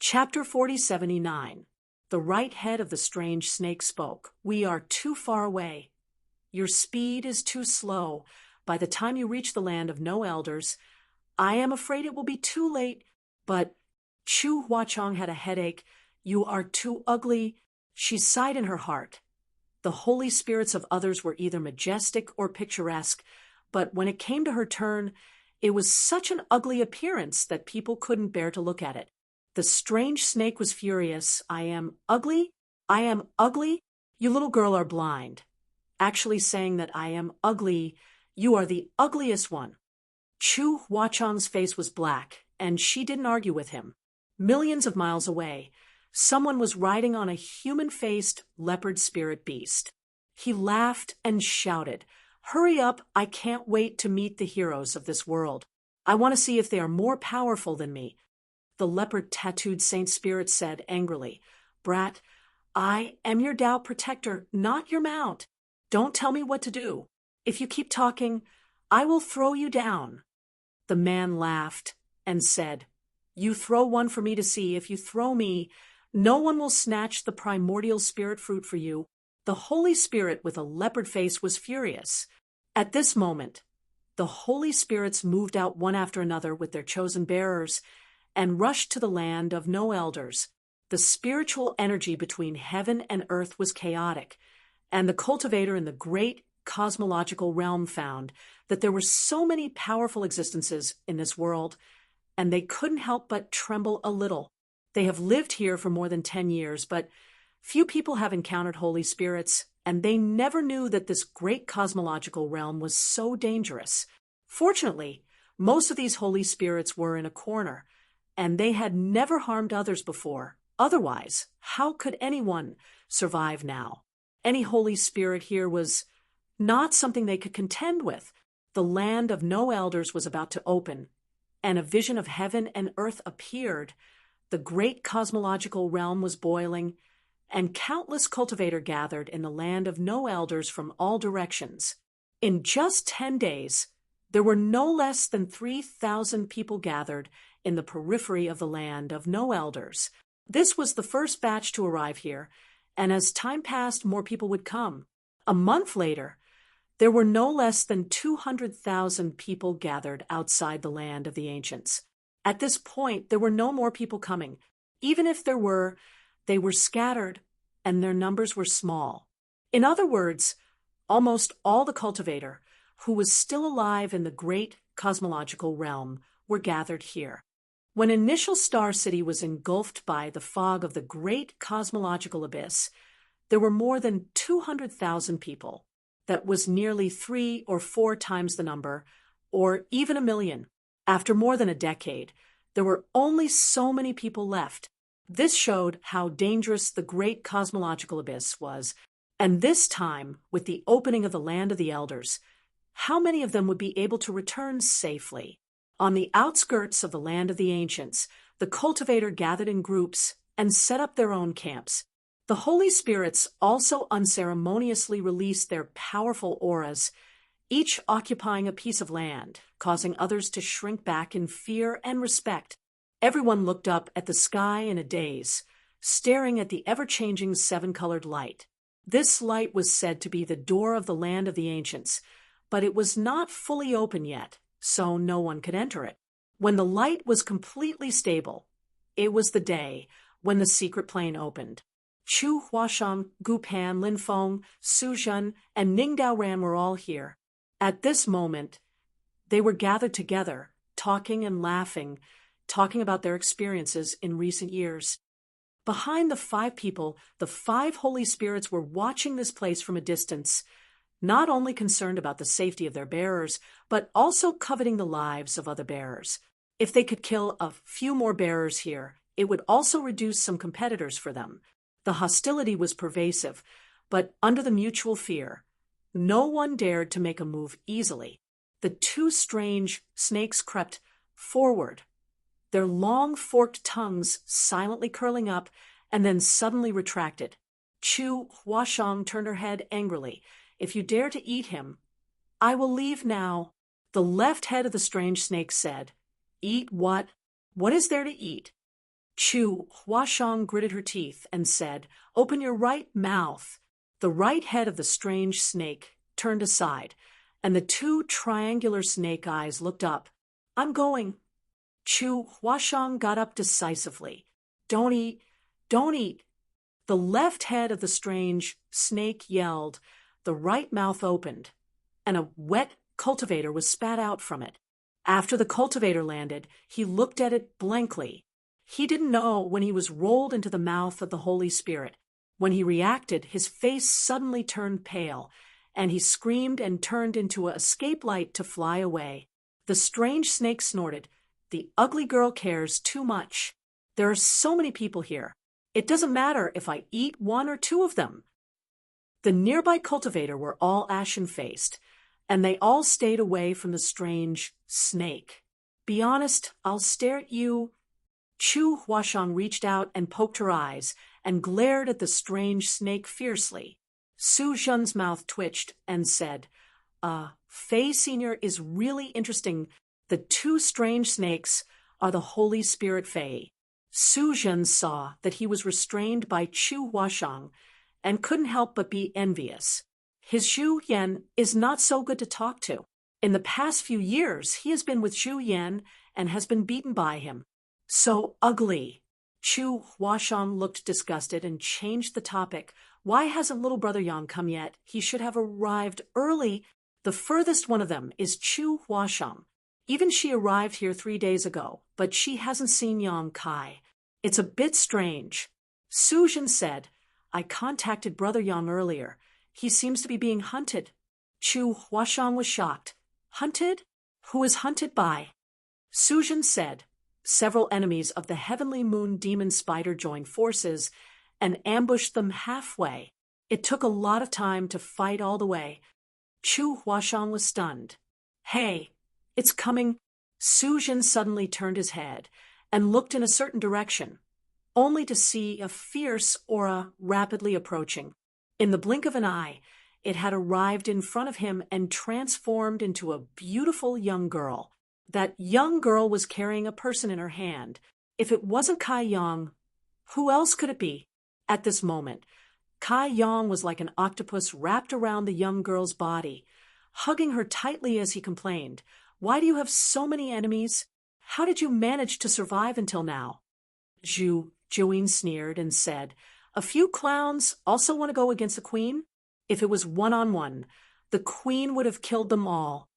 Chapter 4079. The right head of the strange snake spoke. We are too far away. Your speed is too slow. By the time you reach the land of no elders, I am afraid it will be too late. But Chu Huachong had a headache. You are too ugly. She sighed in her heart. The holy spirits of others were either majestic or picturesque, but when it came to her turn, it was such an ugly appearance that people couldn't bear to look at it. The strange snake was furious. I am ugly? I am ugly? You little girl are blind. Actually saying that I am ugly, you are the ugliest one. Chu Huachong's face was black, and she didn't argue with him. Millions of miles away, someone was riding on a human-faced leopard spirit beast. He laughed and shouted, "Hurry up, I can't wait to meet the heroes of this world. I want to see if they are more powerful than me." The leopard-tattooed saint spirit said angrily, "Brat, I am your Tao protector, not your mount. Don't tell me what to do. If you keep talking, I will throw you down." The man laughed and said, "You throw one for me to see. If you throw me, no one will snatch the primordial spirit fruit for you." The Holy Spirit with a leopard face was furious. At this moment, the Holy Spirits moved out one after another with their chosen bearers and rushed to the land of no elders. The spiritual energy between heaven and earth was chaotic, and the cultivator in the great cosmological realm found that there were so many powerful existences in this world, and they couldn't help but tremble a little. They have lived here for more than 10 years, but few people have encountered holy spirits, and they never knew that this great cosmological realm was so dangerous. Fortunately, most of these holy spirits were in a corner, and they had never harmed others before. Otherwise, how could anyone survive now? Any holy spirit here was not something they could contend with. The land of no elders was about to open, and a vision of heaven and earth appeared. The great cosmological realm was boiling, and countless cultivators gathered in the land of no elders from all directions. In just 10 days, there were no less than 3,000 people gathered in the periphery of the land of no elders. This was the first batch to arrive here, and as time passed, more people would come. A month later, there were no less than 200,000 people gathered outside the land of the ancients. At this point, there were no more people coming. Even if there were, they were scattered, and their numbers were small. In other words, almost all the cultivator who was still alive in the great cosmological realm were gathered here. When initial Star City was engulfed by the fog of the great cosmological abyss, there were more than 200,000 people. That was nearly 3 or 4 times the number, or even 1,000,000. After more than a decade, there were only so many people left. This showed how dangerous the great cosmological abyss was, and this time, with the opening of the land of the elders, how many of them would be able to return safely? On the outskirts of the land of the ancients, the cultivator gathered in groups and set up their own camps. The holy spirits also unceremoniously released their powerful auras, each occupying a piece of land, causing others to shrink back in fear and respect. Everyone looked up at the sky in a daze, staring at the ever-changing 7-colored light. This light was said to be the door of the land of the ancients, but it was not fully open yet, so no one could enter it. When the light was completely stable, it was the day when the secret plane opened. Chu Huashang, Gu Pan, Lin Feng, Su Zhen, and Ning Daoran were all here. At this moment, they were gathered together, talking and laughing, talking about their experiences in recent years. Behind the 5 people, the 5 holy spirits were watching this place from a distance, not only concerned about the safety of their bearers, but also coveting the lives of other bearers. If they could kill a few more bearers here, it would also reduce some competitors for them. The hostility was pervasive, but under the mutual fear, no one dared to make a move easily. The 2 strange snakes crept forward, their long forked tongues silently curling up and then suddenly retracted. Chu Huashang turned her head angrily. "If you dare to eat him, I will leave now." The left head of the strange snake said, "Eat what? What is there to eat?" Chu Huashang gritted her teeth and said, "Open your right mouth." The right head of the strange snake turned aside, and the two triangular snake eyes looked up. "I'm going." Chu Huashang got up decisively. "Don't eat, don't eat." The left head of the strange snake yelled, the right mouth opened, and a wet cultivator was spat out from it. After the cultivator landed, he looked at it blankly. He didn't know when he was rolled into the mouth of the Holy Spirit. When he reacted, his face suddenly turned pale, and he screamed and turned into an escape light to fly away. The strange snake snorted, "The ugly girl cares too much. There are so many people here. It doesn't matter if I eat one or two of them." The nearby cultivator were all ashen-faced, and they all stayed away from the strange snake. "Be honest, I'll stare at you." Chu Huashang reached out and poked her eyes and glared at the strange snake fiercely. Su Zhen's mouth twitched and said, Fei Senior is really interesting. The two strange snakes are the Holy Spirit Fei." Su Zhen saw that he was restrained by Chu Huashang and couldn't help but be envious. His Zhu Yan is not so good to talk to. In the past few years, he has been with Zhu Yan and has been beaten by him. "So ugly." Chu Huashang looked disgusted and changed the topic. "Why hasn't little brother Yang come yet? He should have arrived early." The furthest one of them is Chu Huashang. Even she arrived here 3 days ago, but she hasn't seen Yang Kai. It's a bit strange. Su Zhen said, "I contacted brother Yang earlier. He seems to be being hunted." Chu Huashang was shocked. "Hunted? Who is hunted by?" Su Zhen said, "Several enemies of the Heavenly Moon Demon Spider joined forces and ambushed them halfway. It took a lot of time to fight all the way." Chu Huashang was stunned. "Hey, it's coming." Su Zhen suddenly turned his head and looked in a certain direction, only to see a fierce aura rapidly approaching. In the blink of an eye, it had arrived in front of him and transformed into a beautiful young girl. That young girl was carrying a person in her hand. If it wasn't Kai Yang, who else could it be? At this moment, Kai Yang was like an octopus wrapped around the young girl's body, hugging her tightly as he complained, "Why do you have so many enemies? How did you manage to survive until now?" Juin sneered and said, "A few clowns also want to go against the queen? If it was one-on-one, the queen would have killed them all."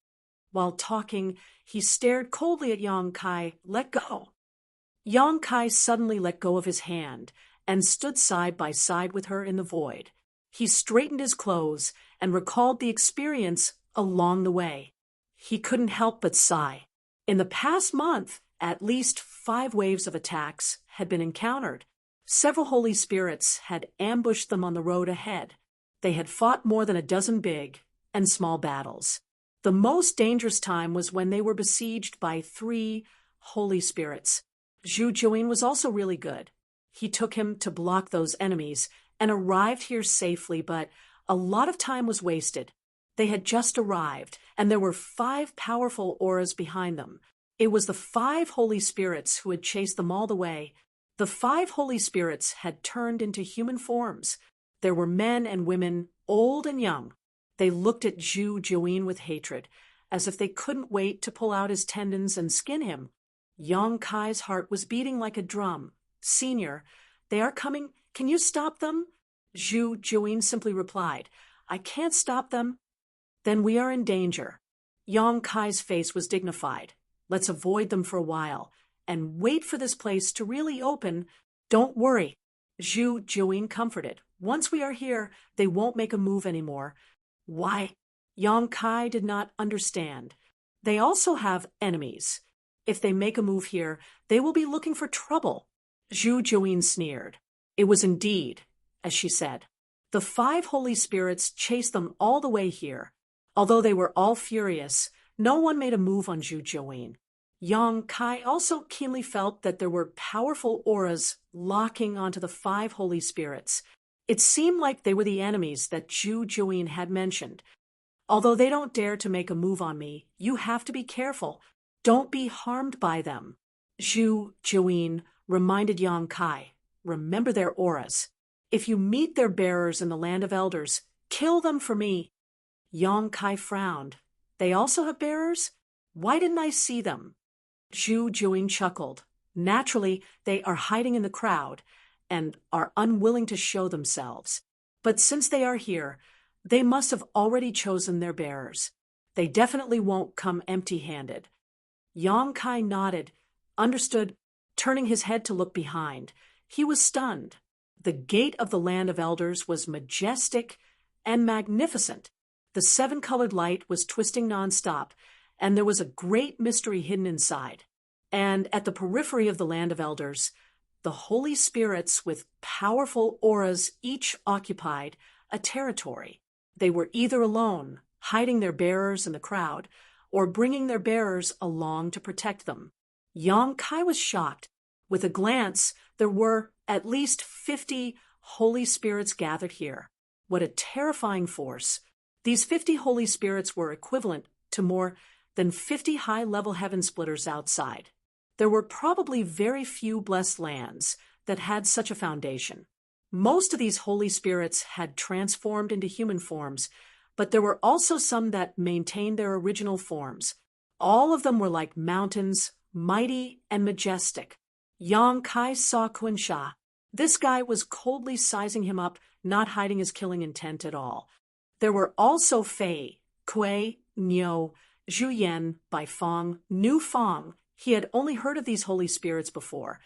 While talking, he stared coldly at Yang Kai. "Let go." Yang Kai suddenly let go of his hand and stood side by side with her in the void. He straightened his clothes and recalled the experience along the way. He couldn't help but sigh. In the past month, at least 5 waves of attacks had been encountered. Several holy spirits had ambushed them on the road ahead. They had fought more than a dozen big and small battles. The most dangerous time was when they were besieged by 3 holy spirits. Zhu Juin was also really good. He took him to block those enemies and arrived here safely, but a lot of time was wasted. They had just arrived, and there were 5 powerful auras behind them. It was the 5 holy spirits who had chased them all the way. The 5 holy spirits had turned into human forms. There were men and women, old and young. They looked at Zhu Juin with hatred, as if they couldn't wait to pull out his tendons and skin him. Yang Kai's heart was beating like a drum. "Senior, they are coming. Can you stop them?" Zhu Juin simply replied, "I can't stop them." "Then we are in danger." Yang Kai's face was dignified. "Let's avoid them for a while and wait for this place to really open." "Don't worry," Zhu Juin comforted. "Once we are here, they won't make a move anymore." "Why?" Yang Kai did not understand. "They also have enemies. If they make a move here, they will be looking for trouble." Zhu Juin sneered. It was indeed, as she said. The 5 holy spirits chased them all the way here. Although they were all furious, no one made a move on Zhu Juin. Yang Kai also keenly felt that there were powerful auras locking onto the 5 holy spirits. It seemed like they were the enemies that Zhu Juin had mentioned. "Although they don't dare to make a move on me, you have to be careful. Don't be harmed by them." Zhu Juin reminded Yang Kai. Remember their auras. If you meet their bearers in the land of elders, kill them for me. Yang Kai frowned. They also have bearers? Why didn't I see them? Zhu Juing chuckled. Naturally, they are hiding in the crowd and are unwilling to show themselves. But since they are here, they must have already chosen their bearers. They definitely won't come empty-handed. Yang Kai nodded, understood, turning his head to look behind. He was stunned. The gate of the land of elders was majestic and magnificent. The seven-colored light was twisting nonstop, and there was a great mystery hidden inside. And at the periphery of the land of elders, the holy spirits with powerful auras each occupied a territory. They were either alone, hiding their bearers in the crowd, or bringing their bearers along to protect them. Yang Kai was shocked. With a glance, there were at least 50 holy spirits gathered here. What a terrifying force. These 50 holy spirits were equivalent to more than 50 high-level heaven splitters outside. There were probably very few blessed lands that had such a foundation. Most of these holy spirits had transformed into human forms, but there were also some that maintained their original forms. All of them were like mountains, mighty and majestic. Yang Kai saw Qinsha. This guy was coldly sizing him up, not hiding his killing intent at all. There were also Fei, Kui, Niu, Zhu Yan, Bai Fong, Nu Fong. He had only heard of these holy spirits before,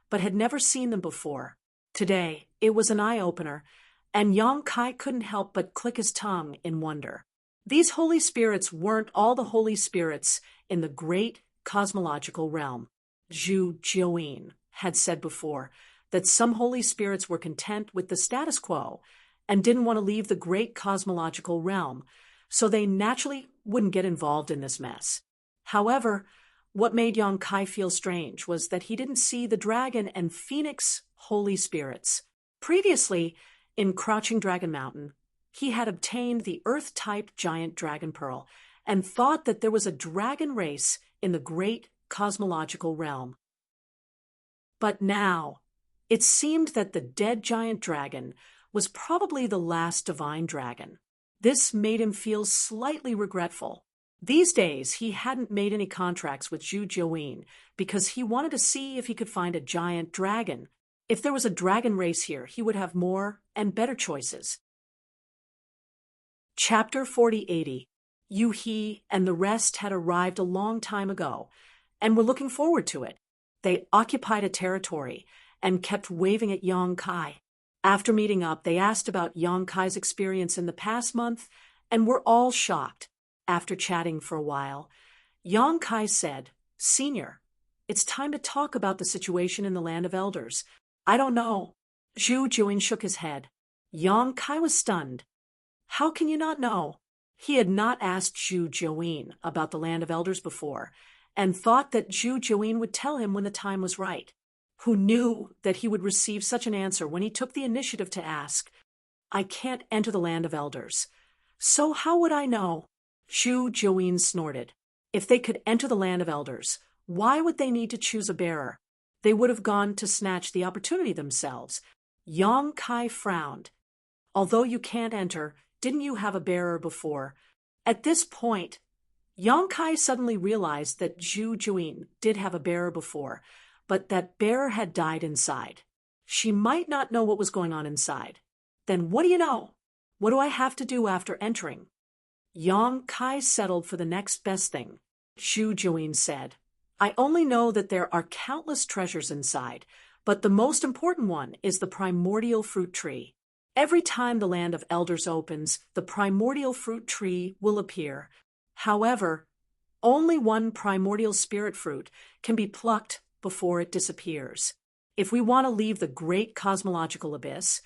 but had never seen them before. Today, it was an eye-opener, and Yang Kai couldn't help but click his tongue in wonder. These holy spirits weren't all the holy spirits in the great cosmological realm. Zhu Juing had said before that some holy spirits were content with the status quo and didn't want to leave the great cosmological realm, so they naturally wouldn't get involved in this mess. However, what made Yang Kai feel strange was that he didn't see the dragon and phoenix holy spirits. Previously, in Crouching Dragon Mountain, he had obtained the Earth-type giant dragon pearl and thought that there was a dragon race in the great cosmological realm. But now, it seemed that the dead giant dragon was probably the last divine dragon. This made him feel slightly regretful. These days, he hadn't made any contracts with Zhu Juing because he wanted to see if he could find a giant dragon. If there was a dragon race here, he would have more and better choices. Chapter 4080. Yu He and the rest had arrived a long time ago and were looking forward to it. They occupied a territory and kept waving at Yang Kai. After meeting up, they asked about Yang Kai's experience in the past month and were all shocked. After chatting for a while, Yang Kai said, "Senior, it's time to talk about the situation in the land of elders." "I don't know." Zhu Juing shook his head. Yang Kai was stunned. How can you not know? He had not asked Zhu Juing about the land of elders before, and thought that Zhu Juing would tell him when the time was right. Who knew that he would receive such an answer when he took the initiative to ask, "I can't enter the land of elders." "So how would I know?" Zhu Juing snorted. If they could enter the land of elders, why would they need to choose a bearer? They would have gone to snatch the opportunity themselves. Yang Kai frowned. "Although you can't enter, didn't you have a bearer before?" At this point, Yang Kai suddenly realized that Zhu Juing did have a bearer before, but that bearer had died inside. She might not know what was going on inside. Then what do you know? What do I have to do after entering? Yang Kai settled for the next best thing. Zhu Juing said, "I only know that there are countless treasures inside, but the most important one is the primordial fruit tree. Every time the land of elders opens, the primordial fruit tree will appear. However, only one primordial spirit fruit can be plucked before it disappears. If we want to leave the great cosmological abyss,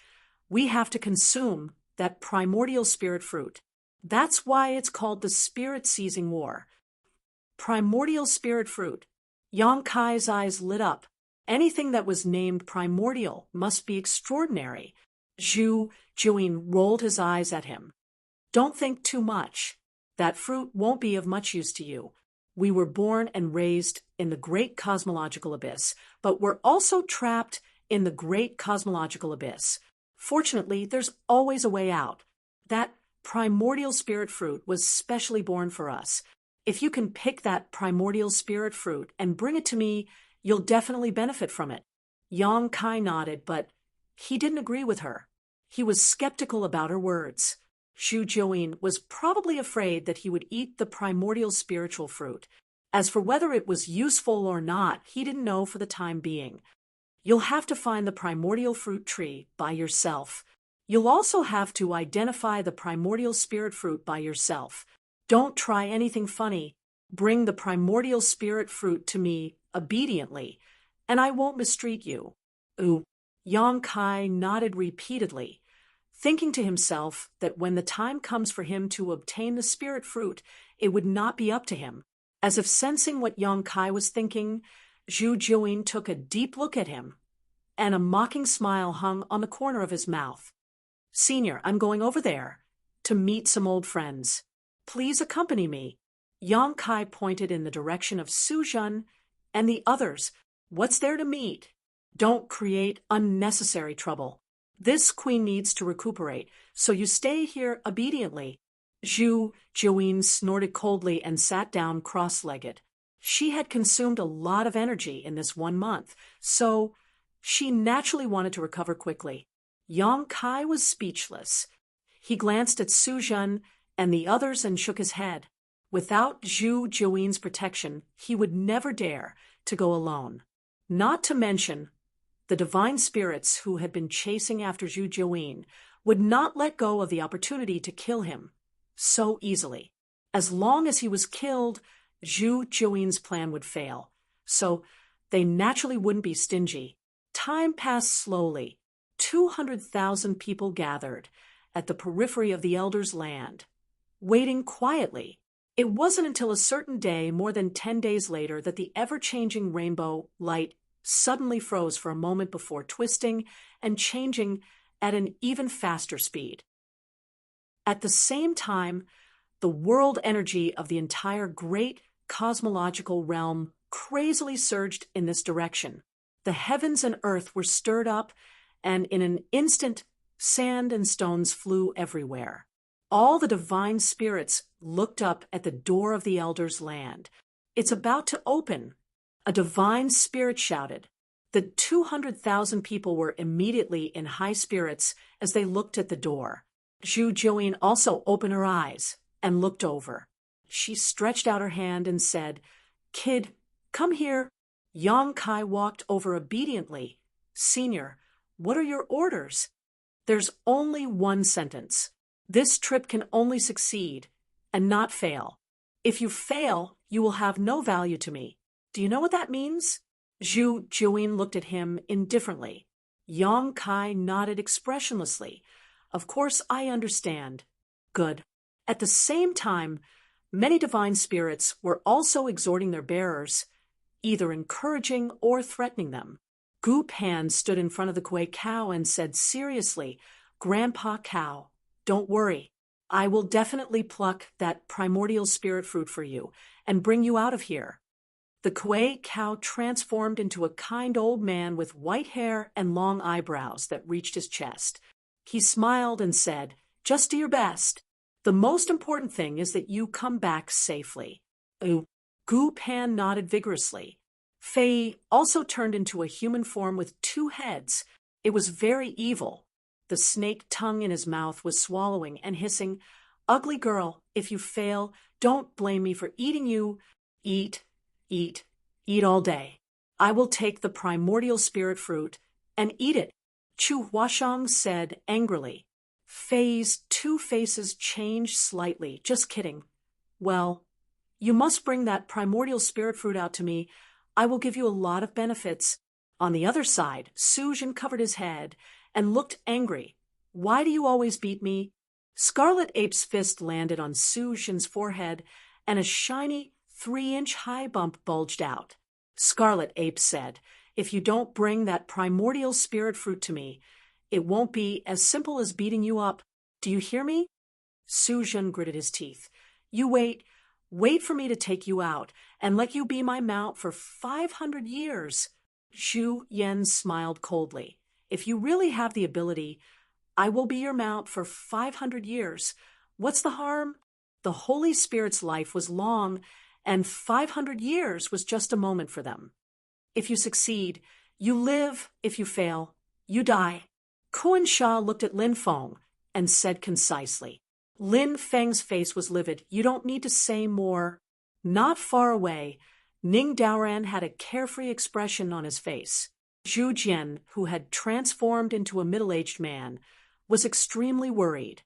we have to consume that primordial spirit fruit. That's why it's called the spirit-seizing war." Primordial spirit fruit. Yang Kai's eyes lit up. Anything that was named primordial must be extraordinary. Zhu Juing rolled his eyes at him. "Don't think too much. That fruit won't be of much use to you. We were born and raised in the great cosmological abyss, but we're also trapped in the great cosmological abyss. Fortunately, there's always a way out. That primordial spirit fruit was specially born for us. If you can pick that primordial spirit fruit and bring it to me, you'll definitely benefit from it. Yang Kai nodded, but he didn't agree with her. He was skeptical about her words. Zhu Jiuyin was probably afraid that he would eat the primordial spiritual fruit. As for whether it was useful or not, he didn't know for the time being. You'll have to find the primordial fruit tree by yourself. You'll also have to identify the primordial spirit fruit by yourself. Don't try anything funny. Bring the primordial spirit fruit to me obediently, and I won't mistreat you. Ooh. Yang Kai nodded repeatedly, thinking to himself that when the time comes for him to obtain the spirit fruit, it would not be up to him. As if sensing what Yang Kai was thinking, Zhu Jiuyin took a deep look at him, and a mocking smile hung on the corner of his mouth. Senior, I'm going over there to meet some old friends. Please accompany me. Yang Kai pointed in the direction of Su Zhen and the others. What's there to meet? Don't create unnecessary trouble. This queen needs to recuperate, so you stay here obediently. Zhu Jiuyin snorted coldly and sat down cross-legged. She had consumed a lot of energy in this 1 month, so she naturally wanted to recover quickly. Yang Kai was speechless. He glanced at Su Zhen and the others and shook his head. Without Zhu Jiuyin's protection, he would never dare to go alone. Not to mention, the divine spirits who had been chasing after Zhu Jiuyin would not let go of the opportunity to kill him so easily. As long as he was killed, Zhu Jiuyin's plan would fail, so they naturally wouldn't be stingy. Time passed slowly. 200,000 people gathered at the periphery of the Elder's land, waiting quietly. It wasn't until a certain day, more than 10 days later, that the ever-changing rainbow light suddenly froze for a moment before twisting and changing at an even faster speed. At the same time, the world energy of the entire great cosmological realm crazily surged in this direction. The heavens and earth were stirred up, and in an instant, sand and stones flew everywhere. All the divine spirits looked up at the door of the Elder's land. It's about to open. A divine spirit shouted. The 200,000 people were immediately in high spirits as they looked at the door. Zhu Jiuyin also opened her eyes and looked over. She stretched out her hand and said, "Kid, come here." Yang Kai walked over obediently. "Senior, what are your orders?" "There's only one sentence. This trip can only succeed and not fail. If you fail, you will have no value to me. Do you know what that means?" Zhu Jiuyin looked at him indifferently. Yang Kai nodded expressionlessly. "Of course, I understand." "Good." At the same time, many divine spirits were also exhorting their bearers, either encouraging or threatening them. Gu Pan stood in front of the Kuei cow and said seriously, "Grandpa Cow, don't worry. I will definitely pluck that primordial spirit fruit for you and bring you out of here." The Kuei cow transformed into a kind old man with white hair and long eyebrows that reached his chest. He smiled and said, "Just do your best. The most important thing is that you come back safely." Gu Pan nodded vigorously. Fei also turned into a human form with 2 heads. It was very evil. The snake tongue in his mouth was swallowing and hissing, "Ugly girl, if you fail, don't blame me for eating you. Eat, eat, eat all day. I will take the primordial spirit fruit and eat it." Chu Huashang said angrily. Fei's 2 faces changed slightly. "Just kidding. Well, you must bring that primordial spirit fruit out to me. I will give you a lot of benefits." On the other side, Su Zhen covered his head and looked angry. "Why do you always beat me?" Scarlet Ape's fist landed on Su Zhen's forehead, and a shiny 3-inch high bump bulged out. Scarlet Ape said, "If you don't bring that primordial spirit fruit to me, it won't be as simple as beating you up. Do you hear me?" Su Zhen gritted his teeth. "You wait. Wait for me to take you out and let you be my mount for 500 years. Zhu Yan smiled coldly. If you really have the ability, I will be your mount for 500 years. What's the harm? The Holy Spirit's life was long, and 500 years was just a moment for them. If you succeed, you live. If you fail, you die. Kuan Sha looked at Lin Feng and said concisely. Lin Feng's face was livid. You don't need to say more. Not far away, Ning Daoran had a carefree expression on his face. Zhu Jian, who had transformed into a middle-aged man, was extremely worried.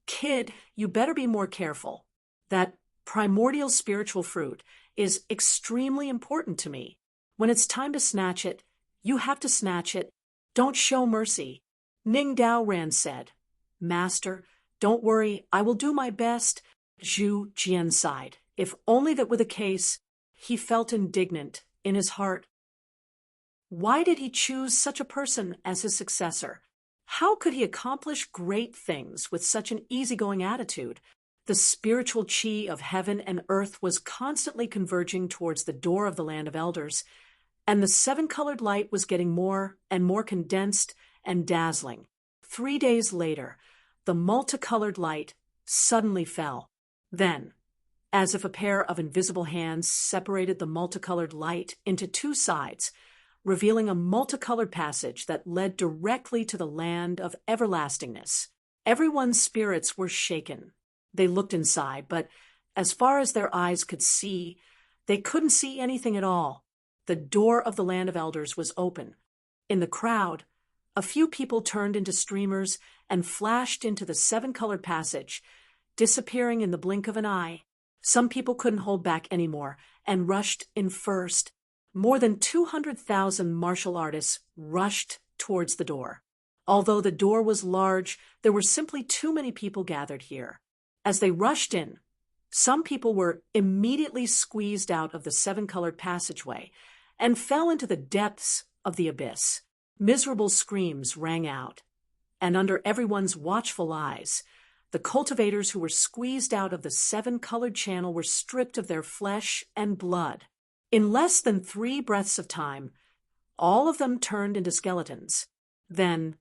Kid, you better be more careful. That primordial spiritual fruit is extremely important to me. When it's time to snatch it, you have to snatch it. Don't show mercy. Ning Daoran said. Master, don't worry, I will do my best. Zhu Jian sighed. If only that were the case. He felt indignant in his heart. Why did he choose such a person as his successor? How could he accomplish great things with such an easygoing attitude? The spiritual chi of heaven and earth was constantly converging towards the door of the land of elders, and the seven-colored light was getting more and more condensed and dazzling. 3 days later, the multicolored light suddenly fell. Then, as if a pair of invisible hands separated the multicolored light into two sides, revealing a multicolored passage that led directly to the land of everlastingness. Everyone's spirits were shaken. They looked inside, but as far as their eyes could see, they couldn't see anything at all. The door of the land of elders was open. In the crowd, a few people turned into streamers and flashed into the seven-colored passage, disappearing in the blink of an eye. Some people couldn't hold back anymore and rushed in first. More than 200,000 martial artists rushed towards the door. Although the door was large, there were simply too many people gathered here. As they rushed in, some people were immediately squeezed out of the seven-colored passageway and fell into the depths of the abyss. Miserable screams rang out, and under everyone's watchful eyes, the cultivators who were squeezed out of the seven-colored channel were stripped of their flesh and blood. In less than 3 breaths of time, all of them turned into skeletons. Then,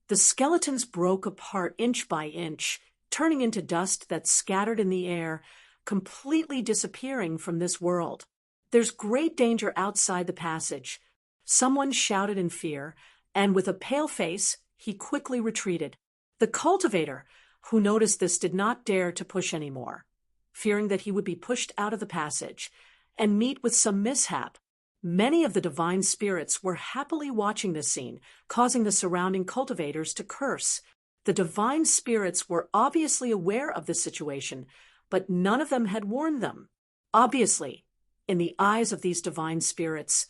the skeletons broke apart inch by inch, turning into dust that scattered in the air, completely disappearing from this world. There's great danger outside the passage. Someone shouted in fear, and with a pale face, he quickly retreated. The cultivator, who noticed this, did not dare to push any more, fearing that he would be pushed out of the passage and meet with some mishap. Many of the divine spirits were happily watching this scene, causing the surrounding cultivators to curse. The divine spirits were obviously aware of this situation, but none of them had warned them. Obviously, in the eyes of these divine spirits,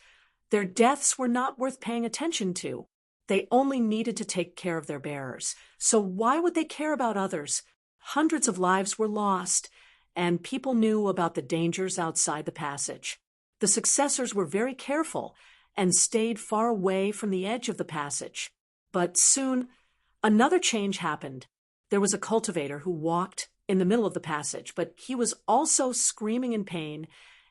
their deaths were not worth paying attention to. They only needed to take care of their bearers. So why would they care about others? Hundreds of lives were lost, and people knew about the dangers outside the passage. The successors were very careful and stayed far away from the edge of the passage. But soon, another change happened. There was a cultivator who walked in the middle of the passage, but he was also screaming in pain,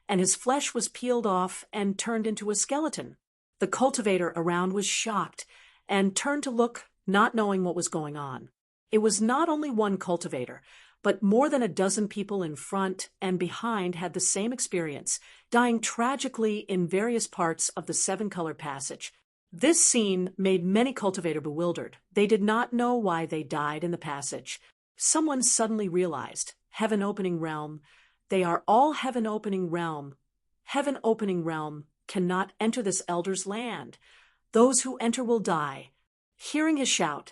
and his flesh was peeled off and turned into a skeleton. The cultivator around was shocked and turned to look, not knowing what was going on. It was not only one cultivator, but more than a dozen people in front and behind had the same experience, dying tragically in various parts of the seven-colored passage. This scene made many cultivators bewildered. They did not know why they died in the passage. Someone suddenly realized, heaven-opening realm, they are all heaven-opening realm. Heaven-opening realm cannot enter this elder's land. Those who enter will die. Hearing his shout,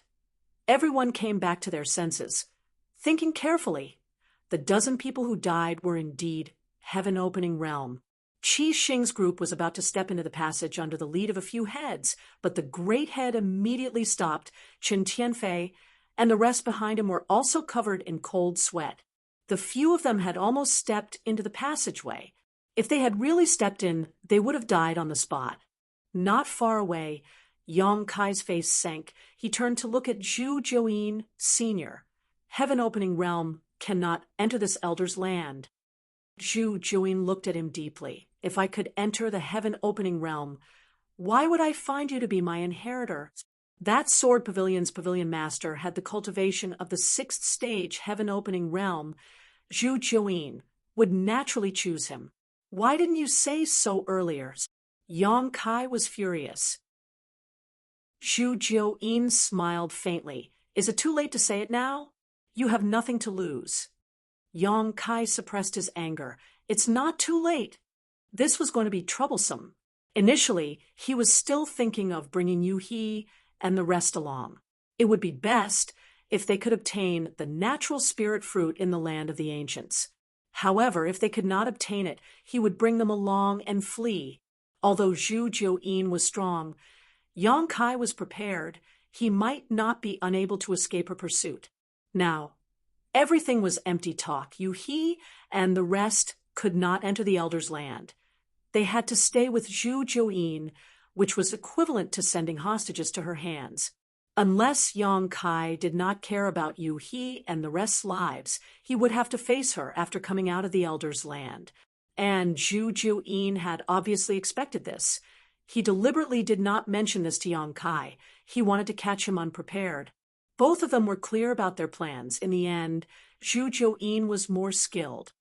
everyone came back to their senses. Thinking carefully, the dozen people who died were indeed heaven-opening realm. Qi Xing's group was about to step into the passage under the lead of a few heads, but the great head immediately stopped. Qin Tianfei and the rest behind him were also covered in cold sweat. The few of them had almost stepped into the passageway. If they had really stepped in, they would have died on the spot. Not far away, Yang Kai's face sank. He turned to look at Zhu Jiuyin Sr. Heaven-opening realm cannot enter this elder's land. Zhu Juin looked at him deeply. If I could enter the heaven-opening realm, why would I find you to be my inheritor? That sword pavilion's pavilion master had the cultivation of the sixth stage heaven-opening realm. Zhu Juin would naturally choose him. Why didn't you say so earlier? Yang Kai was furious. Zhu Juin smiled faintly. Is it too late to say it now? You have nothing to lose. Yang Kai suppressed his anger. It's not too late. This was going to be troublesome. Initially, he was still thinking of bringing Yu He and the rest along. It would be best if they could obtain the natural spirit fruit in the land of the ancients. However, if they could not obtain it, he would bring them along and flee. Although Zhu Juin was strong, Yang Kai was prepared. He might not be unable to escape her pursuit. Now, everything was empty talk. Yu He and the rest could not enter the Elder's land. They had to stay with Zhu Juin, which was equivalent to sending hostages to her hands. Unless Yang Kai did not care about Yu He and the rest's lives, he would have to face her after coming out of the Elder's land. And Zhu Juin had obviously expected this. He deliberately did not mention this to Yang Kai. He wanted to catch him unprepared. Both of them were clear about their plans. In the end, Zhu Juin was more skilled.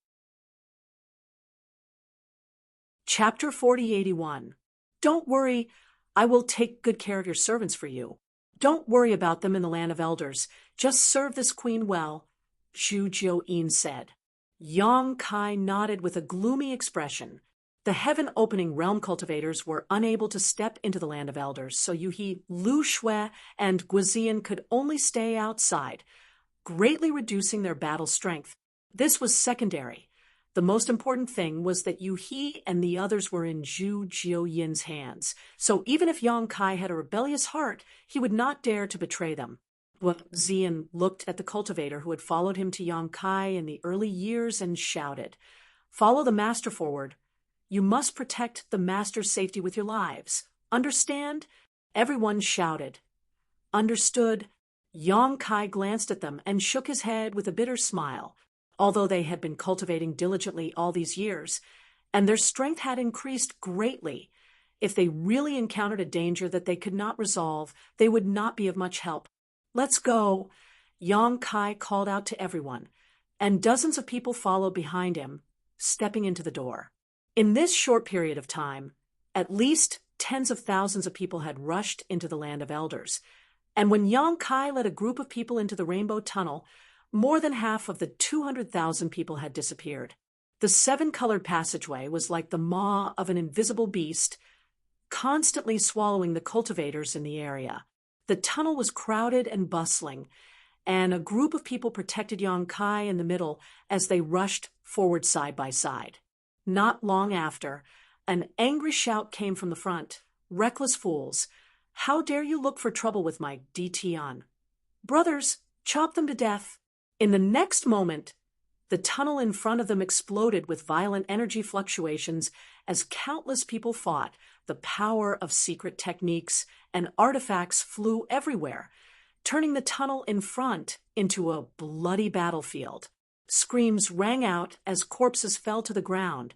Chapter 4081. Don't worry, I will take good care of your servants for you. Don't worry about them in the land of elders. Just serve this queen well, Zhu Juin said. Yang Kai nodded with a gloomy expression. The heaven-opening realm cultivators were unable to step into the land of elders, so Yu He, Lu Shui, and Guizian could only stay outside, greatly reducing their battle strength. This was secondary. The most important thing was that Yu He and the others were in Zhu Juin's hands, so even if Yang Kai had a rebellious heart, he would not dare to betray them. Guizian looked at the cultivator who had followed him to Yang Kai in the early years and shouted, "Follow the master forward. You must protect the master's safety with your lives. Understand?" Everyone shouted. Understood. Yang Kai glanced at them and shook his head with a bitter smile. Although they had been cultivating diligently all these years, and their strength had increased greatly, if they really encountered a danger that they could not resolve, they would not be of much help. "Let's go," Yang Kai called out to everyone, and dozens of people followed behind him, stepping into the door. In this short period of time, at least tens of thousands of people had rushed into the land of elders, and when Yang Kai led a group of people into the Rainbow Tunnel, more than half of the 200,000 people had disappeared. The seven-colored passageway was like the maw of an invisible beast, constantly swallowing the cultivators in the area. The tunnel was crowded and bustling, and a group of people protected Yang Kai in the middle as they rushed forward side by side. Not long after, an angry shout came from the front. "Reckless fools! How dare you look for trouble with my Ditian? Brothers, chop them to death!" In the next moment, the tunnel in front of them exploded with violent energy fluctuations as countless people fought. The power of secret techniques and artifacts flew everywhere, turning the tunnel in front into a bloody battlefield. Screams rang out as corpses fell to the ground,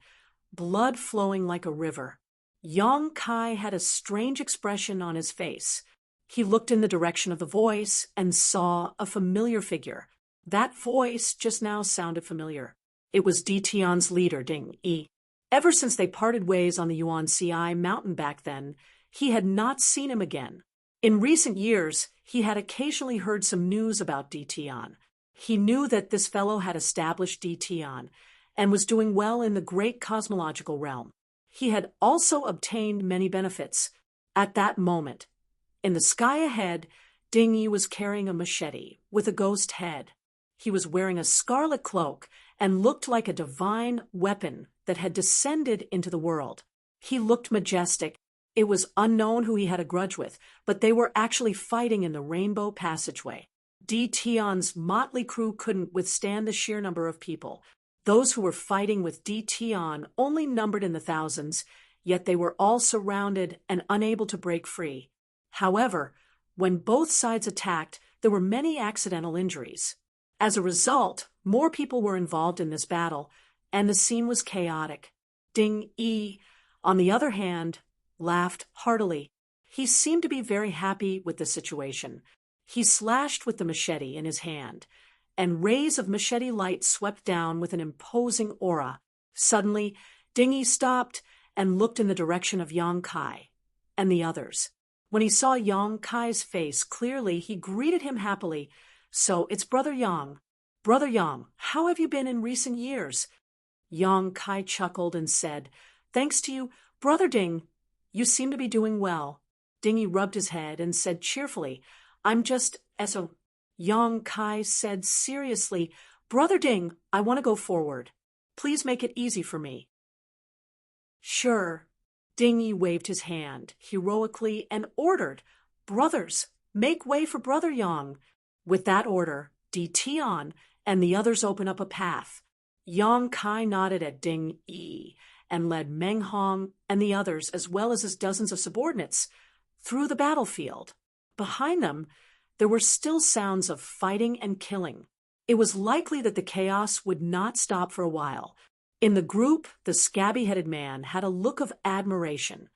blood flowing like a river. Yang Kai had a strange expression on his face. He looked in the direction of the voice and saw a familiar figure. That voice just now sounded familiar. It was Ditian's leader, Ding Yi. Ever since they parted ways on the Yuan-Ci mountain back then, he had not seen him again. In recent years, he had occasionally heard some news about Ditian. He knew that this fellow had established Ditian and was doing well in the great cosmological realm. He had also obtained many benefits. At that moment, in the sky ahead, Ding Yi was carrying a machete with a ghost head. He was wearing a scarlet cloak and looked like a divine weapon that had descended into the world. He looked majestic. It was unknown who he had a grudge with, but they were actually fighting in the Rainbow Passageway. Ditian's motley crew couldn't withstand the sheer number of people. Those who were fighting with Ditian only numbered in the thousands, yet they were all surrounded and unable to break free. However, when both sides attacked, there were many accidental injuries. As a result, more people were involved in this battle, and the scene was chaotic. Ding Yi, on the other hand, laughed heartily. He seemed to be very happy with the situation. He slashed with the machete in his hand, and rays of machete light swept down with an imposing aura. Suddenly, Ding Yi stopped and looked in the direction of Yang Kai and the others. When he saw Yang Kai's face clearly, he greeted him happily. "So it's Brother Yang. Brother Yang, how have you been in recent years?" Yang Kai chuckled and said, "Thanks to you, Brother Ding, you seem to be doing well." Dingy rubbed his head and said cheerfully, "I'm just so." Yang Kai said seriously, "Brother Ding, I want to go forward. Please make it easy for me." "Sure." Dingy waved his hand heroically and ordered, "Brothers, make way for Brother Yang." With that order, DT on and the others opened up a path. Yang Kai nodded at Ding Yi and led Meng Hong and the others, as well as his dozens of subordinates, through the battlefield. Behind them, there were still sounds of fighting and killing. It was likely that the chaos would not stop for a while. In the group, the scabby-headed man had a look of admiration.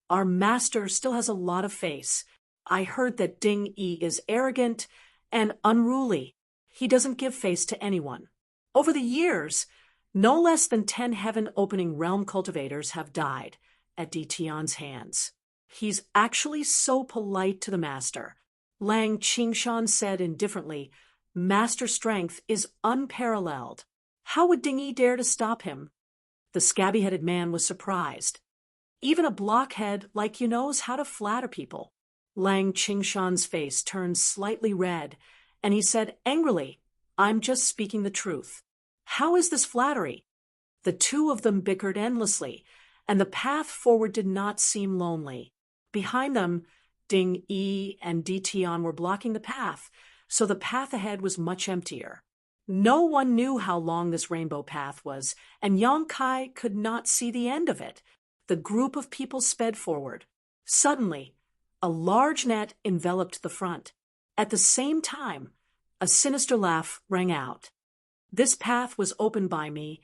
"Our master still has a lot of face. I heard that Ding Yi is arrogant and unruly. He doesn't give face to anyone. Over the years, no less than 10 heaven-opening realm cultivators have died at Dition's hands. He's actually so polite to the master." Lang Qingshan said indifferently, "Master strength is unparalleled. How would Ding Yi dare to stop him?" The scabby-headed man was surprised. "Even a blockhead like you knows how to flatter people." Lang Qingshan's face turned slightly red, and he said angrily, "I'm just speaking the truth. How is this flattery?" The two of them bickered endlessly, and the path forward did not seem lonely. Behind them, Ding Yi and Dition were blocking the path, so the path ahead was much emptier. No one knew how long this rainbow path was, and Yang Kai could not see the end of it. The group of people sped forward. Suddenly, a large net enveloped the front. At the same time, a sinister laugh rang out. "This path was opened by me,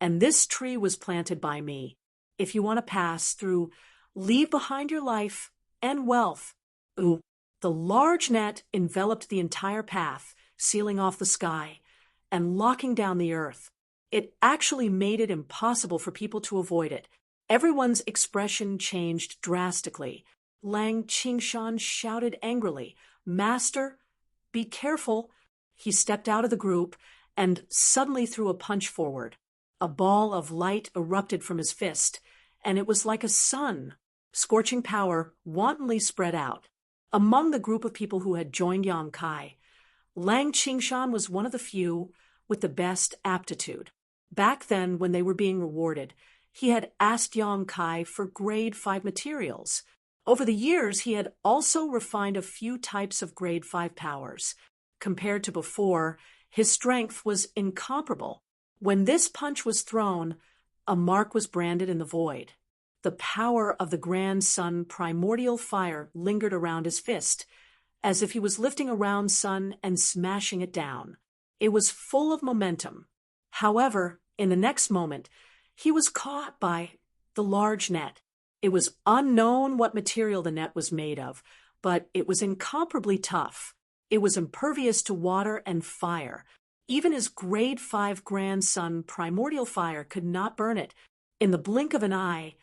and this tree was planted by me. If you want to pass through, leave behind your life and wealth." Ooh. The large net enveloped the entire path, sealing off the sky and locking down the earth. It actually made it impossible for people to avoid it. Everyone's expression changed drastically. Lang Qingshan shouted angrily, "Master, be careful." He stepped out of the group and suddenly threw a punch forward. A ball of light erupted from his fist, and it was like a sun. Scorching power wantonly spread out. Among the group of people who had joined Yang Kai, Lang Qingshan was one of the few with the best aptitude. Back then, when they were being rewarded, he had asked Yang Kai for grade 5 materials. Over the years, he had also refined a few types of grade 5 powers. Compared to before, his strength was incomparable. When this punch was thrown, a mark was branded in the void. The power of the Grand Sun primordial fire lingered around his fist, as if he was lifting a round sun and smashing it down. It was full of momentum. However, in the next moment, he was caught by the large net. It was unknown what material the net was made of, but it was incomparably tough. It was impervious to water and fire. Even his grade 5 Grand Sun primordial fire could not burn it. In the blink of an eye,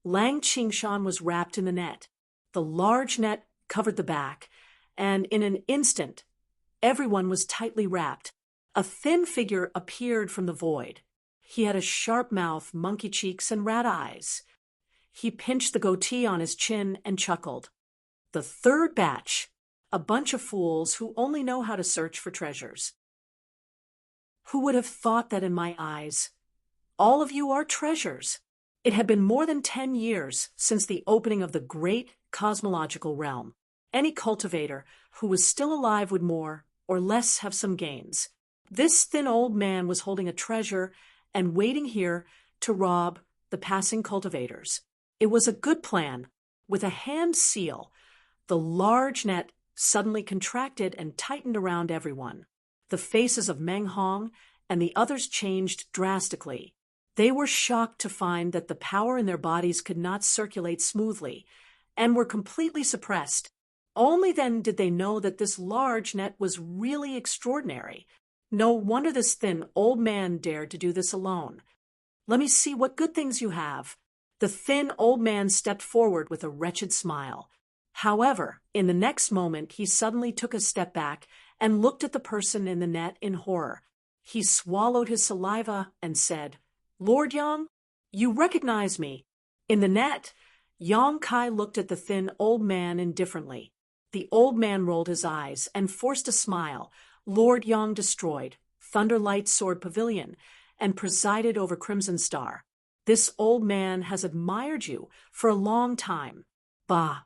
Lang Qingshan was wrapped in the net. The large net covered the back, and in an instant, everyone was tightly wrapped. A thin figure appeared from the void. He had a sharp mouth, monkey cheeks, and rat eyes. He pinched the goatee on his chin and chuckled. "The third batch, a bunch of fools who only know how to search for treasures. Who would have thought that in my eyes? All of you are treasures." It had been more than 10 years since the opening of the great cosmological realm. Any cultivator who was still alive would more or less have some gains. This thin old man was holding a treasure and waiting here to rob the passing cultivators. It was a good plan. With a hand seal, the large net suddenly contracted and tightened around everyone. The faces of Meng Hong and the others changed drastically. They were shocked to find that the power in their bodies could not circulate smoothly and were completely suppressed. Only then did they know that this large net was really extraordinary. No wonder this thin old man dared to do this alone. Let me see what good things you have. The thin old man stepped forward with a wretched smile. However, in the next moment, he suddenly took a step back and looked at the person in the net in horror. He swallowed his saliva and said, "Lord Yang, you recognize me." In the net, Yang Kai looked at the thin old man indifferently. The old man rolled his eyes and forced a smile. Lord Yang destroyed Thunderlight Sword Pavilion and presided over Crimson Star. This old man has admired you for a long time. Bah,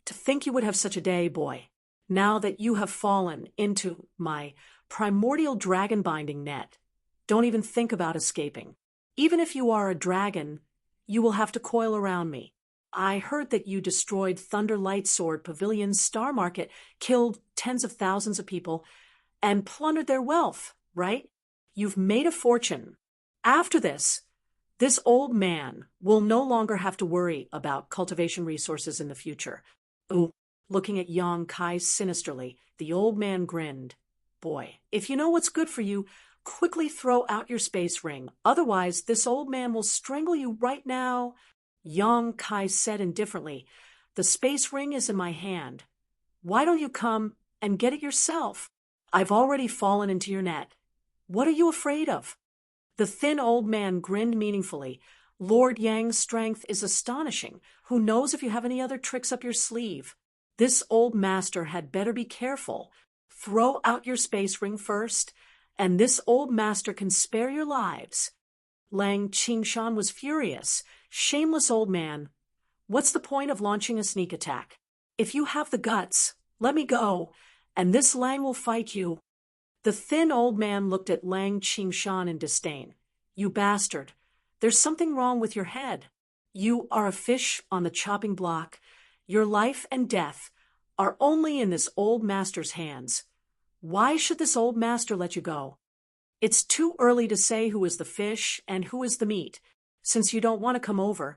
to think you would have such a day, boy. Now that you have fallen into my primordial dragon binding net, don't even think about escaping. Even if you are a dragon, you will have to coil around me. I heard that you destroyed Thunderlight Sword Pavilion's star market, killed tens of thousands of people, and plundered their wealth, right? You've made a fortune. After this old man will no longer have to worry about cultivation resources in the future. Ooh, looking at Yang Kai sinisterly, the old man grinned. Boy, if you know what's good for you, quickly throw out your space ring. Otherwise, this old man will strangle you right now. Yang Kai said indifferently, "The space ring is in my hand. Why don't you come and get it yourself? I've already fallen into your net. What are you afraid of?" The thin old man grinned meaningfully. "Lord Yang's strength is astonishing. Who knows if you have any other tricks up your sleeve? This old master had better be careful. Throw out your space ring first, and this old master can spare your lives." Lang Qingshan was furious. "Shameless old man. What's the point of launching a sneak attack? If you have the guts, let me go, and this Lang will fight you." The thin old man looked at Lang Qingshan in disdain. "You bastard. There's something wrong with your head. You are a fish on the chopping block. Your life and death are only in this old master's hands. Why should this old master let you go? It's too early to say who is the fish and who is the meat. Since you don't want to come over,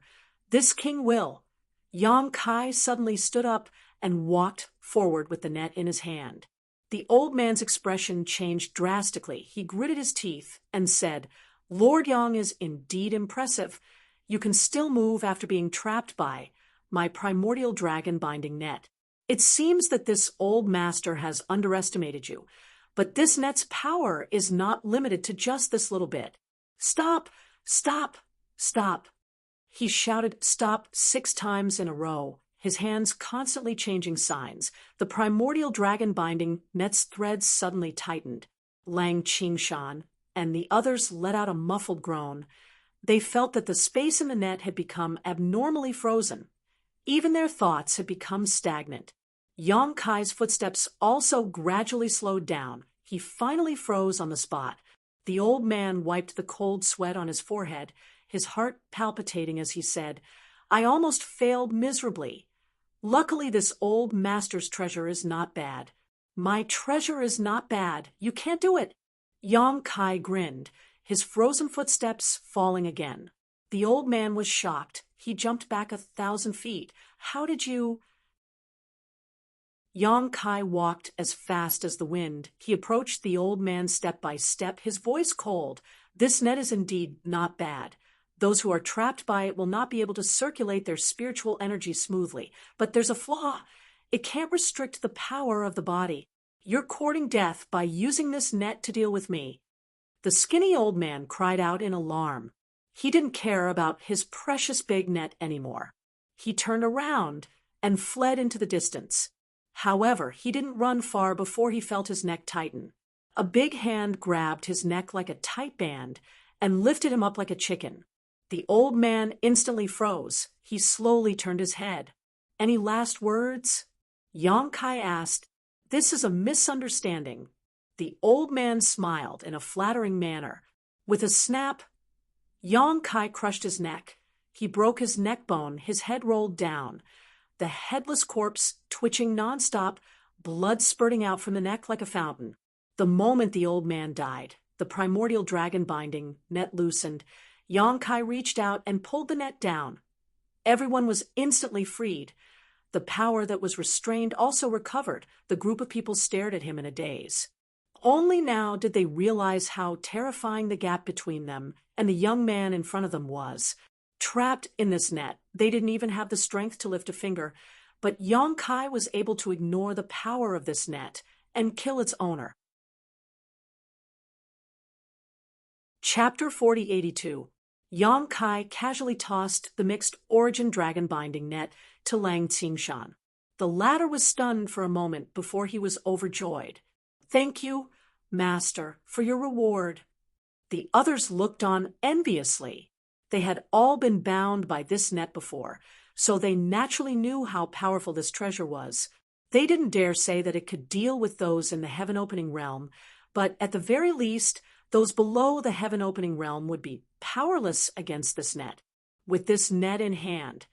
this king will." Yang Kai suddenly stood up and walked forward with the net in his hand. The old man's expression changed drastically. He gritted his teeth and said, "Lord Yang is indeed impressive. You can still move after being trapped by my primordial dragon binding net. It seems that this old master has underestimated you, but this net's power is not limited to just this little bit. Stop! Stop! Stop!" He shouted "stop" 6 times in a row, his hands constantly changing signs. The primordial dragon binding net's threads suddenly tightened. Lang Qingshan and the others let out a muffled groan. They felt that the space in the net had become abnormally frozen. Even their thoughts had become stagnant. Yang Kai's footsteps also gradually slowed down. He finally froze on the spot. The old man wiped the cold sweat on his forehead, his heart palpitating as he said, "I almost failed miserably. Luckily, this old master's treasure is not bad." "My treasure is not bad. You can't do it." Yang Kai grinned, his frozen footsteps falling again. The old man was shocked. He jumped back 1,000 feet. "How did you—" Yang Kai walked as fast as the wind. He approached the old man step by step, his voice cold. "This net is indeed not bad. Those who are trapped by it will not be able to circulate their spiritual energy smoothly. But there's a flaw. It can't restrict the power of the body. You're courting death by using this net to deal with me." The skinny old man cried out in alarm. He didn't care about his precious big net anymore. He turned around and fled into the distance. However, he didn't run far before he felt his neck tighten. A big hand grabbed his neck like a tight band and lifted him up like a chicken. The old man instantly froze. He slowly turned his head. "Any last words?" Yang Kai asked. "This is a misunderstanding." The old man smiled in a flattering manner. With a snap, Yang Kai crushed his neck. He broke his neck bone, his head rolled down. The headless corpse twitching nonstop, blood spurting out from the neck like a fountain. The moment the old man died, the primordial dragon binding net loosened. Yang Kai reached out and pulled the net down. Everyone was instantly freed. The power that was restrained also recovered. The group of people stared at him in a daze. Only now did they realize how terrifying the gap between them and the young man in front of them was. Trapped in this net, they didn't even have the strength to lift a finger, but Yang Kai was able to ignore the power of this net and kill its owner. Chapter 4082. Yang Kai casually tossed the mixed origin dragon binding net to Lang Qingshan. The latter was stunned for a moment before he was overjoyed. "Thank you, Master, for your reward." The others looked on enviously. They had all been bound by this net before, so they naturally knew how powerful this treasure was. They didn't dare say that it could deal with those in the heaven-opening realm, but at the very least, those below the heaven-opening realm would be powerless against this net. With this net in hand,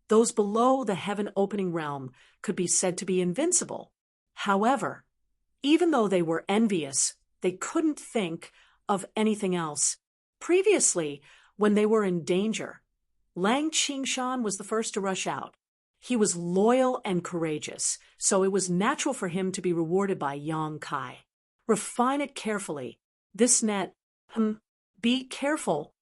those below the heaven-opening realm could be said to be invincible. However, even though they were envious, they couldn't think of anything else. Previously, when they were in danger, Lang Qingshan was the first to rush out. He was loyal and courageous, so it was natural for him to be rewarded by Yang Kai. "Refine it carefully. This net, be careful,"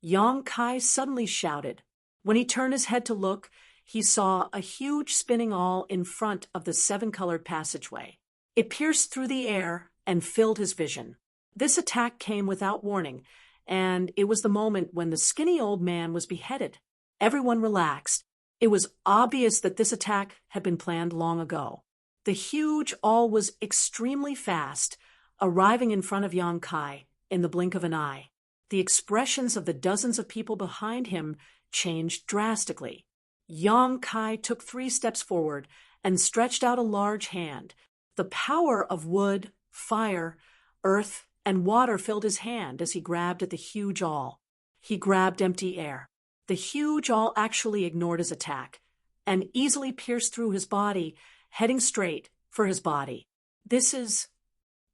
Yang Kai suddenly shouted. When he turned his head to look, he saw a huge spinning awl in front of the seven-colored passageway. It pierced through the air and filled his vision. This attack came without warning, and it was the moment when the skinny old man was beheaded. Everyone relaxed. It was obvious that this attack had been planned long ago. The huge awl was extremely fast, arriving in front of Yang Kai in the blink of an eye. The expressions of the dozens of people behind him changed drastically. Yang Kai took 3 steps forward and stretched out a large hand. The power of wood, fire, earth, and water filled his hand as he grabbed at the huge awl. He grabbed empty air. The huge awl actually ignored his attack and easily pierced through his body, heading straight for his body. This is...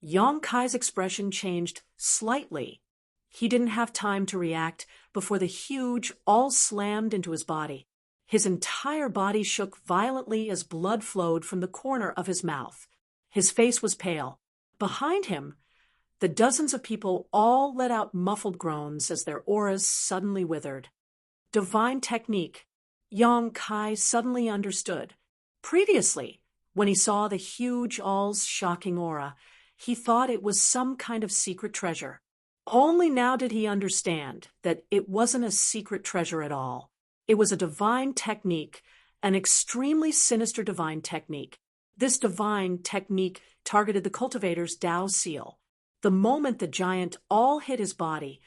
Yang Kai's expression changed slightly. He didn't have time to react before the huge awl slammed into his body. His entire body shook violently as blood flowed from the corner of his mouth. His face was pale. Behind him, the dozens of people all let out muffled groans as their auras suddenly withered. Divine technique. Yang Kai suddenly understood. Previously, when he saw the huge awl's shocking aura, he thought it was some kind of secret treasure. Only now did he understand that it wasn't a secret treasure at all. It was a divine technique, an extremely sinister divine technique. This divine technique targeted the cultivator's Tao seal. The moment the giant awl hit his body,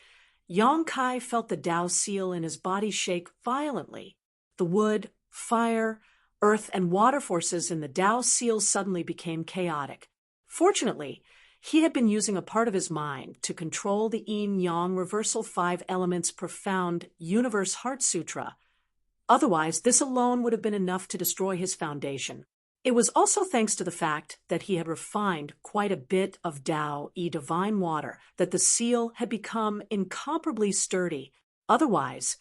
Yang Kai felt the Tao seal in his body shake violently. The wood, fire, earth, and water forces in the Tao seal suddenly became chaotic. Fortunately, he had been using a part of his mind to control the Yin-Yang Reversal 5 Elements Profound Universe Heart Sutra. Otherwise, this alone would have been enough to destroy his foundation. It was also thanks to the fact that he had refined quite a bit of Tao-E divine water that the seal had become incomparably sturdy. Otherwise,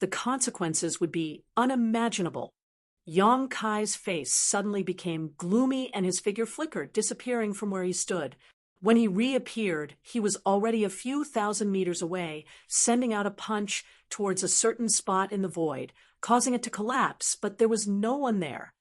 the consequences would be unimaginable. Yang Kai's face suddenly became gloomy and his figure flickered, disappearing from where he stood. When he reappeared, he was already a few thousand meters away, sending out a punch towards a certain spot in the void, causing it to collapse, but there was no one there.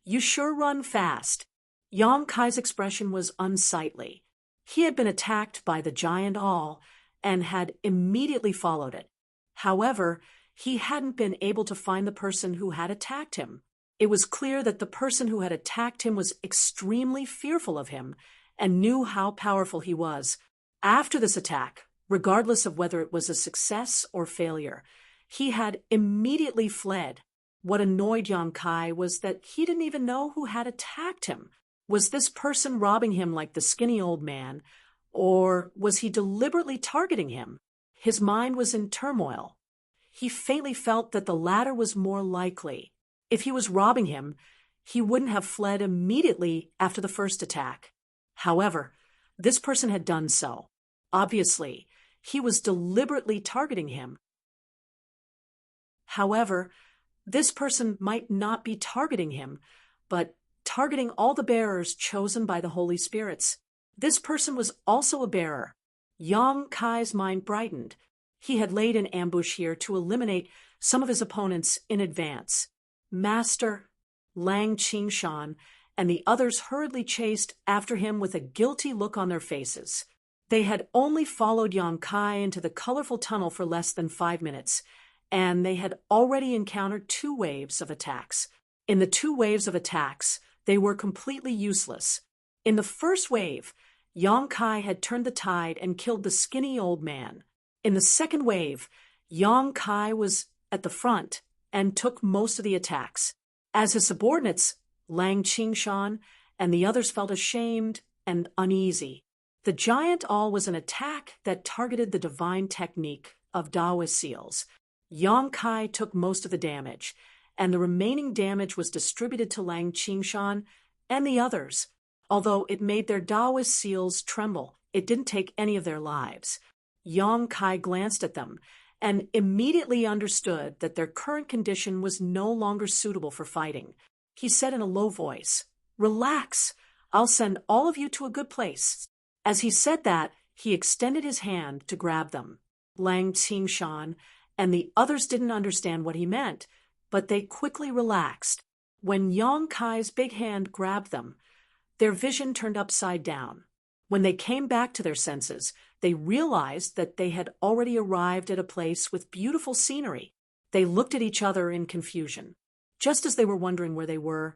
"You sure run fast." Yang Kai's expression was unsightly. He had been attacked by the giant awl and had immediately followed it. However, he hadn't been able to find the person who had attacked him. It was clear that the person who had attacked him was extremely fearful of him and knew how powerful he was. After this attack, regardless of whether it was a success or failure, he had immediately fled. What annoyed Yang Kai was that he didn't even know who had attacked him. Was this person robbing him like the skinny old man, or was he deliberately targeting him? His mind was in turmoil. He faintly felt that the latter was more likely. If he was robbing him, he wouldn't have fled immediately after the first attack. However, this person had done so. Obviously, he was deliberately targeting him. However, this person might not be targeting him, but targeting all the bearers chosen by the Holy Spirits. This person was also a bearer. Yang Kai's mind brightened. He had laid an ambush here to eliminate some of his opponents in advance. Master Lang Qingshan and the others hurriedly chased after him with a guilty look on their faces. They had only followed Yang Kai into the colorful tunnel for less than 5 minutes, and they had already encountered 2 waves of attacks. In the 2 waves of attacks, they were completely useless. In the first wave, Yang Kai had turned the tide and killed the skinny old man. In the second wave, Yang Kai was at the front and took most of the attacks. As his subordinates, Lang Qingshan and the others felt ashamed and uneasy. The giant all was an attack that targeted the divine technique of Taoist seals. Yang Kai took most of the damage, and the remaining damage was distributed to Lang Qingshan and the others. Although it made their Taoist seals tremble, it didn't take any of their lives. Yang Kai glanced at them and immediately understood that their current condition was no longer suitable for fighting. He said in a low voice, "Relax, I'll send all of you to a good place." As he said that, he extended his hand to grab them. Lang Qingshan and the others didn't understand what he meant, but they quickly relaxed. When Yang Kai's big hand grabbed them, their vision turned upside down. When they came back to their senses, they realized that they had already arrived at a place with beautiful scenery. They looked at each other in confusion. Just as they were wondering where they were,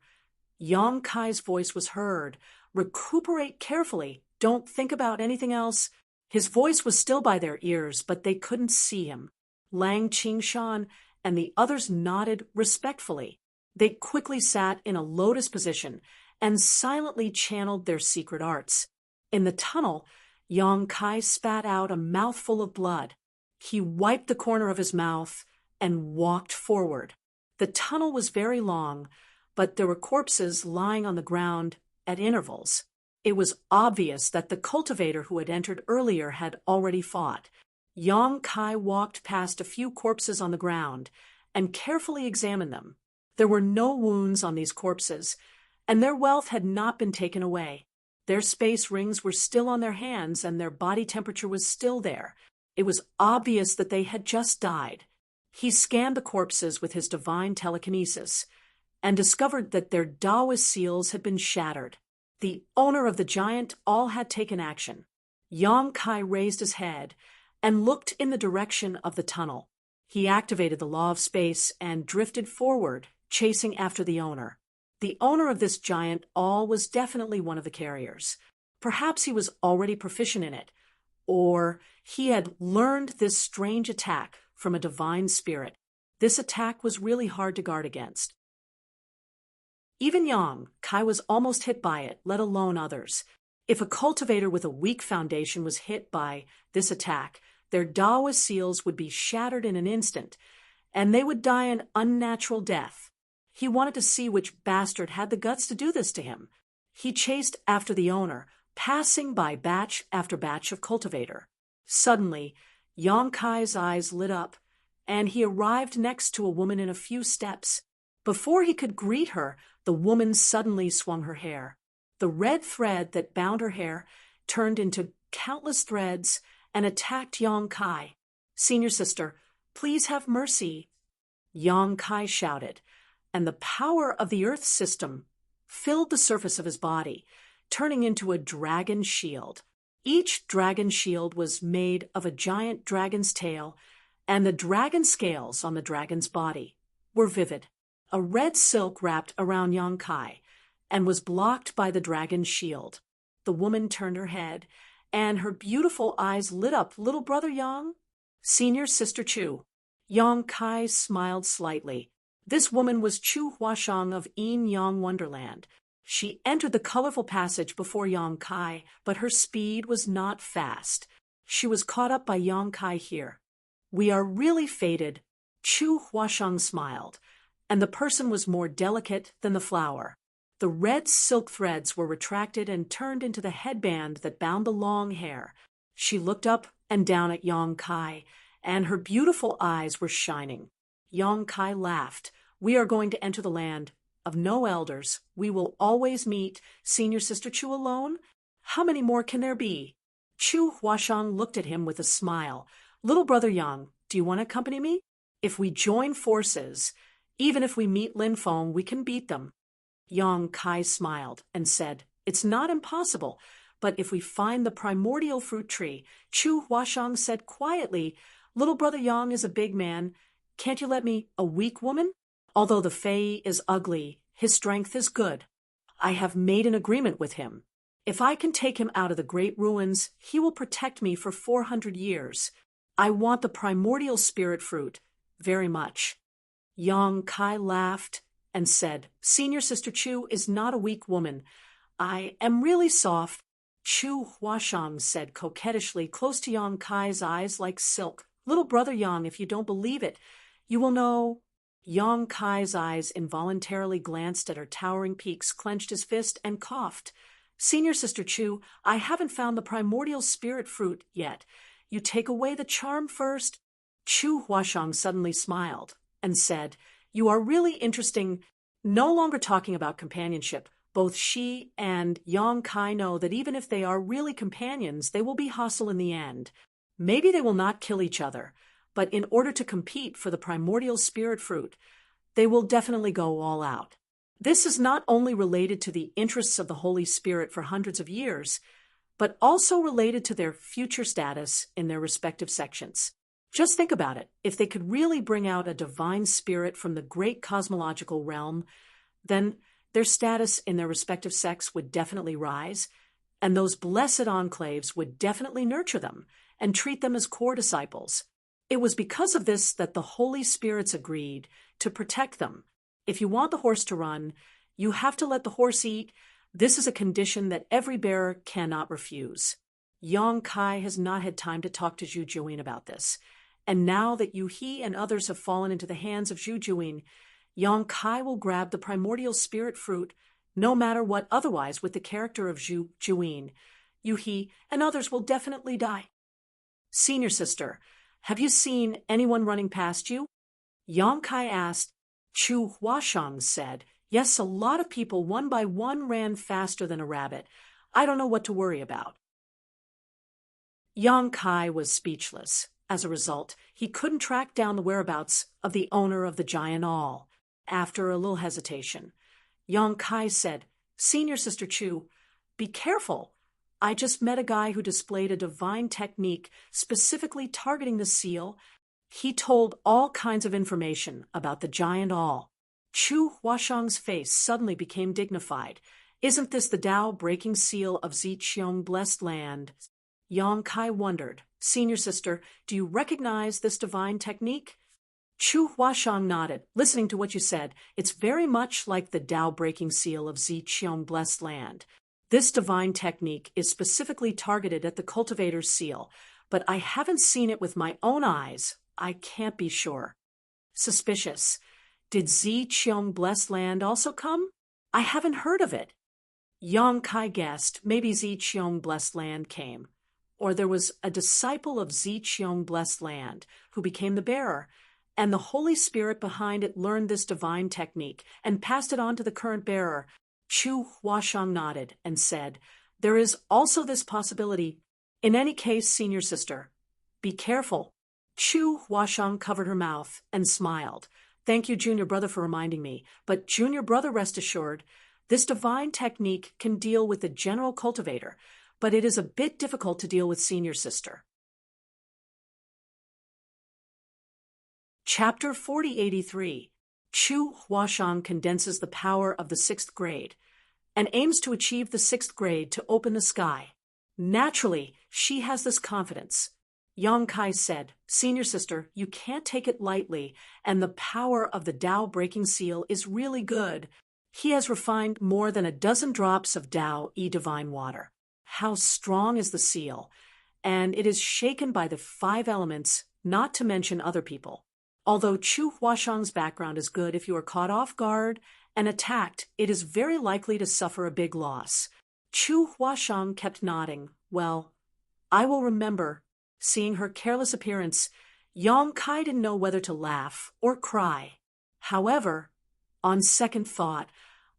Yang Kai's voice was heard. "Recuperate carefully. Don't think about anything else." His voice was still by their ears, but they couldn't see him. Lang Qingshan and the others nodded respectfully. They quickly sat in a lotus position and silently channeled their secret arts. In the tunnel, Yang Kai spat out a mouthful of blood. He wiped the corner of his mouth and walked forward. The tunnel was very long, but there were corpses lying on the ground at intervals. It was obvious that the cultivator who had entered earlier had already fought. Yang Kai walked past a few corpses on the ground and carefully examined them. There were no wounds on these corpses, and their wealth had not been taken away. Their space rings were still on their hands, and their body temperature was still there. It was obvious that they had just died. He scanned the corpses with his divine telekinesis and discovered that their Taoist seals had been shattered. The owner of the giant all had taken action. Yang Kai raised his head and looked in the direction of the tunnel. He activated the law of space and drifted forward, chasing after the owner. The owner of this giant all was definitely one of the carriers. Perhaps he was already proficient in it, or he had learned this strange attack from a divine spirit. This attack was really hard to guard against. Even Yang Kai was almost hit by it, let alone others. If a cultivator with a weak foundation was hit by this attack, their Taoist seals would be shattered in an instant, and they would die an unnatural death. He wanted to see which bastard had the guts to do this to him. He chased after the owner, passing by batch after batch of cultivator. Suddenly, Yang Kai's eyes lit up, and he arrived next to a woman in a few steps. Before he could greet her, the woman suddenly swung her hair. The red thread that bound her hair turned into countless threads and attacked Yang Kai. "Senior sister, please have mercy," Yang Kai shouted, and the power of the earth system filled the surface of his body, turning into a dragon shield. Each dragon shield was made of a giant dragon's tail, and the dragon scales on the dragon's body were vivid. A red silk wrapped around Yang Kai and was blocked by the dragon's shield. The woman turned her head, and her beautiful eyes lit up. "Little brother Yang?" "Senior sister Chu." Yang Kai smiled slightly. This woman was Chu Huashang of Yin Yang Wonderland. She entered the colorful passage before Yang Kai, but her speed was not fast. She was caught up by Yang Kai here. "We are really fated," Chu Huashang smiled, and the person was more delicate than the flower. The red silk threads were retracted and turned into the headband that bound the long hair. She looked up and down at Yang Kai, and her beautiful eyes were shining. Yang Kai laughed. We are going to enter the land of no elders. We will always meet senior sister Chu alone. How many more can there be? Chu Huashang looked at him with a smile. Little brother Yang, do you want to accompany me? If we join forces, even if we meet Lin Feng, we can beat them. Yang Kai smiled and said, It's not impossible, but if we find the primordial fruit tree, Chu Huashang said quietly, Little brother Yang is a big man. Can't you let me, a weak woman? Although the Fei is ugly, his strength is good. I have made an agreement with him. If I can take him out of the great ruins, he will protect me for 400 years. I want the primordial spirit fruit very much. Yang Kai laughed and said, Senior sister Chu is not a weak woman. I am really soft. Chu Huashang said coquettishly, close to Yang Kai's eyes like silk. Little brother Yang, if you don't believe it, you will know. Yang Kai's eyes involuntarily glanced at her towering peaks, clenched his fist, and coughed. Senior sister Chu, I haven't found the primordial spirit fruit yet. You take away the charm first. Chu Huashang suddenly smiled and said, You are really interesting. No longer talking about companionship. Both she and Yang Kai know that even if they are really companions, they will be hostile in the end. Maybe they will not kill each other, but in order to compete for the primordial spirit fruit, they will definitely go all out. This is not only related to the interests of the Holy Spirit for hundreds of years, but also related to their future status in their respective sections. Just think about it. If they could really bring out a divine spirit from the great cosmological realm, then their status in their respective sects would definitely rise, and those blessed enclaves would definitely nurture them and treat them as core disciples. It was because of this that the Holy Spirits agreed to protect them. If you want the horse to run, you have to let the horse eat. This is a condition that every bearer cannot refuse. Yang Kai has not had time to talk to Zhu Juyin about this, and now that he and others have fallen into the hands of Zhu Juyin, Yang Kai will grab the primordial spirit fruit, no matter what otherwise with the character of Zhu Juyin. He and others will definitely die. Senior sister, have you seen anyone running past you? Yang Kai asked. Chu Huashang said, Yes, a lot of people one by one ran faster than a rabbit. I don't know what to worry about. Yang Kai was speechless. As a result, he couldn't track down the whereabouts of the owner of the giant awl. After a little hesitation, Yang Kai said, Senior sister Chu, be careful. I just met a guy who displayed a divine technique specifically targeting the seal. He told all kinds of information about the giant awl. Chu Huashang's face suddenly became dignified. Isn't this the Tao-breaking seal of Ziqiong blessed land? Yang Kai wondered, Senior sister, do you recognize this divine technique? Chu Huashang nodded, listening to what you said. It's very much like the Tao-breaking seal of Ziqiong blessed land. This divine technique is specifically targeted at the cultivator's seal, but I haven't seen it with my own eyes. I can't be sure. Suspicious. Did Ziqiong blessed land also come? I haven't heard of it. Yang Kai guessed maybe Ziqiong blessed land came, or there was a disciple of Ziqiong blessed land who became the bearer, and the Holy Spirit behind it learned this divine technique and passed it on to the current bearer. Chu Huashang nodded and said, There is also this possibility. In any case, senior sister, be careful. Chu Huashang covered her mouth and smiled. Thank you, junior brother, for reminding me. But junior brother, rest assured, this divine technique can deal with the general cultivator, but it is a bit difficult to deal with senior sister. Chapter 4083. Chu Huashang condenses the power of the 6th grade and aims to achieve the 6th grade to open the sky. Naturally, she has this confidence. Yang Kai said, Senior sister, you can't take it lightly, and the power of the Tao-breaking seal is really good. He has refined more than a dozen drops of Tao-e divine water. How strong is the seal? And it is shaken by the 5 elements, not to mention other people. Although Chu Huashang's background is good, if you are caught off guard and attacked, it is very likely to suffer a big loss. Chu Huashang kept nodding. Well, I will remember. Seeing her careless appearance, Yang Kai didn't know whether to laugh or cry. However, on second thought,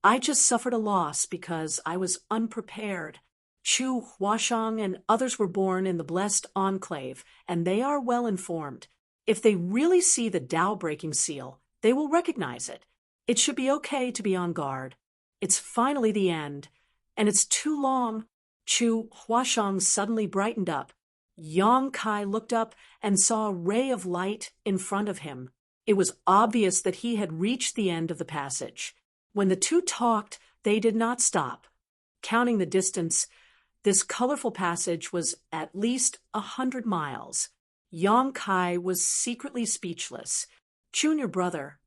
I just suffered a loss because I was unprepared. Chu Huashang and others were born in the blessed enclave, and they are well informed. If they really see the Tao-breaking seal, they will recognize it. It should be okay to be on guard. It's finally the end, and it's too long. Chu Huashang suddenly brightened up. Yang Kai looked up and saw a ray of light in front of him. It was obvious that he had reached the end of the passage. When the two talked, they did not stop. Counting the distance, this colorful passage was at least 100 miles. Yang Kai was secretly speechless. Junior brother,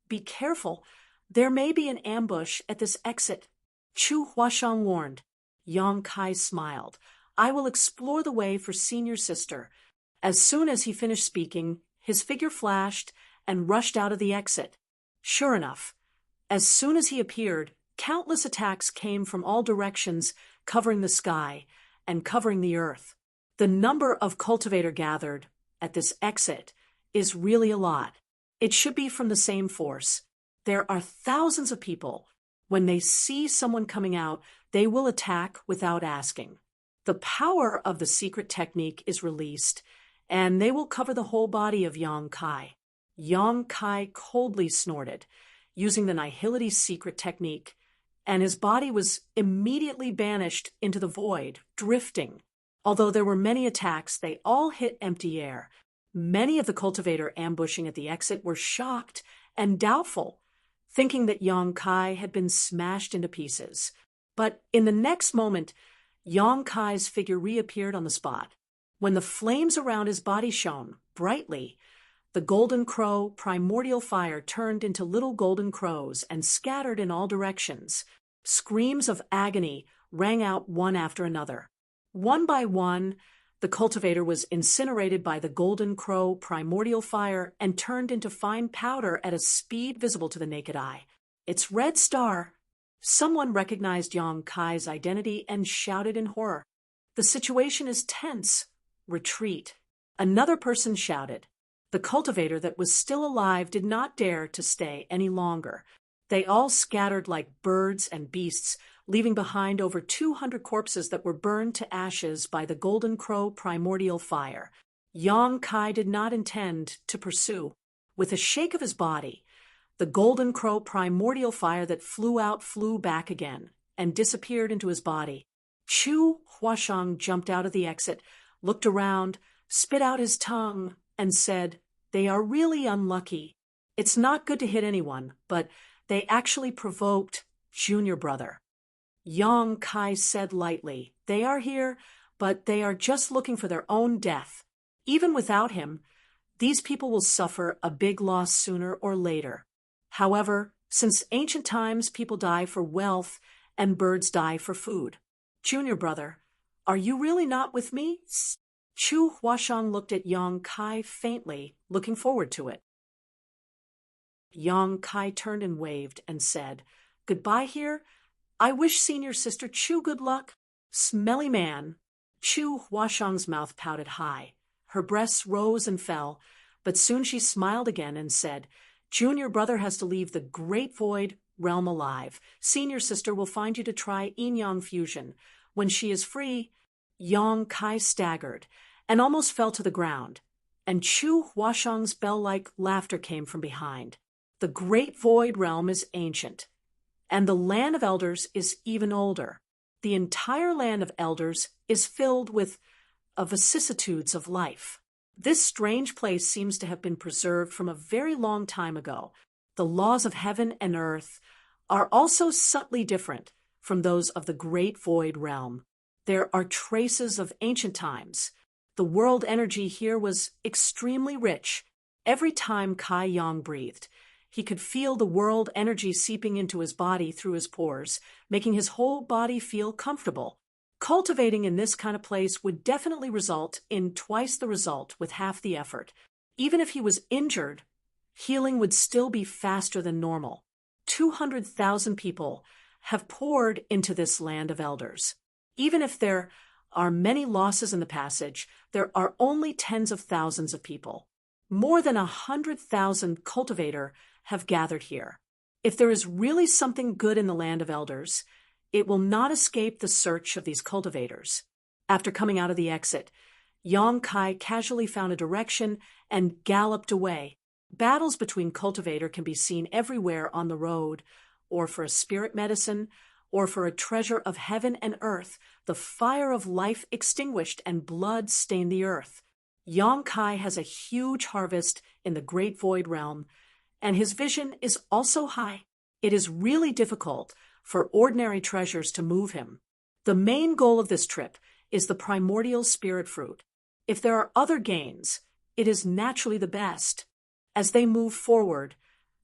be careful. There may be an ambush at this exit. Chu Huashang warned. Yang Kai smiled. I will explore the way for senior sister. As soon as he finished speaking, his figure flashed and rushed out of the exit. Sure enough, as soon as he appeared, countless attacks came from all directions, covering the sky and covering the earth. The number of cultivator gathered at this exit is really a lot. It should be from the same force. There are thousands of people. When they see someone coming out, they will attack without asking. The power of the secret technique is released, and they will cover the whole body of Yang Kai. Yang Kai coldly snorted, using the Nihility's secret technique, and his body was immediately banished into the void, drifting. Although there were many attacks, they all hit empty air. Many of the cultivator ambushing at the exit were shocked and doubtful, thinking that Yang Kai had been smashed into pieces. But in the next moment, Yang Kai's figure reappeared on the spot. When the flames around his body shone brightly, the golden crow primordial fire turned into little golden crows and scattered in all directions. Screams of agony rang out one after another. One by one, the cultivator was incinerated by the golden crow primordial fire and turned into fine powder at a speed visible to the naked eye. Its red star. Someone recognized Yang Kai's identity and shouted in horror. The situation is tense. Retreat. Another person shouted. The cultivator that was still alive did not dare to stay any longer. They all scattered like birds and beasts, leaving behind over 200 corpses that were burned to ashes by the golden crow primordial fire. Yang Kai did not intend to pursue. With a shake of his body, the golden crow primordial fire that flew out flew back again and disappeared into his body. Chu Huashang jumped out of the exit, looked around, spit out his tongue, and said, "They are really unlucky. It's not good to hit anyone, but they actually provoked Junior brother." Yang Kai said lightly, "They are here, but they are just looking for their own death. Even without him, these people will suffer a big loss sooner or later. However, since ancient times people die for wealth and birds die for food. Junior brother, are you really not with me?" Chu Huashang looked at Yang Kai faintly, looking forward to it. Yang Kai turned and waved and said, "Goodbye here. I wish senior sister Chu good luck." Smelly man. Chu Huashang's mouth pouted high. Her breasts rose and fell, but soon she smiled again and said, "Junior brother has to leave the great void realm alive. Senior sister will find you to try yin-yang fusion. When she is free..." Yang Kai staggered and almost fell to the ground, and Chu Huashang's bell-like laughter came from behind. The great void realm is ancient, and the land of elders is even older. The entire land of elders is filled with vicissitudes of life. This strange place seems to have been preserved from a very long time ago. The laws of heaven and earth are also subtly different from those of the great void realm. There are traces of ancient times. The world energy here was extremely rich. Every time Kai Yang breathed, he could feel the world energy seeping into his body through his pores, making his whole body feel comfortable. Cultivating in this kind of place would definitely result in twice the result with half the effort. Even if he was injured, healing would still be faster than normal. 200,000 people have poured into this land of elders. Even if there are many losses in the passage, there are only tens of thousands of people. More than 100,000 cultivator have gathered here. If there is really something good in the land of elders, it will not escape the search of these cultivators. After coming out of the exit, Yong Kai casually found a direction and galloped away. Battles between cultivator can be seen everywhere on the road, or for a spirit medicine, or for a treasure of heaven and earth, the fire of life extinguished and blood stained the earth. Yong Kai has a huge harvest in the great void realm, and his vision is also high. It is really difficult for ordinary treasures to move him. The main goal of this trip is the primordial spirit fruit. If there are other gains, it is naturally the best. As they move forward,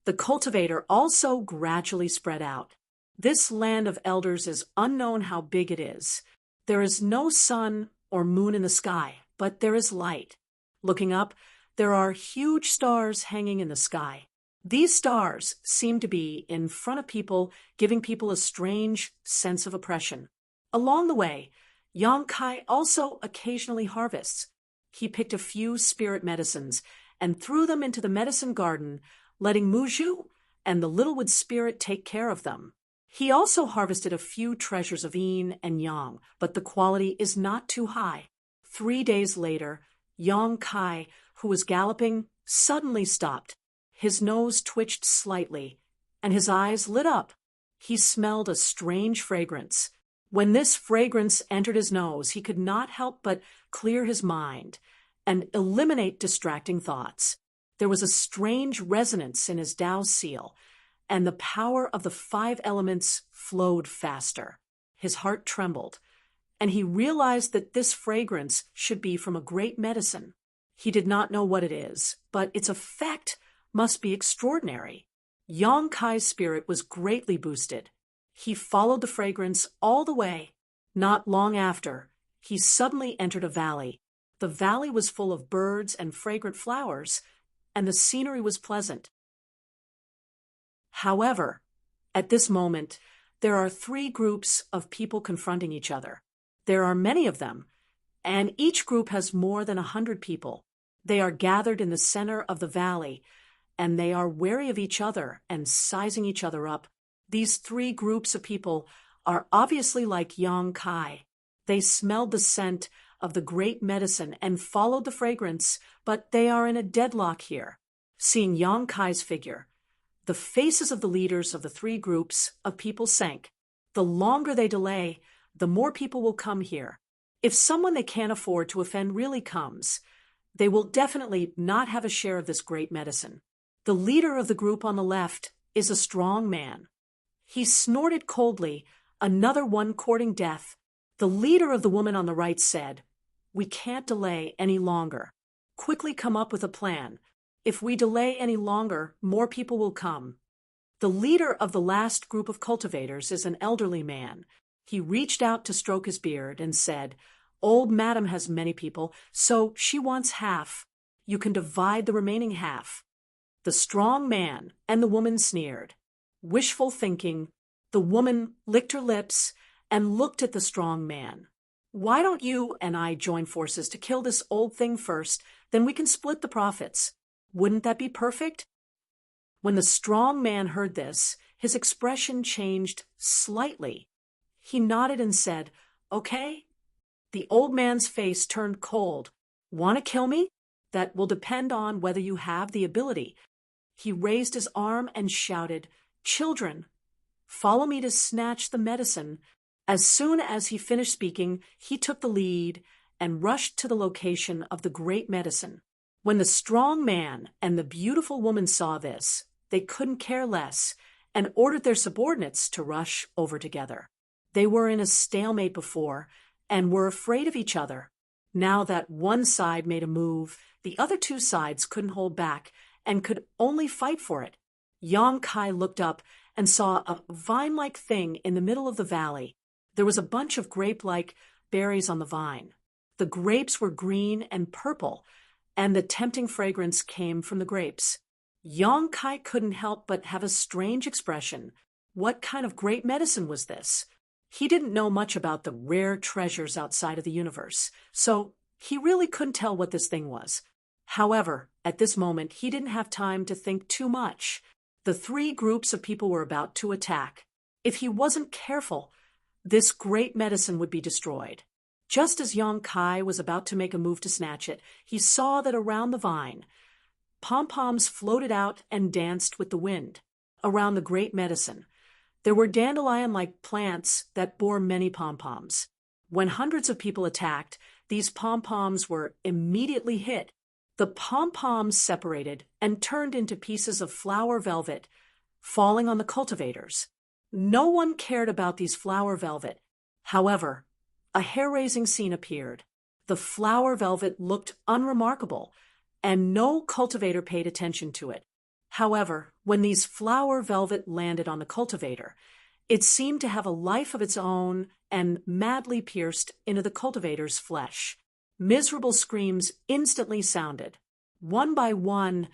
the cultivator also gradually spread out. This land of elders is unknown how big it is. There is no sun or moon in the sky, but there is light. Looking up, there are huge stars hanging in the sky. These stars seem to be in front of people, giving people a strange sense of oppression. Along the way, Yong Kai also occasionally harvests. He picked a few spirit medicines and threw them into the medicine garden, letting Muju and the Littlewood spirit take care of them. He also harvested a few treasures of yin and yang, but the quality is not too high. 3 days later, Yong Kai, who was galloping, suddenly stopped. His nose twitched slightly, and his eyes lit up. He smelled a strange fragrance. When this fragrance entered his nose, he could not help but clear his mind and eliminate distracting thoughts. There was a strange resonance in his Tao seal, and the power of the 5 elements flowed faster. His heart trembled, and he realized that this fragrance should be from a great medicine. He did not know what it is, but its effect must be extraordinary. Yong Kai's spirit was greatly boosted. He followed the fragrance all the way. Not long after, he suddenly entered a valley. The valley was full of birds and fragrant flowers, and the scenery was pleasant. However, at this moment, there are 3 groups of people confronting each other. There are many of them, and each group has more than 100 people. They are gathered in the center of the valley, and they are wary of each other and sizing each other up. These 3 groups of people are obviously like Yong Kai. They smelled the scent of the great medicine and followed the fragrance, but they are in a deadlock here. Seeing Yong Kai's figure, the faces of the leaders of the 3 groups of people sank. The longer they delay, the more people will come here. If someone they can't afford to offend really comes, they will definitely not have a share of this great medicine. The leader of the group on the left is a strong man. He snorted coldly, another one courting death. The leader of the woman on the right said, "We can't delay any longer. Quickly come up with a plan. If we delay any longer, more people will come." The leader of the last group of cultivators is an elderly man. He reached out to stroke his beard and said, "Old madam has many people, so she wants half. You can divide the remaining half." The strong man and the woman sneered. Wishful thinking, the woman licked her lips and looked at the strong man. "Why don't you and I join forces to kill this old thing first, then we can split the profits. Wouldn't that be perfect?" When the strong man heard this, his expression changed slightly. He nodded and said, "Okay." The old man's face turned cold. "Want to kill me? That will depend on whether you have the ability." He raised his arm and shouted, "Children, follow me to snatch the medicine." As soon as he finished speaking, he took the lead and rushed to the location of the great medicine. When the strong man and the beautiful woman saw this, they couldn't care less and ordered their subordinates to rush over together. They were in a stalemate before and were afraid of each other. Now that one side made a move, the other 2 sides couldn't hold back and could only fight for it. Yong Kai looked up and saw a vine-like thing in the middle of the valley. There was a bunch of grape-like berries on the vine. The grapes were green and purple, and the tempting fragrance came from the grapes. Yong Kai couldn't help but have a strange expression. What kind of great medicine was this? He didn't know much about the rare treasures outside of the universe, so he really couldn't tell what this thing was. However, at this moment, he didn't have time to think too much. The three groups of people were about to attack. If he wasn't careful, this great medicine would be destroyed. Just as Yong Kai was about to make a move to snatch it, he saw that around the vine, pom-poms floated out and danced with the wind. Around the great medicine, there were dandelion-like plants that bore many pom-poms. When hundreds of people attacked, these pom-poms were immediately hit. The pom-poms separated and turned into pieces of flower velvet, falling on the cultivators. No one cared about these flower velvet. However, a hair-raising scene appeared. The flower velvet looked unremarkable, and no cultivator paid attention to it. However, when these flower velvet landed on the cultivator, it seemed to have a life of its own and madly pierced into the cultivator's flesh. Miserable screams instantly sounded. One by one,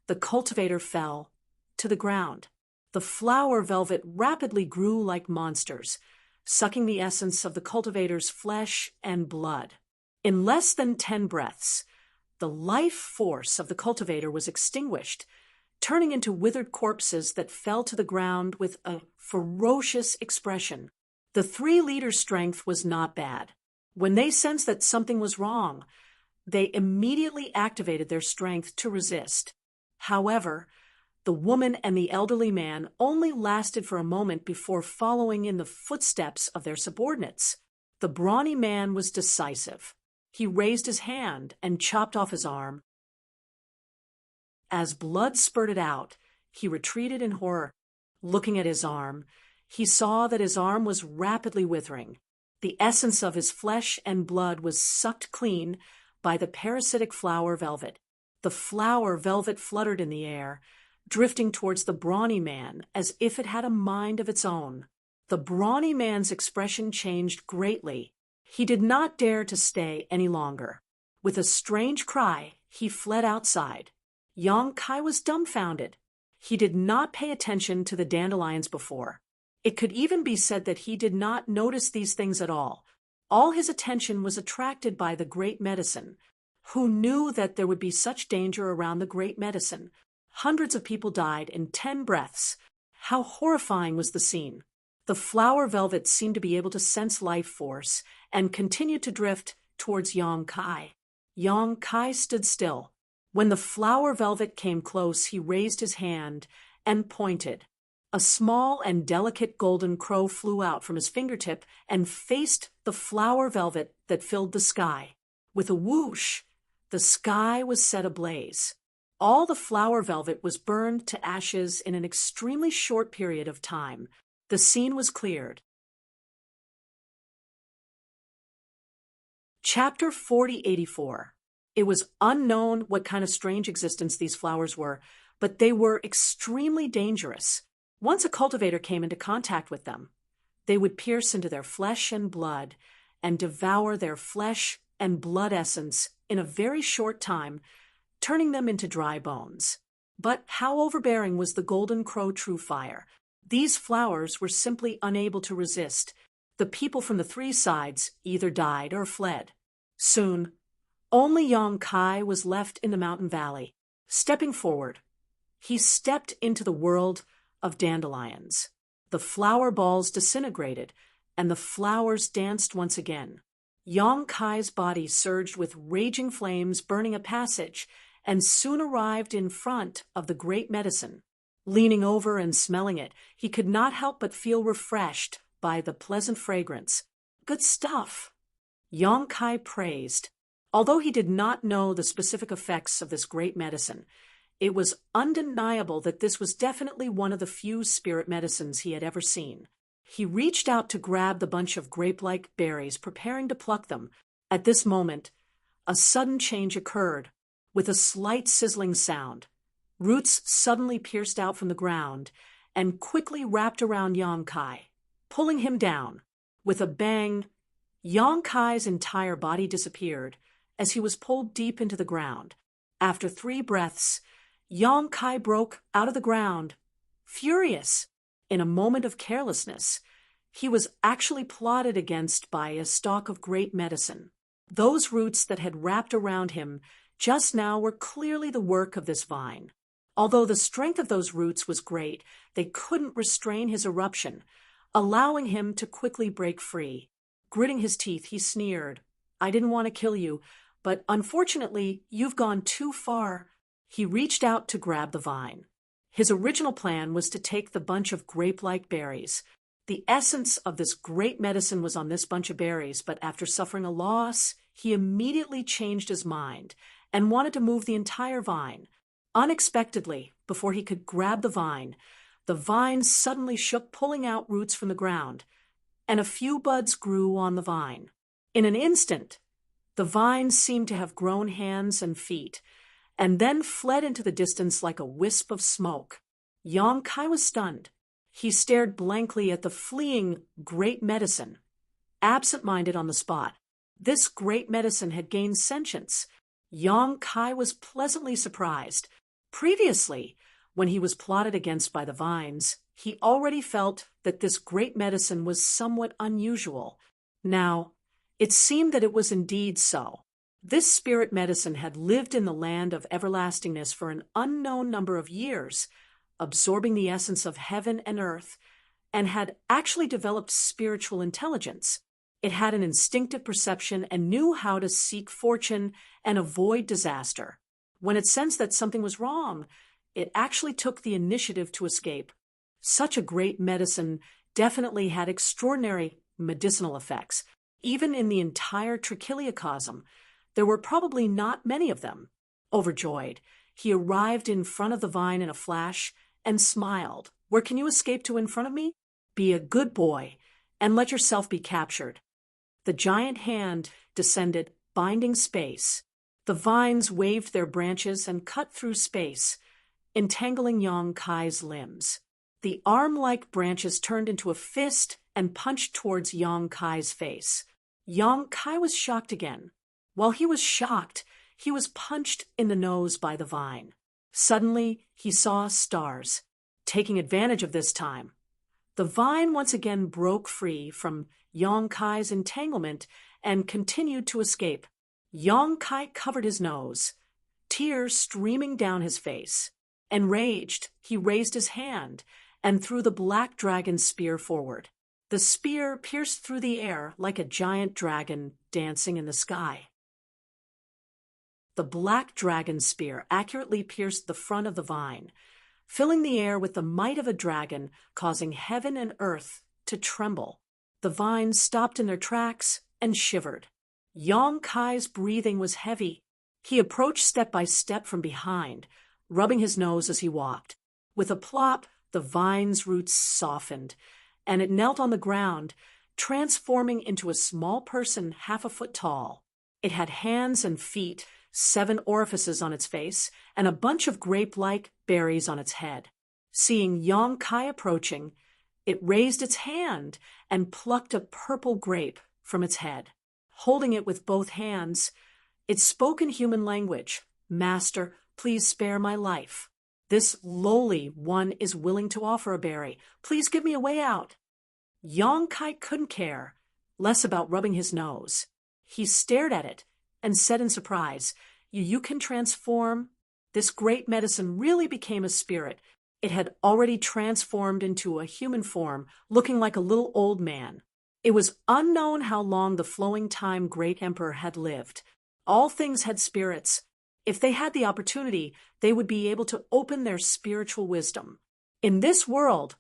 the cultivator fell to the ground. The flower velvet rapidly grew like monsters, sucking the essence of the cultivator's flesh and blood. In less than 10 breaths, the life force of the cultivator was extinguished, turning into withered corpses that fell to the ground with a ferocious expression. The three leaders' strength was not bad. When they sensed that something was wrong, they immediately activated their strength to resist. However, the woman and the elderly man only lasted for a moment before following in the footsteps of their subordinates. The brawny man was decisive. He raised his hand and chopped off his arm. As blood spurted out, he retreated in horror. Looking at his arm, he saw that his arm was rapidly withering. The essence of his flesh and blood was sucked clean by the parasitic flower velvet. The flower velvet fluttered in the air, drifting towards the brawny man as if it had a mind of its own. The brawny man's expression changed greatly. He did not dare to stay any longer. With a strange cry, he fled outside. Yong Kai was dumbfounded. He did not pay attention to the dandelions before. It could even be said that he did not notice these things at all. All his attention was attracted by the great medicine. Who knew that there would be such danger around the great medicine? Hundreds of people died in 10 breaths. How horrifying was the scene! The flower velvet seemed to be able to sense life force and continued to drift towards Yong Kai. Yong Kai stood still. When the flower velvet came close, he raised his hand and pointed. A small and delicate golden crow flew out from his fingertip and faced the flower velvet that filled the sky. With a whoosh, the sky was set ablaze. All the flower velvet was burned to ashes in an extremely short period of time. The scene was cleared. Chapter 4084. It was unknown what kind of strange existence these flowers were, but they were extremely dangerous. Once a cultivator came into contact with them, they would pierce into their flesh and blood and devour their flesh and blood essence in a very short time, turning them into dry bones. But how overbearing was the golden crow true fire? These flowers were simply unable to resist. The people from the three sides either died or fled. Soon, only Yong Kai was left in the mountain valley. Stepping forward, he stepped into the world of dandelions. The flower balls disintegrated, and the flowers danced once again. Yong Kai's body surged with raging flames, burning a passage, and soon arrived in front of the great medicine. Leaning over and smelling it, he could not help but feel refreshed by the pleasant fragrance. Good stuff! Yong Kai praised. Although he did not know the specific effects of this great medicine, it was undeniable that this was definitely one of the few spirit medicines he had ever seen. He reached out to grab the bunch of grape-like berries, preparing to pluck them. At this moment, a sudden change occurred. With a slight sizzling sound, roots suddenly pierced out from the ground and quickly wrapped around Yong Kai, pulling him down. With a bang, Yong Kai's entire body disappeared as he was pulled deep into the ground. After 3 breaths, Yong Kai broke out of the ground, furious. In a moment of carelessness, he was actually plotted against by a stalk of great medicine. Those roots that had wrapped around him just now were clearly the work of this vine. Although the strength of those roots was great, they couldn't restrain his eruption, allowing him to quickly break free. Gritting his teeth, he sneered, "I didn't want to kill you, but unfortunately, you've gone too far." He reached out to grab the vine. His original plan was to take the bunch of grape-like berries. The essence of this great medicine was on this bunch of berries, but after suffering a loss, he immediately changed his mind and wanted to move the entire vine. Unexpectedly, before he could grab the vine suddenly shook, pulling out roots from the ground, and a few buds grew on the vine. In an instant, the vine seemed to have grown hands and feet, and then fled into the distance like a wisp of smoke. Yong Kai was stunned. He stared blankly at the fleeing great medicine, absent-minded on the spot. This great medicine had gained sentience. Yong Kai was pleasantly surprised. Previously, when he was plotted against by the vines, he already felt that this great medicine was somewhat unusual. Now, it seemed that it was indeed so. This spirit medicine had lived in the land of everlastingness for an unknown number of years, absorbing the essence of heaven and earth, and had actually developed spiritual intelligence. It had an instinctive perception and knew how to seek fortune and avoid disaster. When it sensed that something was wrong, it actually took the initiative to escape. Such a great medicine definitely had extraordinary medicinal effects. Even in the entire trichiliocosm, there were probably not many of them. Overjoyed, he arrived in front of the vine in a flash and smiled. "Where can you escape to in front of me? Be a good boy and let yourself be captured." The giant hand descended, binding space. The vines waved their branches and cut through space, entangling Yong Kai's limbs. The arm-like branches turned into a fist and punched towards Yong Kai's face. Yong Kai was shocked again. While he was shocked, he was punched in the nose by the vine. Suddenly, he saw stars. Taking advantage of this time, the vine once again broke free from Yong Kai's entanglement and continued to escape. Yong Kai covered his nose, tears streaming down his face. Enraged, he raised his hand and threw the black dragon spear forward. The spear pierced through the air like a giant dragon dancing in the sky. The black dragon spear accurately pierced the front of the vine, filling the air with the might of a dragon, causing heaven and earth to tremble. The vines stopped in their tracks and shivered. Yong Kai's breathing was heavy. He approached step by step from behind, rubbing his nose as he walked. With a plop, the vine's roots softened, and it knelt on the ground, transforming into a small person half a foot tall. It had hands and feet, 7 orifices on its face, and a bunch of grape-like berries on its head. Seeing Yong Kai approaching, it raised its hand and plucked a purple grape from its head. Holding it with both hands, it spoke in human language. "Master, please spare my life. This lowly one is willing to offer a berry. Please give me a way out." Yong Kai couldn't care less about rubbing his nose. He stared at it and said in surprise, You can transform?" This great medicine really became a spirit. It had already transformed into a human form, looking like a little old man. It was unknown how long the flowing time great emperor had lived. All things had spirits. If they had the opportunity, they would be able to open their spiritual wisdom. In this world,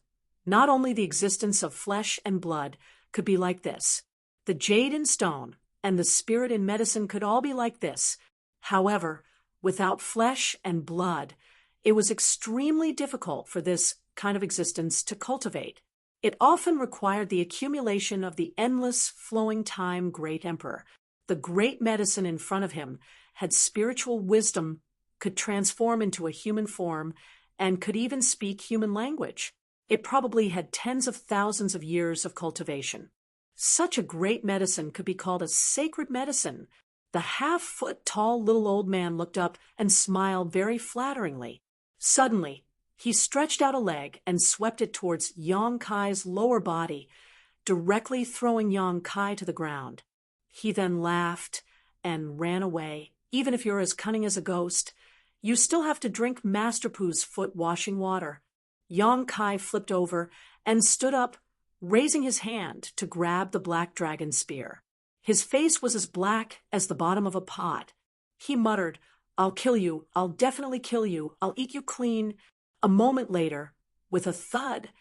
not only the existence of flesh and blood could be like this. The jade and stone and the spirit in medicine could all be like this. However, without flesh and blood, it was extremely difficult for this kind of existence to cultivate. It often required the accumulation of the endless flowing time great emperor. The great medicine in front of him had spiritual wisdom, could transform into a human form, and could even speak human language. It probably had tens of thousands of years of cultivation. Such a great medicine could be called a sacred medicine. The half-foot-tall little old man looked up and smiled very flatteringly. Suddenly, he stretched out a leg and swept it towards Yong Kai's lower body, directly throwing Yong Kai to the ground. He then laughed and ran away even if you're as cunning as a ghost, you still have to drink Master Poo's foot-washing water. Yong Kai flipped over and stood up, raising his hand to grab the black dragon spear. His face was as black as the bottom of a pot. He muttered, "I'll kill you. I'll definitely kill you. I'll eat you clean." A moment later, with a thud,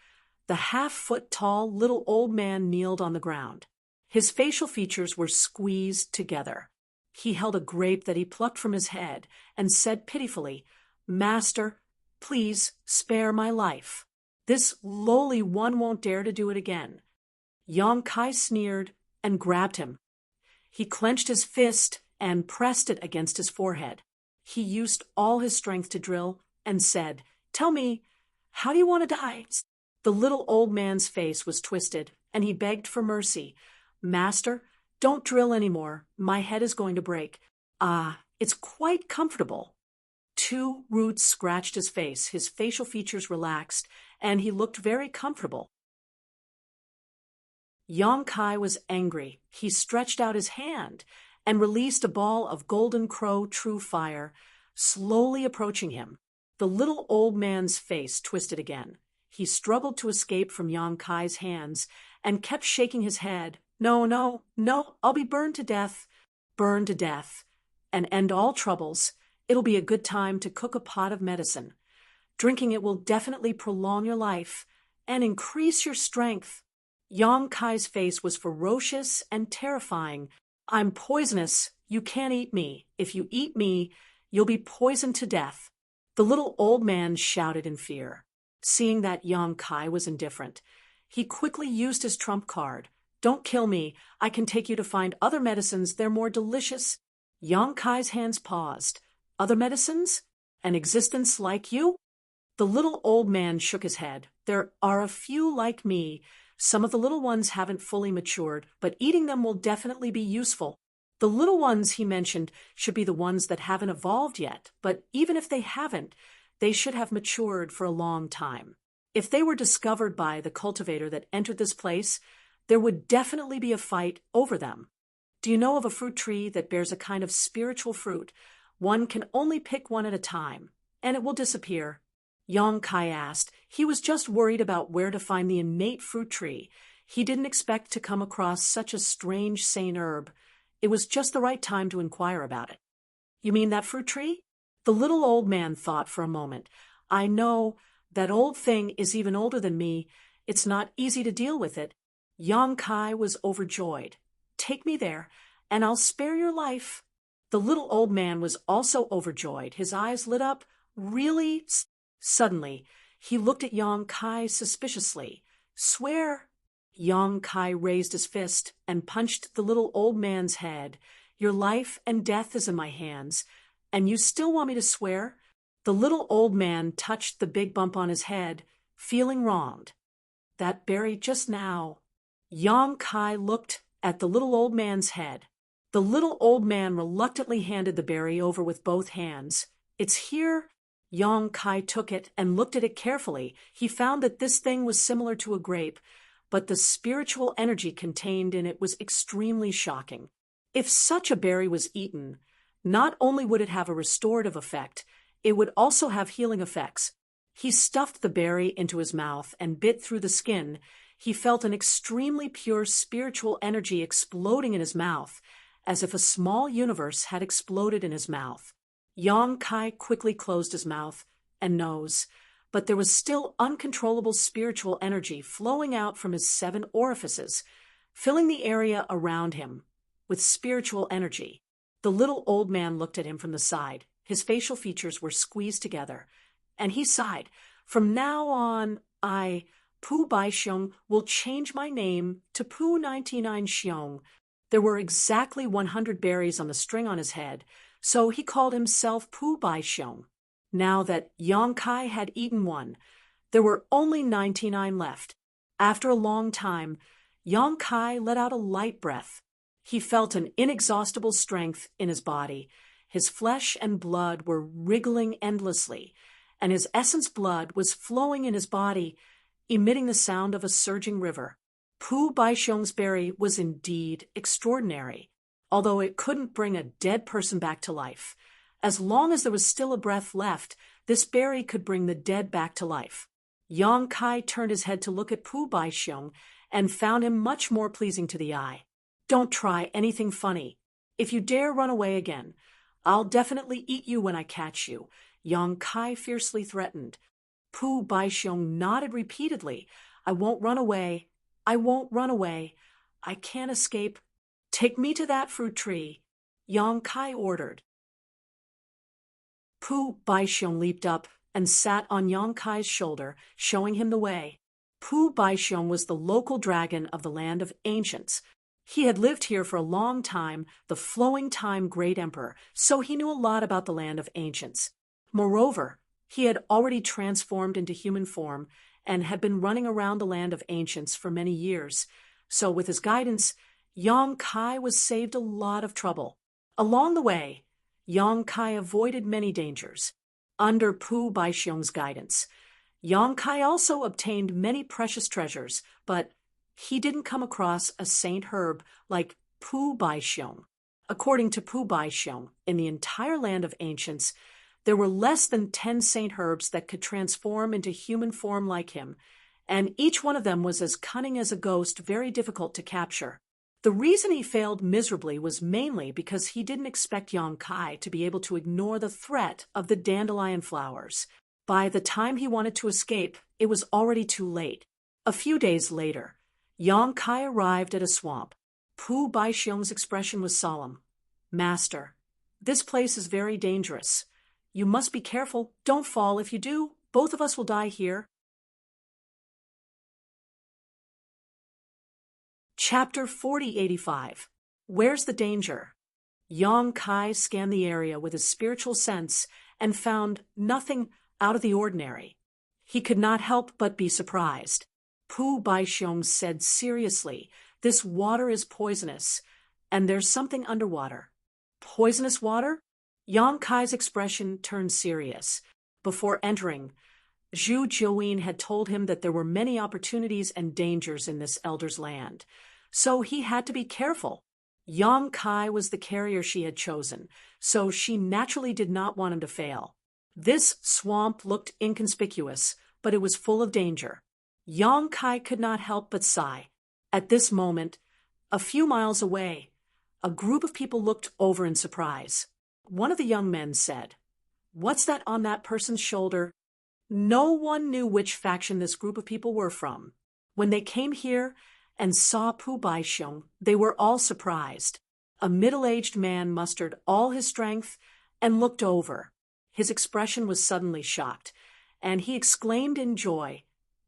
the half-foot-tall little old man kneeled on the ground. His facial features were squeezed together. He held a grape that he plucked from his head and said pitifully, "Master, please spare my life. This lowly one won't dare to do it again." Yong Kai sneered and grabbed him. He clenched his fist and pressed it against his forehead. He used all his strength to drill and said, "Tell me, how do you want to die?" The little old man's face was twisted, and he begged for mercy. "Master, don't drill anymore. My head is going to break." "Ah, it's quite comfortable." Two roots scratched his face, his facial features relaxed, and he looked very comfortable. Yong Kai was angry. He stretched out his hand and released a ball of golden crow true fire, slowly approaching him. The little old man's face twisted again. He struggled to escape from Yong Kai's hands and kept shaking his head. "No, no, no, I'll be burned to death. Burned to death. And end all troubles. It'll be a good time to cook a pot of medicine. Drinking it will definitely prolong your life and increase your strength." Yong Kai's face was ferocious and terrifying. "I'm poisonous. You can't eat me. If you eat me, you'll be poisoned to death." The little old man shouted in fear. Seeing that Yong Kai was indifferent, he quickly used his trump card. "Don't kill me. I can take you to find other medicines. They're more delicious." Yong Kai's hands paused. "Other medicines? An existence like you?" The little old man shook his head. "There are a few like me. Some of the little ones haven't fully matured, but eating them will definitely be useful." The little ones he mentioned should be the ones that haven't evolved yet, but even if they haven't, they should have matured for a long time. If they were discovered by the cultivator that entered this place, there would definitely be a fight over them. Do you know of a fruit tree that bears a kind of spiritual fruit? One can only pick one at a time, and it will disappear. Yong Kai asked. He was just worried about where to find the innate fruit tree. He didn't expect to come across such a strange sane herb. It was just the right time to inquire about it. "You mean that fruit tree?" The little old man thought for a moment. "I know, that old thing is even older than me. It's not easy to deal with it." Yong Kai was overjoyed. "Take me there, and I'll spare your life." The little old man was also overjoyed. His eyes lit up. "Really?" Suddenly, he looked at Yong Kai suspiciously. "Swear." Yong Kai raised his fist and punched the little old man's head. "Your life and death is in my hands, and you still want me to swear?" The little old man touched the big bump on his head, feeling wronged. "That berry just now." Yong Kai looked at the little old man's head. The little old man reluctantly handed the berry over with both hands. "It's here." Yong Kai took it and looked at it carefully. He found that this thing was similar to a grape, but the spiritual energy contained in it was extremely shocking. If such a berry was eaten, not only would it have a restorative effect, it would also have healing effects. He stuffed the berry into his mouth and bit through the skin. He felt an extremely pure spiritual energy exploding in his mouth, as if a small universe had exploded in his mouth. Yong Kai quickly closed his mouth and nose, but there was still uncontrollable spiritual energy flowing out from his 7 orifices, filling the area around him with spiritual energy. The little old man looked at him from the side. His facial features were squeezed together, and he sighed. "From now on, Pu Bai Xiong, will change my name to Pu 99 Xiong." There were exactly 100 berries on the string on his head, so he called himself Pu Bai Xiong. Now that Yong Kai had eaten one, there were only 99 left. After a long time, Yong Kai let out a light breath. He felt an inexhaustible strength in his body. His flesh and blood were wriggling endlessly, and his essence blood was flowing in his body, emitting the sound of a surging river. Pu Bai Xiong's berry was indeed extraordinary. although it couldn't bring a dead person back to life. As long as there was still a breath left, this berry could bring the dead back to life. Yang Kai turned his head to look at Pu Baixiong and found him much more pleasing to the eye. Don't try anything funny. If you dare run away again, I'll definitely eat you when I catch you, Yang Kai fiercely threatened. Pu Baixiong nodded repeatedly. I won't run away. I won't run away. I can't escape. Take me to that fruit tree, Yang Kai ordered. Pu Baixiong leaped up and sat on Yang Kai's shoulder, showing him the way. Pu Baixiong was the local dragon of the land of ancients. He had lived here for a long time, the flowing time great emperor, so he knew a lot about the land of ancients. Moreover, he had already transformed into human form and had been running around the land of ancients for many years. So with his guidance, Yang Kai was saved a lot of trouble. Along the way, Yang Kai avoided many dangers. Under Pu Baixiong's guidance, Yang Kai also obtained many precious treasures, but he didn't come across a saint herb like Pu Baixiong. According to Pu Baixiong, in the entire land of ancients, there were less than 10 saint herbs that could transform into human form like him, and each one of them was as cunning as a ghost, very difficult to capture. The reason he failed miserably was mainly because he didn't expect Yang Kai to be able to ignore the threat of the dandelion flowers. By the time he wanted to escape, it was already too late. A few days later, Yang Kai arrived at a swamp. Pu Baixiong's expression was solemn. Master, this place is very dangerous. You must be careful. Don't fall. If you do, both of us will die here. Chapter 4085. Where's the danger? Yang Kai scanned the area with his spiritual sense and found nothing out of the ordinary. He could not help but be surprised. Pu Baixiong said seriously, this water is poisonous, and there's something underwater. Poisonous water? Yang Kai's expression turned serious. Before entering, Zhu Jiuyin had told him that there were many opportunities and dangers in this elder's land, so he had to be careful. Yang Kai was the carrier she had chosen, so she naturally did not want him to fail. This swamp looked inconspicuous, but it was full of danger. Yang Kai could not help but sigh. At this moment, a few miles away, a group of people looked over in surprise. One of the young men said, "What's that on that person's shoulder?" No one knew which faction this group of people were from. When they came here and saw Pu Baixiong, they were all surprised. A middle-aged man mustered all his strength and looked over. His expression was suddenly shocked, and he exclaimed in joy,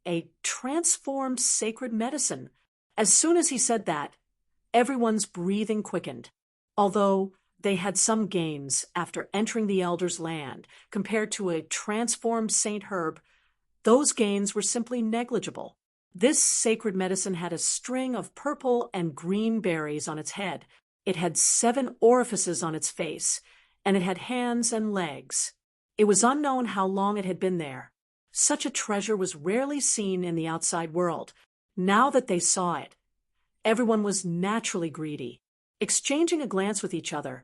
"A transformed sacred medicine." As soon as he said that, everyone's breathing quickened. Although they had some gains after entering the elder's land compared to a transformed saint herb, those gains were simply negligible. This sacred medicine had a string of purple and green berries on its head. It had 7 orifices on its face, and it had hands and legs. It was unknown how long it had been there. Such a treasure was rarely seen in the outside world. Now that they saw it, everyone was naturally greedy. Exchanging a glance with each other,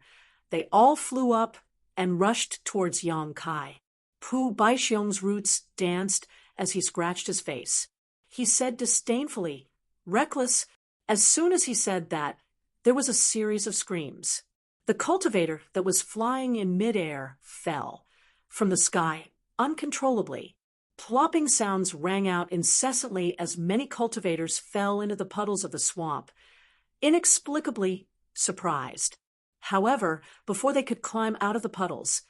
they all flew up and rushed towards Yang Kai. Pu Baixiong's roots danced as he scratched his face. He said disdainfully, "Reckless." As soon as he said that, there was a series of screams. The cultivator that was flying in midair fell from the sky uncontrollably. Plopping sounds rang out incessantly as many cultivators fell into the puddles of the swamp, inexplicably surprised. However, before they could climb out of the puddles,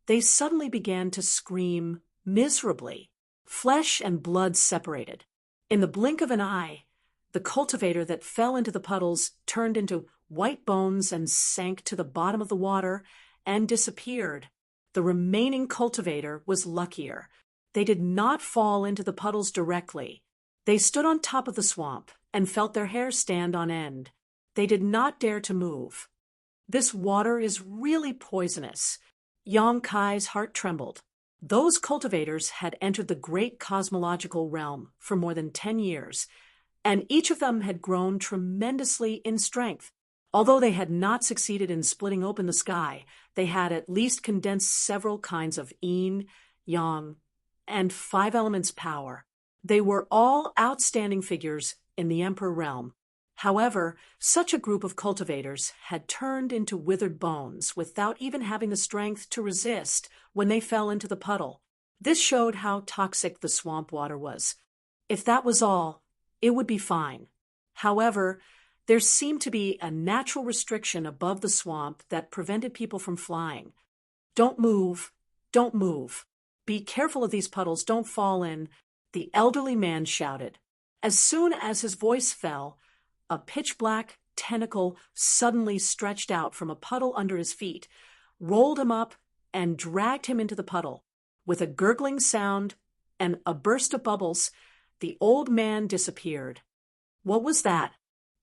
they suddenly began to scream miserably. Flesh and blood separated. In the blink of an eye, the cultivator that fell into the puddles turned into white bones and sank to the bottom of the water and disappeared. The remaining cultivator was luckier. They did not fall into the puddles directly. They stood on top of the swamp and felt their hair stand on end. They did not dare to move. This water is really poisonous. Yang Kai's heart trembled. Those cultivators had entered the great cosmological realm for more than 10 years, and each of them had grown tremendously in strength. Although they had not succeeded in splitting open the sky, they had at least condensed several kinds of yin, yang, and five elements power. They were all outstanding figures in the Emperor realm. However, such a group of cultivators had turned into withered bones without even having the strength to resist when they fell into the puddle. This showed how toxic the swamp water was. If that was all, it would be fine. However, there seemed to be a natural restriction above the swamp that prevented people from flying. "Don't move, don't move. Be careful of these puddles, don't fall in," the elderly man shouted. As soon as his voice fell, a pitch-black tentacle suddenly stretched out from a puddle under his feet, rolled him up, and dragged him into the puddle. With a gurgling sound and a burst of bubbles, the old man disappeared. What was that?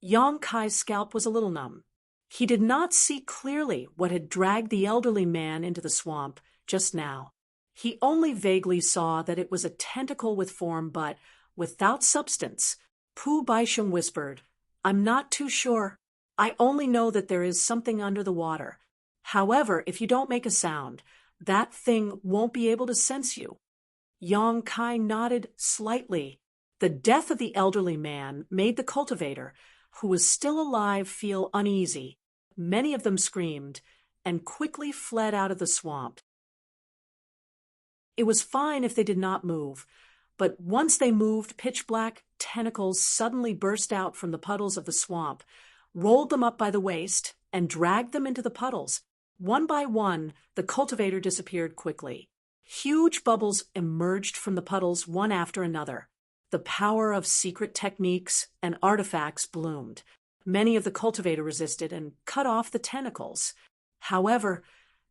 Yang Kai's scalp was a little numb. He did not see clearly what had dragged the elderly man into the swamp just now. He only vaguely saw that it was a tentacle with form but without substance. Pu Baisheng whispered, "I'm not too sure. I only know that there is something under the water. However, if you don't make a sound, that thing won't be able to sense you." Yang Kai nodded slightly. The death of the elderly man made the cultivator, who was still alive, feel uneasy. Many of them screamed and quickly fled out of the swamp. It was fine if they did not move, but once they moved, pitch-black tentacles suddenly burst out from the puddles of the swamp, rolled them up by the waist, and dragged them into the puddles. One by one, the cultivator disappeared quickly. Huge bubbles emerged from the puddles one after another. The power of secret techniques and artifacts bloomed. Many of the cultivator resisted and cut off the tentacles. However,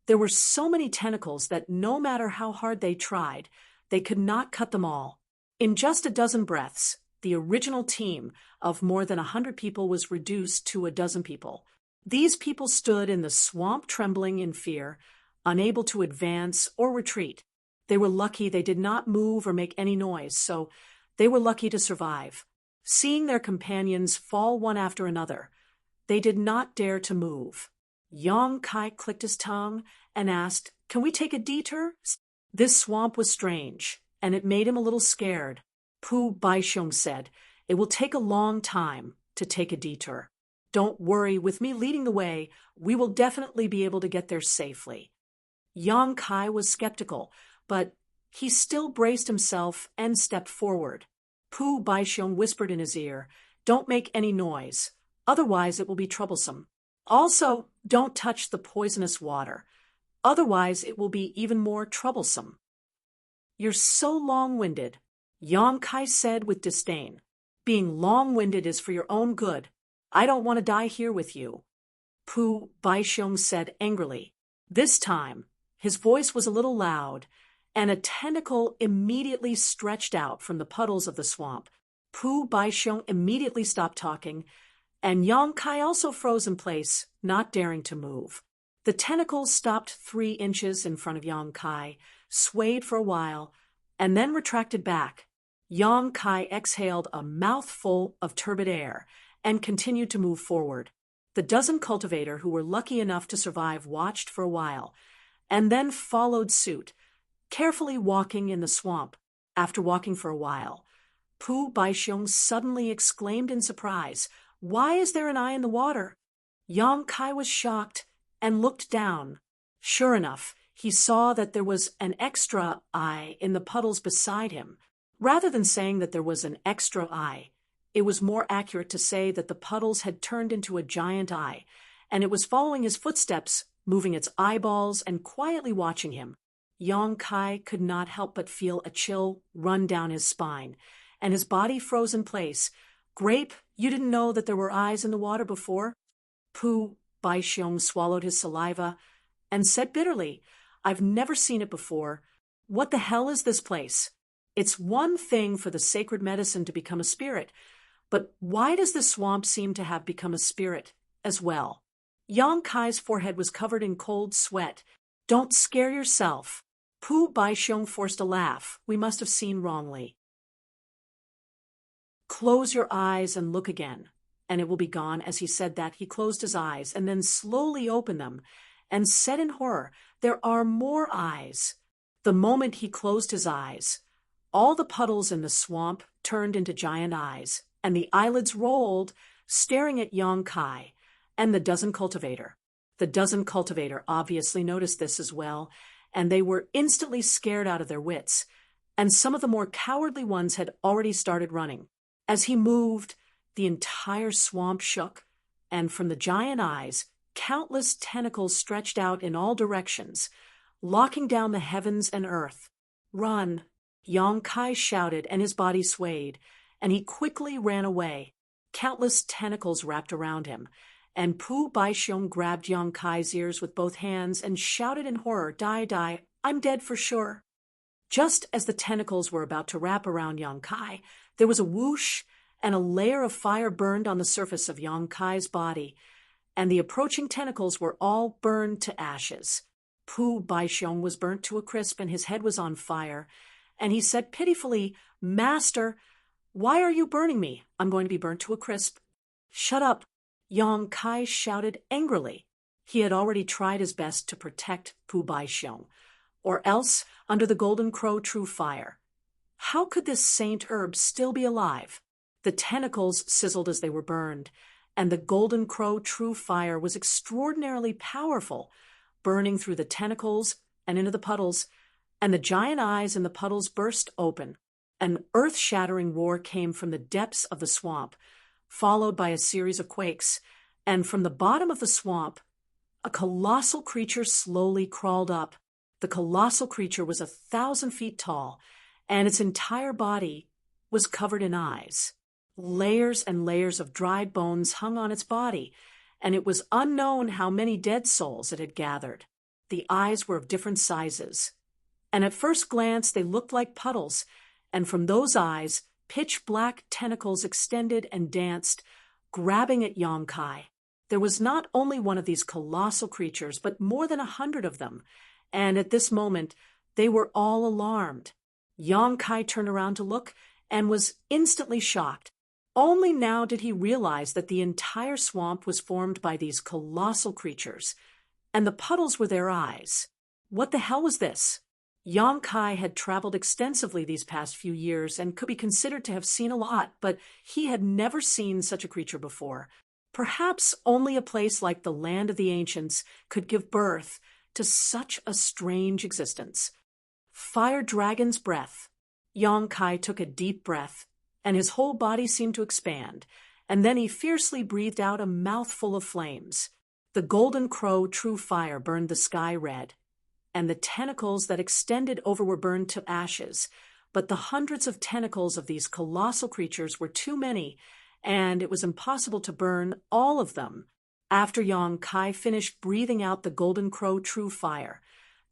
there were so many tentacles that no matter how hard they tried, they could not cut them all. In just a dozen breaths, the original team of more than 100 people was reduced to a dozen people. These people stood in the swamp trembling in fear, unable to advance or retreat. They were lucky they did not move or make any noise, so they were lucky to survive. Seeing their companions fall one after another, they did not dare to move. Yang Kai clicked his tongue and asked, "Can we take a detour?" This swamp was strange, and it made him a little scared. Pu Baisheng said, "It will take a long time to take a detour. Don't worry, with me leading the way, we will definitely be able to get there safely." Yang Kai was skeptical, but he still braced himself and stepped forward. Pu Baisheng whispered in his ear, "Don't make any noise, otherwise it will be troublesome. Also, don't touch the poisonous water, otherwise it will be even more troublesome." "You're so long-winded," Yang Kai said with disdain. "Being long-winded is for your own good. I don't want to die here with you," Pu Baisheng said angrily. This time, his voice was a little loud, and a tentacle immediately stretched out from the puddles of the swamp. Pu Baisheng immediately stopped talking, and Yang Kai also froze in place, not daring to move. The tentacle stopped 3 inches in front of Yang Kai, swayed for a while, and then retracted back. Yang Kai exhaled a mouthful of turbid air and continued to move forward. The dozen cultivator who were lucky enough to survive watched for a while, and then followed suit, carefully walking in the swamp. After walking for a while, Pu Baisheng suddenly exclaimed in surprise, "Why is there an eye in the water?" Yang Kai was shocked and looked down. Sure enough, he saw that there was an extra eye in the puddles beside him. Rather than saying that there was an extra eye, it was more accurate to say that the puddles had turned into a giant eye, and it was following his footsteps, moving its eyeballs and quietly watching him. Yang Kai could not help but feel a chill run down his spine, and his body froze in place. "Grape, you didn't know that there were eyes in the water before?" Pu Baisheng swallowed his saliva and said bitterly, "I've never seen it before. What the hell is this place? It's one thing for the sacred medicine to become a spirit, but why does the swamp seem to have become a spirit as well?" Yang Kai's forehead was covered in cold sweat. "Don't scare yourself." Pu Baisheng forced a laugh. "We must have seen wrongly. Close your eyes and look again. and it will be gone." As he said that, he closed his eyes and then slowly opened them and said in horror, "There are more eyes." The moment he closed his eyes, all the puddles in the swamp turned into giant eyes, and the eyelids rolled, staring at Yong Kai and the dozen cultivator. The dozen cultivator obviously noticed this as well, and they were instantly scared out of their wits, and some of the more cowardly ones had already started running. As he moved, the entire swamp shook, and from the giant eyes, countless tentacles stretched out in all directions, locking down the heavens and earth. "Run!" Yong Kai shouted, and his body swayed, and he quickly ran away. Countless tentacles wrapped around him, and Pu Baixiong grabbed Yong Kai's ears with both hands and shouted in horror, "Die, die, I'm dead for sure." Just as the tentacles were about to wrap around Yong Kai, there was a whoosh, and a layer of fire burned on the surface of Yong Kai's body, and the approaching tentacles were all burned to ashes. Pu Baixiong was burnt to a crisp, and his head was on fire, and he said pitifully, "Master, why are you burning me? I'm going to be burnt to a crisp." "Shut up!" Yong Kai shouted angrily. He had already tried his best to protect Pu Baixiong, or else under the golden crow true fire. How could this saint herb still be alive? The tentacles sizzled as they were burned, and the golden crow true fire was extraordinarily powerful, burning through the tentacles and into the puddles, and the giant eyes in the puddles burst open. An earth-shattering roar came from the depths of the swamp, followed by a series of quakes, and from the bottom of the swamp, a colossal creature slowly crawled up. The colossal creature was 1,000 feet tall, and its entire body was covered in eyes. Layers and layers of dried bones hung on its body, and it was unknown how many dead souls it had gathered. The eyes were of different sizes, and at first glance they looked like puddles, and from those eyes, pitch-black tentacles extended and danced, grabbing at Yong Kai. There was not only one of these colossal creatures, but more than 100 of them, and at this moment, they were all alarmed. Yong Kai turned around to look and was instantly shocked. Only now did he realize that the entire swamp was formed by these colossal creatures, and the puddles were their eyes. What the hell was this? Yong Kai had traveled extensively these past few years and could be considered to have seen a lot, but he had never seen such a creature before. Perhaps only a place like the land of the ancients could give birth to such a strange existence. Fire dragon's breath. Yong Kai took a deep breath, and his whole body seemed to expand, and then he fiercely breathed out a mouthful of flames. The golden crow true fire burned the sky red, and the tentacles that extended over were burned to ashes, but the hundreds of tentacles of these colossal creatures were too many, and it was impossible to burn all of them. After Yong Kai finished breathing out the golden crow true fire,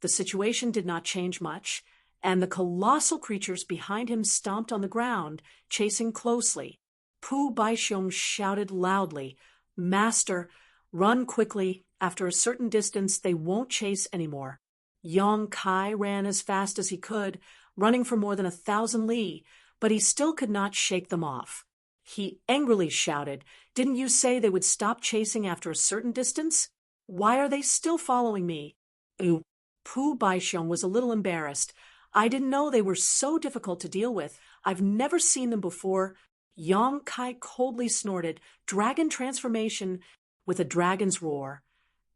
the situation did not change much, and the colossal creatures behind him stomped on the ground, chasing closely. Pu Baixiong shouted loudly, "Master, run quickly. After a certain distance, they won't chase anymore." Yong Kai ran as fast as he could, running for more than 1,000 li, but he still could not shake them off. He angrily shouted, "Didn't you say they would stop chasing after a certain distance? Why are they still following me?" Pu Baixiong was a little embarrassed. "I didn't know they were so difficult to deal with. I've never seen them before." Yong Kai coldly snorted, "Dragon transformation," with a dragon's roar.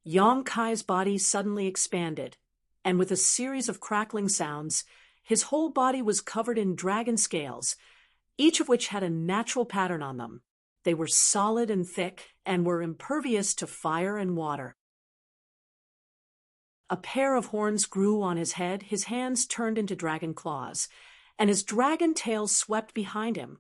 Yong Kai's body suddenly expanded, and with a series of crackling sounds, his whole body was covered in dragon scales, each of which had a natural pattern on them. They were solid and thick, and were impervious to fire and water. A pair of horns grew on his head, his hands turned into dragon claws, and his dragon tail swept behind him,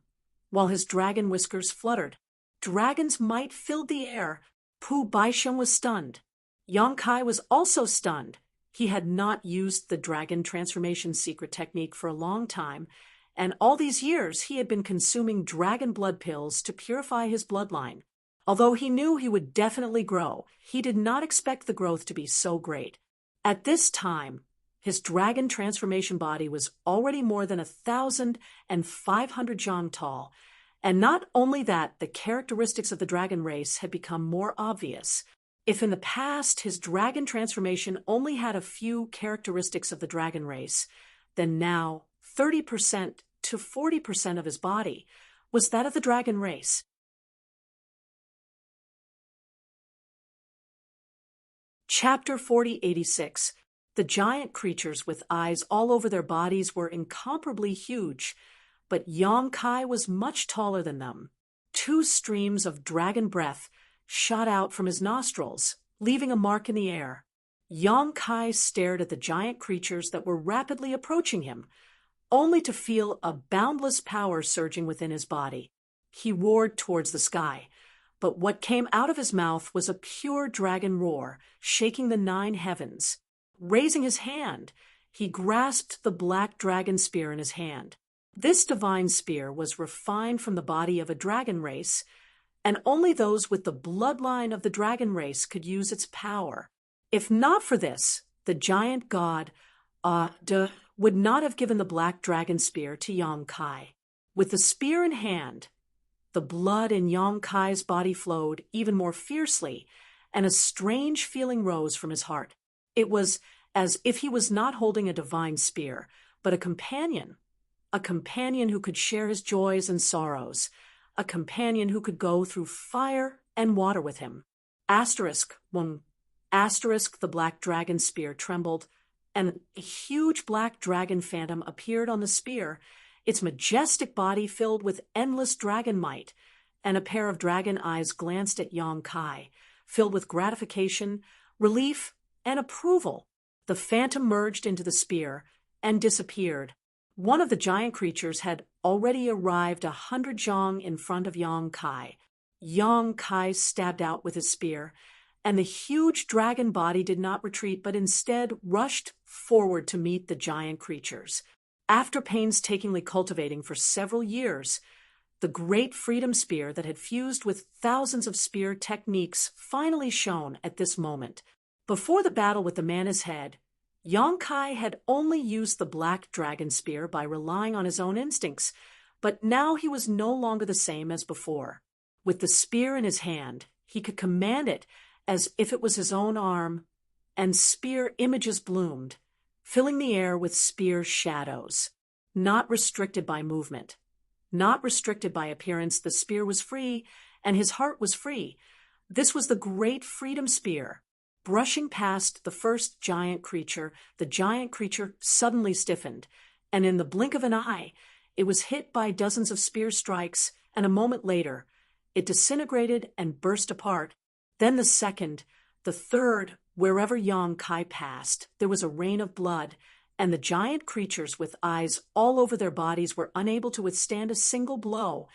while his dragon whiskers fluttered. Dragon's might filled the air. Pu Baixiong was stunned. Yong Kai was also stunned. He had not used the dragon transformation secret technique for a long time, and all these years he had been consuming dragon blood pills to purify his bloodline. Although he knew he would definitely grow, he did not expect the growth to be so great. At this time, his dragon transformation body was already more than 1,500 zhang tall, And not only that, the characteristics of the dragon race had become more obvious. If in the past his dragon transformation only had a few characteristics of the dragon race, then now 30% to 40% of his body was that of the dragon race. Chapter 4086. The giant creatures with eyes all over their bodies were incomparably huge, but Yang Kai was much taller than them. 2 streams of dragon breath shot out from his nostrils, leaving a mark in the air. Yang Kai stared at the giant creatures that were rapidly approaching him, only to feel a boundless power surging within his body. He roared towards the sky, but what came out of his mouth was a pure dragon roar, shaking the 9 heavens. Raising his hand, he grasped the black dragon spear in his hand. This divine spear was refined from the body of a dragon race, and only those with the bloodline of the dragon race could use its power. If not for this, the giant god, would not have given the black dragon spear to Yang Kai. With the spear in hand, the blood in Yang Kai's body flowed even more fiercely, and a strange feeling rose from his heart. It was as if he was not holding a divine spear, but a companion who could share his joys and sorrows, a companion who could go through fire and water with him. The black dragon spear trembled, and a huge black dragon phantom appeared on the spear, its majestic body filled with endless dragon might, and a pair of dragon eyes glanced at Yang Kai, filled with gratification, relief, and approval. The phantom merged into the spear and disappeared. One of the giant creatures had already arrived 100 zhang in front of Yang Kai. Yang Kai stabbed out with his spear, and the huge dragon body did not retreat but instead rushed forward to meet the giant creatures. After painstakingly cultivating for several years, the great freedom spear that had fused with thousands of spear techniques finally shone at this moment. Before the battle with the Mana's head, Yang Kai had only used the black dragon spear by relying on his own instincts, but now he was no longer the same as before. With the spear in his hand, he could command it as if it was his own arm, and spear images bloomed, filling the air with spear shadows. Not restricted by movement, not restricted by appearance, the spear was free, and his heart was free. This was the great freedom spear. Brushing past the first giant creature, the giant creature suddenly stiffened, and in the blink of an eye, it was hit by dozens of spear strikes, and a moment later, it disintegrated and burst apart. Then the second, the third, wherever Yang Kai passed, there was a rain of blood, and the giant creatures with eyes all over their bodies were unable to withstand a single blow,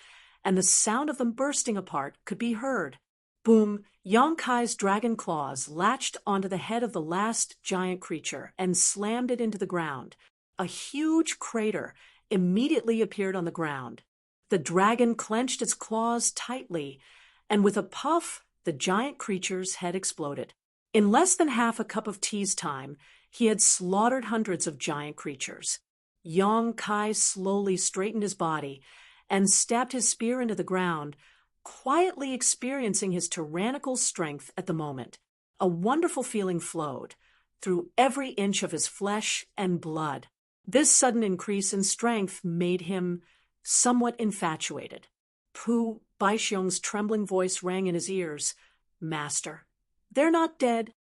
and the sound of them bursting apart could be heard. Boom! Yang Kai's dragon claws latched onto the head of the last giant creature and slammed it into the ground. A huge crater immediately appeared on the ground. The dragon clenched its claws tightly, and with a puff, the giant creature's head exploded. In less than half a cup of tea's time, he had slaughtered hundreds of giant creatures. Yang Kai slowly straightened his body and stabbed his spear into the ground, quietly experiencing his tyrannical strength at the moment. A wonderful feeling flowed through every inch of his flesh and blood. This sudden increase in strength made him somewhat infatuated. Pu Baixiong's trembling voice rang in his ears. "Master, they're not dead."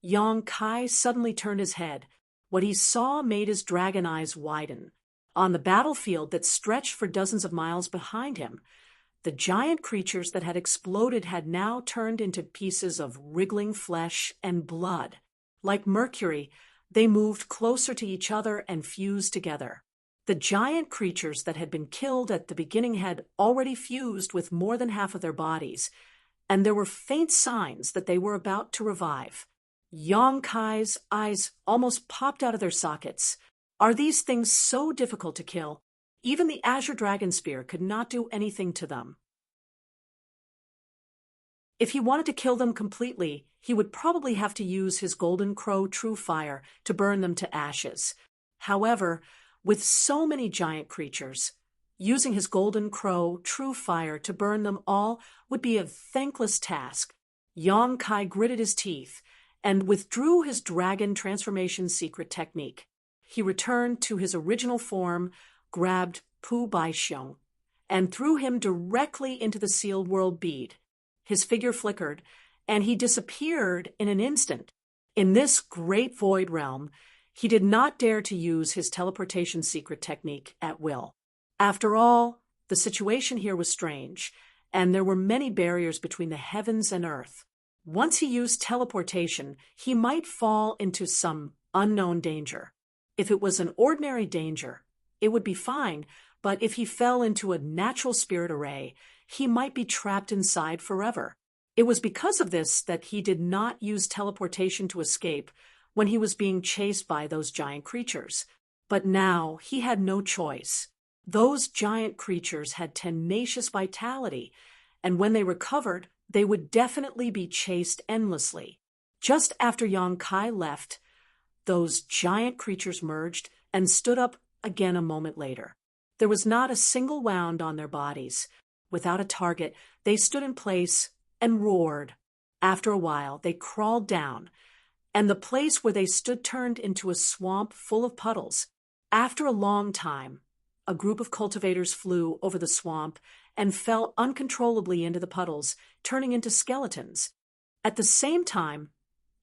Yang Kai suddenly turned his head. What he saw made his dragon eyes widen. On the battlefield that stretched for dozens of miles behind him, the giant creatures that had exploded had now turned into pieces of wriggling flesh and blood. Like mercury, they moved closer to each other and fused together. The giant creatures that had been killed at the beginning had already fused with more than half of their bodies, and there were faint signs that they were about to revive. Yang Kai's eyes almost popped out of their sockets. Are these things so difficult to kill? Even the Azure Dragon Spear could not do anything to them. If he wanted to kill them completely, he would probably have to use his Golden Crow True Fire to burn them to ashes. However, with so many giant creatures, Using his golden crow, true fire, to burn them all would be a thankless task. Yang Kai gritted his teeth and withdrew his dragon transformation secret technique. He returned to his original form, grabbed Pu Baixiong, and threw him directly into the sealed world bead. His figure flickered, and he disappeared in an instant. In this great void realm, he did not dare to use his teleportation secret technique at will. After all, the situation here was strange, and there were many barriers between the heavens and earth. Once he used teleportation, he might fall into some unknown danger. If it was an ordinary danger, it would be fine, but if he fell into a natural spirit array, he might be trapped inside forever. It was because of this that he did not use teleportation to escape when he was being chased by those giant creatures. But now he had no choice. Those giant creatures had tenacious vitality, and when they recovered, they would definitely be chased endlessly. Just after Yang Kai left, those giant creatures merged and stood up again a moment later. There was not a single wound on their bodies. Without a target, they stood in place and roared. After a while, they crawled down, and the place where they stood turned into a swamp full of puddles. After a long time, a group of cultivators flew over the swamp and fell uncontrollably into the puddles, turning into skeletons. At the same time,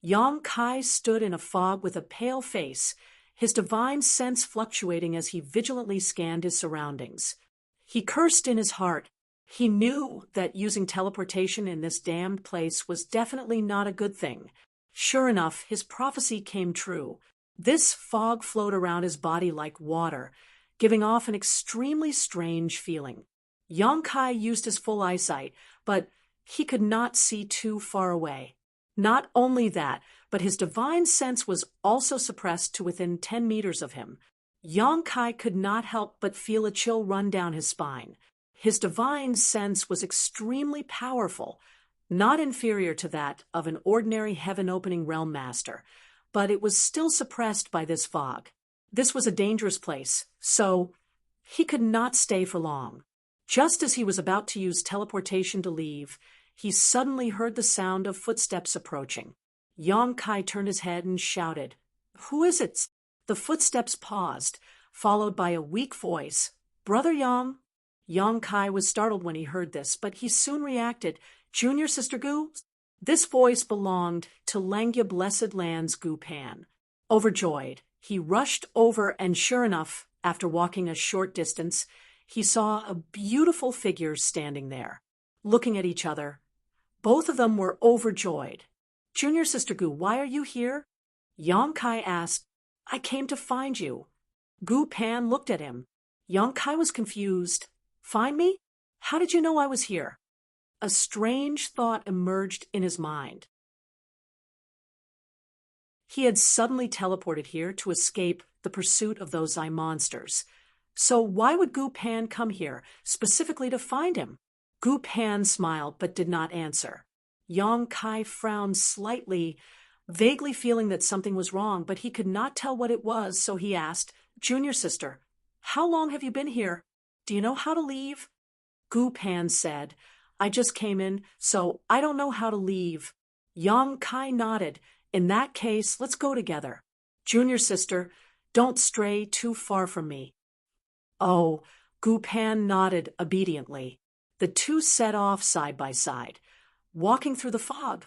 Yang Kai stood in a fog with a pale face, his divine sense fluctuating as he vigilantly scanned his surroundings. He cursed in his heart. He knew that using teleportation in this damned place was definitely not a good thing. Sure enough, his prophecy came true. This fog flowed around his body like water, giving off an extremely strange feeling. Yang Kai used his full eyesight, but he could not see too far away. Not only that, but his divine sense was also suppressed to within 10 meters of him. Yang Kai could not help but feel a chill run down his spine. His divine sense was extremely powerful, not inferior to that of an ordinary heaven-opening realm master, but it was still suppressed by this fog. This was a dangerous place, so he could not stay for long. Just as he was about to use teleportation to leave, he suddenly heard the sound of footsteps approaching. Yang Kai turned his head and shouted, "Who is it?" The footsteps paused, followed by a weak voice, "Brother Yang." Yang Kai was startled when he heard this, but he soon reacted, "Junior Sister Gu?" This voice belonged to Langya Blessed Land's Gu Pan. Overjoyed, he rushed over, and sure enough, after walking a short distance, he saw a beautiful figure standing there. Looking at each other, both of them were overjoyed. "Junior Sister Gu, why are you here?" Yang Kai asked. "I came to find you." Gu Pan looked at him. Yang Kai was confused. "Find me? How did you know I was here?" A strange thought emerged in his mind. He had suddenly teleported here to escape the pursuit of those eye monsters. So why would Gu Pan come here, specifically to find him? Gu Pan smiled but did not answer. Yang Kai frowned slightly, vaguely feeling that something was wrong, but he could not tell what it was, so he asked, "Junior Sister, how long have you been here? Do you know how to leave?" Gu Pan said, "I just came in, so I don't know how to leave." Yang Kai nodded. "In that case, let's go together. Junior Sister, don't stray too far from me." "Oh," Gu Pan nodded obediently. The two set off side by side, walking through the fog,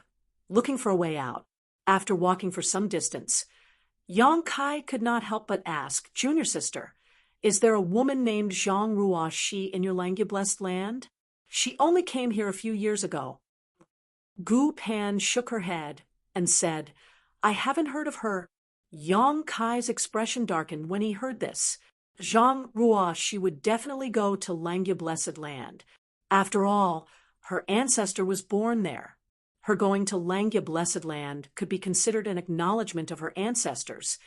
looking for a way out. After walking for some distance, Yang Kai could not help but ask, "Junior Sister, is there a woman named Zhang Rua Shi in your Langya Blessed Land? She only came here a few years ago." Gu Pan shook her head and said, "I haven't heard of her." Yang Kai's expression darkened when he heard this. Zhang Rua, she would definitely go to Langya Blessed Land. After all, her ancestor was born there. Her going to Langya Blessed Land could be considered an acknowledgement of her ancestors.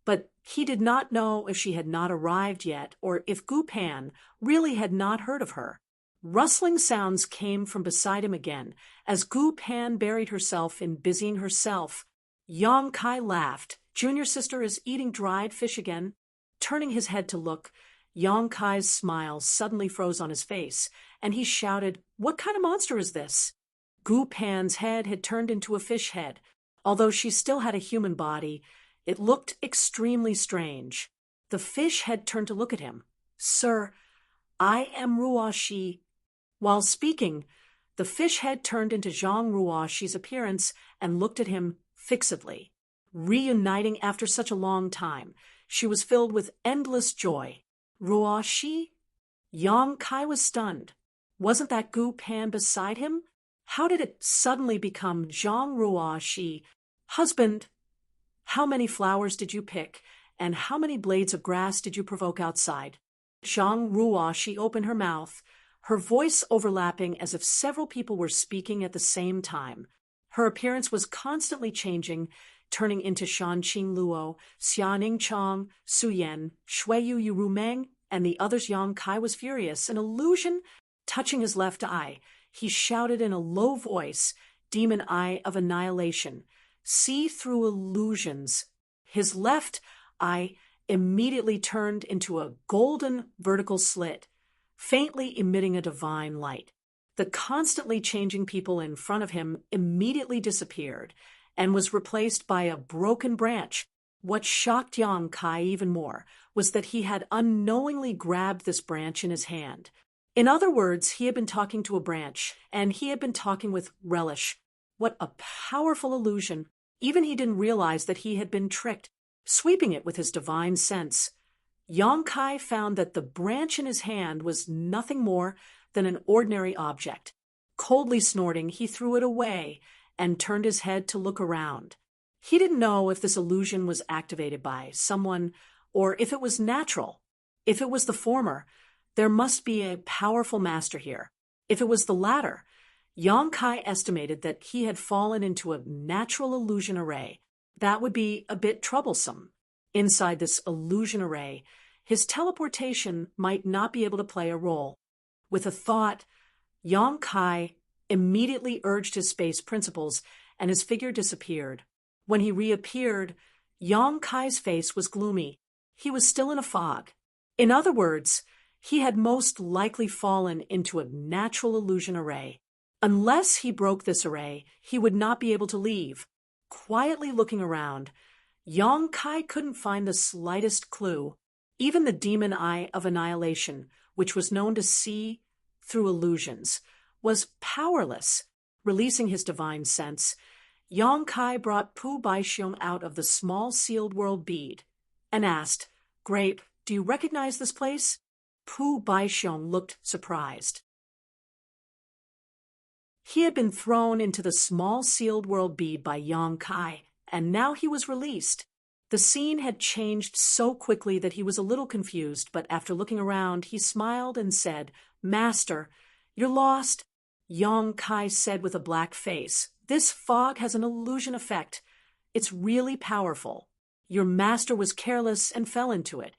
But he did not know if she had not arrived yet, or if Gu Pan really had not heard of her. Rustling sounds came from beside him again, as Gu Pan buried herself in busying herself. Yang Kai laughed. "Junior Sister is eating dried fish again." Turning his head to look, Yang Kai's smile suddenly froze on his face, and he shouted, "What kind of monster is this?" Gu Pan's head had turned into a fish head. Although she still had a human body, it looked extremely strange. The fish head turned to look at him. "Sir, I am Ruoshi." While speaking, the fish head turned into Zhang Ruoshi's appearance and looked at him fixedly. Reuniting after such a long time, she was filled with endless joy. Ruoshi? Yang Kai was stunned. Wasn't that Gu Pan beside him? How did it suddenly become Zhang Ruoshi? "Husband, how many flowers did you pick, and how many blades of grass did you provoke outside?" Zhang Ruoshi opened her mouth, her voice overlapping as if several people were speaking at the same time. Her appearance was constantly changing, turning into Shanqing Luo, Xianing Chong, Su Yan, Shuiyu Yurumeng, and the others. Yang Kai was furious. An illusion touching his left eye. He shouted in a low voice, "Demon Eye of Annihilation. See through illusions." His left eye immediately turned into a golden vertical slit, faintly emitting a divine light. The constantly changing people in front of him immediately disappeared and was replaced by a broken branch. What shocked Yang Kai even more was that he had unknowingly grabbed this branch in his hand. In other words, he had been talking to a branch, and he had been talking with relish. What a powerful illusion! Even he didn't realize that he had been tricked, sweeping it with his divine sense. Yang Kai found that the branch in his hand was nothing more than an ordinary object. Coldly snorting, he threw it away and turned his head to look around. He didn't know if this illusion was activated by someone or if it was natural. If it was the former, there must be a powerful master here. If it was the latter, Yang Kai estimated that he had fallen into a natural illusion array. That would be a bit troublesome. Inside this illusion array, his teleportation might not be able to play a role. With a thought, Yang Kai immediately urged his space principles, and his figure disappeared. When he reappeared, Yang Kai's face was gloomy. He was still in a fog. In other words, he had most likely fallen into a natural illusion array. Unless he broke this array, he would not be able to leave. Quietly looking around, Yang Kai couldn't find the slightest clue. Even the demon eye of annihilation, which was known to see through illusions, was powerless. Releasing his divine sense, Yang Kai brought Pu Baixiong out of the small sealed world bead and asked, "Grape, do you recognize this place?" Pu Baixiong looked surprised. He had been thrown into the small sealed world bead by Yang Kai, and now he was released. The scene had changed so quickly that he was a little confused, but after looking around, he smiled and said, "Master, you're lost." Yang Kai said with a black face, "This fog has an illusion effect. It's really powerful. Your master was careless and fell into it."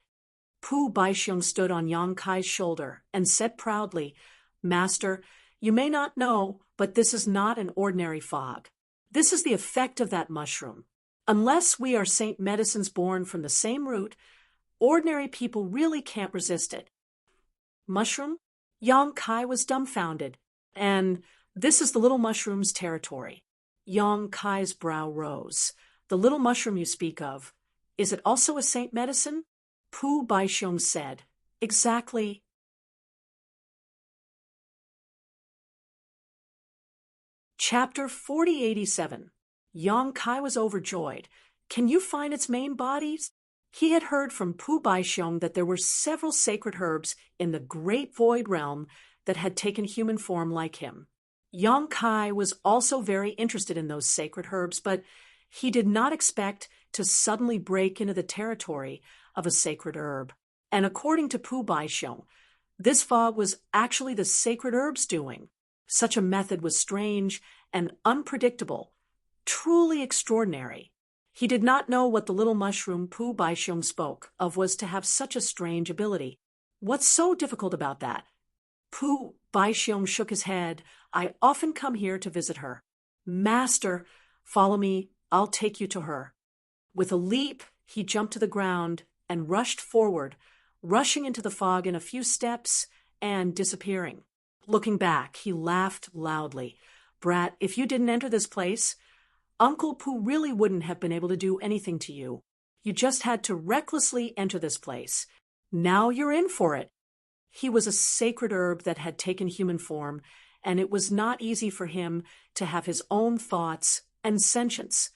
Pu Baixiong stood on Yang Kai's shoulder and said proudly, "Master, you may not know, but this is not an ordinary fog. This is the effect of that mushroom. Unless we are Saint Medicines born from the same root, ordinary people really can't resist it." Mushroom? Yang Kai was dumbfounded. "And this is the little mushroom's territory." Yang Kai's brow rose. "The little mushroom you speak of, is it also a saint medicine?" Pu Baixiong said, "Exactly." Chapter 4087. Yang Kai was overjoyed. "Can you find its main bodies?" He had heard from Pu Baixiong that there were several sacred herbs in the great void realm that had taken human form like him. Yang Kai was also very interested in those sacred herbs, but he did not expect to suddenly break into the territory of a sacred herb. And according to Pu Baixiong, this fog was actually the sacred herb's doing. Such a method was strange and unpredictable, truly extraordinary. He did not know what the little mushroom Pu Baixiong spoke of was to have such a strange ability. What's so difficult about that? Pu Baixiong shook his head. "I often come here to visit her." "Master, follow me. I'll take you to her." With a leap, he jumped to the ground and rushed forward, rushing into the fog in a few steps and disappearing. Looking back, he laughed loudly. "Brat, if you didn't enter this place, Uncle Pooh really wouldn't have been able to do anything to you. You just had to recklessly enter this place. Now you're in for it." He was a sacred herb that had taken human form, and it was not easy for him to have his own thoughts and sentience.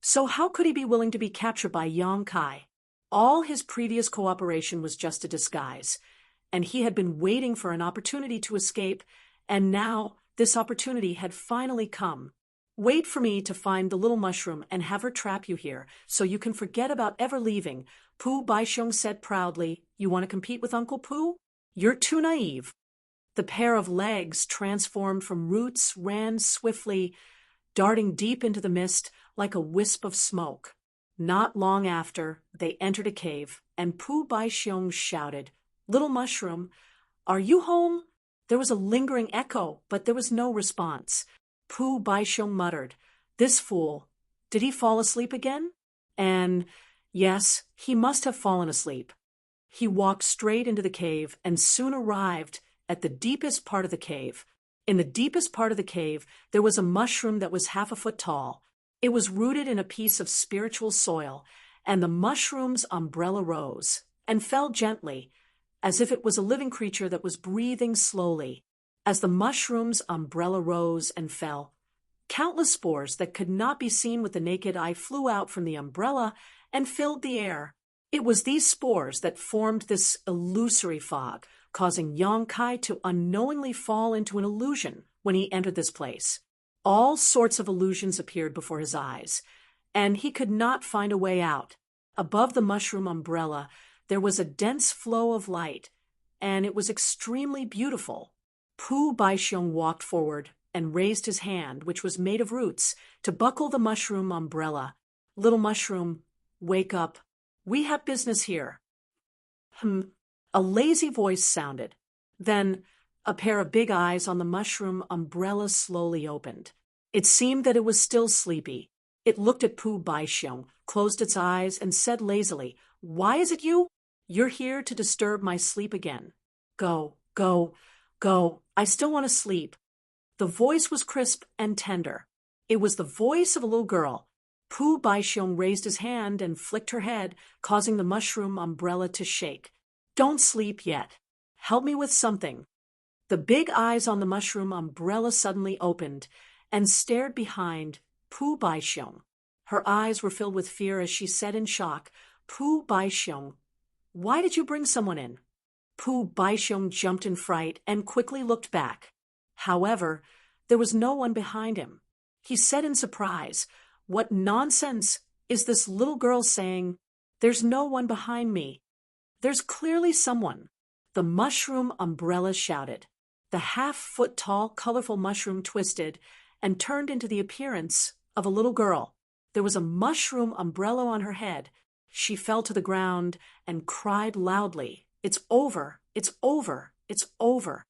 So how could he be willing to be captured by Yang Kai? All his previous cooperation was just a disguise, and he had been waiting for an opportunity to escape, and now this opportunity had finally come. "Wait for me to find the little mushroom and have her trap you here, so you can forget about ever leaving," Pooh Baisheng said proudly. "You want to compete with Uncle Pooh? You're too naive." The pair of legs, transformed from roots, ran swiftly, darting deep into the mist like a wisp of smoke. Not long after, they entered a cave, and Pooh Baisheng shouted, "Little mushroom, are you home?" There was a lingering echo, but there was no response. Pooh Baisheng muttered, "This fool, did he fall asleep again?" And yes, he must have fallen asleep. He walked straight into the cave and soon arrived at the deepest part of the cave. In the deepest part of the cave, there was a mushroom that was 1/2 a foot tall. It was rooted in a piece of spiritual soil, and the mushroom's umbrella rose and fell gently, as if it was a living creature that was breathing slowly. As the mushroom's umbrella rose and fell, countless spores that could not be seen with the naked eye flew out from the umbrella and filled the air. It was these spores that formed this illusory fog, causing Yang Kai to unknowingly fall into an illusion when he entered this place. All sorts of illusions appeared before his eyes, and he could not find a way out. Above the mushroom umbrella, there was a dense flow of light, and it was extremely beautiful. Pooh Baisheng walked forward and raised his hand, which was made of roots, to buckle the mushroom umbrella. "Little mushroom, wake up. We have business here." A lazy voice sounded. Then a pair of big eyes on the mushroom umbrella slowly opened. It seemed that it was still sleepy. It looked at Pooh Baisheng, closed its eyes, and said lazily, "Why is it you? You're here to disturb my sleep again. Go, go, go. I still want to sleep." The voice was crisp and tender. It was the voice of a little girl. Pooh Baisheng raised his hand and flicked her head, causing the mushroom umbrella to shake. "Don't sleep yet. Help me with something." The big eyes on the mushroom umbrella suddenly opened and stared behind Pooh Baisheng. Her eyes were filled with fear as she said in shock, "Pooh Baisheng, why did you bring someone in?" Pooh Baisheng jumped in fright and quickly looked back. However, there was no one behind him. He said in surprise, "What nonsense is this little girl saying? There's no one behind me. There's clearly someone." The mushroom umbrella shouted. The 1/2 foot tall, colorful mushroom twisted and turned into the appearance of a little girl. There was a mushroom umbrella on her head. She fell to the ground and cried loudly, "It's over, it's over, it's over.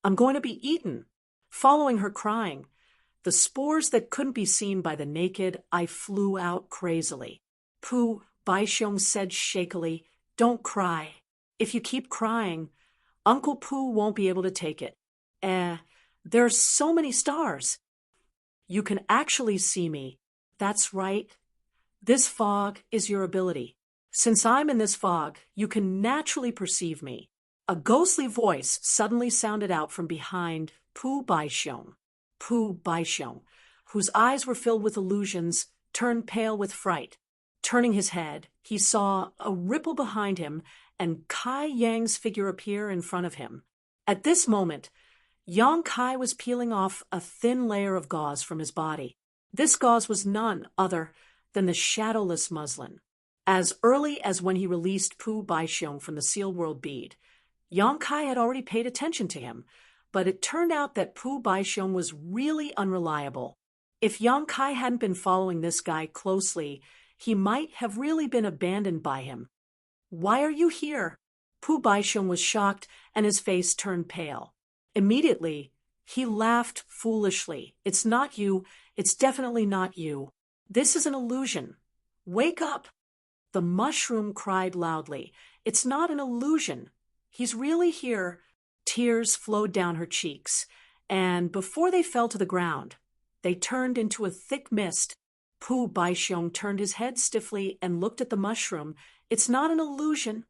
I'm going to be eaten." Following her crying, the spores that couldn't be seen by the naked eye flew out crazily. Pooh Baisheng said shakily, "Don't cry. If you keep crying, Uncle Pooh won't be able to take it. There are so many stars. You can actually see me. That's right. This fog is your ability. Since I'm in this fog, you can naturally perceive me." A ghostly voice suddenly sounded out from behind Pooh Baisheng. Pooh Baisheng, whose eyes were filled with illusions, turned pale with fright. Turning his head, he saw a ripple behind him and Kai Yang's figure appear in front of him. At this moment, Yang Kai was peeling off a thin layer of gauze from his body. This gauze was none other than the shadowless muslin. As early as when he released Pooh Baisheng from the sealed world bead, Yang Kai had already paid attention to him, but it turned out that Pooh Baisheng was really unreliable. If Yang Kai hadn't been following this guy closely, he might have really been abandoned by him. "Why are you here?" Pooh Baisheng was shocked and his face turned pale. Immediately, he laughed foolishly. "It's not you. It's definitely not you. This is an illusion. Wake up." The mushroom cried loudly. It's not an illusion. He's really here. Tears flowed down her cheeks, and before they fell to the ground, they turned into a thick mist. Pu Baixiong turned his head stiffly and looked at the mushroom. It's not an illusion.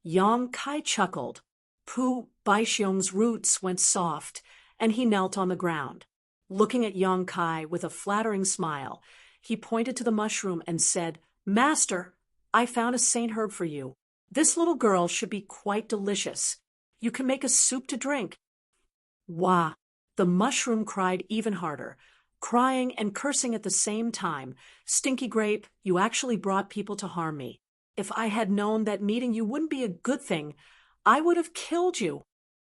Yang Kai chuckled. Pu Baixiong's roots went soft, and he knelt on the ground. Looking at Yang Kai with a flattering smile, he pointed to the mushroom and said, Master, I found a saint herb for you. This little girl should be quite delicious. You can make a soup to drink. Wah! The mushroom cried even harder, crying and cursing at the same time. Stinky grape, you actually brought people to harm me. If I had known that meeting you wouldn't be a good thing, I would have killed you.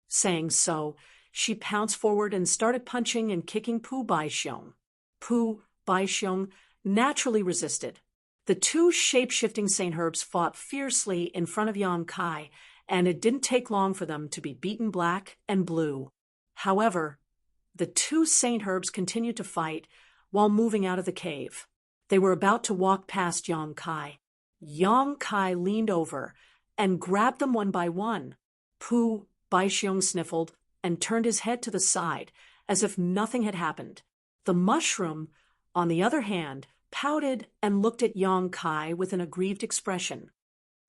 Saying so, she pounced forward and started punching and kicking Pu Baixiong. Pu Baixiong naturally resisted. The two shape-shifting Saint Herbs fought fiercely in front of Yang Kai, and it didn't take long for them to be beaten black and blue. However, the two Saint Herbs continued to fight while moving out of the cave. They were about to walk past Yang Kai. Yang Kai leaned over and grabbed them one by one. Pu Baixiong sniffled and turned his head to the side as if nothing had happened. The mushroom, on the other hand, pouted and looked at Yang Kai with an aggrieved expression.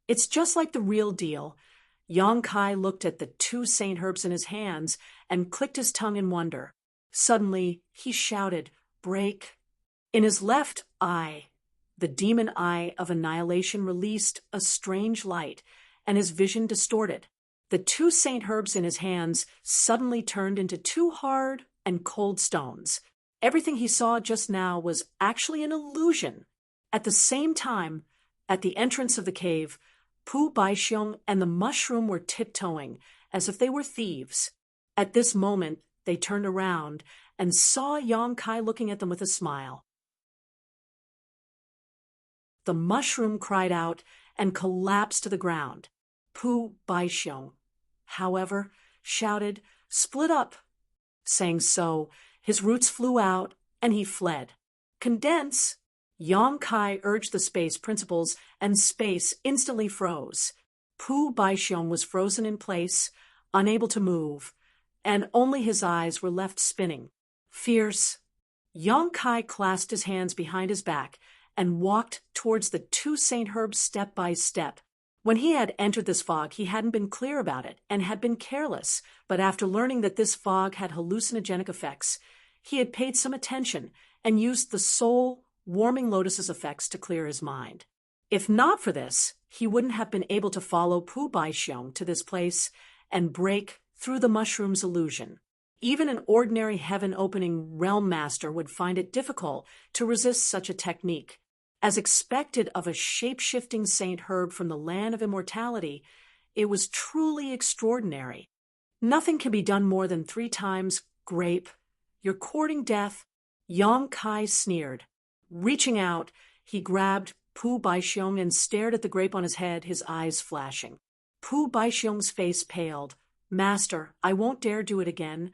It's just like the real deal. Yang Kai looked at the two Saint Herbs in his hands and clicked his tongue in wonder. Suddenly, he shouted, Break! In his left eye, the demon eye of annihilation released a strange light, and his vision distorted. The two Saint Herbs in his hands suddenly turned into two hard and cold stones. Everything he saw just now was actually an illusion. At the same time, at the entrance of the cave, Pu Baixiong and the mushroom were tiptoeing, as if they were thieves. At this moment, they turned around and saw Yang Kai looking at them with a smile. The mushroom cried out and collapsed to the ground. Pu Baixiong, however, shouted, Split up! Saying so, his roots flew out and he fled. Condense! Yang Kai urged the space principles, and space instantly froze. Pu Baixiong was frozen in place, unable to move, and only his eyes were left spinning. Fierce, Yang Kai clasped his hands behind his back and walked towards the two Saint Herbs step by step. When he had entered this fog, he hadn't been clear about it and had been careless, but after learning that this fog had hallucinogenic effects, he had paid some attention and used the soul warming lotus's effects to clear his mind. If not for this, he wouldn't have been able to follow Pu Baixiong to this place and break through the mushroom's illusion. Even an ordinary heaven-opening realm master would find it difficult to resist such a technique. As expected of a shape-shifting Saint Herb from the land of immortality, it was truly extraordinary. Nothing can be done more than 3 times, Grape. You're courting death. Yang Kai sneered. Reaching out, he grabbed Pu Baixiong and stared at the grape on his head, his eyes flashing. Pu Baixiong's face paled. Master, I won't dare do it again.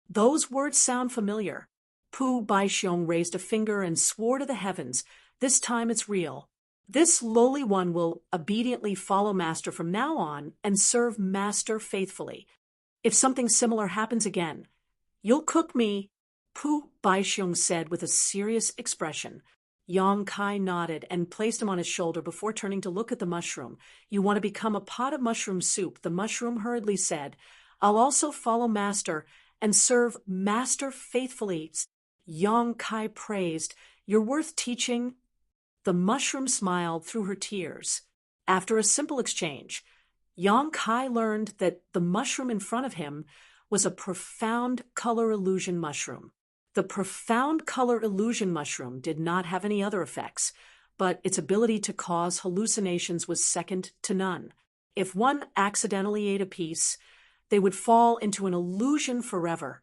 Those words sound familiar. Pu Baixiong raised a finger and swore to the heavens. This time it's real. This lowly one will obediently follow Master from now on and serve Master faithfully. If something similar happens again, you'll cook me. Pu Baixiong said with a serious expression. Yang Kai nodded and placed him on his shoulder before turning to look at the mushroom. You want to become a pot of mushroom soup, the mushroom hurriedly said. I'll also follow Master and serve Master faithfully. Yang Kai praised. You're worth teaching. The mushroom smiled through her tears. After a simple exchange, Yang Kai learned that the mushroom in front of him was a profound color illusion mushroom. The profound color illusion mushroom did not have any other effects, but its ability to cause hallucinations was second to none. If one accidentally ate a piece, they would fall into an illusion forever,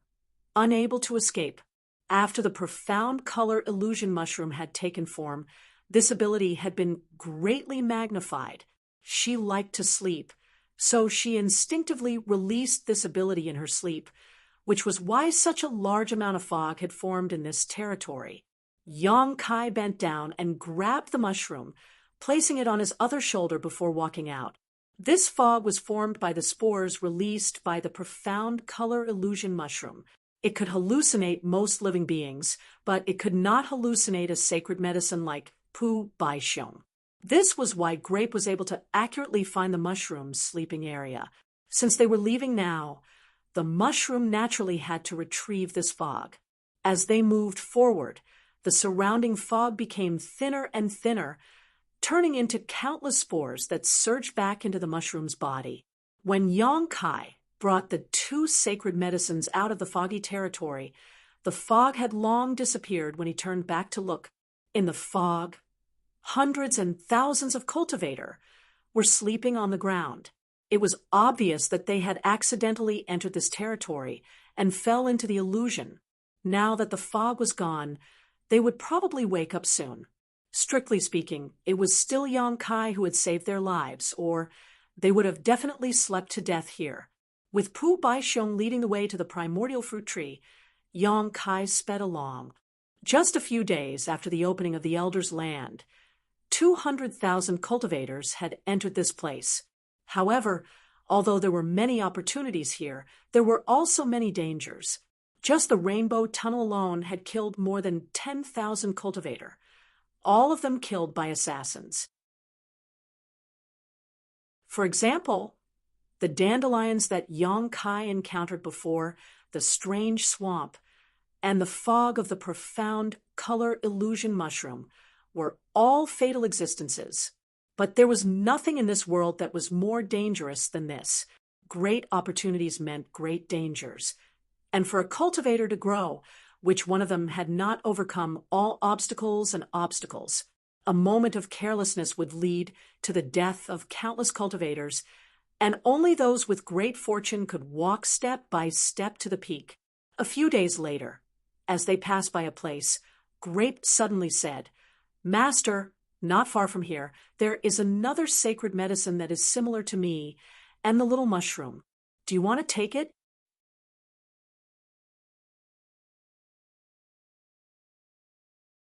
unable to escape. After the profound color illusion mushroom had taken form, this ability had been greatly magnified. She liked to sleep, so she instinctively released this ability in her sleep, which was why such a large amount of fog had formed in this territory. Yang Kai bent down and grabbed the mushroom, placing it on his other shoulder before walking out. This fog was formed by the spores released by the profound color illusion mushroom. It could hallucinate most living beings, but it could not hallucinate a sacred medicine like Pu Bai Xiong. This was why Grape was able to accurately find the mushroom's sleeping area. Since they were leaving now, the mushroom naturally had to retrieve this fog. As they moved forward, the surrounding fog became thinner and thinner, turning into countless spores that surged back into the mushroom's body. When Yang Kai brought the two sacred medicines out of the foggy territory, the fog had long disappeared when he turned back to look. In the fog, hundreds and thousands of cultivators were sleeping on the ground. It was obvious that they had accidentally entered this territory and fell into the illusion. Now that the fog was gone, they would probably wake up soon. Strictly speaking, it was still Yang Kai who had saved their lives, or they would have definitely slept to death here. With Pu Baixiong leading the way to the primordial fruit tree, Yang Kai sped along. Just a few days after the opening of the Elder's land, 200,000 cultivators had entered this place. However, although there were many opportunities here, there were also many dangers. Just the Rainbow Tunnel alone had killed more than 10,000 cultivators, all of them killed by assassins. For example, the dandelions that Yang Kai encountered before, the strange swamp, and the fog of the profound color illusion mushroom were all fatal existences. But there was nothing in this world that was more dangerous than this. Great opportunities meant great dangers. And for a cultivator to grow, which one of them had not overcome all obstacles and obstacles, a moment of carelessness would lead to the death of countless cultivators, and only those with great fortune could walk step by step to the peak. A few days later, as they passed by a place, Grape suddenly said, "Master, not far from here, there is another sacred medicine that is similar to me and the little mushroom. Do you want to take it?"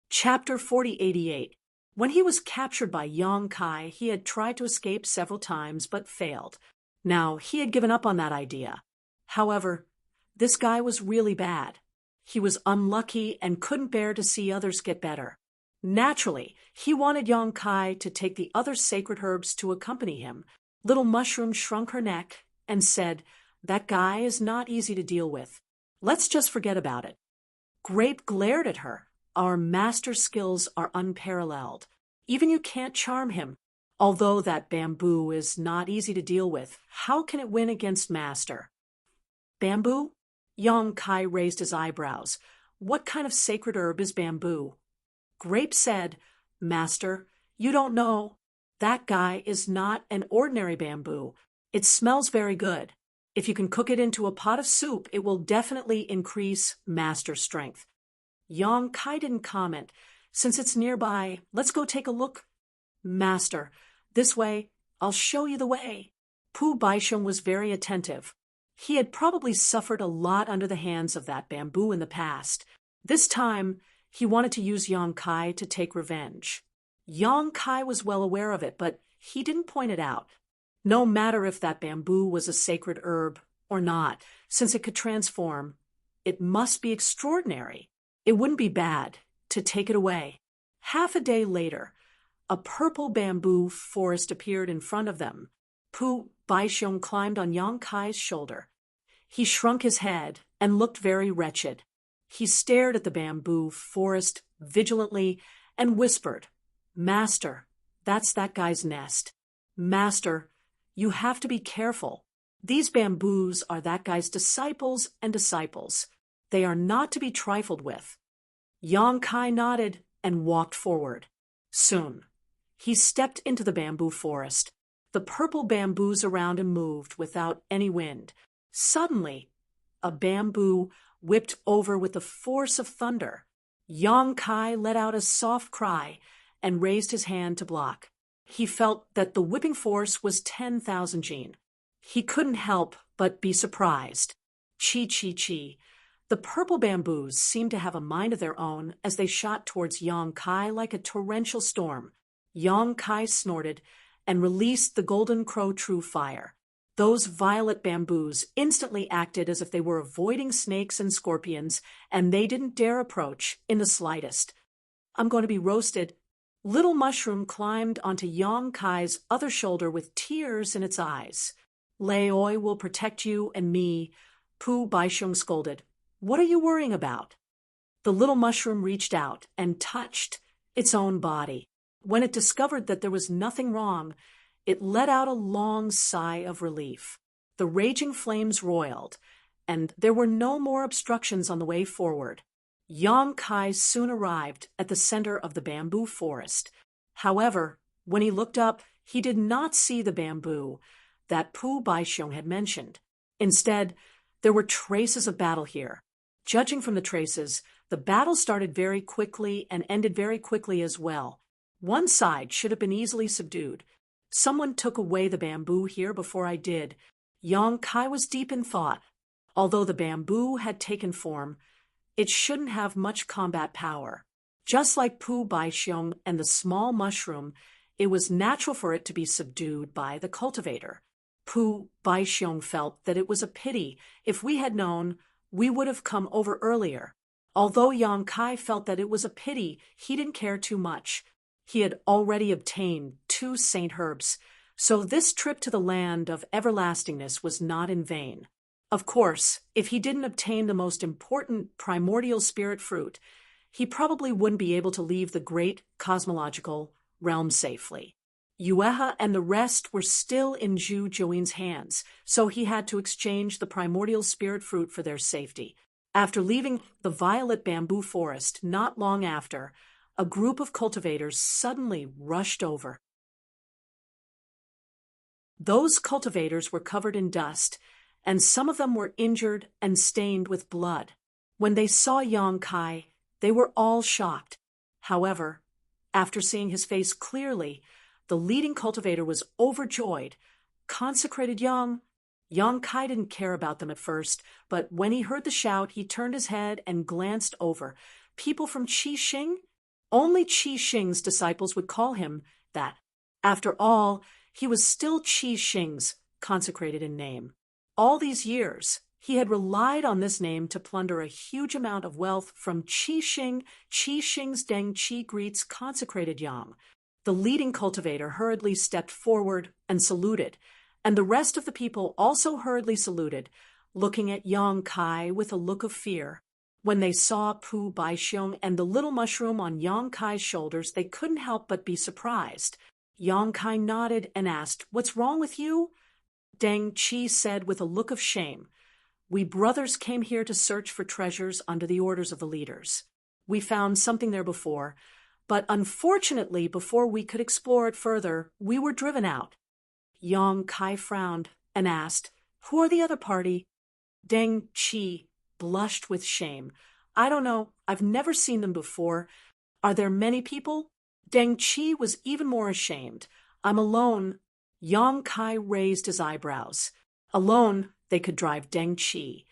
Chapter 4088. When he was captured by Yang Kai, he had tried to escape several times but failed. Now, he had given up on that idea. However, this guy was really bad. He was unlucky and couldn't bear to see others get better. Naturally, he wanted Yang Kai to take the other sacred herbs to accompany him. Little Mushroom shrunk her neck and said, "That guy is not easy to deal with. Let's just forget about it." Grape glared at her. "Our master's skills are unparalleled. Even you can't charm him. Although that bamboo is not easy to deal with, how can it win against master?" "Bamboo?" Yang Kai raised his eyebrows. "What kind of sacred herb is bamboo?" Grape said, "Master, you don't know. That guy is not an ordinary bamboo. It smells very good. If you can cook it into a pot of soup, it will definitely increase master strength." Yang Kai didn't comment. "Since it's nearby, let's go take a look." "Master, this way. I'll show you the way." Pu Baixiong was very attentive. He had probably suffered a lot under the hands of that bamboo in the past. This time, he wanted to use Yang Kai to take revenge. Yang Kai was well aware of it, but he didn't point it out. No matter if that bamboo was a sacred herb or not, since it could transform, it must be extraordinary. It wouldn't be bad to take it away. Half a day later, a purple bamboo forest appeared in front of them. Pu Baixiong climbed on Yang Kai's shoulder. He shrunk his head and looked very wretched. He stared at the bamboo forest vigilantly and whispered, "Master, that's that guy's nest. Master, you have to be careful. These bamboos are that guy's disciples and disciples. They are not to be trifled with." Yang Kai nodded and walked forward. Soon, he stepped into the bamboo forest. The purple bamboos around him moved without any wind. Suddenly, a bamboo whipped over with the force of thunder. Yang Kai let out a soft cry and raised his hand to block. He felt that the whipping force was 10,000 jin. He couldn't help but be surprised. Chi, chi, chi. The purple bamboos seemed to have a mind of their own as they shot towards Yang Kai like a torrential storm. Yang Kai snorted and released the golden crow true fire. Those violet bamboos instantly acted as if they were avoiding snakes and scorpions, and they didn't dare approach in the slightest. I'm going to be roasted. Little Mushroom climbed onto Yang Kai's other shoulder with tears in its eyes. Laoi will protect you and me, Pu Baisheng scolded. What are you worrying about? The little mushroom reached out and touched its own body. When it discovered that there was nothing wrong, it let out a long sigh of relief. The raging flames roiled, and there were no more obstructions on the way forward. Yang Kai soon arrived at the center of the bamboo forest. However, when he looked up, he did not see the bamboo that Pu Baisheng had mentioned. Instead, there were traces of battle here. Judging from the traces, the battle started very quickly and ended very quickly as well. One side should have been easily subdued. Someone took away the bamboo here before I did. Yang Kai was deep in thought. Although the bamboo had taken form, it shouldn't have much combat power. Just like Pu Baisheng and the small mushroom, it was natural for it to be subdued by the cultivator. Pu Baisheng felt that it was a pity. If we had known, we would have come over earlier. Although Yang Kai felt that it was a pity, he didn't care too much. He had already obtained 2 saint herbs, so this trip to the land of everlastingness was not in vain. Of course, if he didn't obtain the most important primordial spirit fruit, he probably wouldn't be able to leave the great cosmological realm safely. Yueha and the rest were still in Zhu Join's hands, so he had to exchange the primordial spirit fruit for their safety. After leaving the violet bamboo forest not long after, a group of cultivators suddenly rushed over. Those cultivators were covered in dust, and some of them were injured and stained with blood. When they saw Yang Kai, they were all shocked. However, after seeing his face clearly, the leading cultivator was overjoyed. Consecrated Yang Kai didn't care about them at first, but when he heard the shout, he turned his head and glanced over. People from Qi Xing? Only Qi Xing's disciples would call him that. After all, he was still Qi Xing's consecrated in name. All these years, he had relied on this name to plunder a huge amount of wealth from Qi Xing. Qi Xing's Deng Qi greets consecrated Yang. The leading cultivator hurriedly stepped forward and saluted, and the rest of the people also hurriedly saluted, looking at Yang Kai with a look of fear. When they saw Pu Baisheng and the little mushroom on Yang Kai's shoulders, they couldn't help but be surprised. Yang Kai nodded and asked, "What's wrong with you?" Deng Qi said with a look of shame, "We brothers came here to search for treasures under the orders of the leaders. We found something there before, but unfortunately, before we could explore it further, we were driven out." Yang Kai frowned and asked, "Who are the other party?" Deng Qi blushed with shame. "I don't know. I've never seen them before. Are there many people?" Deng Qi was even more ashamed. "I'm alone." Yang Kai raised his eyebrows. Alone, they could drive Deng Qi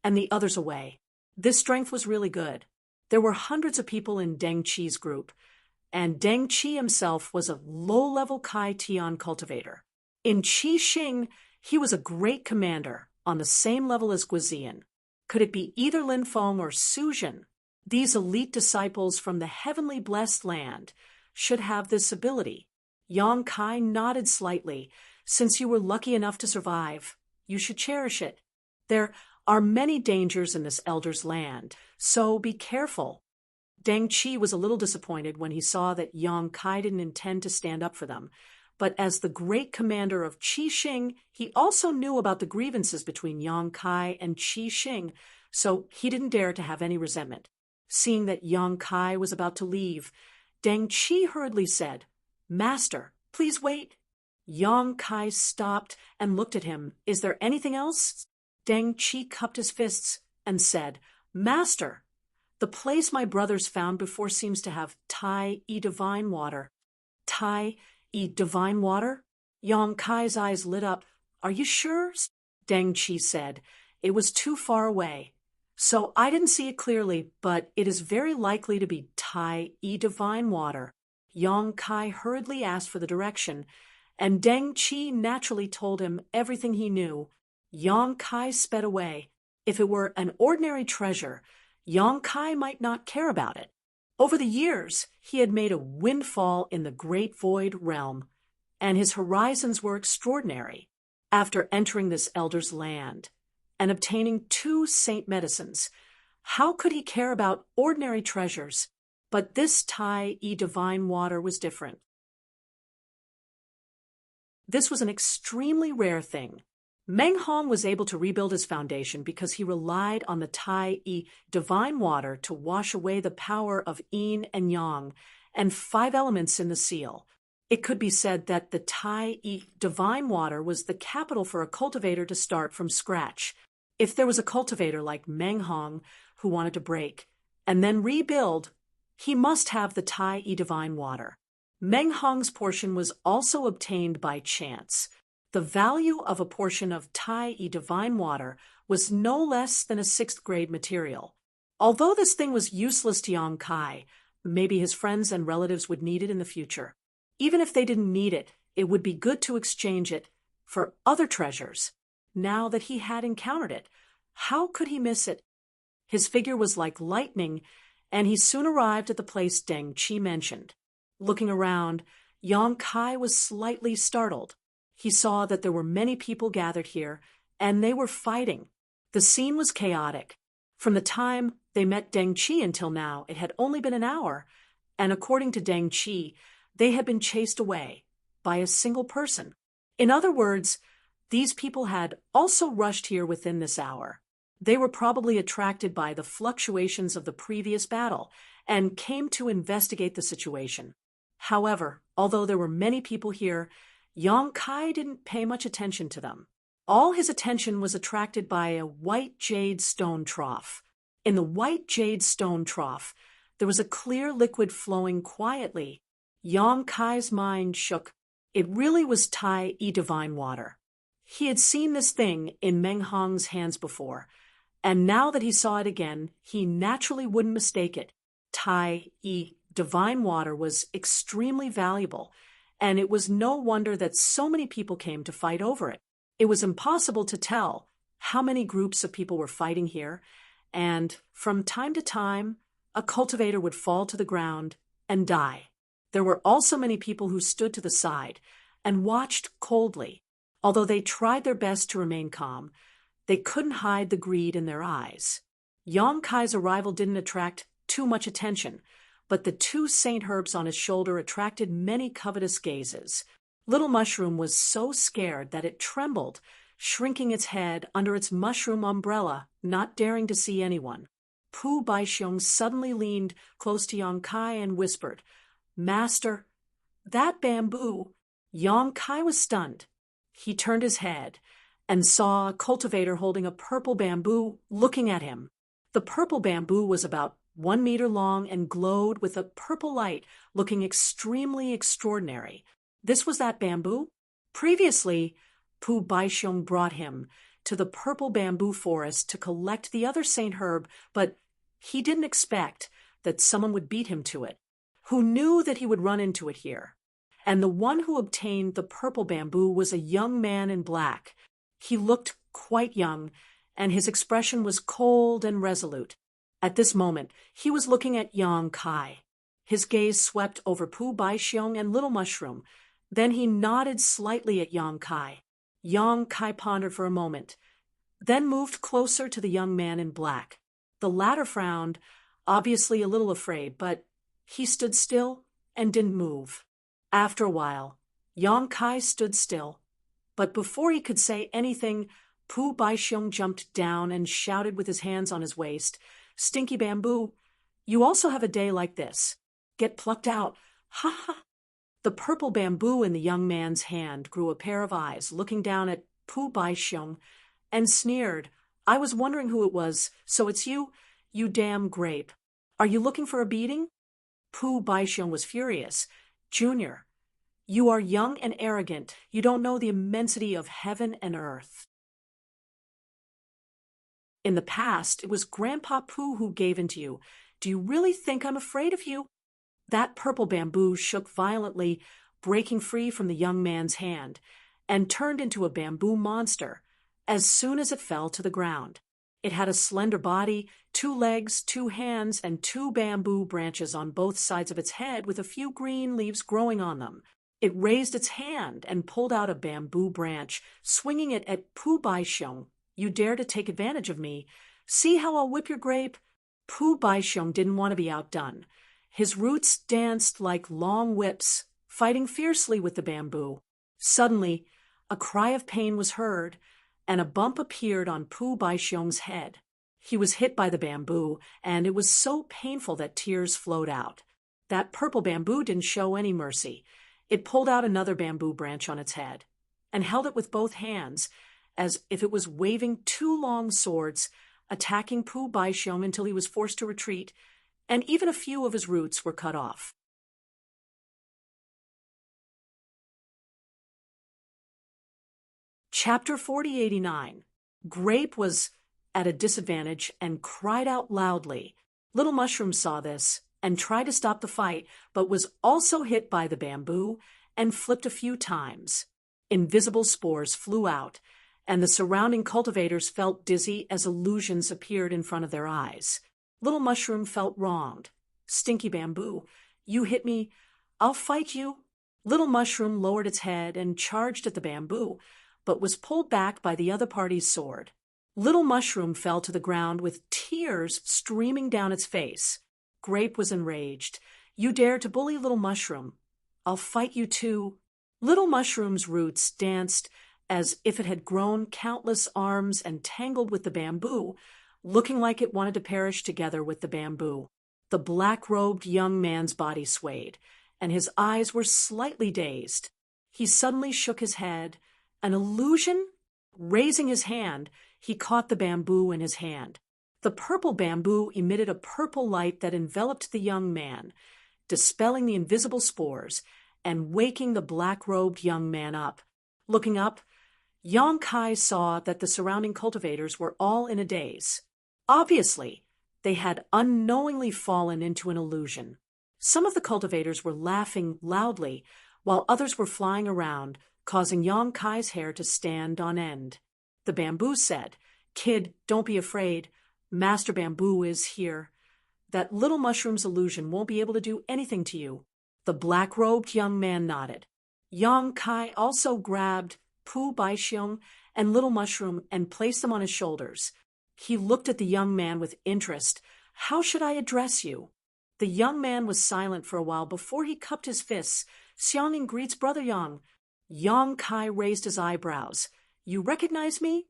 and the others away. This strength was really good. There were hundreds of people in Deng Qi's group, and Deng Qi himself was a low-level Kai Tian cultivator. In Qi Xing, he was a great commander, on the same level as Guizian. Could it be either Lin Feng or Su Jin? These elite disciples from the heavenly blessed land should have this ability. Yang Kai nodded slightly. "Since you were lucky enough to survive, you should cherish it. There are many dangers in this elder's land, so be careful." Deng Qi was a little disappointed when he saw that Yang Kai didn't intend to stand up for them, but as the great commander of Qi Xing, he also knew about the grievances between Yang Kai and Qi Xing, so he didn't dare to have any resentment. Seeing that Yang Kai was about to leave, Deng Qi hurriedly said, "Master, please wait." Yang Kai stopped and looked at him. "Is there anything else?" Deng Qi cupped his fists and said, "Master, the place my brothers found before seems to have Tai-e divine water." Tai-e divine water? Yang Kai's eyes lit up. "Are you sure?" Deng Qi said. "It was too far away, so I didn't see it clearly, but it is very likely to be Tai-e divine water." Yang Kai hurriedly asked for the direction, and Deng Qi naturally told him everything he knew. Yang Kai sped away. If it were an ordinary treasure, Yang Kai might not care about it. Over the years, he had made a windfall in the Great Void realm, and his horizons were extraordinary. After entering this elder's land and obtaining 2 saint medicines, how could he care about ordinary treasures? But this Tai-E divine water was different. This was an extremely rare thing. Meng Hong was able to rebuild his foundation because he relied on the Tai-E divine water to wash away the power of yin and yang and 5 elements in the seal. It could be said that the Tai-E divine water was the capital for a cultivator to start from scratch. If there was a cultivator like Meng Hong who wanted to break and then rebuild, he must have the Tai-E divine water. Meng Hong's portion was also obtained by chance. The value of a portion of Tai-E divine water was no less than a 6th grade material. Although this thing was useless to Yang Kai, maybe his friends and relatives would need it in the future. Even if they didn't need it, it would be good to exchange it for other treasures. Now that he had encountered it, how could he miss it? His figure was like lightning, and he soon arrived at the place Deng Qi mentioned. Looking around, Yang Kai was slightly startled. He saw that there were many people gathered here, and they were fighting. The scene was chaotic. From the time they met Deng Qi until now, it had only been an hour, and according to Deng Qi, they had been chased away by a single person. In other words, these people had also rushed here within this hour. They were probably attracted by the fluctuations of the previous battle and came to investigate the situation. However, although there were many people here, Yang Kai didn't pay much attention to them. All his attention was attracted by a white jade stone trough. In the white jade stone trough, there was a clear liquid flowing quietly. Yang Kai's mind shook. It really was Tai-E divine water. He had seen this thing in Meng Hong's hands before, and now that he saw it again, he naturally wouldn't mistake it. Tai-E divine water was extremely valuable, and it was no wonder that so many people came to fight over it. It was impossible to tell how many groups of people were fighting here, and from time to time, a cultivator would fall to the ground and die. There were also many people who stood to the side and watched coldly. Although they tried their best to remain calm, they couldn't hide the greed in their eyes. Yang Kai's arrival didn't attract too much attention, but the 2 saint herbs on his shoulder attracted many covetous gazes. Little Mushroom was so scared that it trembled, shrinking its head under its mushroom umbrella, not daring to see anyone. Pu Baixiong suddenly leaned close to Yang Kai and whispered, "Master, that bamboo." Yang Kai was stunned. He turned his head and saw a cultivator holding a purple bamboo looking at him. The purple bamboo was about 1 meter long and glowed with a purple light, looking extremely extraordinary. This was that bamboo? Previously, Pu Baixiong brought him to the purple bamboo forest to collect the other saint herb, but he didn't expect that someone would beat him to it. Who knew that he would run into it here? And the one who obtained the purple bamboo was a young man in black. He looked quite young, and his expression was cold and resolute. At this moment, he was looking at Yang Kai. His gaze swept over Pu Baixiong and Little Mushroom. Then he nodded slightly at Yang Kai. Yang Kai pondered for a moment, then moved closer to the young man in black. The latter frowned, obviously a little afraid, but he stood still and didn't move. After a while, Yang Kai stood still, but before he could say anything, Pu Baixiong jumped down and shouted with his hands on his waist, "Stinky bamboo, you also have a day like this. Get plucked out. Ha ha!" The purple bamboo in the young man's hand grew a pair of eyes, looking down at Pu Baixiong, and sneered. "I was wondering who it was, so it's you, you damn grape. Are you looking for a beating?" Pu Baixiong was furious. "Junior, you are young and arrogant. You don't know the immensity of heaven and earth. In the past, it was Grandpa Pu who gave in to you. Do you really think I'm afraid of you?" That purple bamboo shook violently, breaking free from the young man's hand, and turned into a bamboo monster as soon as it fell to the ground. It had a slender body, 2 legs, 2 hands, and 2 bamboo branches on both sides of its head with a few green leaves growing on them. It raised its hand and pulled out a bamboo branch, swinging it at Pu Baixiong. You dare to take advantage of me? See how I'll whip your grape? Pu Baixiong didn't want to be outdone. His roots danced like long whips, fighting fiercely with the bamboo. Suddenly, a cry of pain was heard, and a bump appeared on Pu Baixiong's head. He was hit by the bamboo, and it was so painful that tears flowed out. That purple bamboo didn't show any mercy. It pulled out another bamboo branch on its head, and held it with both hands, as if it was waving 2 long swords, attacking Pu Baixiong until he was forced to retreat, and even a few of his roots were cut off. Chapter 4089. Grape was at a disadvantage and cried out loudly. Little Mushroom saw this and tried to stop the fight, but was also hit by the bamboo and flipped a few times. Invisible spores flew out, and the surrounding cultivators felt dizzy as illusions appeared in front of their eyes. Little Mushroom felt wronged. Stinky bamboo, you hit me, I'll fight you. Little Mushroom lowered its head and charged at the bamboo, but was pulled back by the other party's sword. Little Mushroom fell to the ground with tears streaming down its face. Grape was enraged. You dare to bully Little Mushroom? I'll fight you too. Little Mushroom's roots danced as if it had grown countless arms and tangled with the bamboo, looking like it wanted to perish together with the bamboo. The black-robed young man's body swayed, and his eyes were slightly dazed. He suddenly shook his head. An illusion? Raising his hand, he caught the bamboo in his hand. The purple bamboo emitted a purple light that enveloped the young man, dispelling the invisible spores and waking the black-robed young man up. Looking up, Yang Kai saw that the surrounding cultivators were all in a daze. Obviously, they had unknowingly fallen into an illusion. Some of the cultivators were laughing loudly, while others were flying around, causing Yang Kai's hair to stand on end. The bamboo said, "Kid, don't be afraid. Master Bamboo is here. That Little Mushroom's illusion won't be able to do anything to you." The black-robed young man nodded. Yang Kai also grabbed Pu Baixiong and Little Mushroom and placed them on his shoulders. He looked at the young man with interest. "How should I address you?" The young man was silent for a while before he cupped his fists. "Xiangning greets Brother Yang." Yang Kai raised his eyebrows. "You recognize me?"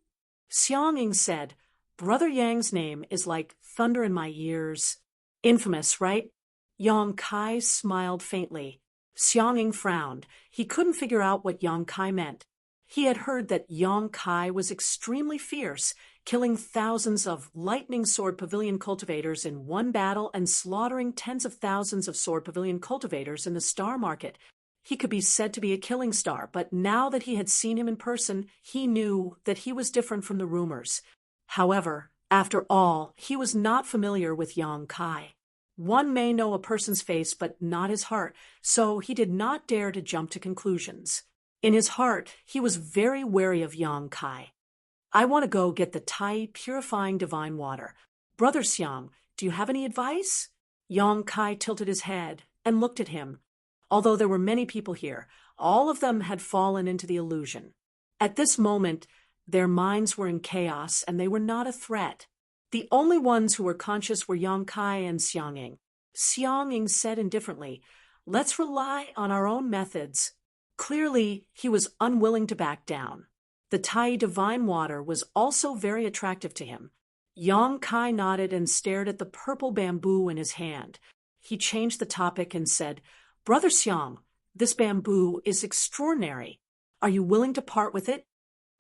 Xiangning said, "Brother Yang's name is like thunder in my ears. Infamous, right?" Yang Kai smiled faintly. Xiangning frowned. He couldn't figure out what Yang Kai meant. He had heard that Yang Kai was extremely fierce, killing thousands of lightning sword pavilion cultivators in one battle and slaughtering tens of thousands of sword pavilion cultivators in the star market. He could be said to be a killing star, but now that he had seen him in person, he knew that he was different from the rumors. However, after all, he was not familiar with Yang Kai. One may know a person's face but not his heart, so he did not dare to jump to conclusions. In his heart, he was very wary of Yang Kai. "I want to go get the Tai purifying divine water. Brother Xiang, do you have any advice?" Yang Kai tilted his head and looked at him. Although there were many people here, all of them had fallen into the illusion. At this moment, their minds were in chaos and they were not a threat. The only ones who were conscious were Yang Kai and Xiangning. Xiangning said indifferently, "Let's rely on our own methods." Clearly, he was unwilling to back down. The Tai divine water was also very attractive to him. Yang Kai nodded and stared at the purple bamboo in his hand. He changed the topic and said, "Brother Xiang, this bamboo is extraordinary. Are you willing to part with it?"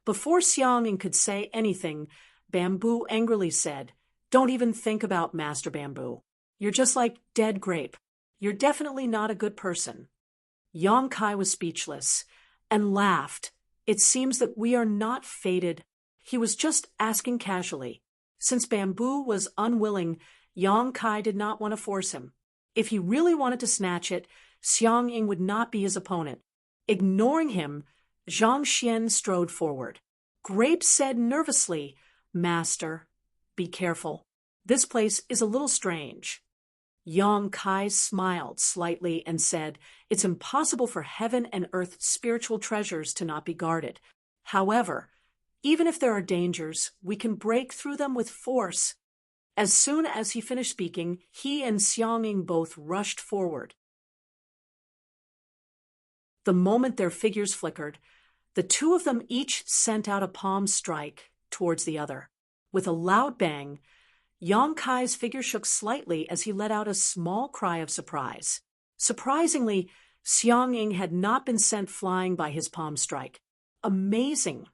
Before Xiangning could say anything, Bamboo angrily said, "Don't even think about Master Bamboo. You're just like dead grape. You're definitely not a good person." Yang Kai was speechless and laughed. "It seems that we are not fated." He was just asking casually. Since Bamboo was unwilling, Yang Kai did not want to force him. If he really wanted to snatch it, Xiang Ying would not be his opponent. Ignoring him, Zhang Xian strode forward. Grape said nervously, "Master, be careful. This place is a little strange." Yang Kai smiled slightly and said, "It's impossible for heaven and earth's spiritual treasures to not be guarded. However, even if there are dangers, we can break through them with force." As soon as he finished speaking, he and Xiang Ying both rushed forward. The moment their figures flickered, the two of them each sent out a palm strike towards the other. With a loud bang, Yang Kai's figure shook slightly as he let out a small cry of surprise. Surprisingly, Xiang Ying had not been sent flying by his palm strike. "Amazing,"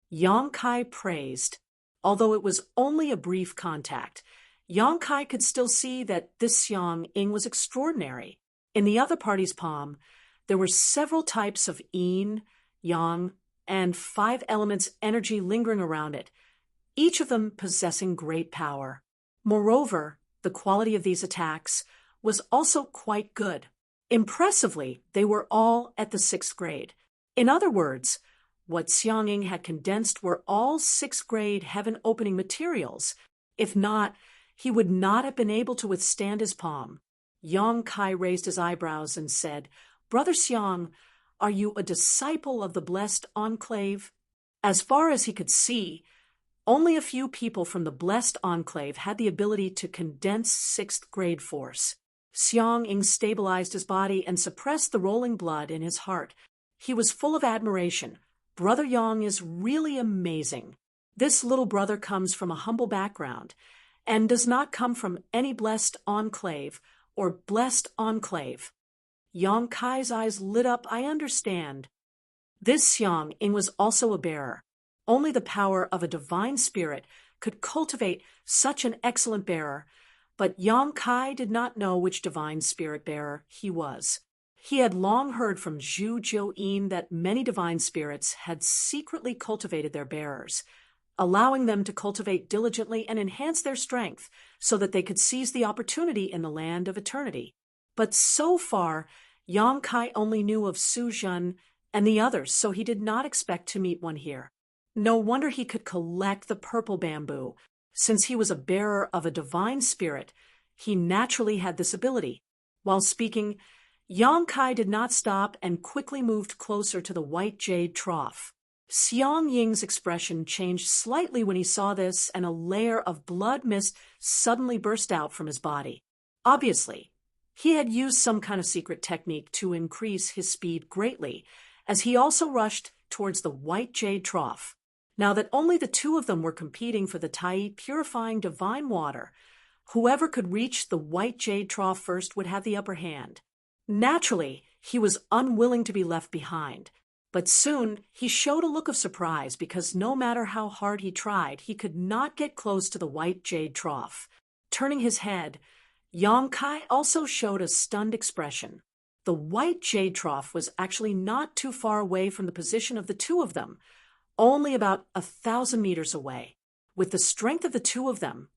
Yang Kai praised. Although it was only a brief contact, Yang Kai could still see that this Xiang Ying was extraordinary. In the other party's palm, there were several types of yin, yang, and 5 elements energy lingering around it, each of them possessing great power. Moreover, the quality of these attacks was also quite good. Impressively, they were all at the 6th grade. In other words, what Xiang Ying had condensed were all 6th grade heaven-opening materials. If not, he would not have been able to withstand his palm. Yang Kai raised his eyebrows and said, "Brother Xiang, are you a disciple of the Blessed Enclave?" As far as he could see, only a few people from the Blessed Enclave had the ability to condense 6th grade force. Xiang Ying stabilized his body and suppressed the rolling blood in his heart. He was full of admiration. Brother Yang is really amazing. This little brother comes from a humble background and does not come from any Blessed Enclave or Blessed Enclave. Yang Kai's eyes lit up. "I understand." This Xiang Ying was also a bearer. Only the power of a divine spirit could cultivate such an excellent bearer, but Yang Kai did not know which divine spirit bearer he was. He had long heard from Zhu Jiuyin that many divine spirits had secretly cultivated their bearers, allowing them to cultivate diligently and enhance their strength so that they could seize the opportunity in the land of eternity. But so far, Yang Kai only knew of Su Zhen and the others, so he did not expect to meet one here. No wonder he could collect the purple bamboo. Since he was a bearer of a divine spirit, he naturally had this ability. While speaking, Yang Kai did not stop and quickly moved closer to the white jade trough. Xiang Ying's expression changed slightly when he saw this, and a layer of blood mist suddenly burst out from his body. Obviously, he had used some kind of secret technique to increase his speed greatly, as he also rushed towards the white jade trough. Now that only the two of them were competing for the Tai purifying divine water, whoever could reach the white jade trough first would have the upper hand. Naturally, he was unwilling to be left behind, but soon he showed a look of surprise because no matter how hard he tried, he could not get close to the white jade trough. Turning his head, Yang Kai also showed a stunned expression. The white jade trough was actually not too far away from the position of the two of them, only about 1,000 meters away. With the strength of the two of them,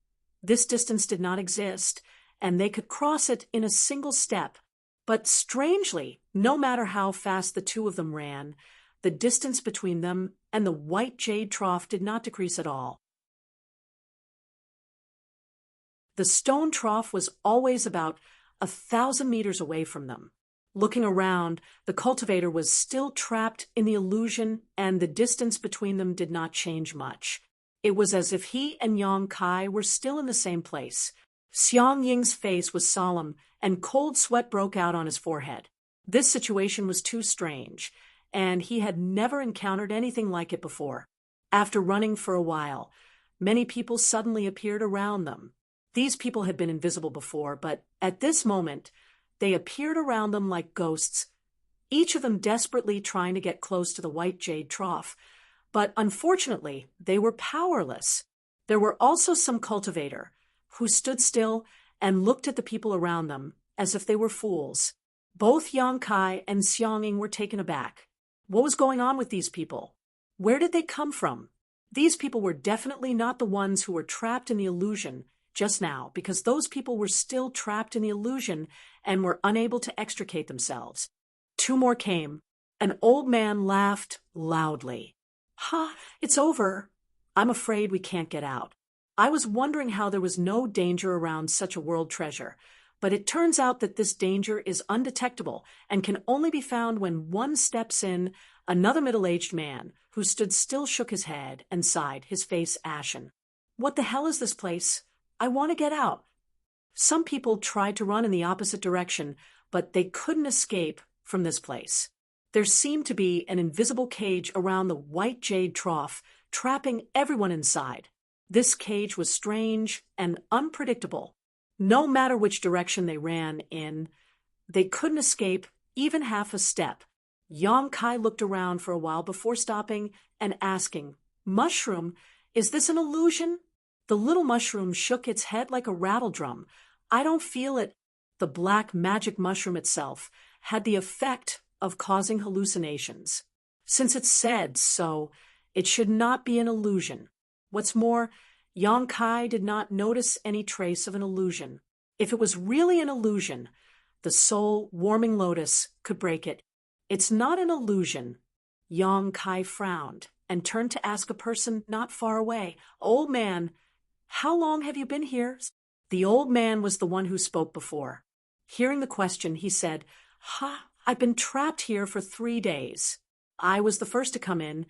this distance did not exist, and they could cross it in a single step. But strangely, no matter how fast the two of them ran, the distance between them and the white jade trough did not decrease at all. The stone trough was always about 1,000 meters away from them. Looking around, the cultivator was still trapped in the illusion, and the distance between them did not change much. It was as if he and Yang Kai were still in the same place. Xiang Ying's face was solemn, and cold sweat broke out on his forehead. This situation was too strange, and he had never encountered anything like it before. After running for a while, many people suddenly appeared around them. These people had been invisible before, but at this moment, they appeared around them like ghosts, each of them desperately trying to get close to the white jade trough. But unfortunately, they were powerless. There were also some cultivator who stood still and looked at the people around them as if they were fools. Both Yang Kai and Xiang Ying were taken aback. What was going on with these people? Where did they come from? These people were definitely not the ones who were trapped in the illusion just now, because those people were still trapped in the illusion and were unable to extricate themselves. 2 more came. An old man laughed loudly. "Ha, it's over. I'm afraid we can't get out. I was wondering how there was no danger around such a world treasure, but it turns out that this danger is undetectable and can only be found when one steps in." Another middle-aged man, who stood still, shook his head and sighed, his face ashen. "What the hell is this place? I want to get out." Some people tried to run in the opposite direction, but they couldn't escape from this place. There seemed to be an invisible cage around the white jade trough, trapping everyone inside. This cage was strange and unpredictable. No matter which direction they ran in, they couldn't escape even half a step. Yang Kai looked around for a while before stopping and asking, "Mushroom, is this an illusion?" The little mushroom shook its head like a rattledrum. "I don't feel it." The black magic mushroom itself had the effect of causing hallucinations. Since it said so, it should not be an illusion. What's more, Yang Kai did not notice any trace of an illusion. If it was really an illusion, the soul-warming lotus could break it. "It's not an illusion." Yang Kai frowned and turned to ask a person not far away, "Old man, how long have you been here?" The old man was the one who spoke before. Hearing the question, he said, "I've been trapped here for 3 days. I was the first to come in,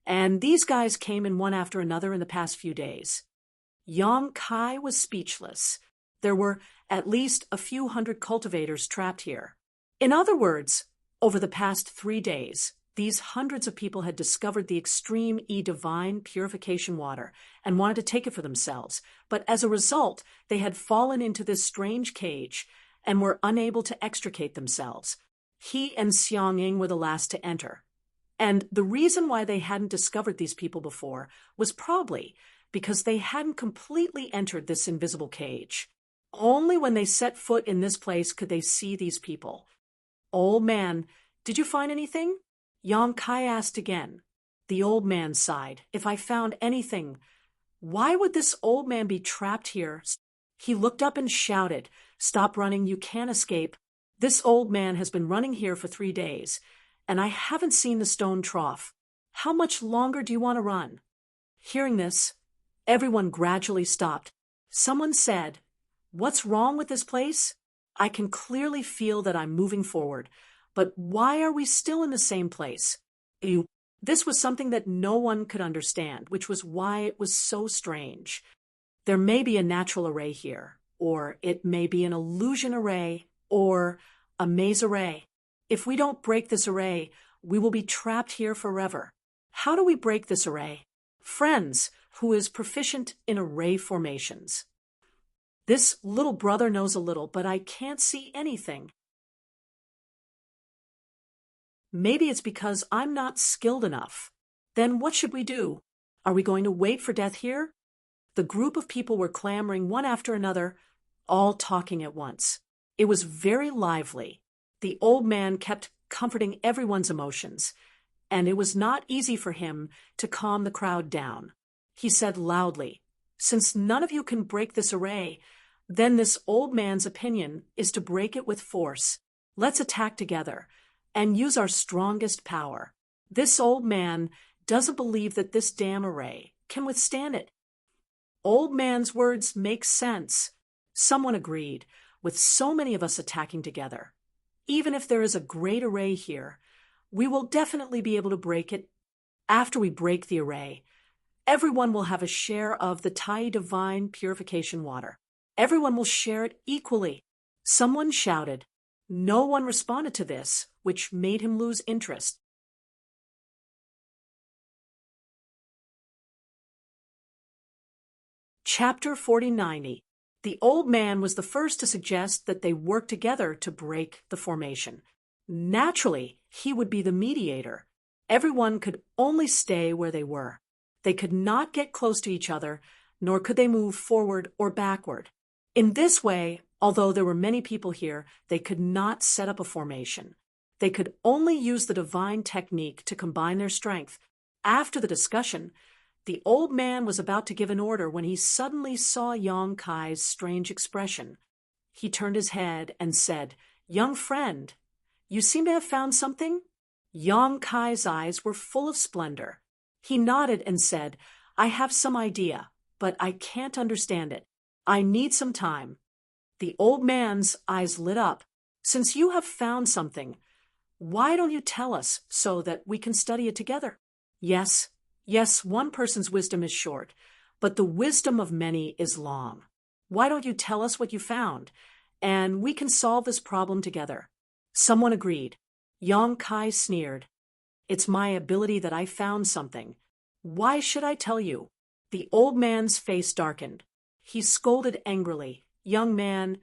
and these guys came in one after another in the past few days." Yang Kai was speechless. There were at least a few hundred cultivators trapped here. In other words, over the past 3 days, these hundreds of people had discovered the extreme divine purification water and wanted to take it for themselves, but as a result, they had fallen into this strange cage and were unable to extricate themselves. He and Xiang Ying were the last to enter. And the reason why they hadn't discovered these people before was probably because they hadn't completely entered this invisible cage. Only when they set foot in this place could they see these people. "Old man, did you find anything?" Yang Kai asked again. The old man sighed. "If I found anything, why would this old man be trapped here?" He looked up and shouted, "Stop running, you can't escape. This old man has been running here for 3 days, and I haven't seen the stone trough. How much longer do you want to run?" Hearing this, everyone gradually stopped. Someone said, "What's wrong with this place? I can clearly feel that I'm moving forward, but why are we still in the same place?" This was something that no one could understand, which was why it was so strange. There may be a natural array here, or it may be an illusion array, or a maze array. If we don't break this array, we will be trapped here forever. How do we break this array? Friends, who is proficient in array formations. This little brother knows a little, but I can't see anything. Maybe it's because I'm not skilled enough. Then what should we do? Are we going to wait for death here? The group of people were clamoring one after another, all talking at once. It was very lively. The old man kept comforting everyone's emotions, and it was not easy for him to calm the crowd down. He said loudly, "Since none of you can break this array, then this old man's opinion is to break it with force. Let's attack together and use our strongest power. This old man doesn't believe that this damn array can withstand it." Old man's words make sense. Someone agreed, with so many of us attacking together. Even if there is a great array here, we will definitely be able to break it. After we break the array, everyone will have a share of the Tai divine purification water. Everyone will share it equally. Someone shouted. No one responded to this, which made him lose interest. Chapter 4090. The old man was the first to suggest that they work together to break the formation. Naturally, he would be the mediator. Everyone could only stay where they were. They could not get close to each other, nor could they move forward or backward. In this way, although there were many people here, they could not set up a formation. They could only use the divine technique to combine their strength. After the discussion, the old man was about to give an order when he suddenly saw Yang Kai's strange expression. He turned his head and said, "Young friend, you seem to have found something?" Yang Kai's eyes were full of splendor. He nodded and said, "I have some idea, but I can't understand it. I need some time." The old man's eyes lit up. "Since you have found something, why don't you tell us so that we can study it together?" Yes, one person's wisdom is short, but the wisdom of many is long. Why don't you tell us what you found, and we can solve this problem together? Someone agreed. Yang Kai sneered. "It's my ability that I found something. Why should I tell you?" The old man's face darkened. He scolded angrily. "Young man,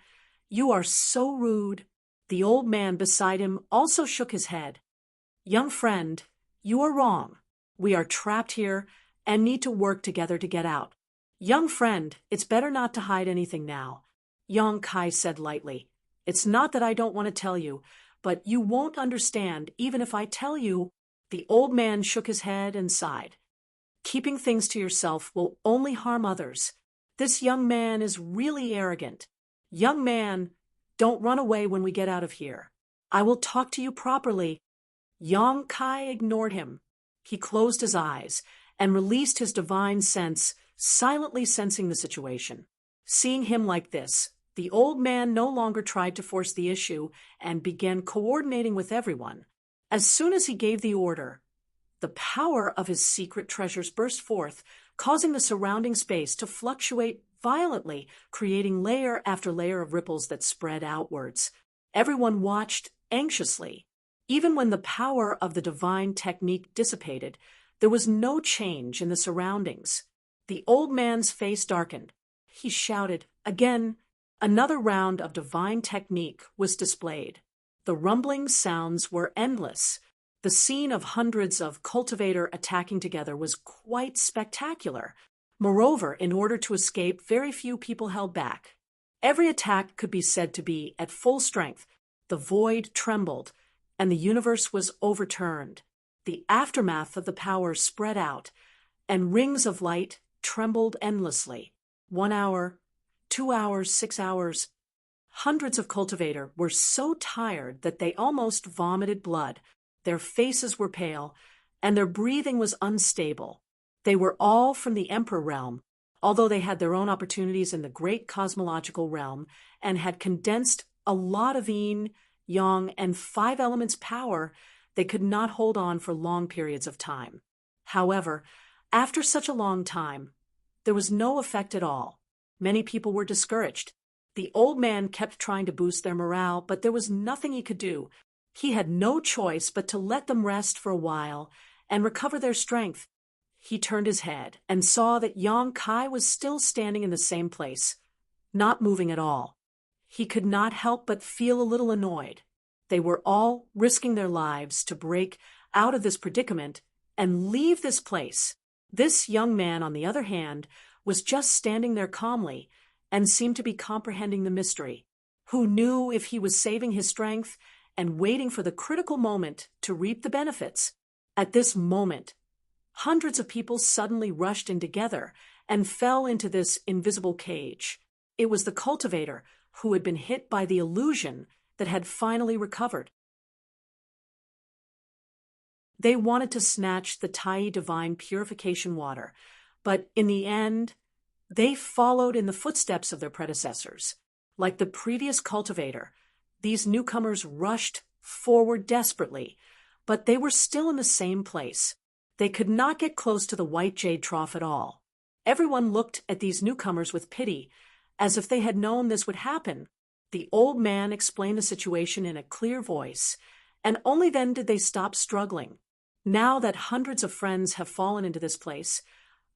you are so rude." The old man beside him also shook his head. "Young friend, you are wrong. We are trapped here and need to work together to get out." "Young friend, it's better not to hide anything now," Yang Kai said lightly. "It's not that I don't want to tell you, but you won't understand even if I tell you." The old man shook his head and sighed. "Keeping things to yourself will only harm others. This young man is really arrogant. Young man, don't run away when we get out of here. I will talk to you properly." Yang Kai ignored him. He closed his eyes and released his divine sense, silently sensing the situation. Seeing him like this, the old man no longer tried to force the issue and began coordinating with everyone. As soon as he gave the order, the power of his secret treasures burst forth, causing the surrounding space to fluctuate violently, creating layer after layer of ripples that spread outwards. Everyone watched anxiously. Even when the power of the divine technique dissipated, there was no change in the surroundings. The old man's face darkened. He shouted, "Again!" Another round of divine technique was displayed. The rumbling sounds were endless. The scene of hundreds of cultivator attacking together was quite spectacular. Moreover, in order to escape, very few people held back. Every attack could be said to be at full strength. The void trembled, and the universe was overturned. The aftermath of the power spread out, and rings of light trembled endlessly. 1 hour, 2 hours, 6 hours. Hundreds of cultivator were so tired that they almost vomited blood. Their faces were pale, and their breathing was unstable. They were all from the Emperor realm, although they had their own opportunities in the great cosmological realm and had condensed a lot of yin, yang, and 5 elements power. They could not hold on for long periods of time. However, after such a long time, there was no effect at all. Many people were discouraged. The old man kept trying to boost their morale, but there was nothing he could do. He had no choice but to let them rest for a while and recover their strength. He turned his head and saw that Yang Kai was still standing in the same place, not moving at all. He could not help but feel a little annoyed. They were all risking their lives to break out of this predicament and leave this place. This young man, on the other hand, was just standing there calmly and seemed to be comprehending the mystery. Who knew if he was saving his strength and waiting for the critical moment to reap the benefits? At this moment, hundreds of people suddenly rushed in together and fell into this invisible cage. It was the cultivator who had been hit by the illusion that had finally recovered. They wanted to snatch the Tai divine purification water, but in the end, they followed in the footsteps of their predecessors. Like the previous cultivator, these newcomers rushed forward desperately, but they were still in the same place. They could not get close to the white jade trough at all. Everyone looked at these newcomers with pity, as if they had known this would happen. The old man explained the situation in a clear voice, and only then did they stop struggling. Now that hundreds of friends have fallen into this place,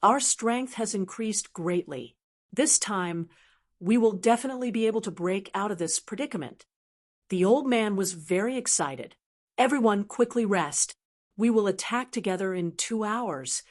our strength has increased greatly. This time, we will definitely be able to break out of this predicament. The old man was very excited. Everyone quickly rest. We will attack together in 2 hours.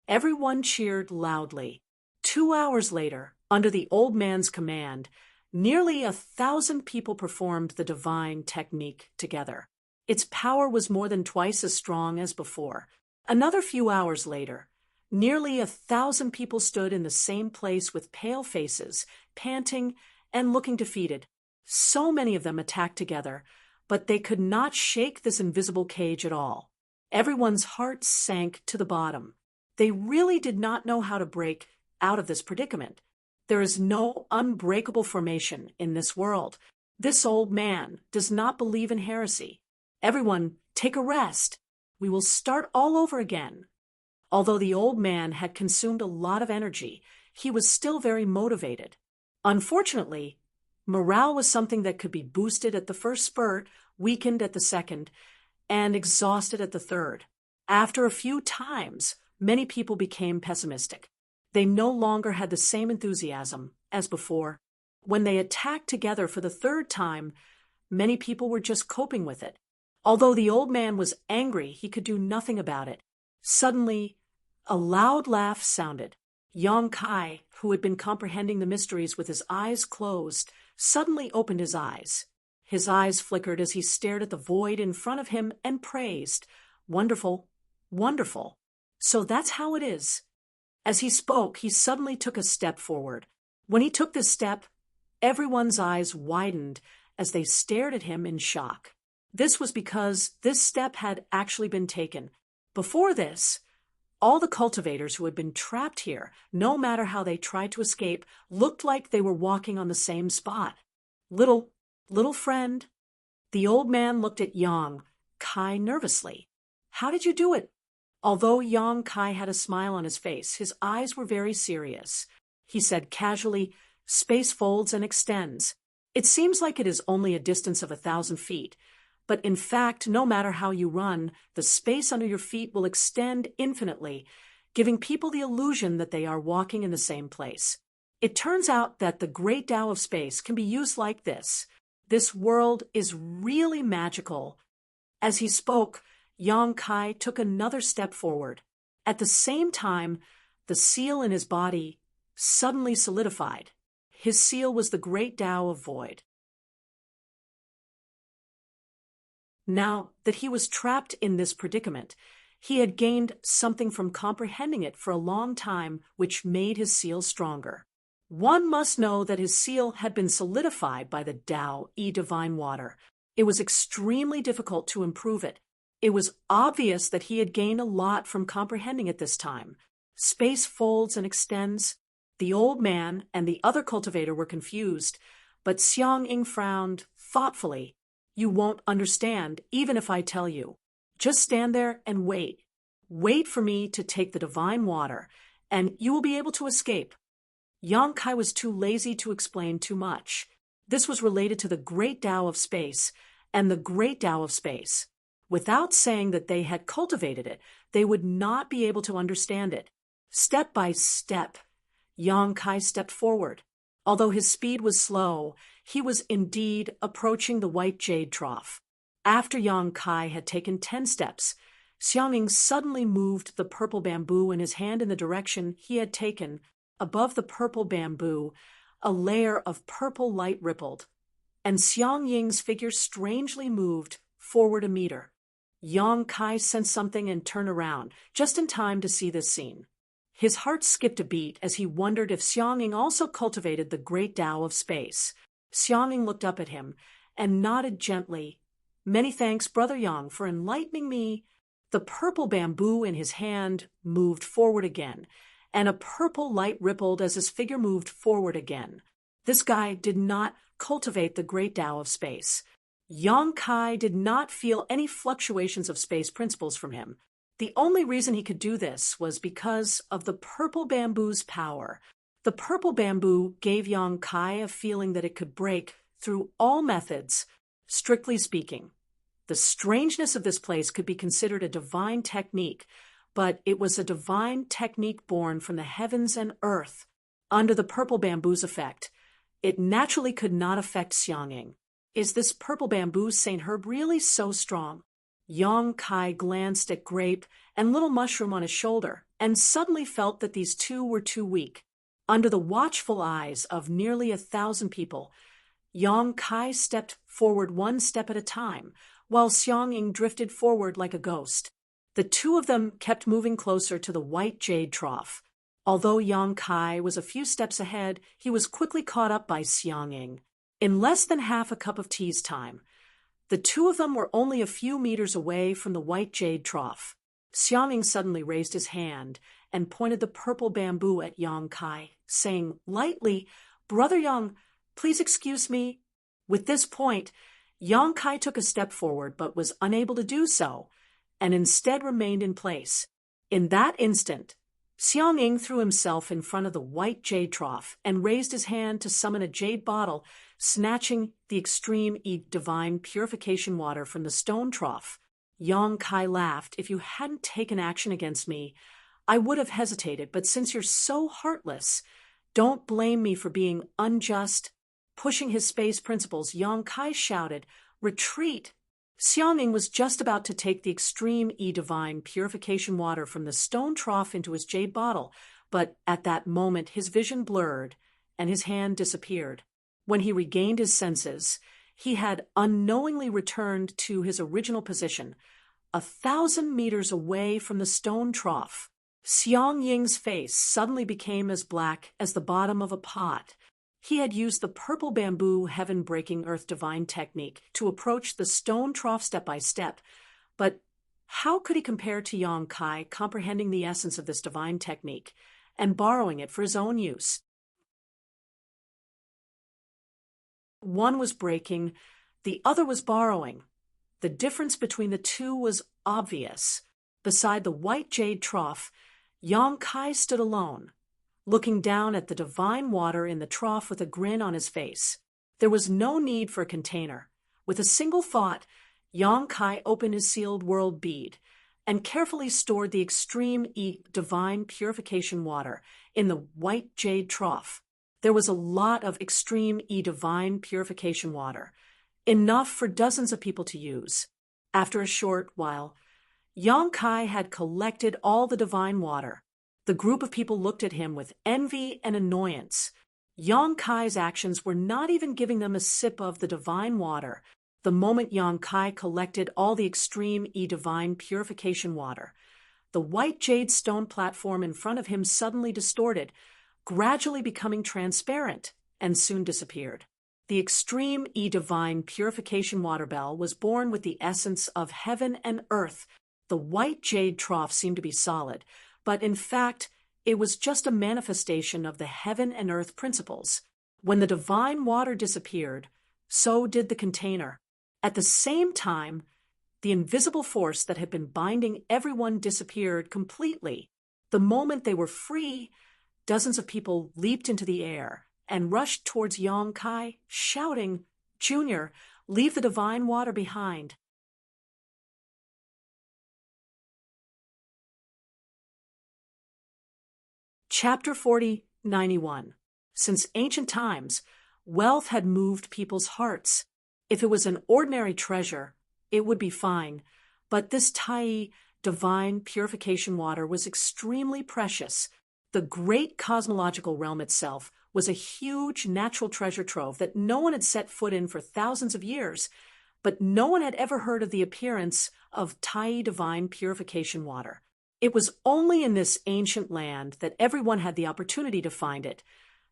Everyone cheered loudly. 2 hours later, under the old man's command, nearly 1,000 people performed the divine technique together. Its power was more than twice as strong as before. Another few hours later, nearly 1,000 people stood in the same place with pale faces, panting and looking defeated. So many of them attacked together, but they could not shake this invisible cage at all. Everyone's hearts sank to the bottom. They really did not know how to break out of this predicament. There is no unbreakable formation in this world. This old man does not believe in heresy. Everyone, take a rest. We will start all over again. Although the old man had consumed a lot of energy, he was still very motivated. Unfortunately, morale was something that could be boosted at the first spurt, weakened at the second, and exhausted at the third. After a few times, many people became pessimistic. They no longer had the same enthusiasm as before. When they attacked together for the third time, many people were just coping with it. Although the old man was angry, he could do nothing about it. Suddenly, a loud laugh sounded. Yang Kai, who had been comprehending the mysteries with his eyes closed, suddenly opened his eyes. His eyes flickered as he stared at the void in front of him and praised, "Wonderful, wonderful. So that's how it is." As he spoke, he suddenly took a step forward. When he took this step, everyone's eyes widened as they stared at him in shock. This was because this step had actually been taken. Before this, all the cultivators who had been trapped here, no matter how they tried to escape, looked like they were walking on the same spot. Little friend. The old man looked at Yang Kai nervously. "How did you do it?" Although Yang Kai had a smile on his face, his eyes were very serious. He said casually, "Space folds and extends. It seems like it is only a distance of 1,000 feet. But in fact, no matter how you run, the space under your feet will extend infinitely, giving people the illusion that they are walking in the same place. It turns out that the great Tao of space can be used like this. This world is really magical." As he spoke, Yang Kai took another step forward. At the same time, the seal in his body suddenly solidified. His seal was the great Tao of void. Now that he was trapped in this predicament, he had gained something from comprehending it for a long time, which made his seal stronger. One must know that his seal had been solidified by the Tao-e divine water. It was extremely difficult to improve it. It was obvious that he had gained a lot from comprehending it this time. Space folds and extends. The old man and the other cultivator were confused, but Xiang Ying frowned thoughtfully. "You won't understand, even if I tell you. Just stand there and wait. Wait for me to take the divine water, and you will be able to escape." Yang Kai was too lazy to explain too much. This was related to the great Tao of space and the great Tao of space. Without saying that they had cultivated it, they would not be able to understand it. Step by step, Yang Kai stepped forward. Although his speed was slow, he was indeed approaching the white jade trough. After Yang Kai had taken 10 steps, Xiangning suddenly moved the purple bamboo in his hand in the direction he had taken. Above the purple bamboo, a layer of purple light rippled, and Xiang Ying's figure strangely moved forward a meter. Yang Kai sensed something and turned around, just in time to see this scene. His heart skipped a beat as he wondered if Xiang Ying also cultivated the great Tao of space. Xiang Ying looked up at him and nodded gently. "Many thanks, Brother Yang, for enlightening me." The purple bamboo in his hand moved forward again, and a purple light rippled as his figure moved forward again. This guy did not cultivate the great Tao of space. Yang Kai did not feel any fluctuations of space principles from him. The only reason he could do this was because of the purple bamboo's power. The purple bamboo gave Yang Kai a feeling that it could break through all methods, strictly speaking. The strangeness of this place could be considered a divine technique, but it was a divine technique born from the heavens and earth. Under the purple bamboo's effect, it naturally could not affect Xiang Ying. Is this purple bamboo Saint Herb really so strong? Yang Kai glanced at Grape and Little Mushroom on his shoulder, and suddenly felt that these two were too weak. Under the watchful eyes of nearly 1,000 people, Yang Kai stepped forward one step at a time, while Xiang Ying drifted forward like a ghost. The two of them kept moving closer to the white jade trough. Although Yang Kai was a few steps ahead, he was quickly caught up by Xiang Ying. In less than half a cup of tea's time, the two of them were only a few meters away from the white jade trough. Xiangming suddenly raised his hand and pointed the purple bamboo at Yang Kai, saying lightly, "Brother Yang, please excuse me." With this point, Yang Kai took a step forward but was unable to do so, and instead remained in place. In that instant, Xiangming threw himself in front of the white jade trough and raised his hand to summon a jade bottle, snatching the extreme divine purification water from the stone trough. Yang Kai laughed. "If you hadn't taken action against me, I would have hesitated, but since you're so heartless, don't blame me for being unjust." Pushing his space principles, Yang Kai shouted, "Retreat!" Xiangming was just about to take the extreme divine purification water from the stone trough into his jade bottle, but at that moment his vision blurred and his hand disappeared. When he regained his senses, he had unknowingly returned to his original position, 1,000 meters away from the stone trough. Xiangying's face suddenly became as black as the bottom of a pot. He had used the purple bamboo heaven-breaking earth divine technique to approach the stone trough step by step, but how could he compare to Yang Kai comprehending the essence of this divine technique and borrowing it for his own use? One was breaking, the other was borrowing. The difference between the two was obvious. Beside the white jade trough, Yang Kai stood alone, looking down at the divine water in the trough with a grin on his face. There was no need for a container. With a single thought, Yang Kai opened his sealed world bead and carefully stored the extreme divine purification water in the white jade trough. There was a lot of extreme divine purification water, enough for dozens of people to use. After a short while, Yang Kai had collected all the divine water. The group of people looked at him with envy and annoyance. Yang Kai's actions were not even giving them a sip of the divine water. The moment Yang Kai collected all the extreme divine purification water, the white jade stone platform in front of him suddenly distorted, gradually becoming transparent, and soon disappeared. The extreme divine purification water bell was born with the essence of heaven and earth. The white jade trough seemed to be solid, but in fact, it was just a manifestation of the heaven and earth principles. When the divine water disappeared, so did the container. At the same time, the invisible force that had been binding everyone disappeared completely. The moment they were free, dozens of people leaped into the air and rushed towards Yang Kai, shouting, "Junior, leave the divine water behind." Chapter 4091. Since ancient times, wealth had moved people's hearts. If it was an ordinary treasure, it would be fine, but this Tai divine purification water was extremely precious. The great cosmological realm itself was a huge natural treasure trove that no one had set foot in for thousands of years, but no one had ever heard of the appearance of Tai divine purification water. It was only in this ancient land that everyone had the opportunity to find it,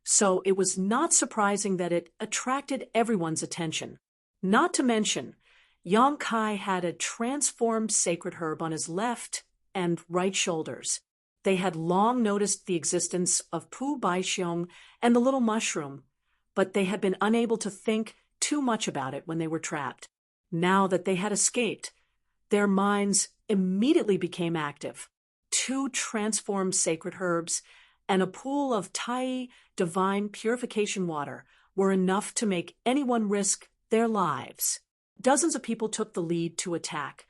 so it was not surprising that it attracted everyone's attention. Not to mention, Yang Kai had a transformed sacred herb on his left and right shoulders. They had long noticed the existence of Pu Baixiong and the little mushroom, but they had been unable to think too much about it when they were trapped. Now that they had escaped, their minds immediately became active. 2 transformed sacred herbs and a pool of Tai divine purification water were enough to make anyone risk their lives. Dozens of people took the lead to attack,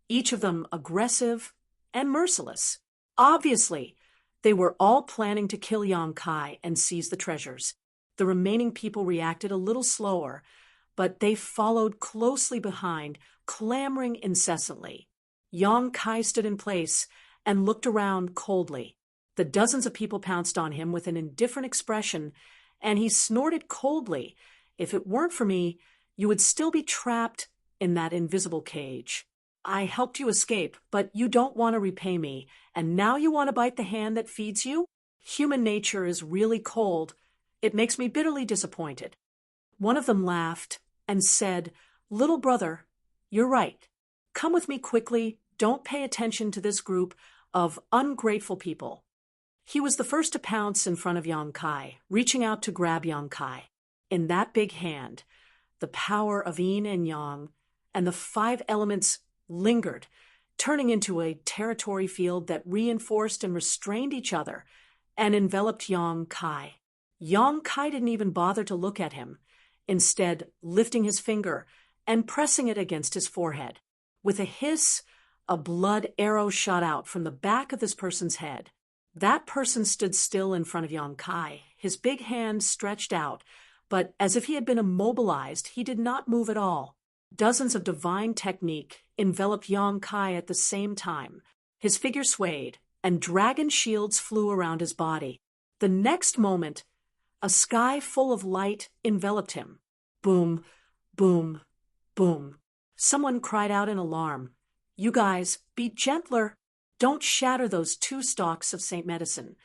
each of them aggressive and merciless. Obviously, they were all planning to kill Yang Kai and seize the treasures. The remaining people reacted a little slower, but they followed closely behind, clamoring incessantly. Yang Kai stood in place and looked around coldly. The dozens of people pounced on him with an indifferent expression, and he snorted coldly, "If it weren't for me, you would still be trapped in that invisible cage. I helped you escape, but you don't want to repay me, and now you want to bite the hand that feeds you? Human nature is really cold. It makes me bitterly disappointed." One of them laughed and said, "Little brother, you're right. Come with me quickly. Don't pay attention to this group of ungrateful people." He was the first to pounce in front of Yang Kai, reaching out to grab Yang Kai. In that big hand, the power of yin and yang and the five elements lingered, turning into a territory field that reinforced and restrained each other and enveloped Yang Kai. Yang Kai didn't even bother to look at him, instead lifting his finger and pressing it against his forehead. With a hiss, a blood arrow shot out from the back of this person's head. That person stood still in front of Yang Kai, his big hand stretched out, but as if he had been immobilized, he did not move at all. Dozens of divine technique enveloped Yang Kai at the same time. His figure swayed, and dragon shields flew around his body. The next moment, a sky full of light enveloped him. Boom, boom, boom. Someone cried out in alarm. "You guys, be gentler. Don't shatter those 2 stalks of Saint Medicine."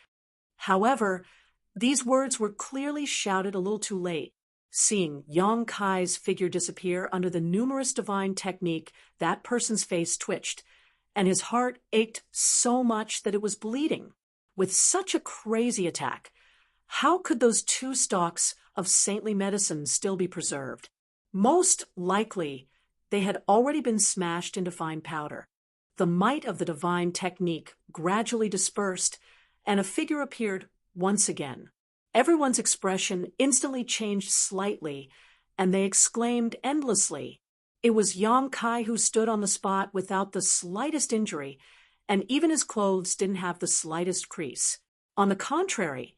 However, these words were clearly shouted a little too late. Seeing Yang Kai's figure disappear under the numerous divine technique, that person's face twitched, and his heart ached so much that it was bleeding. With such a crazy attack, how could those 2 stalks of saintly medicine still be preserved? Most likely, they had already been smashed into fine powder. The might of the divine technique gradually dispersed, and a figure appeared once again. Everyone's expression instantly changed slightly, and they exclaimed endlessly. It was Yang Kai who stood on the spot without the slightest injury, and even his clothes didn't have the slightest crease. On the contrary,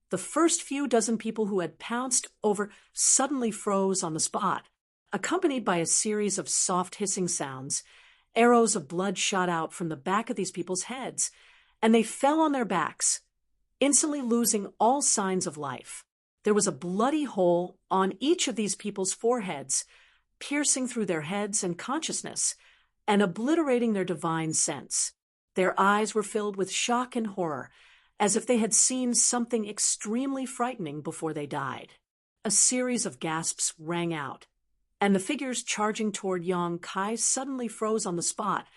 the first few dozen people who had pounced over suddenly froze on the spot. Accompanied by a series of soft hissing sounds, arrows of blood shot out from the back of these people's heads, and they fell on their backs, instantly losing all signs of life. There was a bloody hole on each of these people's foreheads, piercing through their heads and consciousness, and obliterating their divine sense. Their eyes were filled with shock and horror, as if they had seen something extremely frightening before they died. A series of gasps rang out, and the figures charging toward Yang Kai suddenly froze on the spot,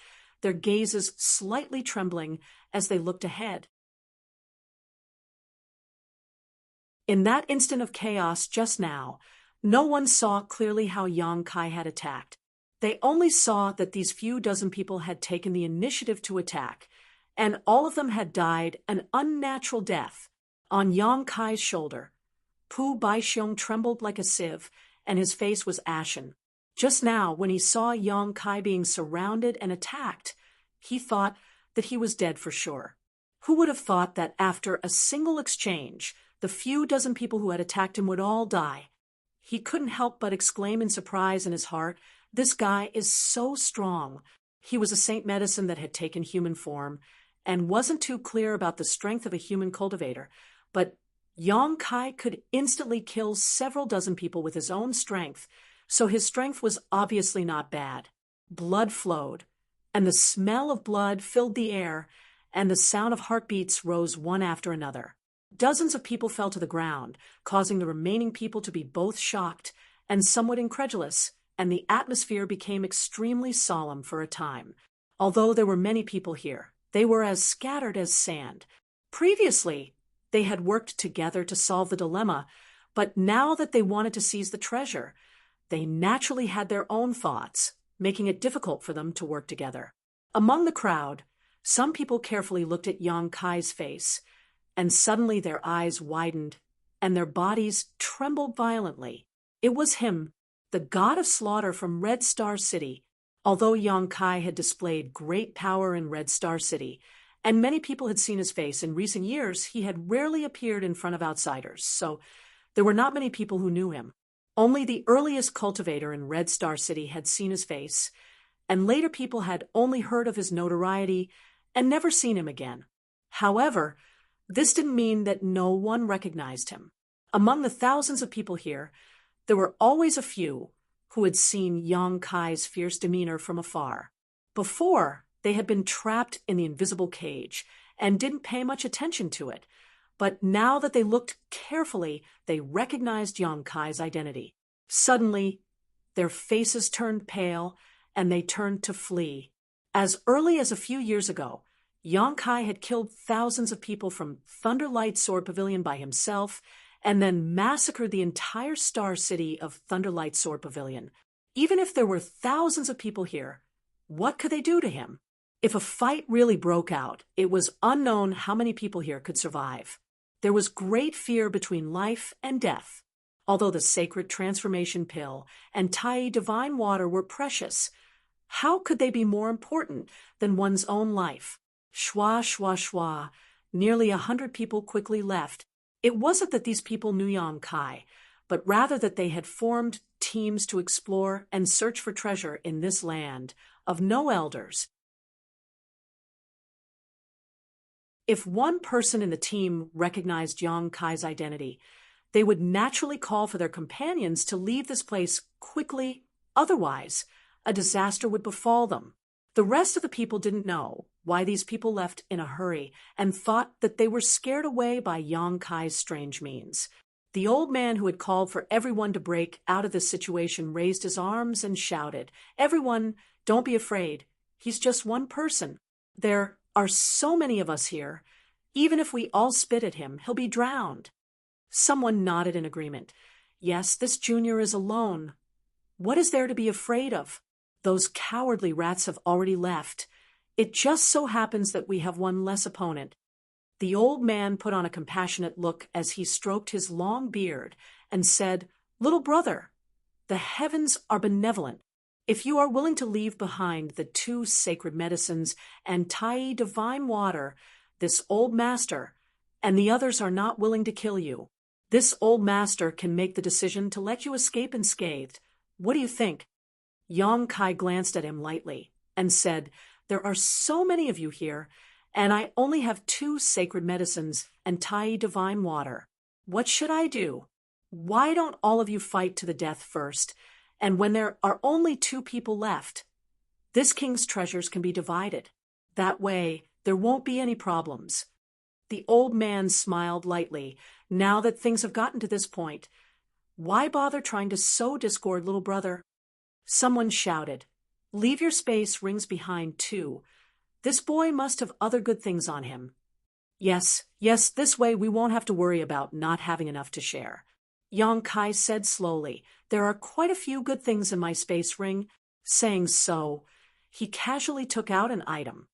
their gazes slightly trembling as they looked ahead. In that instant of chaos just now, no one saw clearly how Yang Kai had attacked. They only saw that these few dozen people had taken the initiative to attack, and all of them had died an unnatural death. On Yang Kai's shoulder, Pu Baixiong trembled like a sieve, and his face was ashen. Just now, when he saw Yang Kai being surrounded and attacked, he thought that he was dead for sure. Who would have thought that after a single exchange, the few dozen people who had attacked him would all die? He couldn't help but exclaim in surprise in his heart, "This guy is so strong." He was a saint medicine that had taken human form, and wasn't too clear about the strength of a human cultivator, but Yang Kai could instantly kill several dozen people with his own strength, so his strength was obviously not bad. Blood flowed, and the smell of blood filled the air, and the sound of heartbeats rose one after another. Dozens of people fell to the ground, causing the remaining people to be both shocked and somewhat incredulous, and the atmosphere became extremely solemn for a time. Although there were many people here, they were as scattered as sand. Previously, they had worked together to solve the dilemma, but now that they wanted to seize the treasure, they naturally had their own thoughts, making it difficult for them to work together. Among the crowd, some people carefully looked at Yang Kai's face, and suddenly their eyes widened, and their bodies trembled violently. It was him, the god of slaughter from Red Star City. Although Yang Kai had displayed great power in Red Star City, and many people had seen his face in recent years, he had rarely appeared in front of outsiders, so there were not many people who knew him. Only the earliest cultivator in Red Star City had seen his face, and later people had only heard of his notoriety and never seen him again. However, this didn't mean that no one recognized him. Among the thousands of people here, there were always a few who had seen Yang Kai's fierce demeanor from afar. Before, they had been trapped in the invisible cage and didn't pay much attention to it, but now that they looked carefully, they recognized Yang Kai's identity. Suddenly, their faces turned pale, and they turned to flee. As early as a few years ago, Yang Kai had killed thousands of people from Thunderlight Sword Pavilion by himself, and then massacred the entire Star City of Thunderlight Sword Pavilion. Even if there were thousands of people here, what could they do to him? If a fight really broke out, it was unknown how many people here could survive. There was great fear between life and death. Although the sacred transformation pill and Tai divine water were precious, how could they be more important than one's own life? Shwa, shwa, shwa. Nearly 100 people quickly left. It wasn't that these people knew Yang Kai, but rather that they had formed teams to explore and search for treasure in this land of no elders. If one person in the team recognized Yang Kai's identity, they would naturally call for their companions to leave this place quickly, otherwise, a disaster would befall them. The rest of the people didn't know why these people left in a hurry and thought that they were scared away by Yang Kai's strange means. The old man who had called for everyone to break out of this situation raised his arms and shouted, "Everyone, don't be afraid. He's just one person. There are so many of us here. Even if we all spit at him, he'll be drowned." Someone nodded in agreement. "Yes, this junior is alone. What is there to be afraid of? Those cowardly rats have already left. It just so happens that we have one less opponent." The old man put on a compassionate look as he stroked his long beard and said, "Little brother, the heavens are benevolent. If you are willing to leave behind the 2 sacred medicines and Tai divine water, this old master, and the others are not willing to kill you, this old master can make the decision to let you escape unscathed. What do you think?" Yang Kai glanced at him lightly and said, "There are so many of you here, and I only have 2 sacred medicines and Tai divine water. What should I do? Why don't all of you fight to the death first, and when there are only 2 people left, this king's treasures can be divided. That way, there won't be any problems." The old man smiled lightly. Now that things have gotten to this point, why bother trying to sow discord, little brother? Someone shouted, "Leave your space rings behind too. This boy must have other good things on him." Yes, this way we won't have to worry about not having enough to share." Yang Kai said slowly, "There are quite a few good things in my space ring." Saying so, he casually took out an item.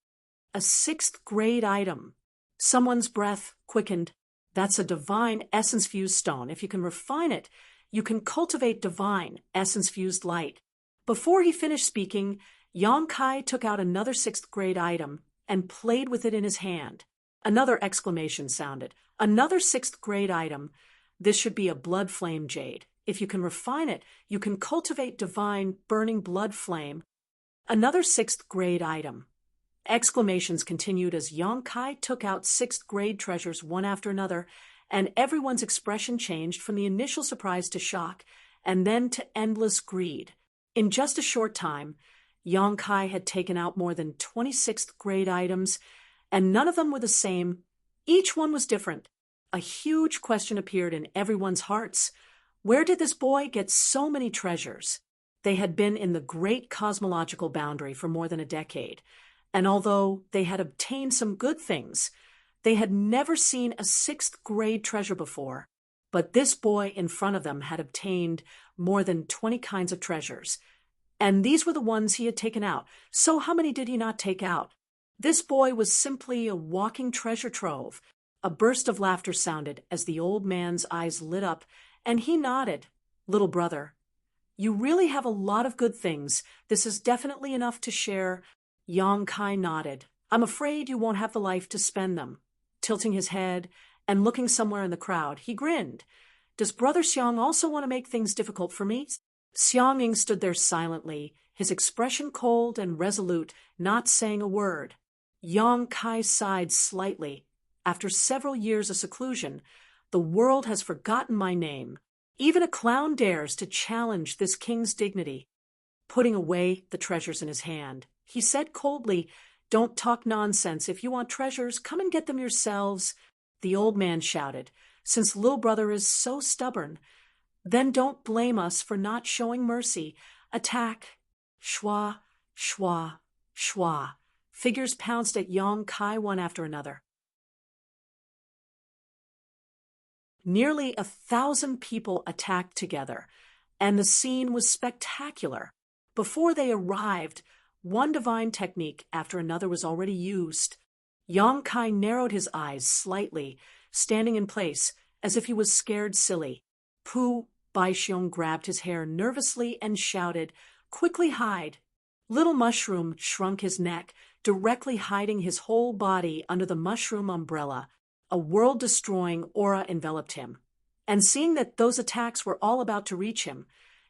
A 6th grade item. Someone's breath quickened. "That's a divine essence-fused stone. If you can refine it, you can cultivate divine essence-fused light." Before he finished speaking, Yang Kai took out another 6th grade item and played with it in his hand. Another exclamation sounded. "Another 6th grade item. This should be a blood flame jade. If you can refine it, you can cultivate divine burning blood flame." Another 6th grade item. Exclamations continued as Yang Kai took out 6th grade treasures one after another, and everyone's expression changed from the initial surprise to shock, and then to endless greed. In just a short time, Yang Kai had taken out more than 26th grade items, and none of them were the same. Each one was different. A huge question appeared in everyone's hearts. Where did this boy get so many treasures? They had been in the great cosmological boundary for more than a decade, and although they had obtained some good things, they had never seen a 6th grade treasure before. But this boy in front of them had obtained more than 20 kinds of treasures, and these were the ones he had taken out. So how many did he not take out? This boy was simply a walking treasure trove. A burst of laughter sounded as the old man's eyes lit up, and he nodded. "Little brother, you really have a lot of good things. This is definitely enough to share." Yang Kai nodded. "I'm afraid you won't have the life to spend them." Tilting his head and looking somewhere in the crowd, he grinned. "Does Brother Xiang also want to make things difficult for me?" Xiangming stood there silently, his expression cold and resolute, not saying a word. Yang Kai sighed slightly. "After several years of seclusion, the world has forgotten my name. Even a clown dares to challenge this king's dignity." Putting away the treasures in his hand, he said coldly, "Don't talk nonsense. If you want treasures, come and get them yourselves." The old man shouted, "Since little brother is so stubborn, Then don't blame us for not showing mercy. Attack. Shwa, shwa, shwa. Figures pounced at Yong Kai one after another. Nearly 1,000 people attacked together, and the scene was spectacular. Before they arrived, one divine technique after another was already used. Yong Kai narrowed his eyes slightly, standing in place, as if he was scared silly. Pu Baixiong grabbed his hair nervously and shouted, "Quickly hide!" Little Mushroom shrunk his neck, directly hiding his whole body under the mushroom umbrella. A world-destroying aura enveloped him. And seeing that those attacks were all about to reach him,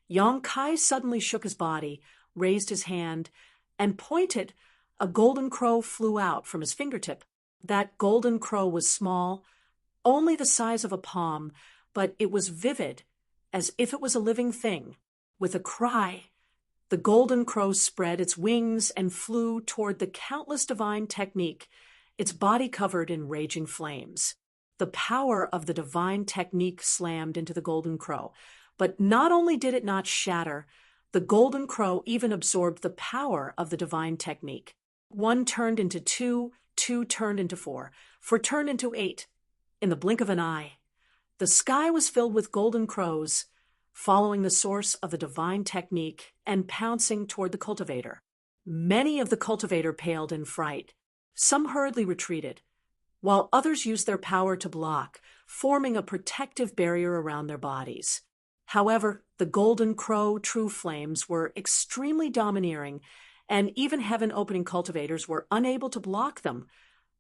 Yong Kai suddenly shook his body, raised his hand, and pointed. A golden crow flew out from his fingertip. That golden crow was small, only the size of a palm, but it was vivid, as if it was a living thing. With a cry, the golden crow spread its wings and flew toward the countless divine technique, its body covered in raging flames. The power of the divine technique slammed into the golden crow, but not only did it not shatter, the golden crow even absorbed the power of the divine technique. 1 turned into 2, 2 turned into 4 turned into 8. In the blink of an eye, the sky was filled with golden crows, following the source of the divine technique and pouncing toward the cultivator. Many of the cultivator paled in fright. Some hurriedly retreated, while others used their power to block, forming a protective barrier around their bodies. However, the golden crow true flames were extremely domineering, and even heaven-opening cultivators were unable to block them,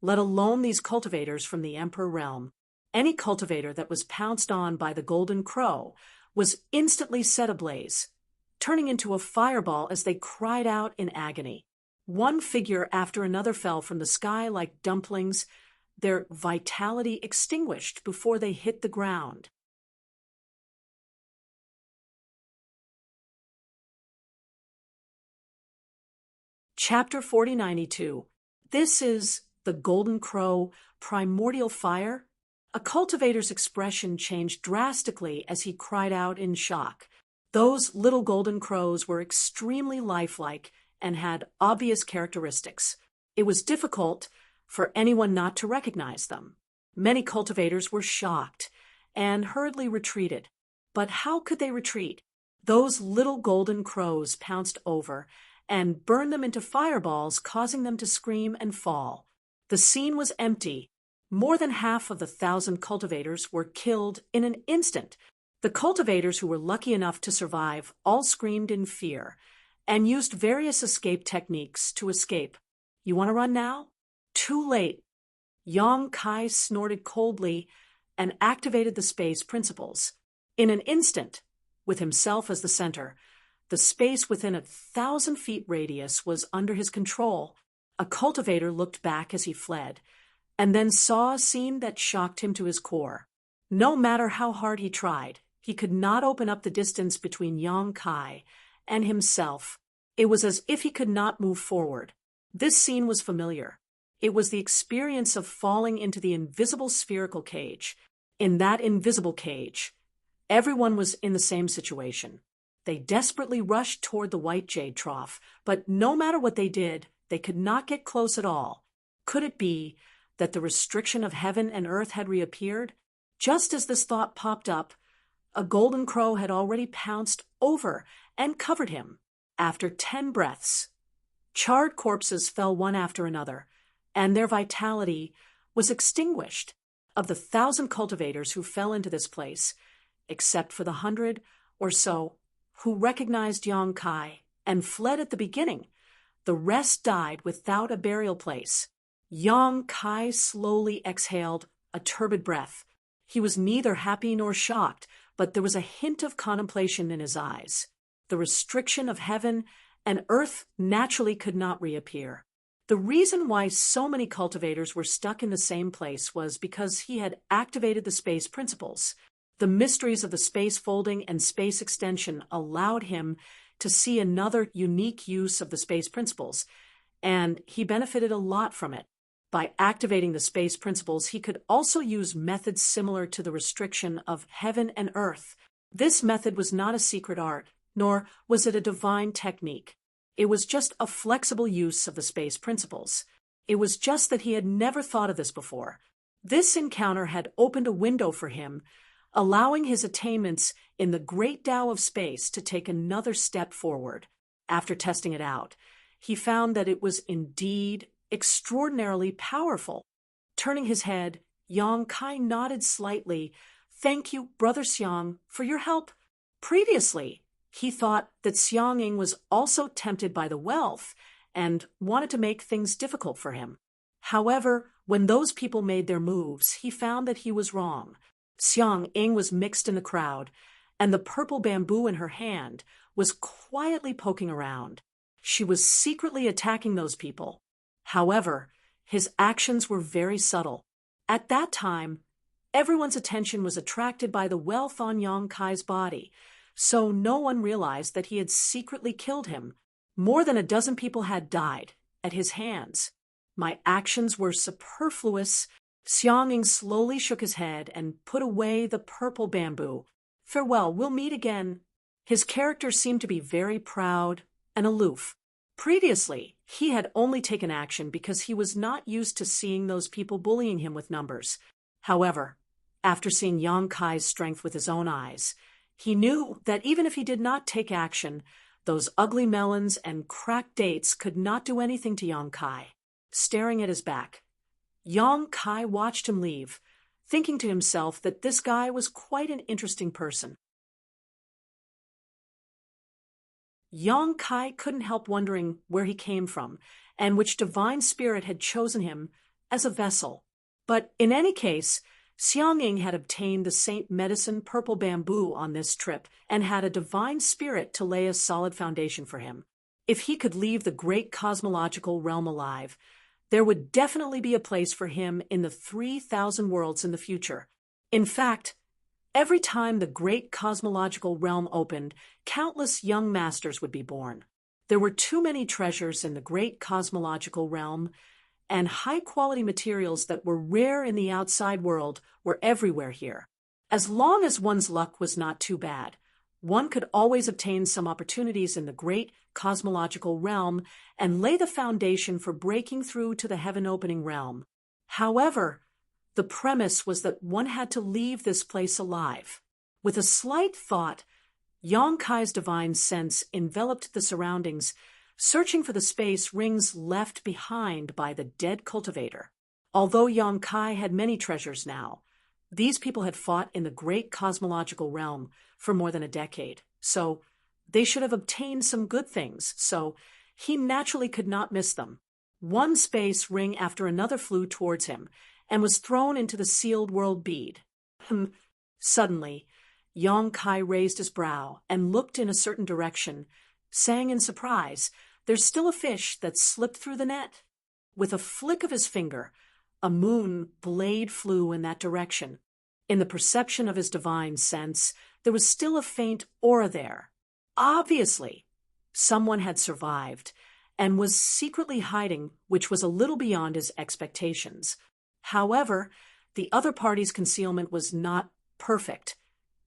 let alone these cultivators from the Emperor realm. Any cultivator that was pounced on by the golden crow was instantly set ablaze, turning into a fireball as they cried out in agony. One figure after another fell from the sky like dumplings, their vitality extinguished before they hit the ground. Chapter 4092. This is the Golden Crow Primordial Fire. A cultivator's expression changed drastically as he cried out in shock. Those little golden crows were extremely lifelike and had obvious characteristics. It was difficult for anyone not to recognize them. Many cultivators were shocked and hurriedly retreated. But how could they retreat? Those little golden crows pounced over and burned them into fireballs, causing them to scream and fall. The scene was empty. More than half of the 1,000 cultivators were killed in an instant. The cultivators who were lucky enough to survive all screamed in fear and used various escape techniques to escape. You want to run now? Too late. Yong Kai snorted coldly and activated the space principles. In an instant, with himself as the center, the space within 1,000 feet radius was under his control. A cultivator looked back as he fled, and then saw a scene that shocked him to his core. No matter how hard he tried, he could not open up the distance between Yong Kai and himself. It was as if he could not move forward. This scene was familiar. It was the experience of falling into the invisible spherical cage. In that invisible cage, everyone was in the same situation. They desperately rushed toward the white jade trough, but no matter what they did, they could not get close at all. Could it be that the restriction of heaven and earth had reappeared? Just as this thought popped up, a golden crow had already pounced over and covered him. After 10 breaths, charred corpses fell one after another, and their vitality was extinguished. Of the 1,000 cultivators who fell into this place, except for the 100 or so who recognized Yong Kai and fled at the beginning, the rest died without a burial place. Yong Kai slowly exhaled a turbid breath. He was neither happy nor shocked, but there was a hint of contemplation in his eyes. The restriction of heaven and earth naturally could not reappear. The reason why so many cultivators were stuck in the same place was because he had activated the space principles. The mysteries of the space folding and space extension allowed him to see another unique use of the space principles, and he benefited a lot from it. By activating the space principles, he could also use methods similar to the restriction of heaven and earth. This method was not a secret art, nor was it a divine technique. It was just a flexible use of the space principles. It was just that he had never thought of this before. This encounter had opened a window for him, allowing his attainments in the great Tao of space to take another step forward. After testing it out, he found that it was indeed extraordinarily powerful. Turning his head, Yang Kai nodded slightly. "Thank you, Brother Xiang, for your help." Previously, he thought that Xiang Ying was also tempted by the wealth and wanted to make things difficult for him. However, when those people made their moves, he found that he was wrong. Xiang Ying was mixed in the crowd, and the purple bamboo in her hand was quietly poking around. She was secretly attacking those people. However, his actions were very subtle. At that time, everyone's attention was attracted by the wealth on Yang Kai's body, so no one realized that he had secretly killed him. More than a dozen people had died at his hands. My actions were superfluous. Xiang Ying slowly shook his head and put away the purple bamboo. "Farewell, we'll meet again." His character seemed to be very proud and aloof. Previously, he had only taken action because he was not used to seeing those people bullying him with numbers. However, after seeing Yang Kai's strength with his own eyes, he knew that even if he did not take action, those ugly melons and cracked dates could not do anything to Yang Kai. Staring at his back, Yang Kai watched him leave, thinking to himself that this guy was quite an interesting person. Yang Kai couldn't help wondering where he came from and which divine spirit had chosen him as a vessel. But in any case, Xiang Ying had obtained the Saint Medicine purple bamboo on this trip and had a divine spirit to lay a solid foundation for him. If he could leave the great cosmological realm alive, there would definitely be a place for him in the 3,000 worlds in the future. In fact, every time the great cosmological realm opened, countless young masters would be born. There were too many treasures in the great cosmological realm, and high-quality materials that were rare in the outside world were everywhere here. As long as one's luck was not too bad, one could always obtain some opportunities in the great cosmological realm and lay the foundation for breaking through to the heaven-opening realm. However, the premise was that one had to leave this place alive. With a slight thought, Yang Kai's divine sense enveloped the surroundings, searching for the space rings left behind by the dead cultivator. Although Yang Kai had many treasures now, these people had fought in the great cosmological realm for more than a decade, so they should have obtained some good things, so he naturally could not miss them. One space ring after another flew towards him and was thrown into the sealed world bead. Suddenly, Yang Kai raised his brow and looked in a certain direction, saying in surprise, "There's still a fish that slipped through the net." With a flick of his finger, a moon blade flew in that direction. In the perception of his divine sense, there was still a faint aura there. Obviously, someone had survived and was secretly hiding, which was a little beyond his expectations. However, the other party's concealment was not perfect,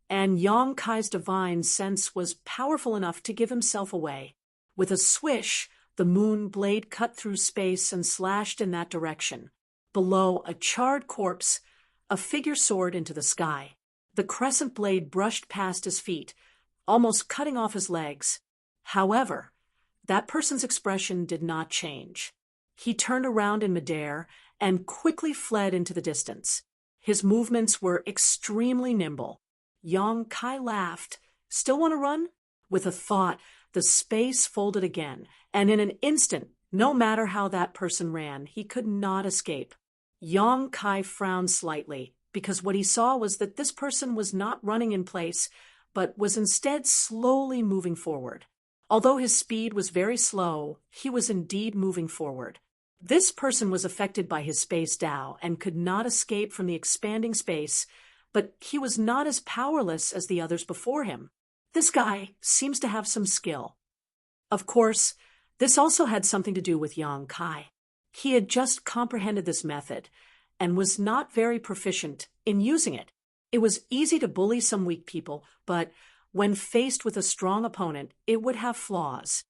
and Yang Kai's divine sense was powerful enough to give himself away. With a swish, the moon blade cut through space and slashed in that direction. Below a charred corpse, a figure soared into the sky. The crescent blade brushed past his feet, almost cutting off his legs. However, that person's expression did not change. He turned around in midair and quickly fled into the distance. His movements were extremely nimble. Yang Kai laughed. "Still want to run?" With a thought, the space folded again, and in an instant, no matter how that person ran, he could not escape. Yang Kai frowned slightly, because what he saw was that this person was not running in place, but was instead slowly moving forward. Although his speed was very slow, he was indeed moving forward. This person was affected by his space Tao and could not escape from the expanding space, but he was not as powerless as the others before him. This guy seems to have some skill. Of course, this also had something to do with Yang Kai. He had just comprehended this method and was not very proficient in using it. It was easy to bully some weak people, but when faced with a strong opponent, it would have flaws.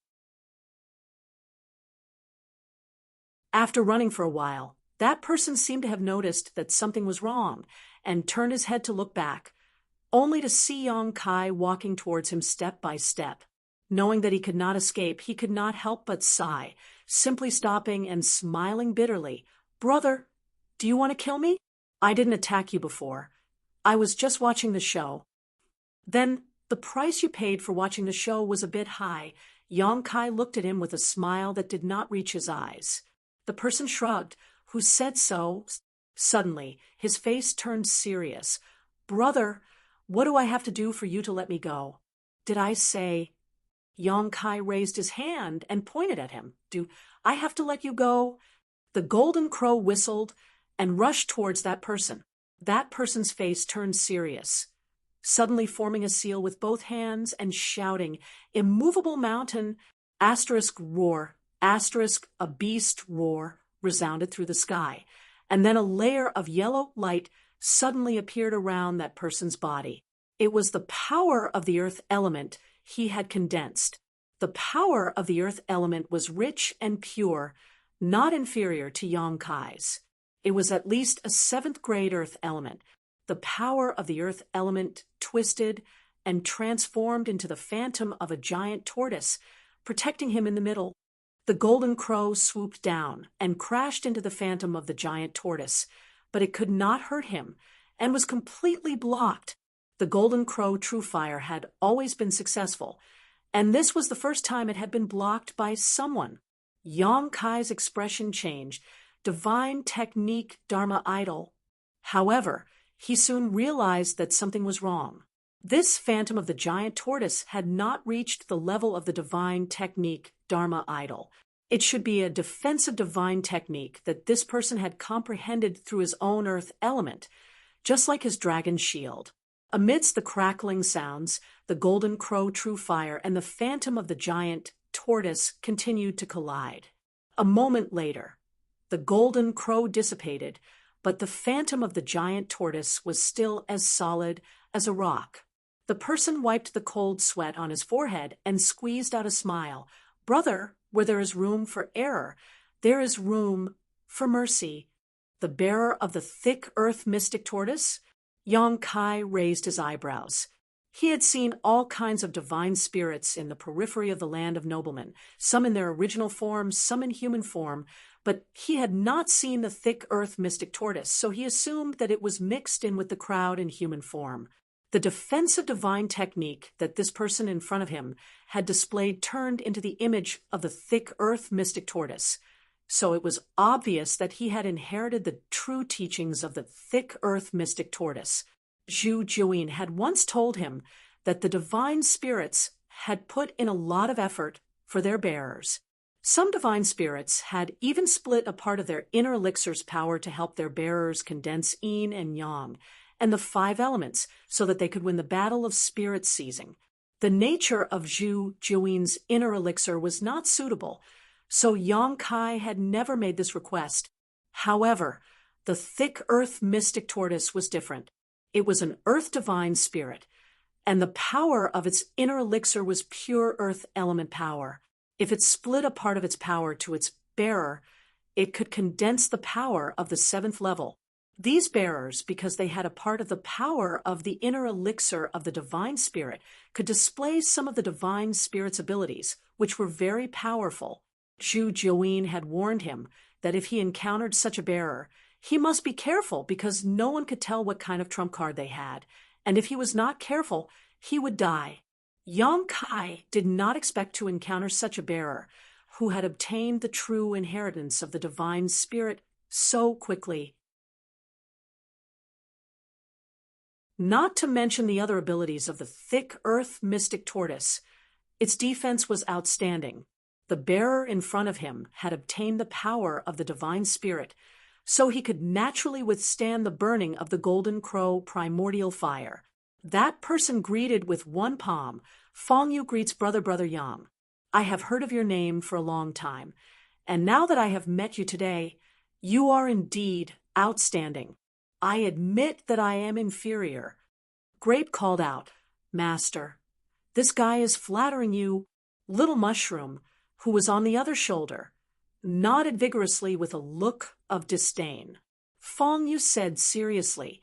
After running for a while, that person seemed to have noticed that something was wrong and turned his head to look back, only to see Yong Kai walking towards him step by step. Knowing that he could not escape, he could not help but sigh, simply stopping and smiling bitterly. "Brother, do you want to kill me? I didn't attack you before. I was just watching the show." "Then the price you paid for watching the show was a bit high." Yong Kai looked at him with a smile that did not reach his eyes. The person shrugged. "Who said so?" Suddenly, his face turned serious. "Brother, what do I have to do for you to let me go?" "Did I say—" Yong Kai raised his hand and pointed at him. "Do I have to let you go?" The golden crow whistled and rushed towards that person. That person's face turned serious, suddenly forming a seal with both hands and shouting, "Immovable mountain, roar, a beast roar," resounded through the sky, and then a layer of yellow light suddenly appeared around that person's body. It was the power of the earth element he had condensed. The power of the earth element was rich and pure, not inferior to Yong Kai's. It was at least a 7th-grade earth element. The power of the earth element twisted and transformed into the phantom of a giant tortoise, protecting him in the middle. The golden crow swooped down and crashed into the phantom of the giant tortoise, but it could not hurt him and was completely blocked. The golden crow true fire had always been successful, and this was the first time it had been blocked by someone. Yong Kai's expression changed. Divine technique, Dharma idol. However, he soon realized that something was wrong. This phantom of the giant tortoise had not reached the level of the divine technique, Dharma idol. It should be a defensive divine technique that this person had comprehended through his own earth element, just like his dragon shield. Amidst the crackling sounds, the golden crow true fire and the phantom of the giant tortoise continued to collide. A moment later, the golden crow dissipated, but the phantom of the giant tortoise was still as solid as a rock. The person wiped the cold sweat on his forehead and squeezed out a smile. "Brother, where there is room for error, there is room for mercy." "The bearer of the thick earth mystic tortoise?" Yong Kai raised his eyebrows. He had seen all kinds of divine spirits in the periphery of the land of noblemen, some in their original form, some in human form, but he had not seen the thick earth mystic tortoise, so he assumed that it was mixed in with the crowd in human form. The defensive divine technique that this person in front of him had displayed turned into the image of the thick earth mystic tortoise. So it was obvious that he had inherited the true teachings of the thick earth mystic tortoise. Zhu Jiuyin had once told him that the divine spirits had put in a lot of effort for their bearers. Some divine spirits had even split a part of their inner elixir's power to help their bearers condense yin and yang and the 5 elements so that they could win the battle of spirit seizing. The nature of Zhu Jiuyin's inner elixir was not suitable, so Yong Kai had never made this request. However, the thick earth mystic tortoise was different. It was an earth divine spirit, and the power of its inner elixir was pure earth element power. If it split a part of its power to its bearer, it could condense the power of the 7th level. These bearers, because they had a part of the power of the inner elixir of the divine spirit, could display some of the divine spirit's abilities, which were very powerful. Zhu Jiuyin had warned him that if he encountered such a bearer, he must be careful because no one could tell what kind of trump card they had, and if he was not careful, he would die. Yong Kai did not expect to encounter such a bearer, who had obtained the true inheritance of the divine spirit so quickly. Not to mention the other abilities of the thick earth mystic tortoise. Its defense was outstanding. The bearer in front of him had obtained the power of the divine spirit, so he could naturally withstand the burning of the golden crow primordial fire. That person greeted with one palm. "Fong Yu greets brother Yang. I have heard of your name for a long time, and now that I have met you today, you are indeed outstanding." I admit that I am inferior. Grape called out, Master, this guy is flattering you. Little Mushroom, who was on the other shoulder, nodded vigorously with a look of disdain. Fong Yu said seriously,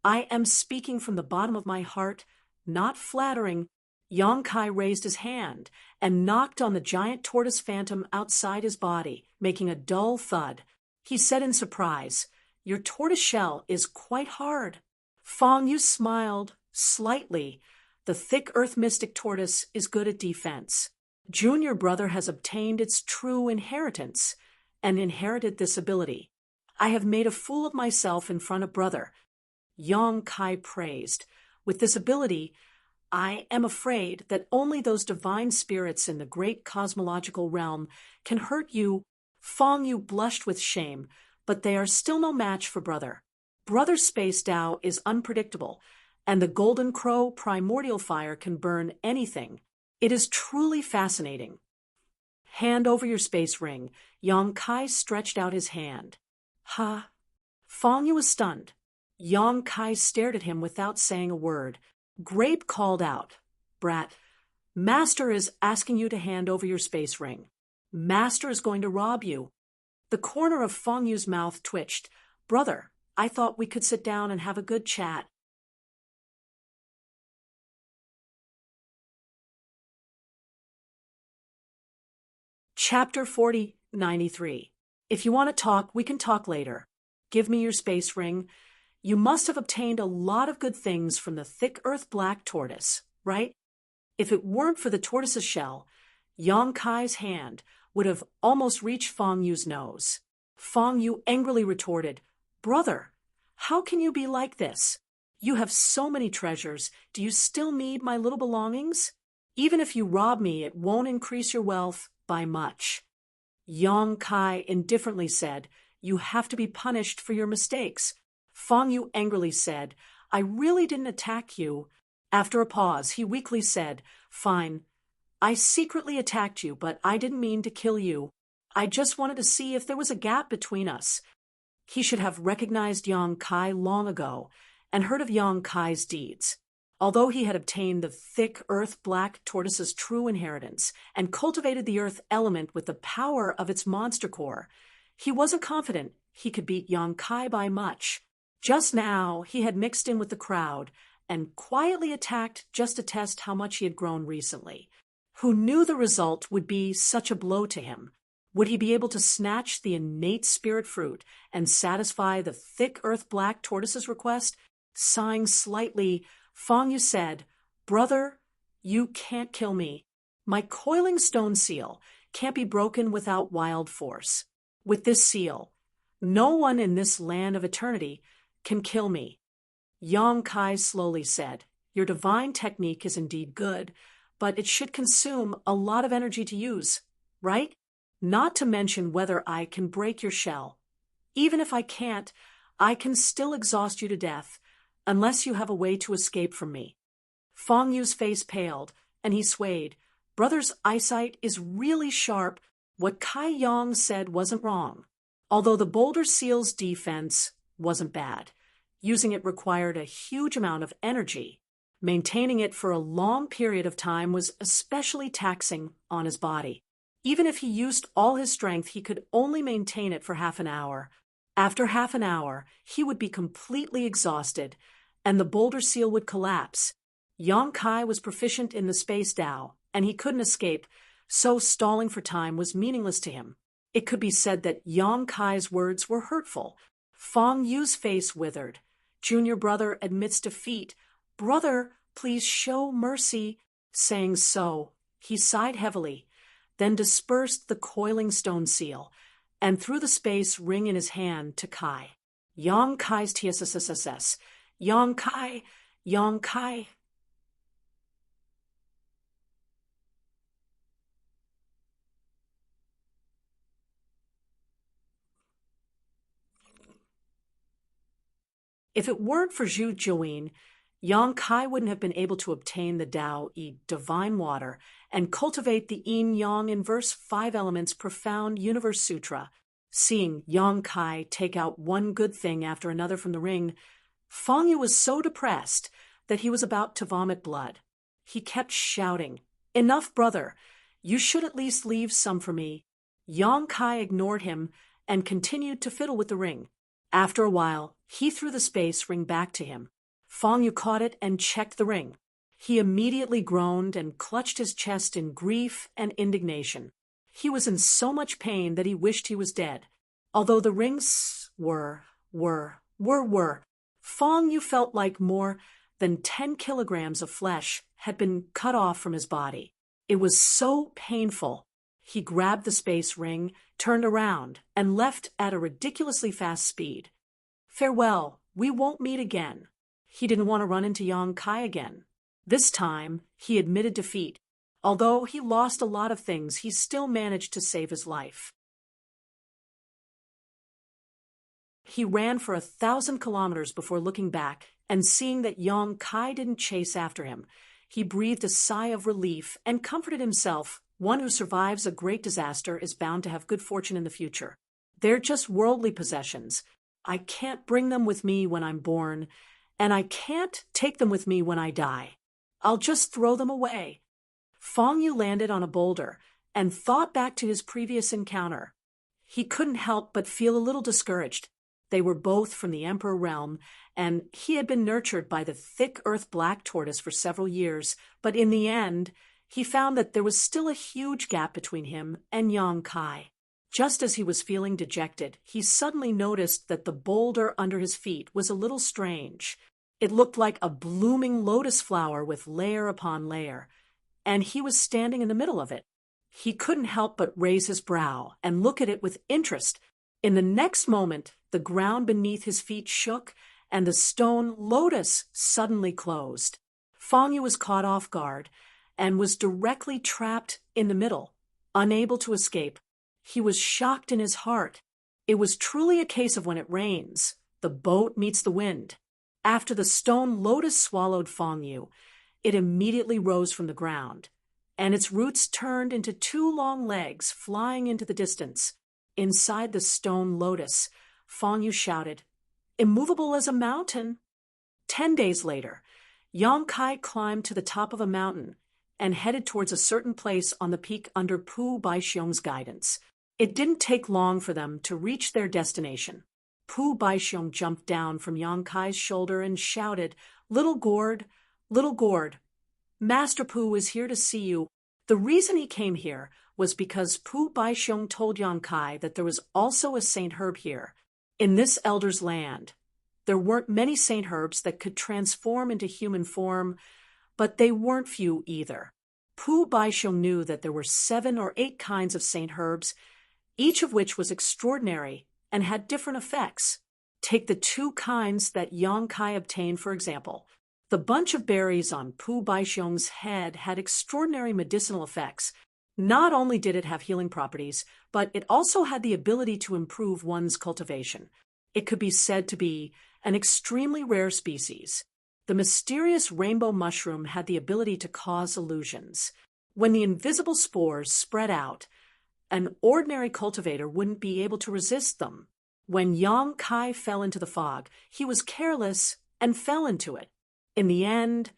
I am speaking from the bottom of my heart, not flattering. Yang Kai raised his hand and knocked on the giant tortoise phantom outside his body, making a dull thud. He said in surprise, Your tortoise shell is quite hard. Fong Yu smiled slightly. The thick earth mystic tortoise is good at defense. Junior brother has obtained its true inheritance and inherited this ability. I have made a fool of myself in front of brother. Yang Kai praised. With this ability, I am afraid that only those divine spirits in the great cosmological realm can hurt you. Fong Yu blushed with shame, but they are still no match for brother. Brother's space Tao is unpredictable, and the Golden Crow primordial fire can burn anything. It is truly fascinating. Hand over your space ring. Yang Kai stretched out his hand. Ha! Fong Yu was stunned. Yang Kai stared at him without saying a word. Grape called out, Brat, Master is asking you to hand over your space ring. Master is going to rob you. The corner of Fong Yu's mouth twitched. Brother, I thought we could sit down and have a good chat. Chapter 4093. If you want to talk, we can talk later. Give me your space ring. You must have obtained a lot of good things from the thick earth black tortoise, right? If it weren't for the tortoise's shell, Yang Kai's hand would have almost reached Fong Yu's nose. Fong Yu angrily retorted, Brother, how can you be like this? You have so many treasures. Do you still need my little belongings? Even if you rob me, it won't increase your wealth by much. Yang Kai indifferently said, You have to be punished for your mistakes. Fong Yu angrily said, I really didn't attack you. After a pause, he weakly said, Fine. I secretly attacked you, but I didn't mean to kill you. I just wanted to see if there was a gap between us. He should have recognized Yang Kai long ago and heard of Yang Kai's deeds. Although he had obtained the thick earth black tortoise's true inheritance and cultivated the earth element with the power of its monster core, he wasn't confident he could beat Yang Kai by much. Just now, he had mixed in with the crowd and quietly attacked just to test how much he had grown recently. Who knew the result would be such a blow to him? Would he be able to snatch the innate spirit fruit and satisfy the thick earth black tortoise's request? Sighing slightly, Fong Yu said, Brother, you can't kill me. My coiling stone seal can't be broken without wild force. With this seal, no one in this land of eternity can kill me. Yang Kai slowly said, Your divine technique is indeed good, but it should consume a lot of energy to use, right? Not to mention whether I can break your shell. Even if I can't, I can still exhaust you to death, unless you have a way to escape from me. Fong Yu's face paled, and he swayed. Brother's eyesight is really sharp. What Kai Yang said wasn't wrong. Although the boulder seal's defense wasn't bad. Using it required a huge amount of energy. Maintaining it for a long period of time was especially taxing on his body. Even if he used all his strength, he could only maintain it for half an hour. After half an hour, he would be completely exhausted, and the boulder seal would collapse. Yang Kai was proficient in the space Tao, and he couldn't escape, so stalling for time was meaningless to him. It could be said that Yang Kai's words were hurtful. Fong Yu's face withered. Junior brother admits defeat. Brother, please show mercy. Saying so, he sighed heavily, then dispersed the coiling stone seal, and threw the space ring in his hand to Kai. Yang Kai's TSSSS. Yang Kai, Yang Kai. If it weren't for Zhu Juin, Yang Kai wouldn't have been able to obtain the Tao-I divine water and cultivate the Yin Yang inverse 5 elements profound universe sutra. Seeing Yang Kai take out one good thing after another from the ring, Fang Yu was so depressed that he was about to vomit blood. He kept shouting, "Enough, brother! You should at least leave some for me." Yang Kai ignored him and continued to fiddle with the ring. After a while, he threw the space ring back to him. Fang Yu caught it and checked the ring. He immediately groaned and clutched his chest in grief and indignation. He was in so much pain that he wished he was dead. Although the rings were, Fang Yu felt like more than 10 kilograms of flesh had been cut off from his body. It was so painful. He grabbed the space ring, turned around, and left at a ridiculously fast speed. Farewell, we won't meet again. He didn't want to run into Yang Kai again. This time, he admitted defeat. Although he lost a lot of things, he still managed to save his life. He ran for 1,000 kilometers before looking back, and seeing that Yang Kai didn't chase after him, he breathed a sigh of relief and comforted himself. One who survives a great disaster is bound to have good fortune in the future. They're just worldly possessions. I can't bring them with me when I'm born, and I can't take them with me when I die. I'll just throw them away. Fang Yu landed on a boulder and thought back to his previous encounter. He couldn't help but feel a little discouraged. They were both from the Emperor realm, and he had been nurtured by the thick earth black tortoise for several years, but in the end, he found that there was still a huge gap between him and Yang Kai. Just as he was feeling dejected, he suddenly noticed that the boulder under his feet was a little strange. It looked like a blooming lotus flower with layer upon layer, and he was standing in the middle of it. He couldn't help but raise his brow and look at it with interest. In the next moment, the ground beneath his feet shook, and the stone lotus suddenly closed. Fang Yu was caught off guard and was directly trapped in the middle, unable to escape. He was shocked in his heart. It was truly a case of when it rains, the boat meets the wind. After the stone lotus swallowed Fang Yu, it immediately rose from the ground, and its roots turned into 2 long legs flying into the distance. Inside the stone lotus, Fang Yu shouted, "Immovable as a mountain." 10 days later, Yang Kai climbed to the top of a mountain and headed towards a certain place on the peak under Pu Baixiong's guidance. It didn't take long for them to reach their destination. Pu Baixiong jumped down from Yang Kai's shoulder and shouted, Little gourd, Master Pu is here to see you." The reason he came here was because Pu Baixiong told Yang Kai that there was also a Saint Herb here. In this elder's land, there weren't many Saint Herbs that could transform into human form, but they weren't few either. Pu Baixiong knew that there were 7 or 8 kinds of Saint Herbs, each of which was extraordinary and had different effects. Take the 2 kinds that Yang Kai obtained, for example. The bunch of berries on Pu Baixiong's head had extraordinary medicinal effects. Not only did it have healing properties, but it also had the ability to improve one's cultivation. It could be said to be an extremely rare species. The mysterious rainbow mushroom had the ability to cause illusions. When the invisible spores spread out, an ordinary cultivator wouldn't be able to resist them. When Yang Kai fell into the fog, he was careless and fell into it. In the end,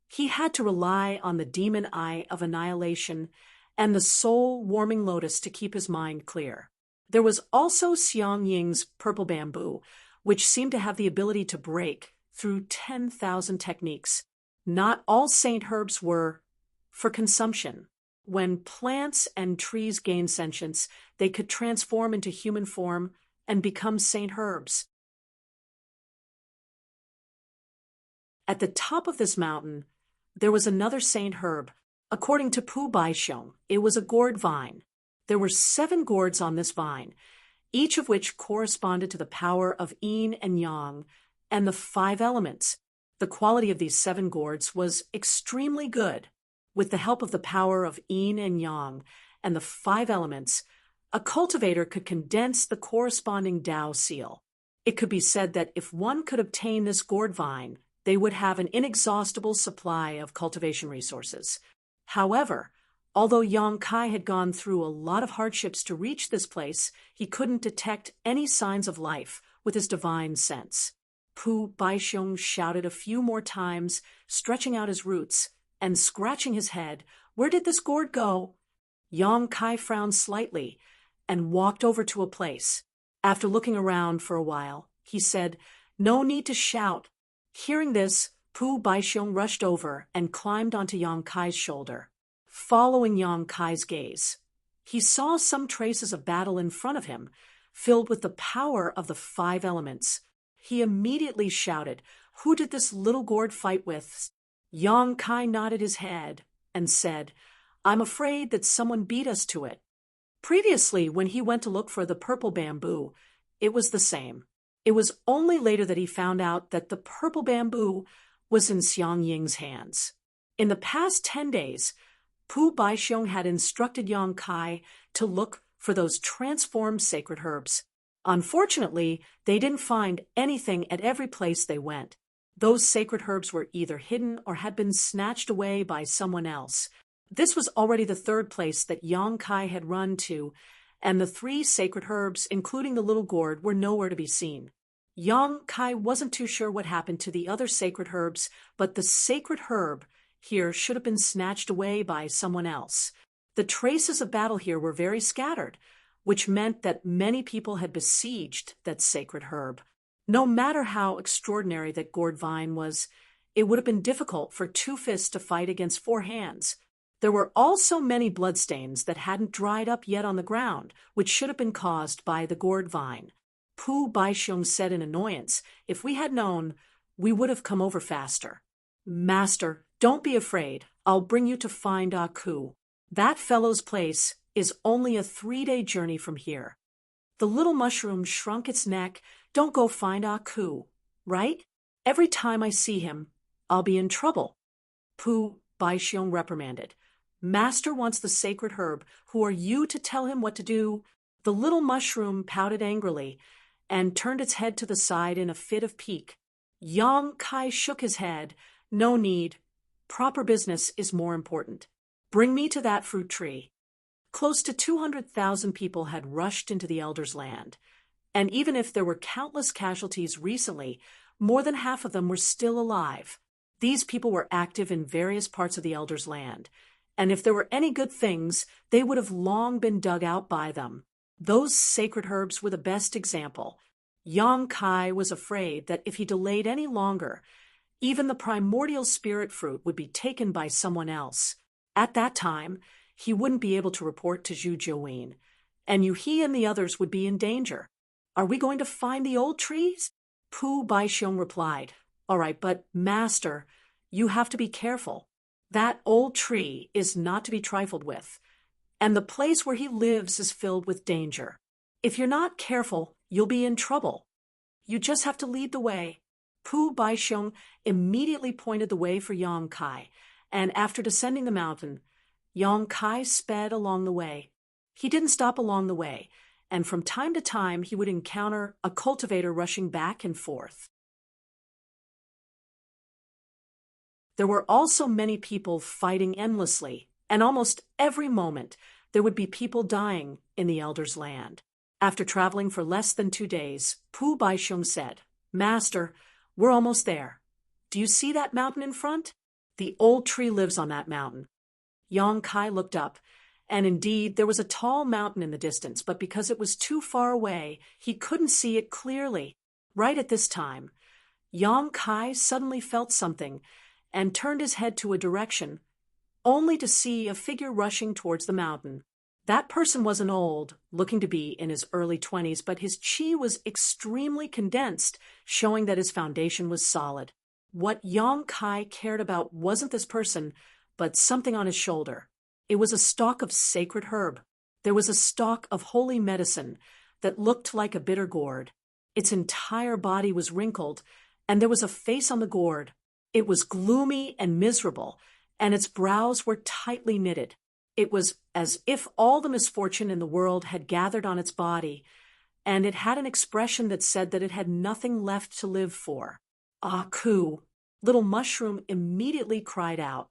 he had to rely on the demon eye of annihilation and the soul-warming lotus to keep his mind clear. There was also Xiang Ying's purple bamboo, which seemed to have the ability to break through 10,000 techniques. Not all Saint Herbs were for consumption. When plants and trees gained sentience, they could transform into human form and become Saint Herbs. At the top of this mountain, there was another Saint Herb. According to Pu Baixiong, it was a gourd vine. There were 7 gourds on this vine, each of which corresponded to the power of yin and yang and the 5 elements. The quality of these 7 gourds was extremely good. With the help of the power of yin and yang and the 5 elements, a cultivator could condense the corresponding Tao seal. It could be said that if one could obtain this gourd vine, they would have an inexhaustible supply of cultivation resources. However, Although Yang Kai had gone through a lot of hardships to reach this place, he couldn't detect any signs of life with his divine sense. Pu Baixiong shouted a few more times, stretching out his roots and scratching his head. Where did this gourd go? Yang Kai frowned slightly and walked over to a place. After looking around for a while, he said, "No need to shout." Hearing this, Pu Baixiong rushed over and climbed onto Yang Kai's shoulder. Following Yang Kai's gaze, he saw some traces of battle in front of him, filled with the power of the 5 elements. He immediately shouted, "Who did this little gourd fight with?" Yang Kai nodded his head and said, "I'm afraid that someone beat us to it." Previously, when he went to look for the purple bamboo, it was the same. It was only later that he found out that the purple bamboo was in Xiang Ying's hands. In the past 10 days, Pu Baixiong had instructed Yang Kai to look for those transformed sacred herbs. Unfortunately, they didn't find anything at every place they went. Those sacred herbs were either hidden or had been snatched away by someone else. This was already the 3rd place that Yang Kai had run to, and the 3 sacred herbs, including the little gourd, were nowhere to be seen. Yang Kai wasn't too sure what happened to the other sacred herbs, but the sacred herb here should have been snatched away by someone else. The traces of battle here were very scattered, which meant that many people had besieged that sacred herb. No matter how extraordinary that gourd vine was, it would have been difficult for 2 fists to fight against 4 hands. There were also many bloodstains that hadn't dried up yet on the ground, which should have been caused by the gourd vine. Pu Baixiong said in annoyance, "If we had known, we would have come over faster." "Master, don't be afraid. I'll bring you to find Ah Ku. That fellow's place is only a 3-day journey from here." The little mushroom shrunk its neck. "Don't go find Ah Ku, right? Every time I see him, I'll be in trouble." Pu Baixiong reprimanded. "Master wants the sacred herb. Who are you to tell him what to do?" The little mushroom pouted angrily and turned its head to the side in a fit of pique. Yang Kai shook his head. "No need. Proper business is more important. Bring me to that fruit tree." Close to 200,000 people had rushed into the Elder's land, and even if there were countless casualties recently, more than half of them were still alive. These people were active in various parts of the Elder's land, and if there were any good things, they would have long been dug out by them. Those sacred herbs were the best example. Yang Kai was afraid that if he delayed any longer, even the primordial spirit fruit would be taken by someone else. At that time, he wouldn't be able to report to Zhu Jiuyin, and he and the others would be in danger. "Are we going to find the old trees?" Pu Baixiong replied. "All right, but Master, you have to be careful. That old tree is not to be trifled with, and the place where he lives is filled with danger. If you're not careful, you'll be in trouble. You just have to lead the way." Pu Baixiong immediately pointed the way for Yang Kai, and after descending the mountain, Yang Kai sped along the way. He didn't stop along the way, and from time to time he would encounter a cultivator rushing back and forth. There were also many people fighting endlessly, and almost every moment there would be people dying in the Elder's land. After traveling for less than 2 days, Pu Baixiong said, "Master, we're almost there. Do you see that mountain in front? The old tree lives on that mountain." Yang Kai looked up, and indeed there was a tall mountain in the distance, but because it was too far away, he couldn't see it clearly. Right at this time, Yang Kai suddenly felt something and turned his head to a direction, only to see a figure rushing towards the mountain. That person wasn't old, looking to be in his early 20s, but his chi was extremely condensed, showing that his foundation was solid. What Yang Kai cared about wasn't this person, but something on his shoulder. It was a stalk of sacred herb. There was a stalk of holy medicine that looked like a bitter gourd. Its entire body was wrinkled, and there was a face on the gourd. It was gloomy and miserable, and its brows were tightly knitted. It was as if all the misfortune in the world had gathered on its body, and it had an expression that said that it had nothing left to live for. "Ah Ku!" Little Mushroom immediately cried out.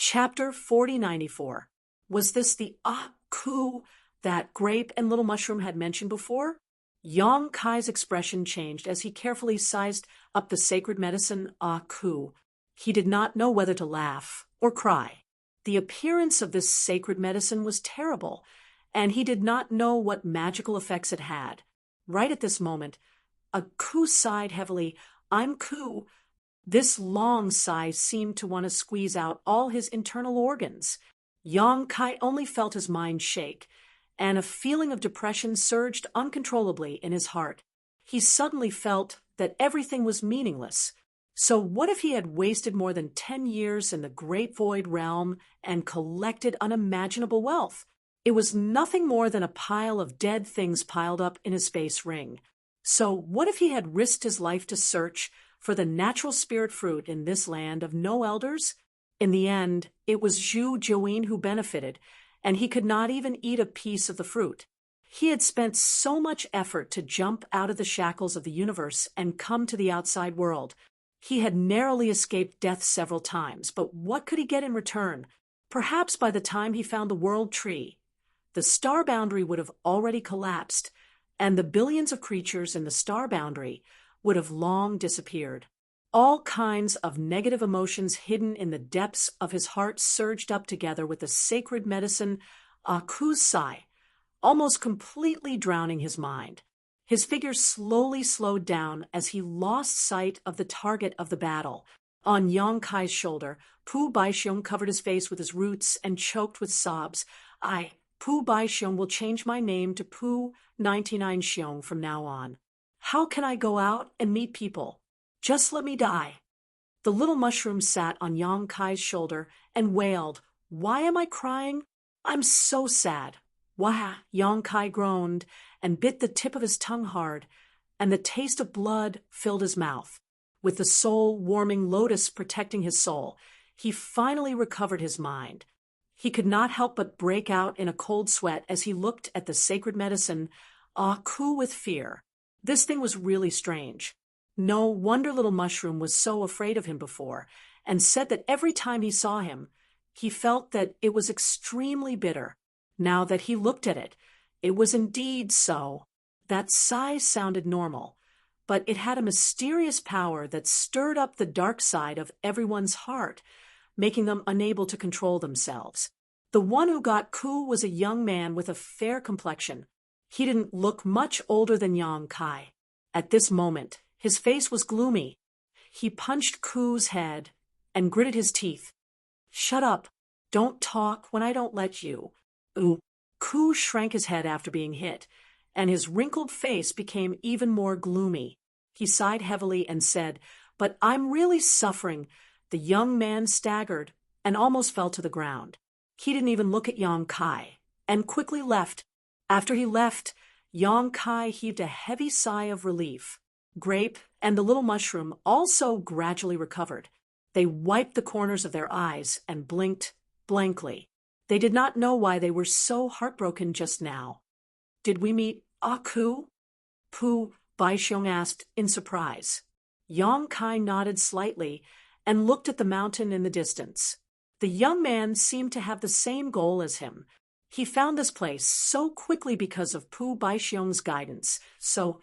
Chapter 4094. Was this the Aku that Grape and Little Mushroom had mentioned before? Yang Kai's expression changed as he carefully sized up the sacred medicine Aku. He did not know whether to laugh or cry. The appearance of this sacred medicine was terrible, and he did not know what magical effects it had. Right at this moment, Aku sighed heavily. I'm Ku. This long sigh seemed to want to squeeze out all his internal organs. Yang Kai only felt his mind shake, and a feeling of depression surged uncontrollably in his heart. He suddenly felt that everything was meaningless. So what if he had wasted more than 10 years in the Great Void realm and collected unimaginable wealth? It was nothing more than a pile of dead things piled up in his space ring. So what if he had risked his life to search for the natural spirit fruit in this land of no elders? In the end, it was Zhu Jiuyin who benefited, and he could not even eat a piece of the fruit. He had spent so much effort to jump out of the shackles of the universe and come to the outside world. He had narrowly escaped death several times, but what could he get in return? Perhaps by the time he found the world tree, the star boundary would have already collapsed, and the billions of creatures in the star boundary would have long disappeared. All kinds of negative emotions hidden in the depths of his heart surged up together with the sacred medicine Aku's sigh, almost completely drowning his mind. His figure slowly slowed down as he lost sight of the target of the battle. On Yang Kai's shoulder, Pu Baixiong covered his face with his roots and choked with sobs. Pu Baixiong, will change my name to Pu 99 Xiong from now on. How can I go out and meet people? Just let me die. The little mushroom sat on Yang Kai's shoulder and wailed, Why am I crying? I'm so sad. Wah! Yang Kai groaned and bit the tip of his tongue hard, and the taste of blood filled his mouth. With the soul-warming lotus protecting his soul, he finally recovered his mind. He could not help but break out in a cold sweat as he looked at the sacred medicine, Aku, with fear. This thing was really strange. No wonder Little Mushroom was so afraid of him before, and said that every time he saw him, he felt that it was extremely bitter. Now that he looked at it, it was indeed so. That sigh sounded normal, but it had a mysterious power that stirred up the dark side of everyone's heart, making them unable to control themselves. The one who got Ku was a young man with a fair complexion. He didn't look much older than Yang Kai. At this moment, his face was gloomy. He punched Ku's head and gritted his teeth. Shut up. Don't talk when I don't let you. Ooh. Ku shrank his head after being hit, and his wrinkled face became even more gloomy. He sighed heavily and said, But I'm really suffering. The young man staggered and almost fell to the ground. He didn't even look at Yang Kai, and quickly left. After he left, Yang Kai heaved a heavy sigh of relief. Grape and the little mushroom also gradually recovered. They wiped the corners of their eyes and blinked blankly. They did not know why they were so heartbroken just now. Did we meet Aku? Pu Baixiong asked in surprise. Yang Kai nodded slightly and looked at the mountain in the distance. The young man seemed to have the same goal as him. He found this place so quickly because of Pu Baixiong's guidance, so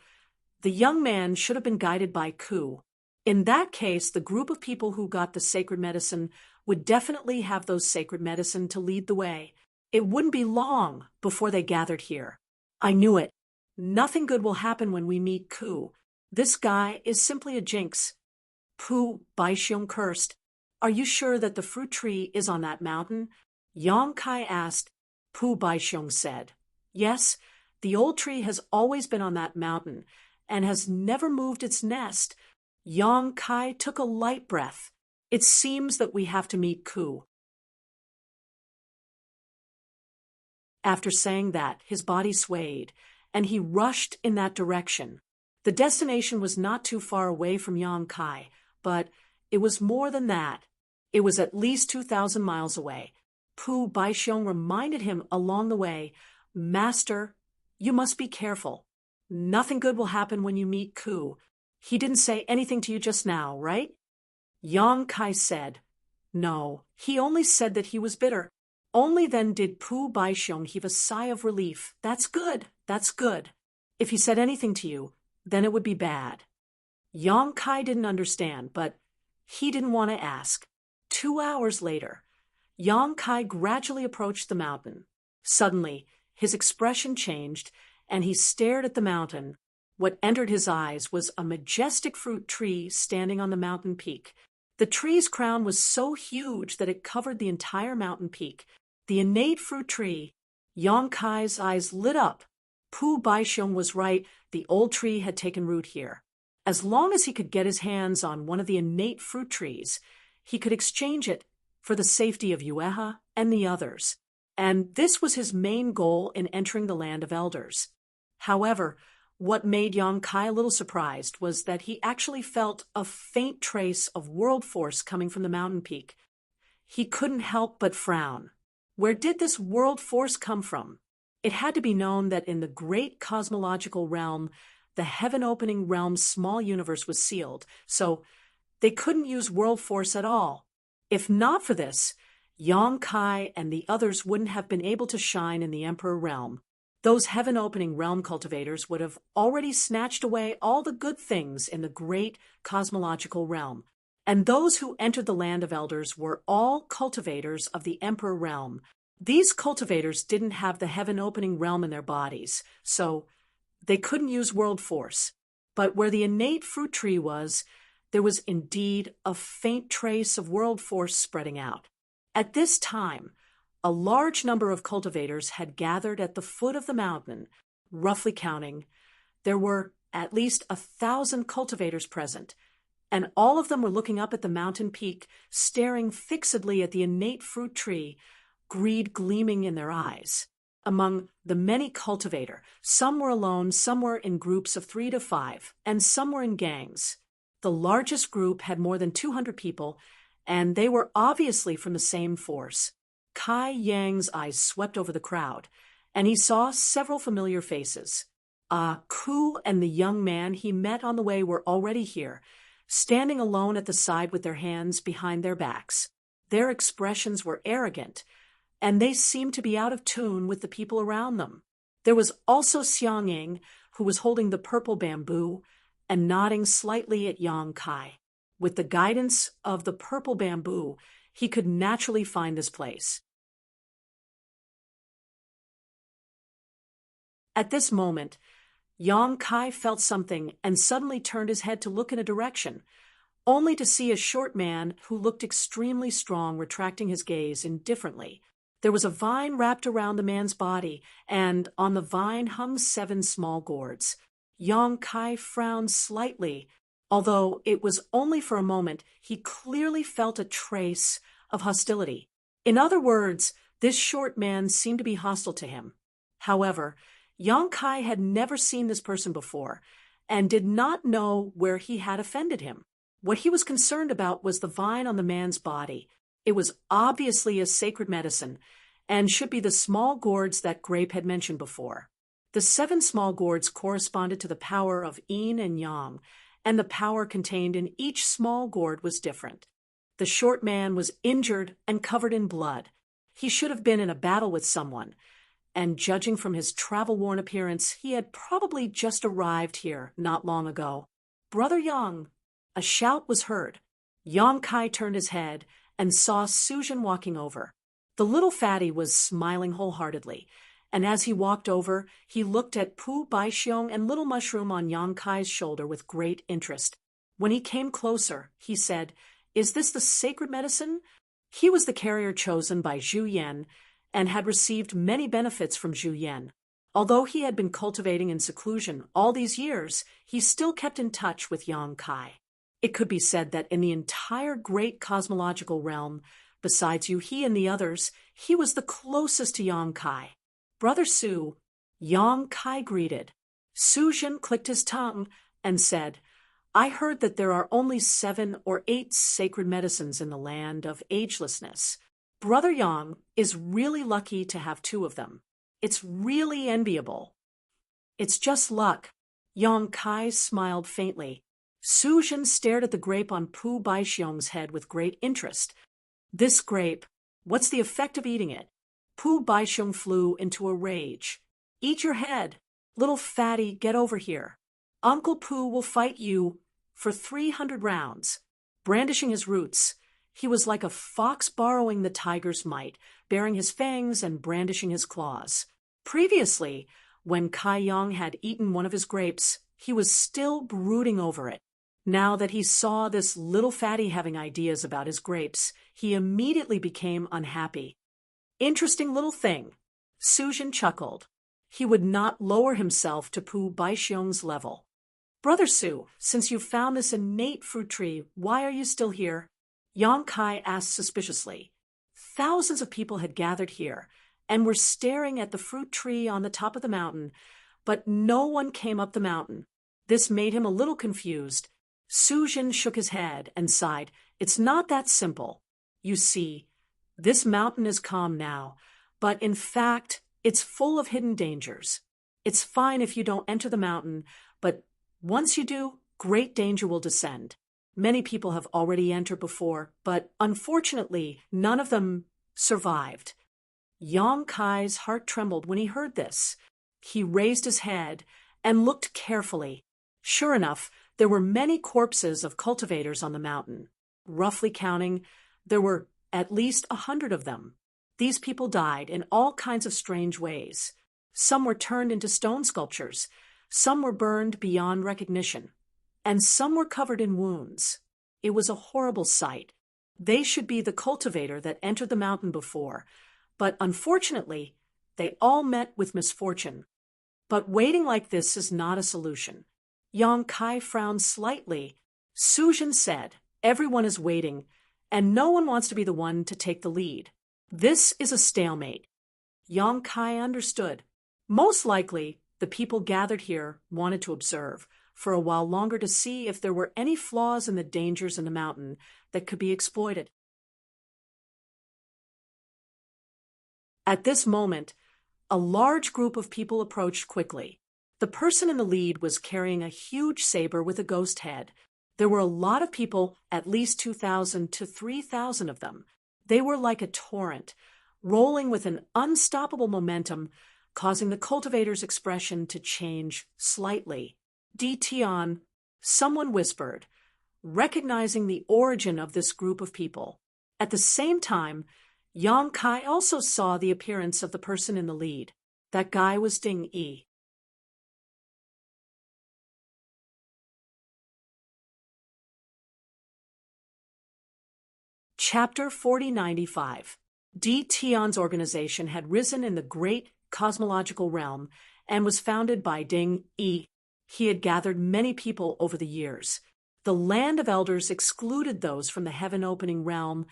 the young man should have been guided by Ku. In that case, the group of people who got the sacred medicine would definitely have those sacred medicine to lead the way. It wouldn't be long before they gathered here. I knew it. Nothing good will happen when we meet Ku. This guy is simply a jinx. Pu Baixiong cursed. Are you sure that the fruit tree is on that mountain? Yang Kai asked. Pu Baixiong said, Yes, the old tree has always been on that mountain and has never moved its nest. Yang Kai took a light breath. It seems that we have to meet Ku. After saying that, his body swayed, and he rushed in that direction. The destination was not too far away from Yang Kai, but it was more than that. It was at least 2,000 miles away. Pu Baixiong reminded him along the way, Master, you must be careful. Nothing good will happen when you meet Ku. He didn't say anything to you just now, right? Yang Kai said, No, he only said that he was bitter. Only then did Pu Baixiong heave a sigh of relief. That's good, that's good. If he said anything to you, then it would be bad. Yang Kai didn't understand, but he didn't want to ask. 2 hours later, Yang Kai gradually approached the mountain. Suddenly, his expression changed, and he stared at the mountain. What entered his eyes was a majestic fruit tree standing on the mountain peak. The tree's crown was so huge that it covered the entire mountain peak. The innate fruit tree. Yang Kai's eyes lit up. Pu Baixiong was right, the old tree had taken root here. As long as he could get his hands on one of the innate fruit trees, he could exchange it for the safety of Yueha and the others. And this was his main goal in entering the land of elders. However, what made Yang Kai a little surprised was that he actually felt a faint trace of world force coming from the mountain peak. He couldn't help but frown. Where did this world force come from? It had to be known that in the great cosmological realm, the heaven-opening realm's small universe was sealed, so they couldn't use world force at all. If not for this, Yang Kai and the others wouldn't have been able to shine in the Emperor realm. Those heaven-opening realm cultivators would have already snatched away all the good things in the great cosmological realm. And those who entered the land of elders were all cultivators of the Emperor realm. These cultivators didn't have the heaven-opening realm in their bodies, so they couldn't use world force. But where the innate fruit tree was, there was indeed a faint trace of world force spreading out. At this time, a large number of cultivators had gathered at the foot of the mountain. Roughly counting, there were at least 1,000 cultivators present, and all of them were looking up at the mountain peak, staring fixedly at the innate fruit tree, greed gleaming in their eyes. Among the many cultivators, some were alone, some were in groups of 3 to 5, and some were in gangs. The largest group had more than 200 people, and they were obviously from the same force. Kai Yang's eyes swept over the crowd, and he saw several familiar faces. Ku and the young man he met on the way were already here, standing alone at the side with their hands behind their backs. Their expressions were arrogant, and they seemed to be out of tune with the people around them. There was also Xiang Ying, who was holding the purple bamboo and nodding slightly at Yang Kai. With the guidance of the purple bamboo, he could naturally find this place. At this moment, Yang Kai felt something and suddenly turned his head to look in a direction, only to see a short man who looked extremely strong retracting his gaze indifferently. There was a vine wrapped around the man's body, and on the vine hung 7 small gourds. Yang Kai frowned slightly. Although it was only for a moment, he clearly felt a trace of hostility. In other words, this short man seemed to be hostile to him. However, Yang Kai had never seen this person before, and did not know where he had offended him. What he was concerned about was the vine on the man's body. It was obviously a sacred medicine, and should be the small gourds that Grape had mentioned before. The 7 small gourds corresponded to the power of yin and yang, and the power contained in each small gourd was different. The short man was injured and covered in blood. He should have been in a battle with someone, and judging from his travel-worn appearance, he had probably just arrived here not long ago. "Brother Yang!" A shout was heard. Yang Kai turned his head and saw Sujin walking over. The little fatty was smiling wholeheartedly, and as he walked over, he looked at Pu Baixiong and Little Mushroom on Yang Kai's shoulder with great interest. When he came closer, he said, "Is this the sacred medicine?" He was the carrier chosen by Zhu Yan and had received many benefits from Zhu Yan. Although he had been cultivating in seclusion all these years, he still kept in touch with Yang Kai. It could be said that in the entire great cosmological realm, besides Yu He and the others, he was the closest to Yang Kai. "Brother Su," Yang Kai greeted. Sujin clicked his tongue and said, "I heard that there are only 7 or 8 sacred medicines in the land of agelessness. Brother Yang is really lucky to have 2 of them. It's really enviable." "It's just luck." Yang Kai smiled faintly. Sujin stared at the grape on Pu Baixiong's head with great interest. This grape, what's the effect of eating it? Pu Baixiong flew into a rage. Eat your head. Little fatty, get over here. Uncle Pu will fight you for 300 rounds. Brandishing his roots, he was like a fox borrowing the tiger's might, baring his fangs and brandishing his claws. Previously, when Kai Yang had eaten one of his grapes, he was still brooding over it. Now that he saw this little fatty having ideas about his grapes, he immediately became unhappy. Interesting little thing. Sujin chuckled. He would not lower himself to Pu Baixiong's level. Brother Su, since you found this innate fruit tree, why are you still here? Yang Kai asked suspiciously. Thousands of people had gathered here and were staring at the fruit tree on the top of the mountain, but no one came up the mountain. This made him a little confused. Sujin shook his head and sighed. It's not that simple. You see, this mountain is calm now, but in fact, it's full of hidden dangers. It's fine if you don't enter the mountain, but once you do, great danger will descend. Many people have already entered before, but unfortunately, none of them survived. Yang Kai's heart trembled when he heard this. He raised his head and looked carefully. Sure enough, there were many corpses of cultivators on the mountain. Roughly counting, there were at least 100 of them. These people died in all kinds of strange ways. Some were turned into stone sculptures, some were burned beyond recognition, and some were covered in wounds. It was a horrible sight. They should be the cultivator that entered the mountain before, but unfortunately, they all met with misfortune. But waiting like this is not a solution. Yang Kai frowned slightly. Sujin said, everyone is waiting, and no one wants to be the one to take the lead. This is a stalemate. Yang Kai understood. Most likely, the people gathered here wanted to observe for a while longer to see if there were any flaws in the dangers in the mountain that could be exploited. At this moment, a large group of people approached quickly. The person in the lead was carrying a huge saber with a ghost head. There were a lot of people, at least 2,000 to 3,000 of them. They were like a torrent, rolling with an unstoppable momentum, causing the cultivator's expression to change slightly. Di Tian, someone whispered, recognizing the origin of this group of people. At the same time, Yang Kai also saw the appearance of the person in the lead. That guy was Ding Yi. Chapter 4095. Di Tian's organization had risen in the great cosmological realm and was founded by Ding Yi. He had gathered many people over the years. The land of elders excluded those from the heaven-opening realm,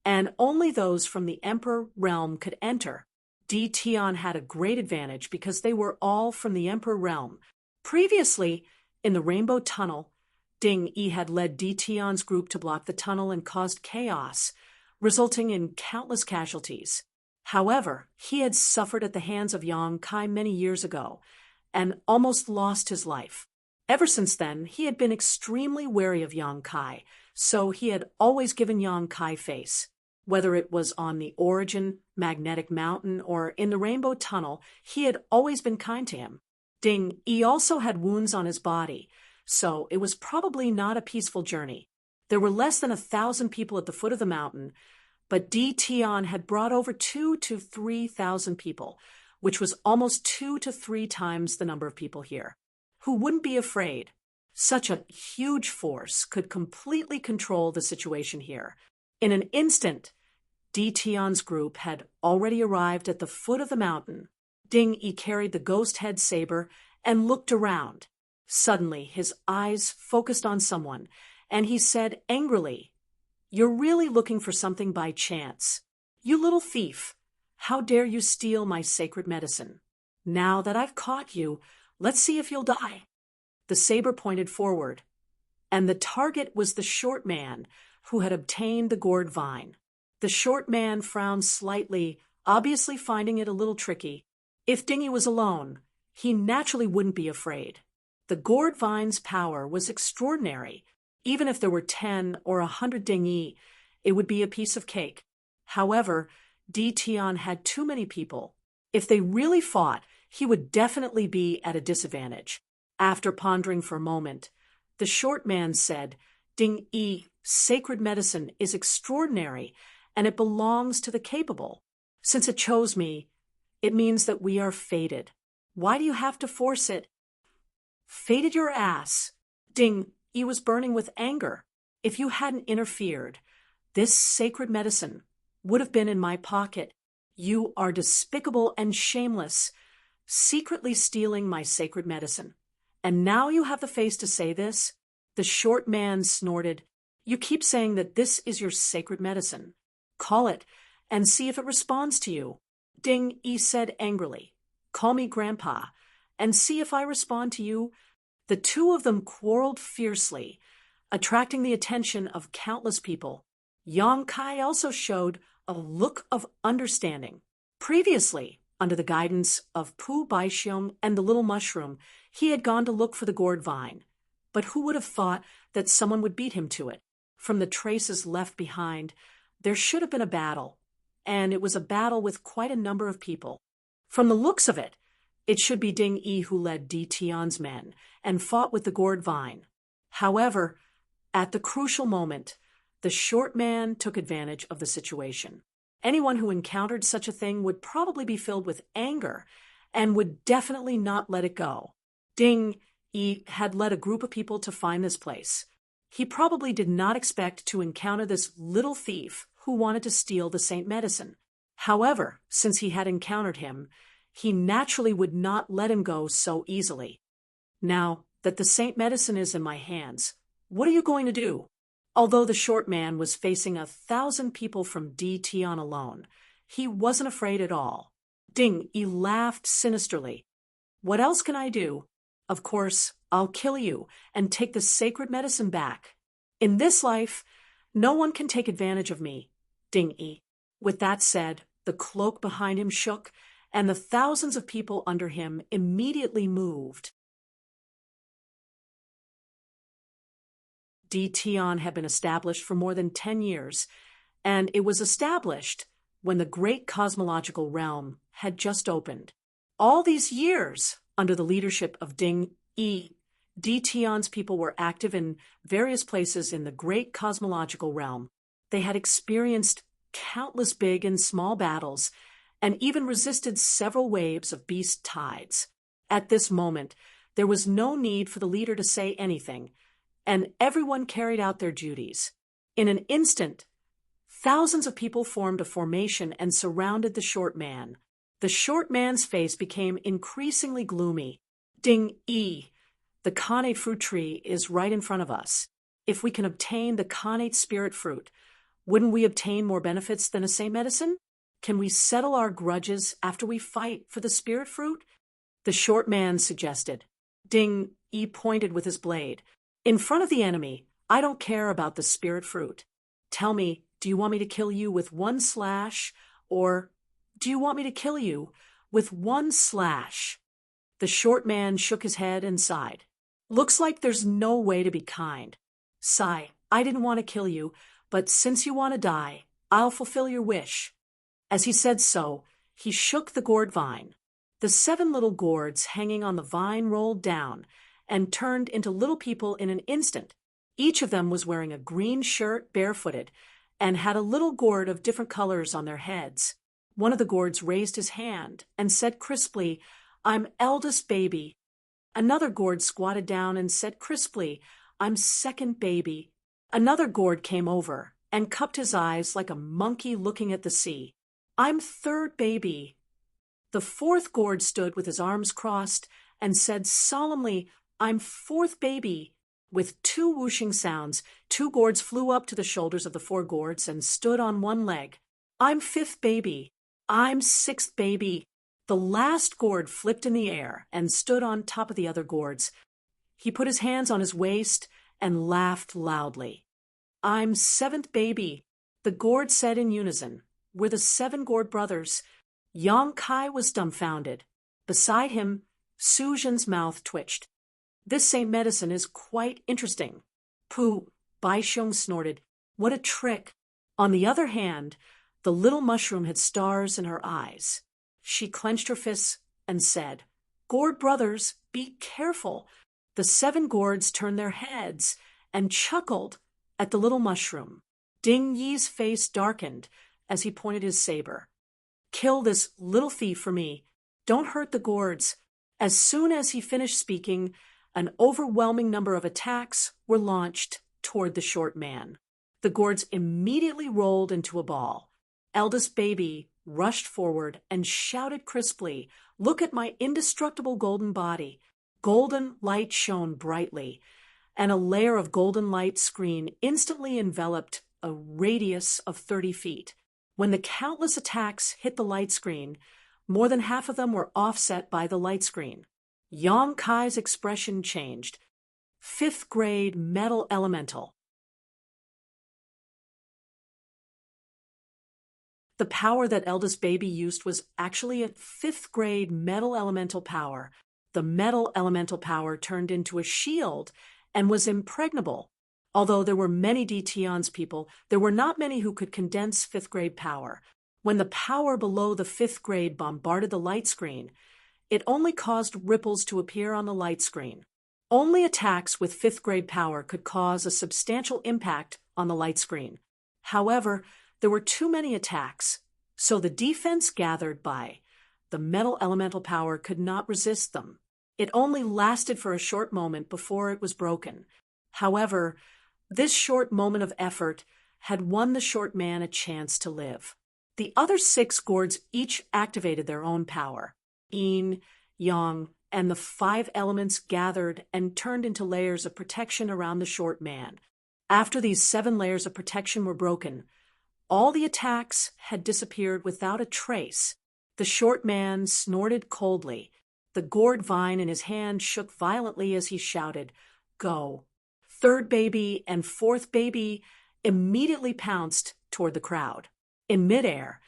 and only those from the emperor realm could enter. Di Tian had a great advantage because they were all from the emperor realm. Previously, in the Rainbow Tunnel, Ding Yi had led Di Tian's group to block the tunnel and caused chaos, resulting in countless casualties. However, he had suffered at the hands of Yang Kai many years ago and almost lost his life. Ever since then, he had been extremely wary of Yang Kai, so he had always given Yang Kai face. Whether it was on the Origin Magnetic Mountain or in the Rainbow Tunnel, he had always been kind to him. Ding Yi also had wounds on his body, so it was probably not a peaceful journey. There were less than 1,000 people at the foot of the mountain, but Di Tian had brought over 2,000 to 3,000 people, which was almost 2 to 3 times the number of people here. Who wouldn't be afraid? Such a huge force could completely control the situation here. In an instant, Di Tian's group had already arrived at the foot of the mountain. Ding Yi carried the ghost head saber and looked around. Suddenly, his eyes focused on someone, and he said angrily, "You're really looking for something by chance. You little thief, how dare you steal my sacred medicine? Now that I've caught you, let's see if you'll die." The saber pointed forward, and the target was the short man who had obtained the gourd vine. The short man frowned slightly, obviously finding it a little tricky. If Ding Yi was alone, he naturally wouldn't be afraid. The gourd vine's power was extraordinary. Even if there were 10 or 100 Ding Yi, it would be a piece of cake. However, Di Tian had too many people. If they really fought, he would definitely be at a disadvantage. After pondering for a moment, the short man said, Ding Yi, sacred medicine is extraordinary, and it belongs to the capable. Since it chose me, it means that we are fated. Why do you have to force it? Fated your ass. Ding Yi was burning with anger. If you hadn't interfered, this sacred medicine would have been in my pocket. You are despicable and shameless, secretly stealing my sacred medicine. And now you have the face to say this? The short man snorted. You keep saying that this is your sacred medicine. Call it, and see if it responds to you. Ding Yi said angrily. Call me Grandpa, and see if I respond to you. The two of them quarreled fiercely, attracting the attention of countless people. Yang Kai also showed a look of understanding. Previously, under the guidance of Pu Baixiong and the little mushroom, he had gone to look for the gourd vine. But who would have thought that someone would beat him to it? From the traces left behind, there should have been a battle, and it was a battle with quite a number of people. From the looks of it, it should be Ding Yi who led Di Tian's men and fought with the gourd vine. However, at the crucial moment, the short man took advantage of the situation. Anyone who encountered such a thing would probably be filled with anger and would definitely not let it go. Ding Yi had led a group of people to find this place. He probably did not expect to encounter this little thief who wanted to steal the saint medicine. However, since he had encountered him, he naturally would not let him go so easily. Now that the saint medicine is in my hands, what are you going to do? Although the short man was facing 1,000 people from Di Tian alone, he wasn't afraid at all. Ding Yi laughed sinisterly. What else can I do? Of course, I'll kill you and take the sacred medicine back. In this life, no one can take advantage of me, Ding Yi. With that said, the cloak behind him shook, and the thousands of people under him immediately moved. Di Tian had been established for more than 10 years, and it was established when the great cosmological realm had just opened. All these years, under the leadership of Ding Yi, Di Tian's people were active in various places in the great cosmological realm. They had experienced countless big and small battles, and even resisted several waves of beast tides. At this moment, there was no need for the leader to say anything, and everyone carried out their duties. In an instant, thousands of people formed a formation and surrounded the short man. The short man's face became increasingly gloomy. Ding Yi, the Khanate fruit tree is right in front of us. If we can obtain the Khanate spirit fruit, wouldn't we obtain more benefits than a saint medicine? Can we settle our grudges after we fight for the spirit fruit? The short man suggested. Ding Yi pointed with his blade. In front of the enemy, I don't care about the spirit fruit. Tell me, do you want me to kill you with one slash, or do you want me to kill you with one slash? The short man shook his head and sighed. Looks like there's no way to be kind. Sigh, I didn't want to kill you, but since you want to die, I'll fulfill your wish. As he said so, he shook the gourd vine. The 7 little gourds hanging on the vine rolled down and turned into little people in an instant. Each of them was wearing a green shirt, barefooted, and had a little gourd of different colors on their heads. One of the gourds raised his hand and said crisply, I'm eldest baby. Another gourd squatted down and said crisply, I'm second baby. Another gourd came over and cupped his eyes like a monkey looking at the sea. I'm third baby. The 4th gourd stood with his arms crossed and said solemnly, I'm 4th baby. With 2 whooshing sounds, 2 gourds flew up to the shoulders of the 4 gourds and stood on one leg. I'm 5th baby. I'm 6th baby. The last gourd flipped in the air and stood on top of the other gourds. He put his hands on his waist and laughed loudly. I'm 7th baby. The gourd said in unison. We're the 7 gourd brothers. Yang Kai was dumbfounded. Beside him, Su Jin's mouth twitched. This saint medicine is quite interesting. Pu Baixiong snorted. What a trick. On the other hand, the little mushroom had stars in her eyes. She clenched her fists and said, "Gourd brothers, be careful." The 7 gourds turned their heads and chuckled at the little mushroom. Ding Yi's face darkened as he pointed his saber. "Kill this little thief for me. Don't hurt the gourds." As soon as he finished speaking, an overwhelming number of attacks were launched toward the short man. The gourds immediately rolled into a ball. Eldest baby rushed forward and shouted crisply, "Look at my indestructible golden body." Golden light shone brightly, and a layer of golden light screen instantly enveloped a radius of 30 feet. When the countless attacks hit the light screen, more than half of them were offset by the light screen. Yang Kai's expression changed. 5th grade metal elemental. The power that eldest baby used was actually a 5th grade metal elemental power. The metal elemental power turned into a shield and was impregnable. Although there were many DTion's people, there were not many who could condense 5th grade power. When the power below the 5th grade bombarded the light screen, it only caused ripples to appear on the light screen. Only attacks with 5th grade power could cause a substantial impact on the light screen. However, there were too many attacks, so the defense gathered by the metal elemental power could not resist them. It only lasted for a short moment before it was broken. However, this short moment of effort had won the short man a chance to live. The other 6 gourds each activated their own power. Yin, Yang, and the 5 elements gathered and turned into layers of protection around the short man. After these 7 layers of protection were broken, all the attacks had disappeared without a trace. The short man snorted coldly. The gourd vine in his hand shook violently as he shouted, "Go." 3rd baby and 4th baby immediately pounced toward the crowd. In midair,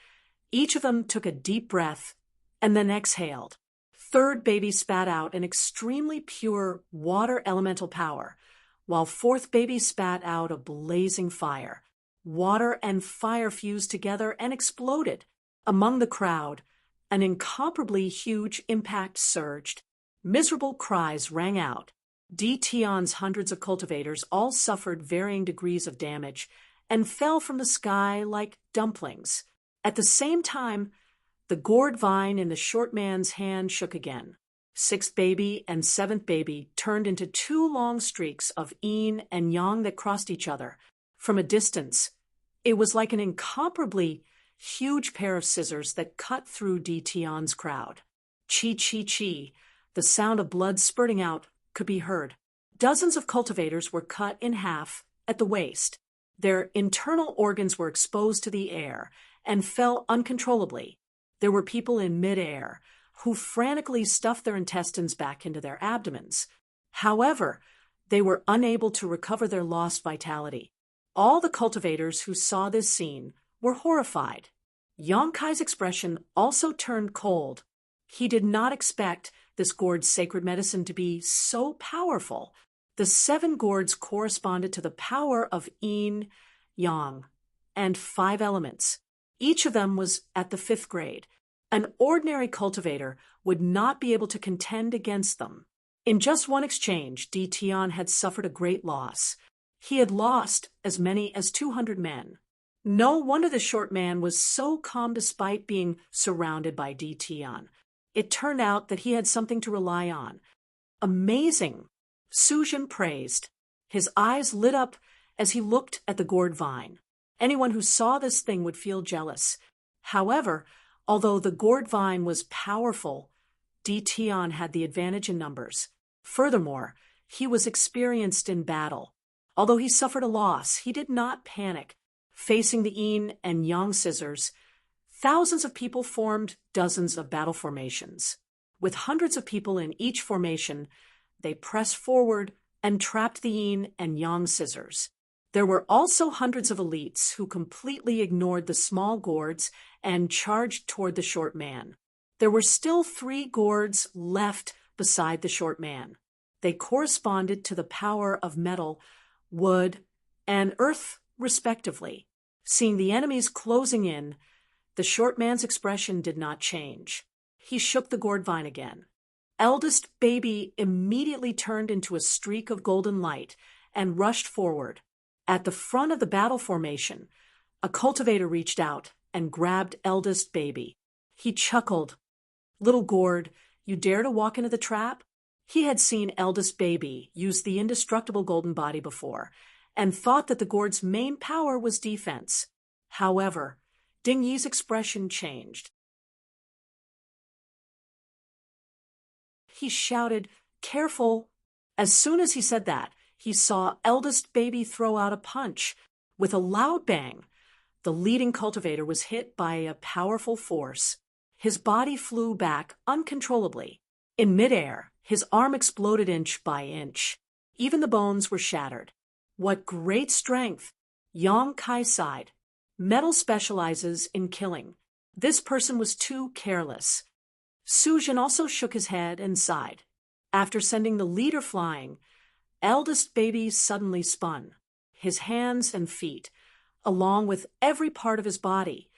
each of them took a deep breath and then exhaled. 3rd baby spat out an extremely pure water elemental power, while 4th baby spat out a blazing fire. Water and fire fused together and exploded. Among the crowd, an incomparably huge impact surged. Miserable cries rang out. DTion's hundreds of cultivators all suffered varying degrees of damage and fell from the sky like dumplings. At the same time, the gourd vine in the short man's hand shook again. 6th baby and 7th baby turned into 2 long streaks of yin and yang that crossed each other. From a distance, it was like an incomparably huge pair of scissors that cut through DTion's crowd. Chi, chi, chi, the sound of blood spurting out could be heard. Dozens of cultivators were cut in half at the waist. Their internal organs were exposed to the air and fell uncontrollably. There were people in midair who frantically stuffed their intestines back into their abdomens. However, they were unable to recover their lost vitality. All the cultivators who saw this scene were horrified. Yang Kai's expression also turned cold. He did not expect this gourd's sacred medicine to be so powerful. The 7 gourds corresponded to the power of yin, yang, and 5 elements. Each of them was at the 5th grade. An ordinary cultivator would not be able to contend against them. In just one exchange, DTion had suffered a great loss. He had lost as many as 200 men. No wonder the short man was so calm despite being surrounded by DTion. It turned out that he had something to rely on. Amazing, Sujin praised. His eyes lit up as he looked at the gourd vine. Anyone who saw this thing would feel jealous. However, although the gourd vine was powerful, DTion had the advantage in numbers. Furthermore, he was experienced in battle. Although he suffered a loss, he did not panic. Facing the yin and yang scissors, thousands of people formed dozens of battle formations. With hundreds of people in each formation, they pressed forward and trapped the yin and yang scissors. There were also hundreds of elites who completely ignored the small gourds and charged toward the short man. There were still 3 gourds left beside the short man. They corresponded to the power of metal, wood, and earth, respectively. Seeing the enemies closing in, the short man's expression did not change. He shook the gourd vine again. Eldest baby immediately turned into a streak of golden light and rushed forward. At the front of the battle formation, a cultivator reached out and grabbed eldest baby. He chuckled. "Little gourd, you dare to walk into the trap?" He had seen eldest baby use the indestructible golden body before and thought that the gourd's main power was defense. However, Ding Yi's expression changed. He shouted, "Careful!" As soon as he said that, he saw eldest baby throw out a punch. With a loud bang, the leading cultivator was hit by a powerful force. His body flew back uncontrollably. In midair, his arm exploded inch by inch. Even the bones were shattered. What great strength! Yang Kai sighed. Metal specializes in killing. This person was too careless. Su Jin also shook his head and sighed. After sending the leader flying, eldest baby suddenly spun. His hands and feet, along with every part of his body,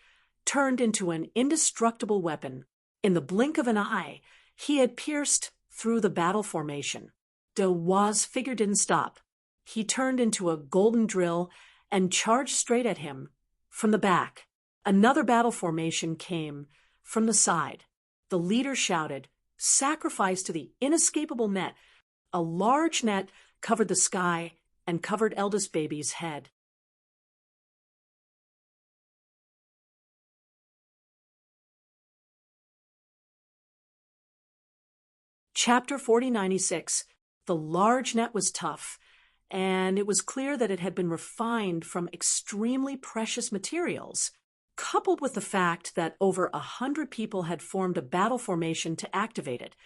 turned into an indestructible weapon. In the blink of an eye, he had pierced through the battle formation. De Wa's figure didn't stop. He turned into a golden drill and charged straight at him from the back. Another battle formation came from the side. The leader shouted, "Sacrifice to the inescapable net." A large net covered the sky and covered eldest baby's head. Chapter 4096. The large net was tough, and it was clear that it had been refined from extremely precious materials. Coupled with the fact that over 100 people had formed a battle formation to activate it,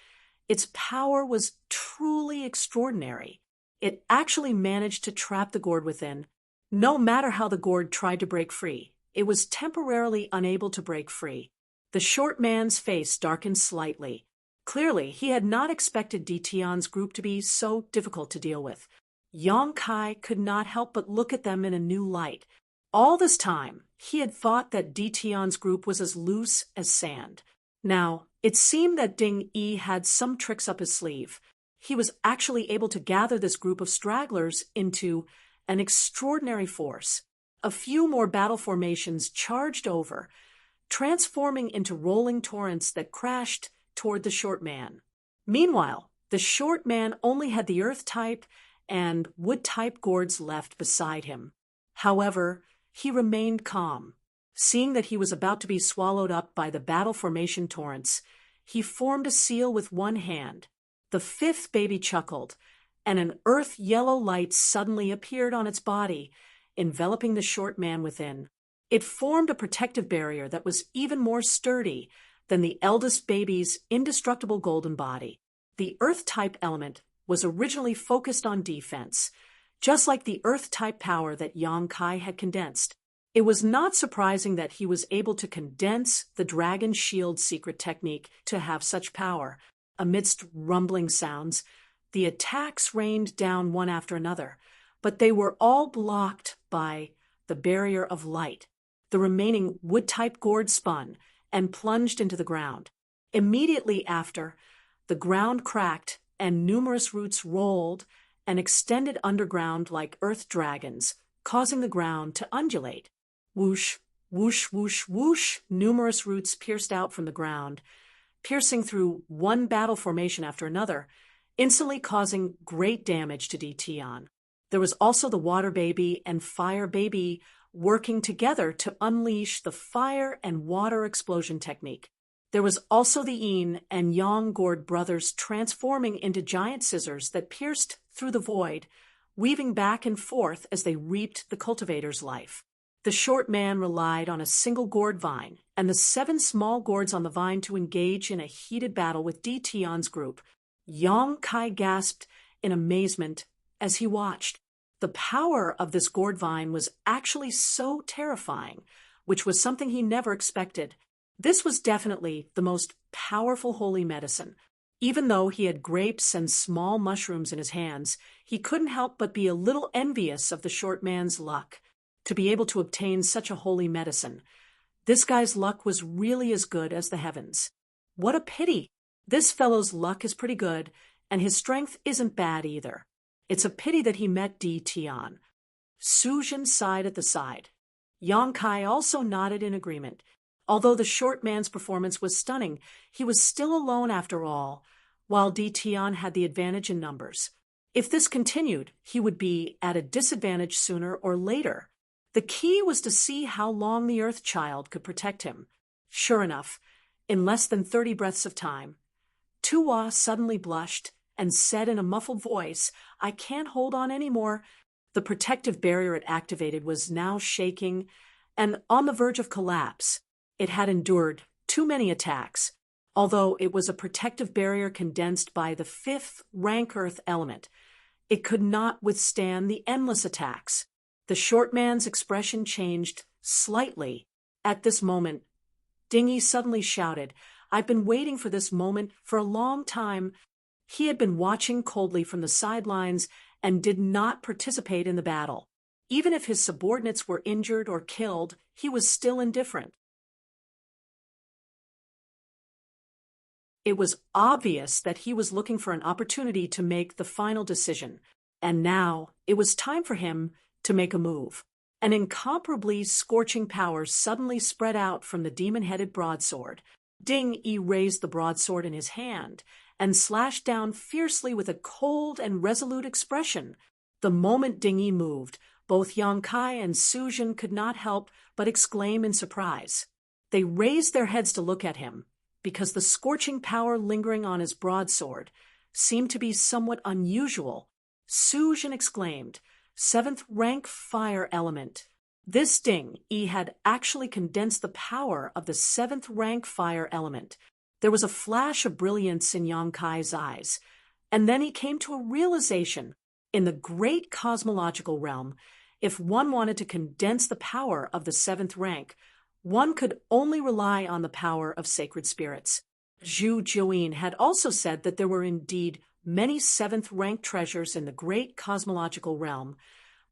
its power was truly extraordinary. It actually managed to trap the gourd within. No matter how the gourd tried to break free, it was temporarily unable to break free. The short man's face darkened slightly. Clearly, he had not expected Tian's group to be so difficult to deal with. Yang Kai could not help but look at them in a new light. All this time, he had thought that Tian's group was as loose as sand. Now, it seemed that Ding Yi had some tricks up his sleeve. He was actually able to gather this group of stragglers into an extraordinary force. A few more battle formations charged over, transforming into rolling torrents that crashed toward the short man. Meanwhile, the short man only had the earth-type and wood-type gourds left beside him. However, he remained calm. Seeing that he was about to be swallowed up by the battle formation torrents, he formed a seal with one hand. The fifth baby chuckled, and an earth-yellow light suddenly appeared on its body, enveloping the short man within. It formed a protective barrier that was even more sturdy than the eldest baby's indestructible golden body. The earth-type element was originally focused on defense, just like the earth-type power that Yang Kai had condensed. It was not surprising that he was able to condense the dragon shield secret technique to have such power. Amidst rumbling sounds, the attacks rained down one after another, but they were all blocked by the barrier of light. The remaining wood-type gourd spun and plunged into the ground. Immediately after, the ground cracked and numerous roots rolled and extended underground like earth dragons, causing the ground to undulate. Whoosh, whoosh, whoosh, whoosh, numerous roots pierced out from the ground, piercing through one battle formation after another, instantly causing great damage to Tian. There was also the water baby and fire baby working together to unleash the fire and water explosion technique. There was also the Yin and Yang gourd brothers transforming into giant scissors that pierced through the void, weaving back and forth as they reaped the cultivator's life. The short man relied on a single gourd vine and the 7 small gourds on the vine to engage in a heated battle with Tian's group. Yang Kai gasped in amazement as he watched. The power of this gourd vine was actually so terrifying, which was something he never expected. This was definitely the most powerful holy medicine. Even though he had grapes and small mushrooms in his hands, he couldn't help but be a little envious of the short man's luck. to be able to obtain such a holy medicine. This guy's luck was really as good as the heavens. What a pity! This fellow's luck is pretty good, and his strength isn't bad either. It's a pity that he met Di Tian. Sujin sighed at the side. Yang Kai also nodded in agreement. Although the short man's performance was stunning, he was still alone after all, while Di Tian had the advantage in numbers. If this continued, he would be at a disadvantage sooner or later. The key was to see how long the Earth Child could protect him. Sure enough, in less than 30 breaths of time, Tuwa suddenly blushed and said in a muffled voice, "I can't hold on anymore." The protective barrier it activated was now shaking and on the verge of collapse. It had endured too many attacks. Although it was a protective barrier condensed by the 5th rank Earth element, it could not withstand the endless attacks. The short man's expression changed slightly. At this moment, Dingy suddenly shouted, "I've been waiting for this moment for a long time." He had been watching coldly from the sidelines and did not participate in the battle. Even if his subordinates were injured or killed, he was still indifferent. It was obvious that he was looking for an opportunity to make the final decision, and now it was time for him to make a move. An incomparably scorching power suddenly spread out from the demon-headed broadsword. Ding Yi raised the broadsword in his hand and slashed down fiercely with a cold and resolute expression. The moment Ding Yi moved, both Yang Kai and Sujin could not help but exclaim in surprise. They raised their heads to look at him, because the scorching power lingering on his broadsword seemed to be somewhat unusual. Sujin exclaimed, "7th rank fire element." This Ding Yi had actually condensed the power of the 7th rank fire element. There was a flash of brilliance in Yang Kai's eyes, and then he came to a realization. In the great cosmological realm, if one wanted to condense the power of the 7th rank, one could only rely on the power of sacred spirits. Zhu Jiuyin had also said that there were indeed many 7th rank treasures in the great cosmological realm,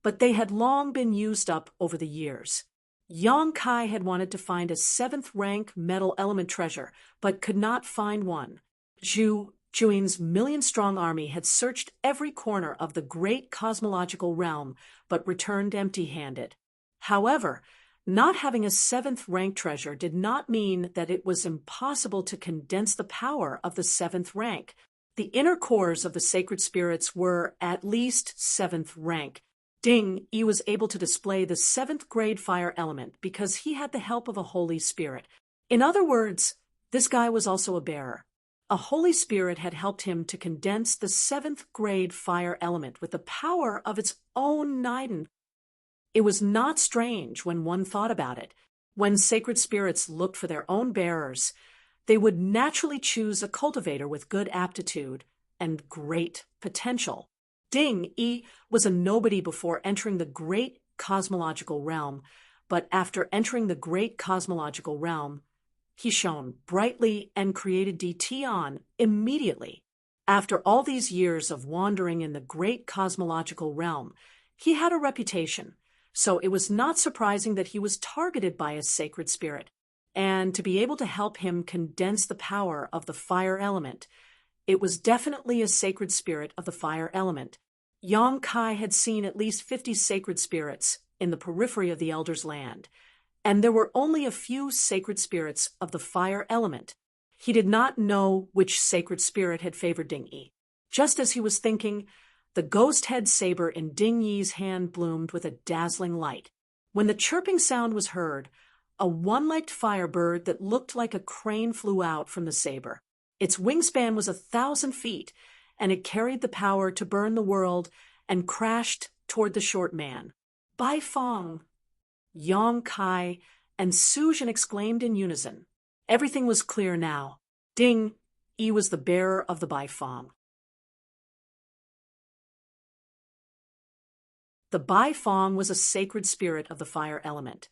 but they had long been used up over the years. Yang Kai had wanted to find a 7th rank metal element treasure, but could not find one. Zhu Jiuyin's million-strong army had searched every corner of the great cosmological realm, but returned empty-handed. However, not having a 7th rank treasure did not mean that it was impossible to condense the power of the 7th rank. The inner cores of the sacred spirits were at least 7th rank. Ding Yi was able to display the 7th grade fire element because he had the help of a holy spirit. In other words, this guy was also a bearer. A holy spirit had helped him to condense the 7th grade fire element with the power of its own Niden. It was not strange when one thought about it. When sacred spirits looked for their own bearers, they would naturally choose a cultivator with good aptitude and great potential. Ding Yi was a nobody before entering the great cosmological realm, but after entering the great cosmological realm, he shone brightly and created Di Tian immediately. After all these years of wandering in the great cosmological realm, he had a reputation, so it was not surprising that he was targeted by a sacred spirit, and to be able to help him condense the power of the fire element, it was definitely a sacred spirit of the fire element. Yang Kai had seen at least 50 sacred spirits in the periphery of the Elder's land, and there were only a few sacred spirits of the fire element. He did not know which sacred spirit had favored Ding Yi. Just as he was thinking, the ghost head saber in Ding Yi's hand bloomed with a dazzling light. When the chirping sound was heard, a one-legged firebird that looked like a crane flew out from the saber. Its wingspan was 1,000 feet, and it carried the power to burn the world and crashed toward the short man. "Bai Fong!" Yang Kai and Sujin exclaimed in unison. Everything was clear now. Ding Yi was the bearer of the Bai Fong. The Bai Fong was a sacred spirit of the fire element,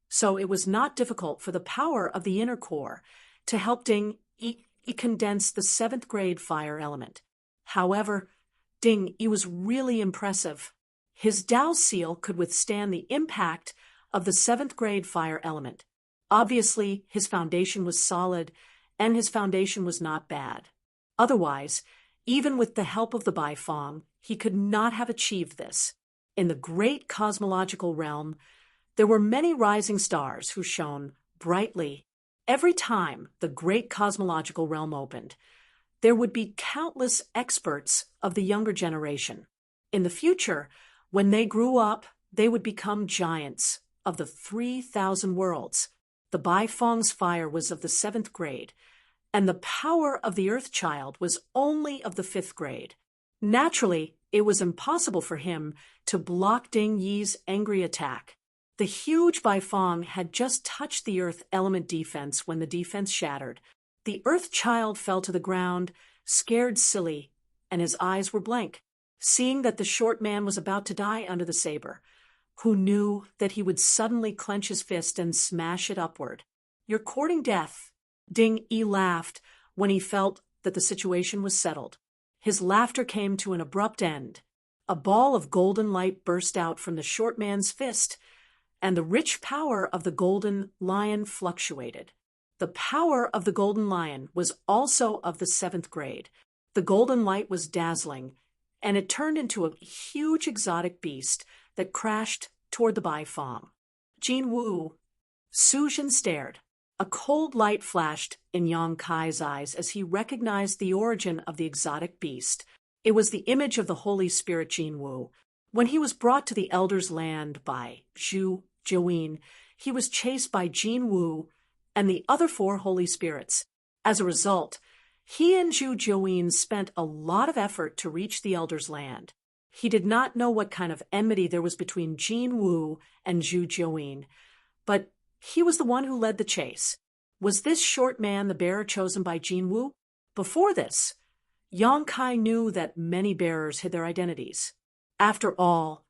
so it was not difficult for the power of the inner core to help Ding Yi condense the 7th grade fire element. However, Ding Yi was really impressive. His Tao seal could withstand the impact of the 7th grade fire element. Obviously, his foundation was solid, and his foundation was not bad. Otherwise, even with the help of the Baifeng, he could not have achieved this. In the great cosmological realm, there were many rising stars who shone brightly. Every time the great cosmological realm opened, there would be countless experts of the younger generation. In the future, when they grew up, they would become giants of the 3,000 worlds. The Baifeng's fire was of the 7th grade, and the power of the Earth Child was only of the 5th grade. Naturally, it was impossible for him to block Ding Yi's angry attack. The huge Baifeng had just touched the Earth element defense when the defense shattered. The Earth Child fell to the ground, scared silly, and his eyes were blank, seeing that the short man was about to die under the saber, who knew that he would suddenly clench his fist and smash it upward. "You're courting death." Ding Yi laughed when he felt that the situation was settled. His laughter came to an abrupt end. A ball of golden light burst out from the short man's fist, and the rich power of the golden lion fluctuated. The power of the golden lion was also of the 7th grade. The golden light was dazzling, and it turned into a huge exotic beast that crashed toward the Baifeng. Jin Wu. Su Jin stared. A cold light flashed in Yang Kai's eyes as he recognized the origin of the exotic beast. It was the image of the Holy Spirit Jin Wu. When he was brought to the Elder's land by Zhu Jiuyin, he was chased by Jin Wu and the other 4 Holy Spirits. As a result, he and Zhu Jiuyin spent a lot of effort to reach the Elder's land. He did not know what kind of enmity there was between Jin Wu and Zhu Jiuyin, but he was the one who led the chase. Was this short man the bearer chosen by Jin Wu? Before this, Yang Kai knew that many bearers hid their identities. After all,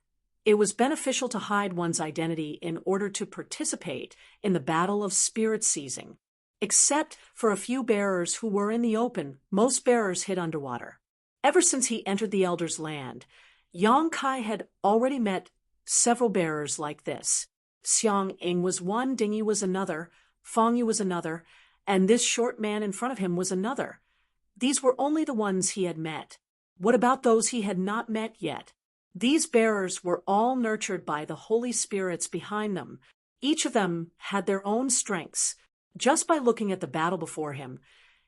it was beneficial to hide one's identity in order to participate in the battle of spirit seizing. Except for a few bearers who were in the open, most bearers hid underwater. Ever since he entered the Elder's land, Yang Kai had already met several bearers like this. Xiang Ying was one, Ding Yi was another, Feng Yu was another, and this short man in front of him was another. These were only the ones he had met. What about those he had not met yet? These bearers were all nurtured by the Holy Spirits behind them. Each of them had their own strengths. Just by looking at the battle before him,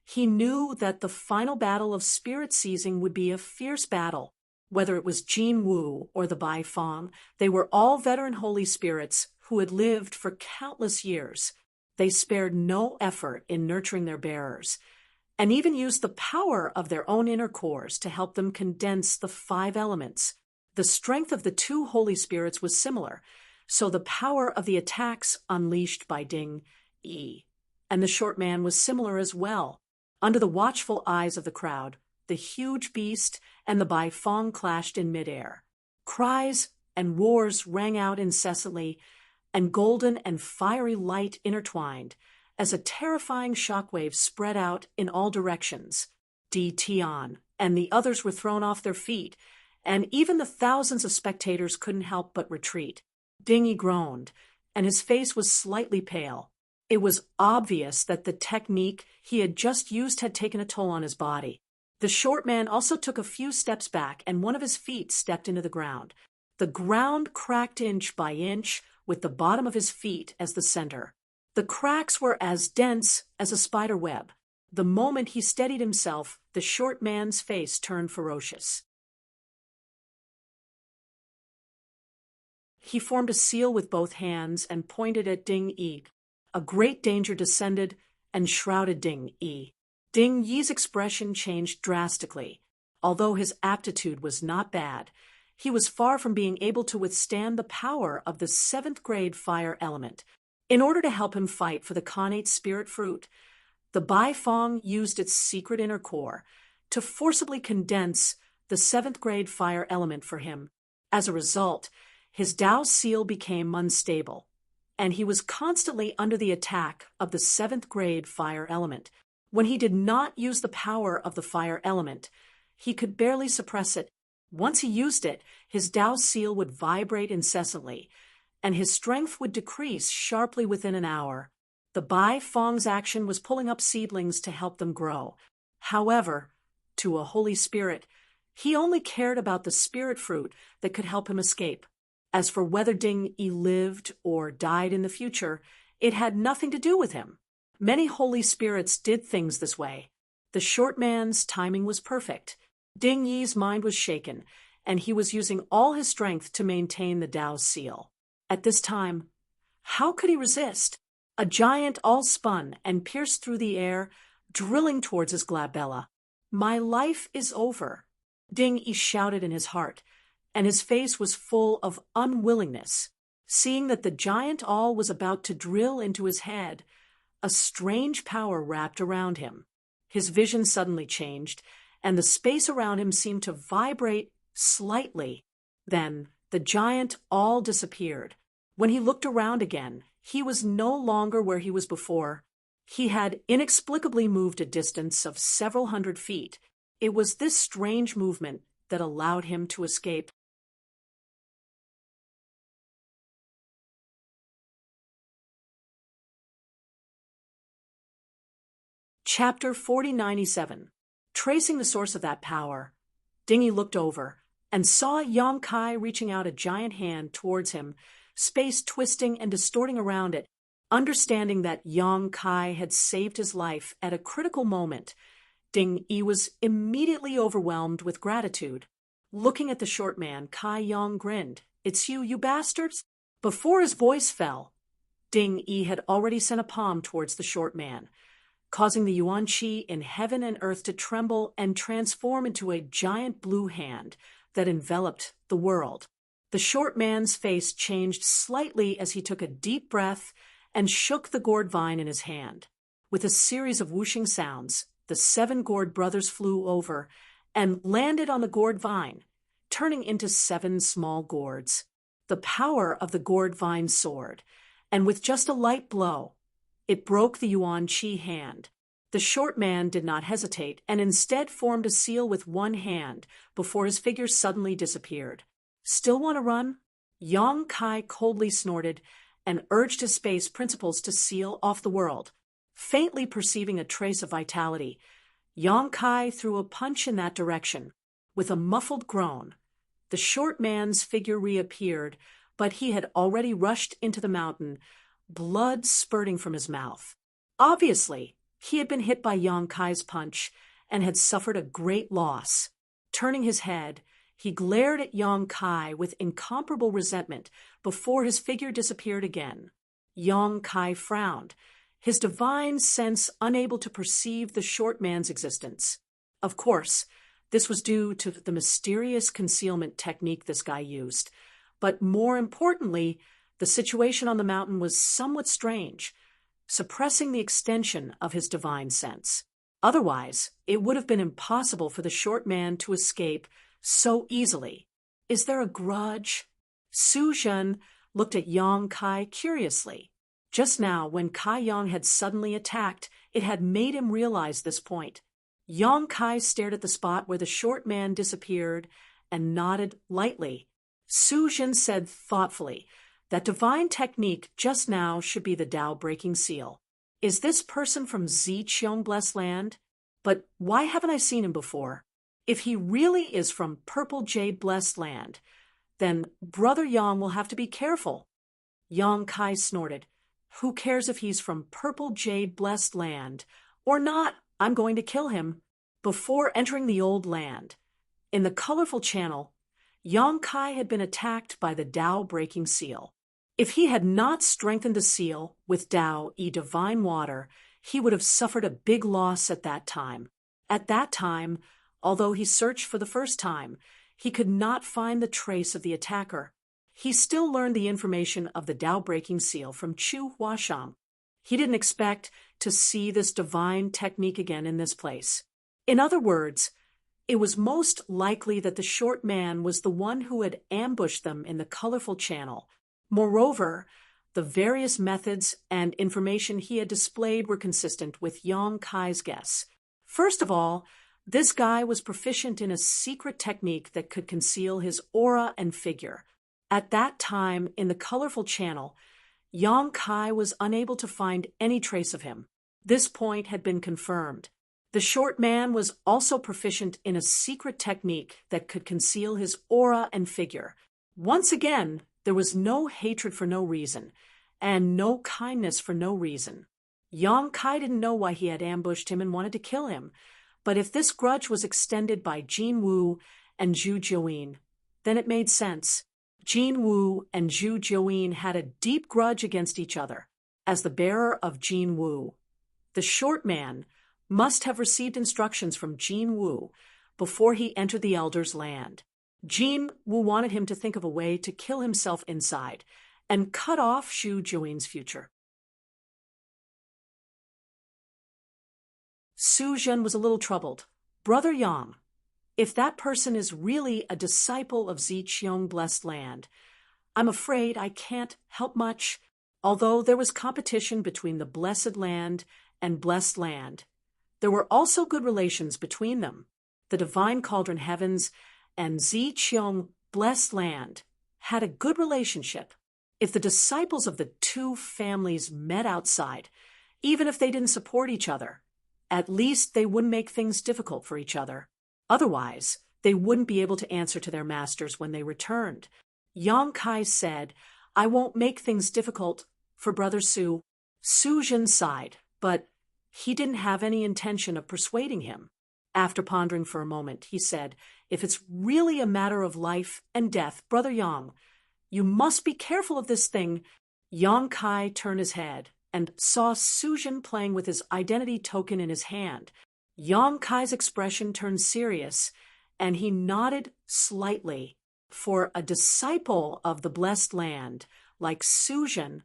he knew that the final battle of spirit seizing would be a fierce battle. Whether it was Jin Wu or the Baifeng, they were all veteran Holy Spirits who had lived for countless years. They spared no effort in nurturing their bearers, and even used the power of their own inner cores to help them condense the 5 elements. The strength of the 2 Holy Spirits was similar, so the power of the attacks unleashed by Ding Yi and the short man was similar as well. Under the watchful eyes of the crowd, the huge beast and the Baifeng clashed in midair. Cries and roars rang out incessantly, and golden and fiery light intertwined as a terrifying shockwave spread out in all directions. Di Tian and the others were thrown off their feet, and even the thousands of spectators couldn't help but retreat. Ding Yi groaned, and his face was slightly pale. It was obvious that the technique he had just used had taken a toll on his body. The short man also took a few steps back, and one of his feet stepped into the ground. The ground cracked inch by inch, with the bottom of his feet as the center. The cracks were as dense as a spider web. The moment he steadied himself, the short man's face turned ferocious. He formed a seal with both hands and pointed at Ding Yi. A great danger descended and shrouded Ding Yi. Ding Yi's expression changed drastically. Although his aptitude was not bad, he was far from being able to withstand the power of the 7th grade fire element. In order to help him fight for the Khanate spirit fruit, the Baifeng used its secret inner core to forcibly condense the 7th grade fire element for him. As a result, his Tao seal became unstable, and he was constantly under the attack of the 7th grade fire element. When he did not use the power of the fire element, he could barely suppress it. Once he used it, his Tao seal would vibrate incessantly, and his strength would decrease sharply within an hour. The Bai Fong's action was pulling up seedlings to help them grow. However, to a holy spirit, he only cared about the spirit fruit that could help him escape. As for whether Ding Yi lived or died in the future, it had nothing to do with him. Many holy spirits did things this way. The short man's timing was perfect. Ding Yi's mind was shaken, and he was using all his strength to maintain the Tao's seal. At this time, how could he resist? A giant all spun and pierced through the air, drilling towards his glabella. "My life is over," Ding Yi shouted in his heart, and his face was full of unwillingness. Seeing that the giant awl was about to drill into his head, a strange power wrapped around him. His vision suddenly changed, and the space around him seemed to vibrate slightly. Then the giant awl disappeared. When he looked around again, he was no longer where he was before. He had inexplicably moved a distance of several hundred feet. It was this strange movement that allowed him to escape. Chapter 4097. Tracing the source of that power. Ding Yi looked over and saw Yang Kai reaching out a giant hand towards him, space twisting and distorting around it. Understanding that Yang Kai had saved his life at a critical moment, Ding Yi was immediately overwhelmed with gratitude. Looking at the short man, Kai Yang grinned. "It's you, you bastards?" Before his voice fell, Ding Yi had already sent a palm towards the short man, causing the Yuan Qi in heaven and earth to tremble and transform into a giant blue hand that enveloped the world. The short man's face changed slightly as he took a deep breath and shook the gourd vine in his hand. With a series of whooshing sounds, the 7 gourd brothers flew over and landed on the gourd vine, turning into 7 small gourds. The power of the gourd vine soared, and with just a light blow, it broke the Yuan Qi hand. The short man did not hesitate and instead formed a seal with one hand before his figure suddenly disappeared. "Still want to run?" Yang Kai coldly snorted and urged his space principles to seal off the world. Faintly perceiving a trace of vitality, Yang Kai threw a punch in that direction. With a muffled groan, the short man's figure reappeared, but he had already rushed into the mountain, blood spurting from his mouth. Obviously, he had been hit by Yang Kai's punch and had suffered a great loss. Turning his head, he glared at Yang Kai with incomparable resentment before his figure disappeared again. Yang Kai frowned, his divine sense unable to perceive the short man's existence. Of course, this was due to the mysterious concealment technique this guy used, but more importantly, the situation on the mountain was somewhat strange, suppressing the extension of his divine sense. Otherwise, it would have been impossible for the short man to escape so easily. Is there a grudge? Su Zhen looked at Yang Kai curiously. Just now, when Kai Yang had suddenly attacked, it had made him realize this point. Yang Kai stared at the spot where the short man disappeared and nodded lightly. Su Zhen said thoughtfully, "That divine technique just now should be the Tao-breaking seal. Is this person from Ziqiong Blessed Land? But why haven't I seen him before? If he really is from Purple Jade Blessed Land, then Brother Yang will have to be careful." Yang Kai snorted. "Who cares if he's from Purple Jade Blessed Land or not? I'm going to kill him." Before entering the old land, in the colorful channel, Yang Kai had been attacked by the Tao-breaking seal. If he had not strengthened the seal with Tao-E divine water, he would have suffered a big loss at that time. At that time, although he searched for the first time, he could not find the trace of the attacker. He still learned the information of the Tao-breaking seal from Chu Huashang. He didn't expect to see this divine technique again in this place. In other words, it was most likely that the short man was the one who had ambushed them in the colorful channel. Moreover, the various methods and information he had displayed were consistent with Yang Kai's guess. First of all, This guy was proficient in a secret technique that could conceal his aura and figure. At that time, in the colorful channel, Yang Kai was unable to find any trace of him. This point had been confirmed. The short man was also proficient in a secret technique that could conceal his aura and figure. Once again, there was no hatred for no reason, and no kindness for no reason. Yang Kai didn't know why he had ambushed him and wanted to kill him, but if this grudge was extended by Jin Wu and Zhu Jiuyin, then it made sense. Jin Wu and Zhu Jiuyin had a deep grudge against each other. As the bearer of Jin Wu, the short man must have received instructions from Jin Wu before he entered the elder's land. Jin Wu wanted him to think of a way to kill himself inside and cut off Zhu Jiuyin's future. Su Zhen was a little troubled. Brother Yang, if that person is really a disciple of Ziqiong Blessed Land, I'm afraid I can't help much. Although there was competition between the Blessed Land and Blessed Land, there were also good relations between them. The Divine Cauldron Heavens and Ziqiong Blessed Land had a good relationship. If the disciples of the two families met outside, even if they didn't support each other, at least they wouldn't make things difficult for each other. Otherwise, they wouldn't be able to answer to their masters when they returned. Yang Kai said, I won't make things difficult for Brother Su. Su Zhen sighed, but he didn't have any intention of persuading him. After pondering for a moment, he said, if it's really a matter of life and death, Brother Yang, you must be careful of this thing. Yang Kai turned his head and saw Su Zhen playing with his identity token in his hand. Yang Kai's expression turned serious, and he nodded slightly. For a disciple of the Blessed Land like Su Zhen,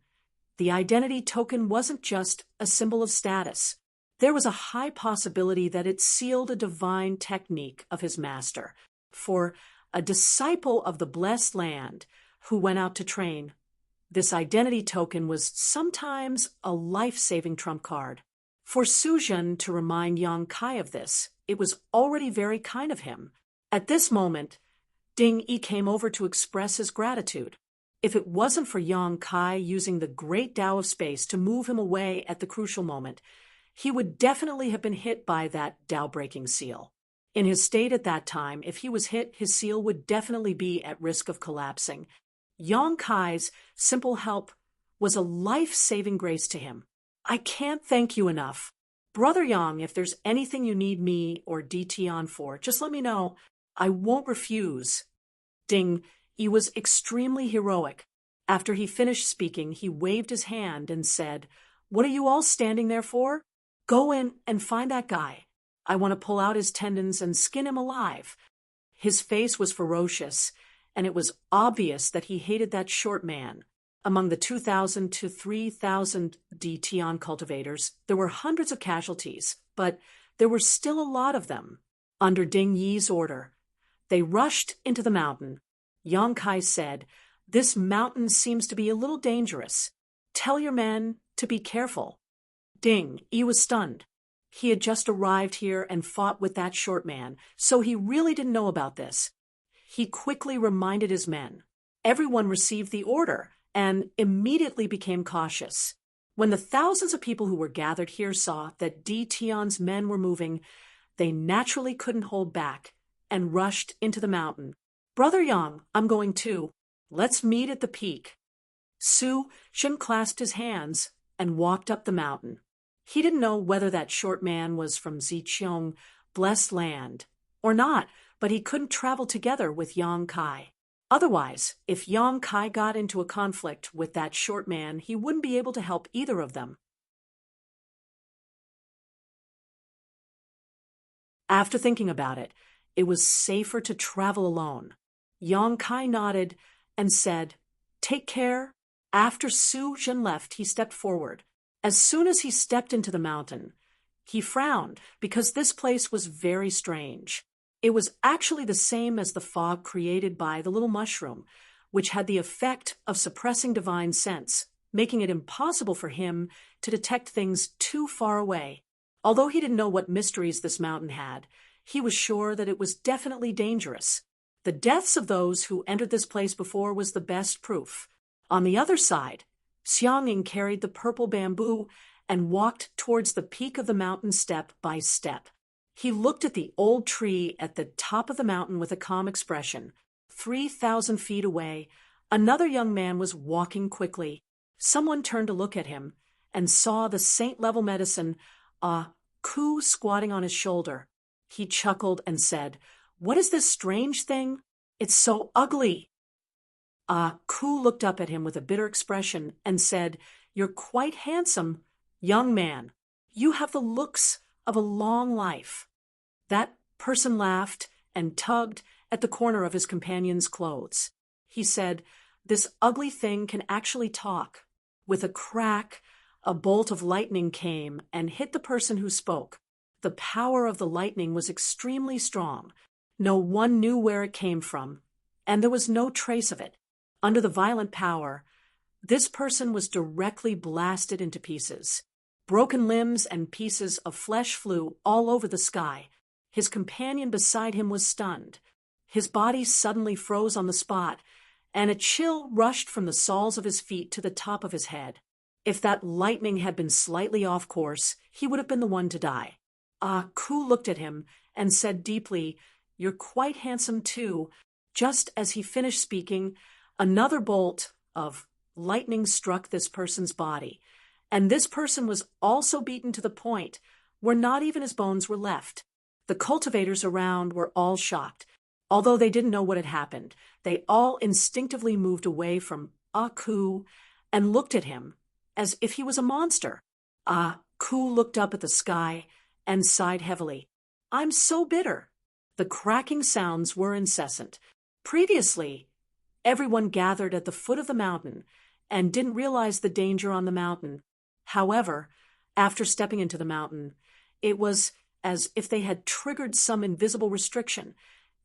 the identity token wasn't just a symbol of status. There was a high possibility that it sealed a divine technique of his master. For a disciple of the Blessed Land who went out to train, this identity token was sometimes a life-saving trump card. For Su Zhen to remind Yang Kai of this, it was already very kind of him. At this moment, Ding Yi came over to express his gratitude. If it wasn't for Yang Kai using the great Tao of space to move him away at the crucial moment, he would definitely have been hit by that Tao-breaking seal. In his state at that time, if he was hit, his seal would definitely be at risk of collapsing. Yang Kai's simple help was a life-saving grace to him. I can't thank you enough. Brother Yang, if there's anything you need me or DT for, just let me know. I won't refuse. Ding Yi was extremely heroic. After he finished speaking, he waved his hand and said, What are you all standing there for? Go in and find that guy. I want to pull out his tendons and skin him alive. His face was ferocious, and it was obvious that he hated that short man. Among the 2,000 to 3,000 DT cultivators, there were hundreds of casualties, but there were still a lot of them. Under Ding Yi's order, they rushed into the mountain. Yang Kai said, This mountain seems to be a little dangerous. Tell your men to be careful. Ding Yi was stunned. He had just arrived here and fought with that short man, so he really didn't know about this. He quickly reminded his men. Everyone received the order and immediately became cautious. When the thousands of people who were gathered here saw that DT's men were moving, they naturally couldn't hold back and rushed into the mountain. Brother Yang, I'm going too. Let's meet at the peak. Su Zhen clasped his hands and walked up the mountain. He didn't know whether that short man was from Ziqiong Blessed Land or not, but he couldn't travel together with Yang Kai. Otherwise, if Yang Kai got into a conflict with that short man, he wouldn't be able to help either of them. After thinking about it, it was safer to travel alone. Yang Kai nodded and said, Take care. After Su Zhen left, he stepped forward. As soon as he stepped into the mountain, he frowned because this place was very strange. It was actually the same as the fog created by the little mushroom, which had the effect of suppressing divine sense, making it impossible for him to detect things too far away. Although he didn't know what mysteries this mountain had, he was sure that it was definitely dangerous. The deaths of those who entered this place before was the best proof. On the other side, Xiangning carried the purple bamboo and walked towards the peak of the mountain step by step. He looked at the old tree at the top of the mountain with a calm expression. 3,000 feet away, another young man was walking quickly. Someone turned to look at him and saw the saint-level medicine, Ku, squatting on his shoulder. He chuckled and said, "What is this strange thing? It's so ugly." Ku looked up at him with a bitter expression and said, "You're quite handsome, young man. You have the looks of a long life." That person laughed and tugged at the corner of his companion's clothes. He said, "This ugly thing can actually talk." With a crack, a bolt of lightning came and hit the person who spoke. The power of the lightning was extremely strong. No one knew where it came from, and there was no trace of it. Under the violent power, this person was directly blasted into pieces. Broken limbs and pieces of flesh flew all over the sky. His companion beside him was stunned. His body suddenly froze on the spot, and a chill rushed from the soles of his feet to the top of his head. If that lightning had been slightly off course, he would have been the one to die. Ku looked at him and said deeply, "You're quite handsome too." Just as he finished speaking, another bolt of lightning struck this person's body, and this person was also beaten to the point where not even his bones were left. The cultivators around were all shocked. Although they didn't know what had happened, they all instinctively moved away from Ku and looked at him as if he was a monster. Ku looked up at the sky and sighed heavily. "I'm so bitter." The cracking sounds were incessant. Previously, everyone gathered at the foot of the mountain and didn't realize the danger on the mountain. However, after stepping into the mountain, it was as if they had triggered some invisible restriction,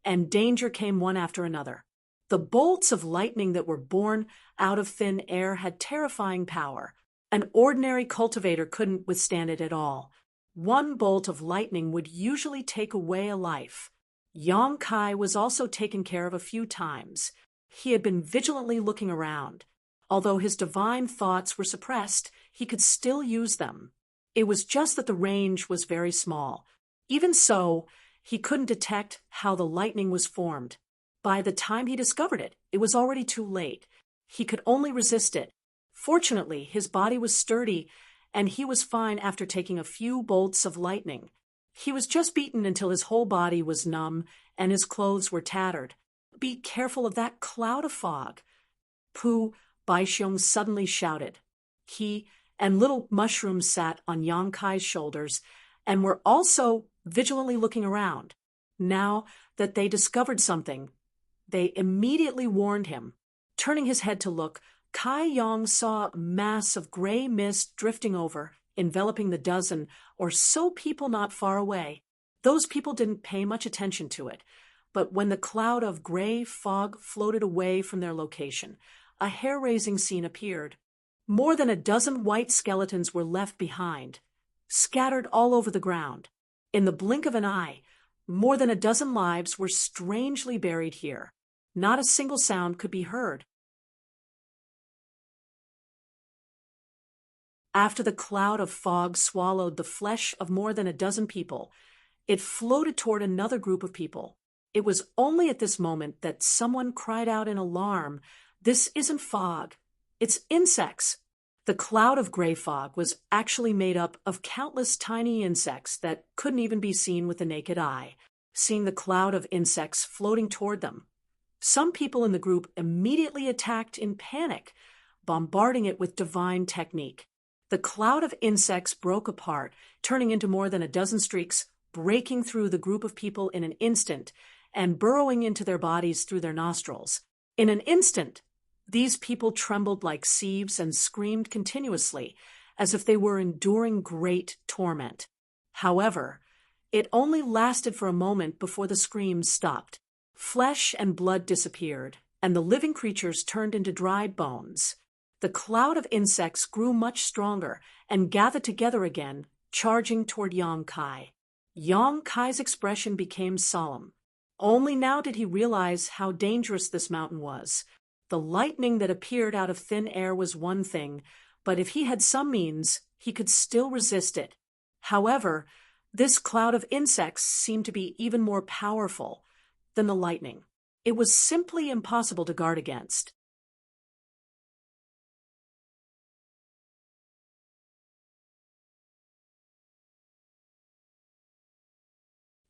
and danger came one after another. The bolts of lightning that were born out of thin air had terrifying power. An ordinary cultivator couldn't withstand it at all. One bolt of lightning would usually take away a life. Yang Kai was also taken care of a few times. He had been vigilantly looking around. Although his divine thoughts were suppressed, he could still use them. It was just that the range was very small. Even so, he couldn't detect how the lightning was formed. By the time he discovered it, it was already too late. He could only resist it. Fortunately, his body was sturdy, and he was fine after taking a few bolts of lightning. He was just beaten until his whole body was numb and his clothes were tattered. "Be careful of that cloud of fog," Pu Baixiong suddenly shouted. He and Little Mushroom sat on Yang Kai's shoulders and were also vigilantly looking around. Now that they discovered something, they immediately warned him. Turning his head to look, Kai Yang saw a mass of gray mist drifting over, enveloping the dozen or so people not far away. Those people didn't pay much attention to it, but when the cloud of gray fog floated away from their location, a hair-raising scene appeared. More than a dozen white skeletons were left behind, scattered all over the ground. In the blink of an eye, more than a dozen lives were strangely buried here. Not a single sound could be heard. After the cloud of fog swallowed the flesh of more than a dozen people, it floated toward another group of people. It was only at this moment that someone cried out in alarm, "This isn't fog, it's insects." The cloud of gray fog was actually made up of countless tiny insects that couldn't even be seen with the naked eye. Seeing the cloud of insects floating toward them, some people in the group immediately attacked in panic, bombarding it with divine technique. The cloud of insects broke apart, turning into more than a dozen streaks, breaking through the group of people in an instant and burrowing into their bodies through their nostrils. In an instant, these people trembled like sieves and screamed continuously, as if they were enduring great torment. However, it only lasted for a moment before the screams stopped. Flesh and blood disappeared, and the living creatures turned into dried bones. The cloud of insects grew much stronger and gathered together again, charging toward Yang Kai. Yang Kai's expression became solemn. Only now did he realize how dangerous this mountain was. The lightning that appeared out of thin air was one thing, but if he had some means, he could still resist it. However, this cloud of insects seemed to be even more powerful than the lightning. It was simply impossible to guard against.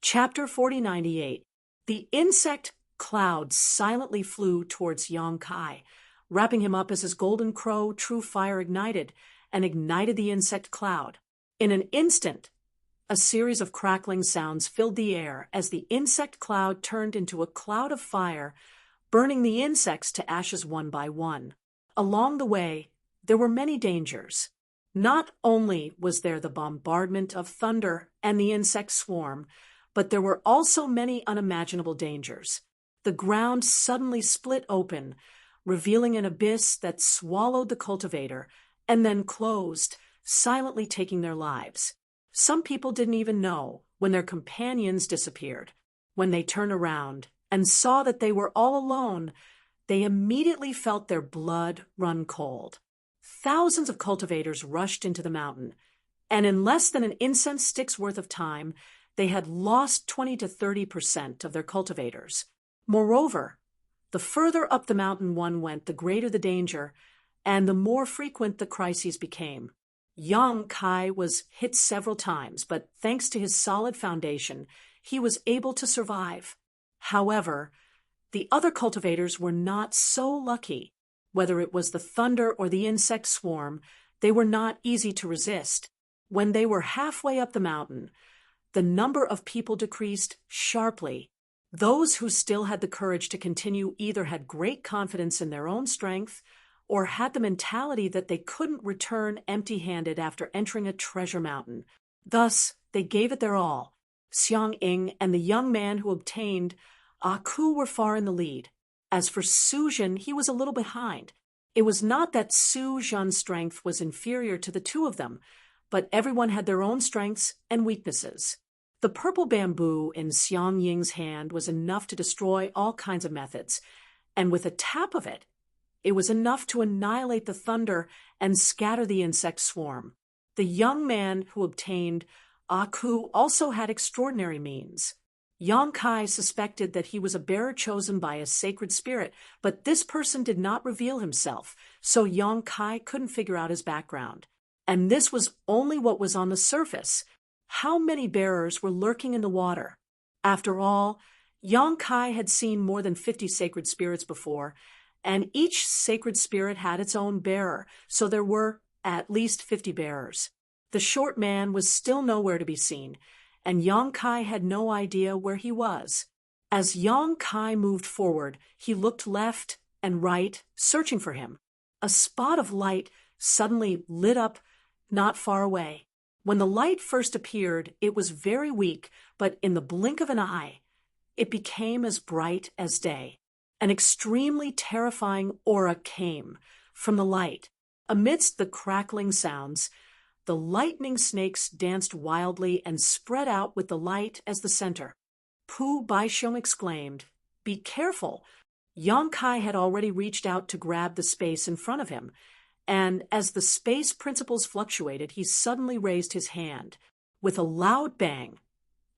Chapter 4098. The insect cloud silently flew towards Yang Kai, wrapping him up as his golden crow true fire ignited, and ignited the insect cloud. In an instant, a series of crackling sounds filled the air as the insect cloud turned into a cloud of fire, burning the insects to ashes one by one. Along the way, there were many dangers. Not only was there the bombardment of thunder and the insect swarm, but there were also many unimaginable dangers. The ground suddenly split open, revealing an abyss that swallowed the cultivator and then closed, silently taking their lives. Some people didn't even know when their companions disappeared. When they turned around and saw that they were all alone, they immediately felt their blood run cold. Thousands of cultivators rushed into the mountain, and in less than an incense stick's worth of time, they had lost 20 to 30% of their cultivators. Moreover, the further up the mountain one went, the greater the danger, and the more frequent the crises became. Yang Kai was hit several times, but thanks to his solid foundation, he was able to survive. However, the other cultivators were not so lucky. Whether it was the thunder or the insect swarm, they were not easy to resist. When they were halfway up the mountain, the number of people decreased sharply. Those who still had the courage to continue either had great confidence in their own strength or had the mentality that they couldn't return empty-handed after entering a treasure mountain. Thus, they gave it their all. Xiang Ying and the young man who obtained Aku were far in the lead. As for Su Zhen, he was a little behind. It was not that Su Zhen's strength was inferior to the two of them, but everyone had their own strengths and weaknesses. The purple bamboo in Xiang Ying's hand was enough to destroy all kinds of methods, and with a tap of it, it was enough to annihilate the thunder and scatter the insect swarm. The young man who obtained Aku also had extraordinary means. Yang Kai suspected that he was a bearer chosen by a sacred spirit, but this person did not reveal himself, so Yang Kai couldn't figure out his background. And this was only what was on the surface. How many bearers were lurking in the water? After all, Yang Kai had seen more than 50 sacred spirits before, and each sacred spirit had its own bearer, so there were at least 50 bearers. The short man was still nowhere to be seen, and Yang Kai had no idea where he was. As Yang Kai moved forward, he looked left and right, searching for him. A spot of light suddenly lit up not far away. When the light first appeared, it was very weak, but in the blink of an eye, it became as bright as day. An extremely terrifying aura came from the light. Amidst the crackling sounds, the lightning snakes danced wildly and spread out with the light as the center. Pu Baixiong exclaimed, "Be careful!" Yang Kai had already reached out to grab the space in front of him, and as the space principles fluctuated, he suddenly raised his hand. With a loud bang,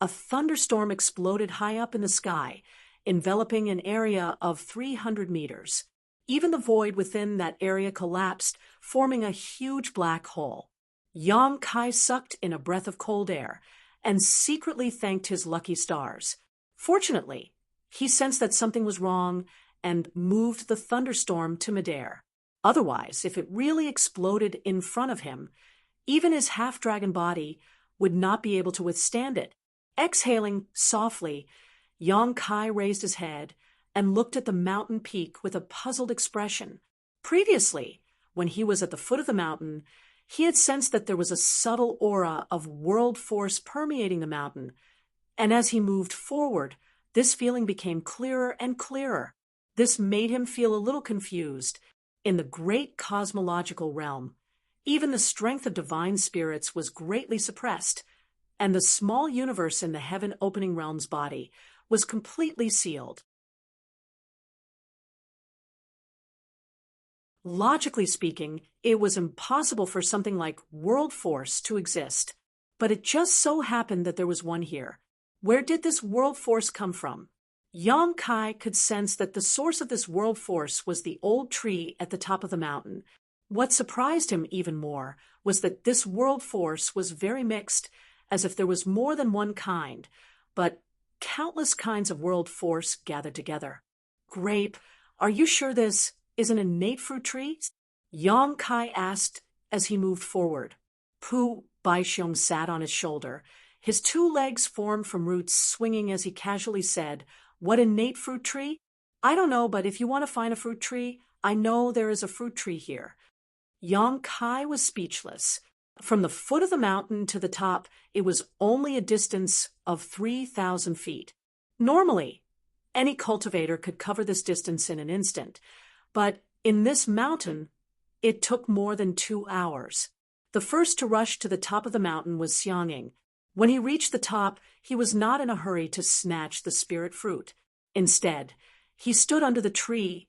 a thunderstorm exploded high up in the sky, enveloping an area of 300 meters. Even the void within that area collapsed, forming a huge black hole. Yang Kai sucked in a breath of cold air and secretly thanked his lucky stars. Fortunately, he sensed that something was wrong and moved the thunderstorm to midair. Otherwise, if it really exploded in front of him, even his half-dragon body would not be able to withstand it. Exhaling softly, Yang Kai raised his head and looked at the mountain peak with a puzzled expression. Previously, when he was at the foot of the mountain, he had sensed that there was a subtle aura of world force permeating the mountain, and as he moved forward, this feeling became clearer and clearer. This made him feel a little confused. In the great cosmological realm, even the strength of divine spirits was greatly suppressed. and the small universe in the heaven-opening realm's body was completely sealed. Logically speaking, it was impossible for something like world force to exist, but it just so happened that there was one here. Where did this world force come from? Yang Kai could sense that the source of this world force was the old tree at the top of the mountain. What surprised him even more was that this world force was very mixed, as if there was more than one kind, but countless kinds of world force gathered together. Grape, are you sure this is an innate fruit tree? Yang Kai asked as he moved forward. Pu Baixiong sat on his shoulder. His two legs formed from roots swinging as he casually said, "What innate fruit tree? I don't know, but if you want to find a fruit tree, I know there is a fruit tree here." Yang Kai was speechless. From the foot of the mountain to the top, it was only a distance of 3,000 feet. Normally, any cultivator could cover this distance in an instant, but in this mountain, it took more than 2 hours. The first to rush to the top of the mountain was Xianging. When he reached the top, he was not in a hurry to snatch the spirit fruit. Instead, he stood under the tree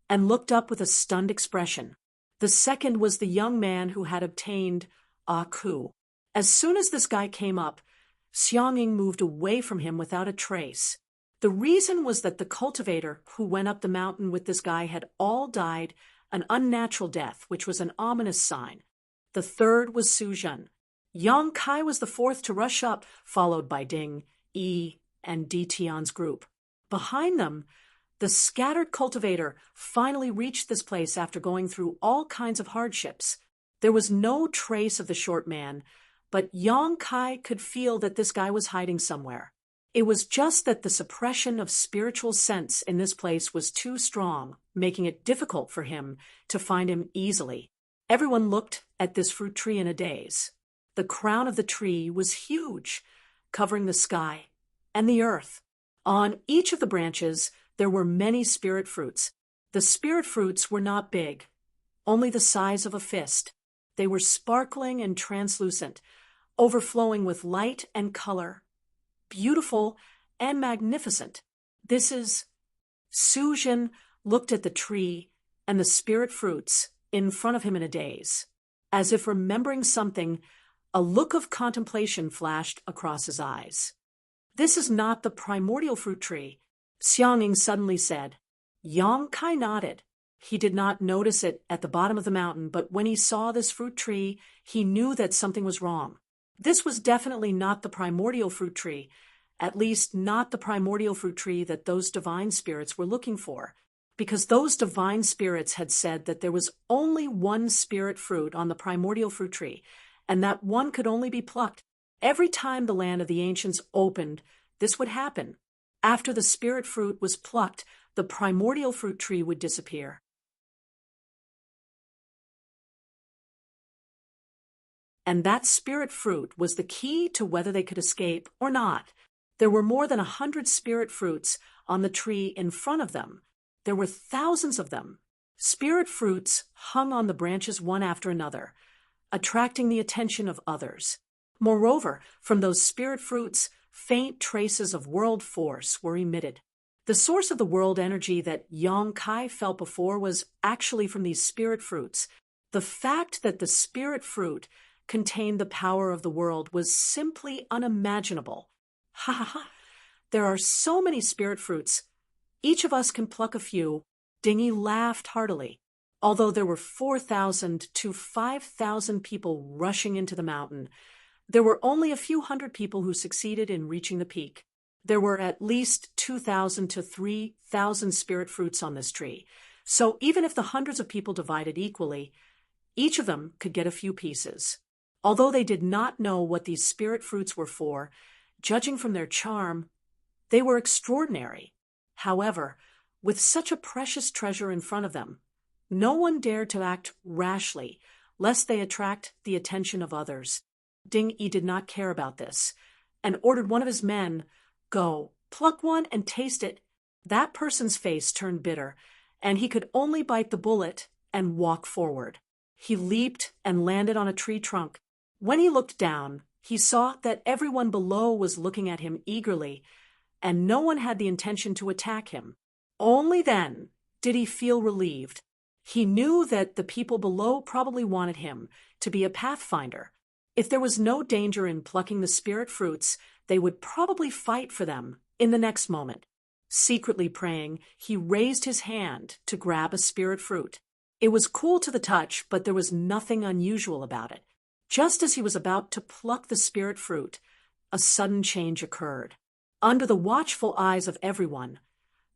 and looked up with a stunned expression. The second was the young man who had obtained Aku. As soon as this guy came up, Xianging moved away from him without a trace. The reason was that the cultivator who went up the mountain with this guy had all died an unnatural death, which was an ominous sign. The third was Su Zhen. Yang Kai was the fourth to rush up, followed by Ding, Yi, and Di Tian's group. Behind them, the scattered cultivator finally reached this place after going through all kinds of hardships. There was no trace of the short man, but Yang Kai could feel that this guy was hiding somewhere. It was just that the suppression of spiritual sense in this place was too strong, making it difficult for him to find him easily. Everyone looked at this fruit tree in a daze. The crown of the tree was huge, covering the sky and the earth. On each of the branches, there were many spirit fruits. The spirit fruits were not big, only the size of a fist. They were sparkling and translucent, overflowing with light and color, beautiful and magnificent. This is... Su Zhen looked at the tree and the spirit fruits in front of him in a daze. As if remembering something, a look of contemplation flashed across his eyes. "This is not the primordial fruit tree," Xianging suddenly said. Yang Kai nodded. He did not notice it at the bottom of the mountain, but when he saw this fruit tree, he knew that something was wrong. This was definitely not the primordial fruit tree, at least not the primordial fruit tree that those divine spirits were looking for, because those divine spirits had said that there was only one spirit fruit on the primordial fruit tree, and that one could only be plucked. Every time the land of the ancients opened, this would happen. After the spirit fruit was plucked, the primordial fruit tree would disappear. And that spirit fruit was the key to whether they could escape or not. There were more than 100 spirit fruits on the tree in front of them. There were thousands of them. Spirit fruits hung on the branches one after another, attracting the attention of others. Moreover, from those spirit fruits, faint traces of world force were emitted. The source of the world energy that Yang Kai felt before was actually from these spirit fruits. The fact that the spirit fruit contained the power of the world was simply unimaginable. Ha ha ha! There are so many spirit fruits. Each of us can pluck a few. Dingy laughed heartily. Although there were 4,000 to 5,000 people rushing into the mountain, there were only a few hundred people who succeeded in reaching the peak. There were at least 2,000 to 3,000 spirit fruits on this tree, so even if the hundreds of people divided equally, each of them could get a few pieces. Although they did not know what these spirit fruits were for, judging from their charm, they were extraordinary. However, with such a precious treasure in front of them, no one dared to act rashly, lest they attract the attention of others. Ding Yi did not care about this, and ordered one of his men, "Go, pluck one and taste it." That person's face turned bitter, and he could only bite the bullet and walk forward. He leaped and landed on a tree trunk. When he looked down, He saw that everyone below was looking at him eagerly, and no one had the intention to attack him. Only then did he feel relieved. He knew that the people below probably wanted him to be a pathfinder. If there was no danger in plucking the spirit fruits, they would probably fight for them in the next moment. Secretly praying, he raised his hand to grab a spirit fruit. It was cool to the touch, but there was nothing unusual about it. Just as he was about to pluck the spirit fruit, a sudden change occurred. Under the watchful eyes of everyone,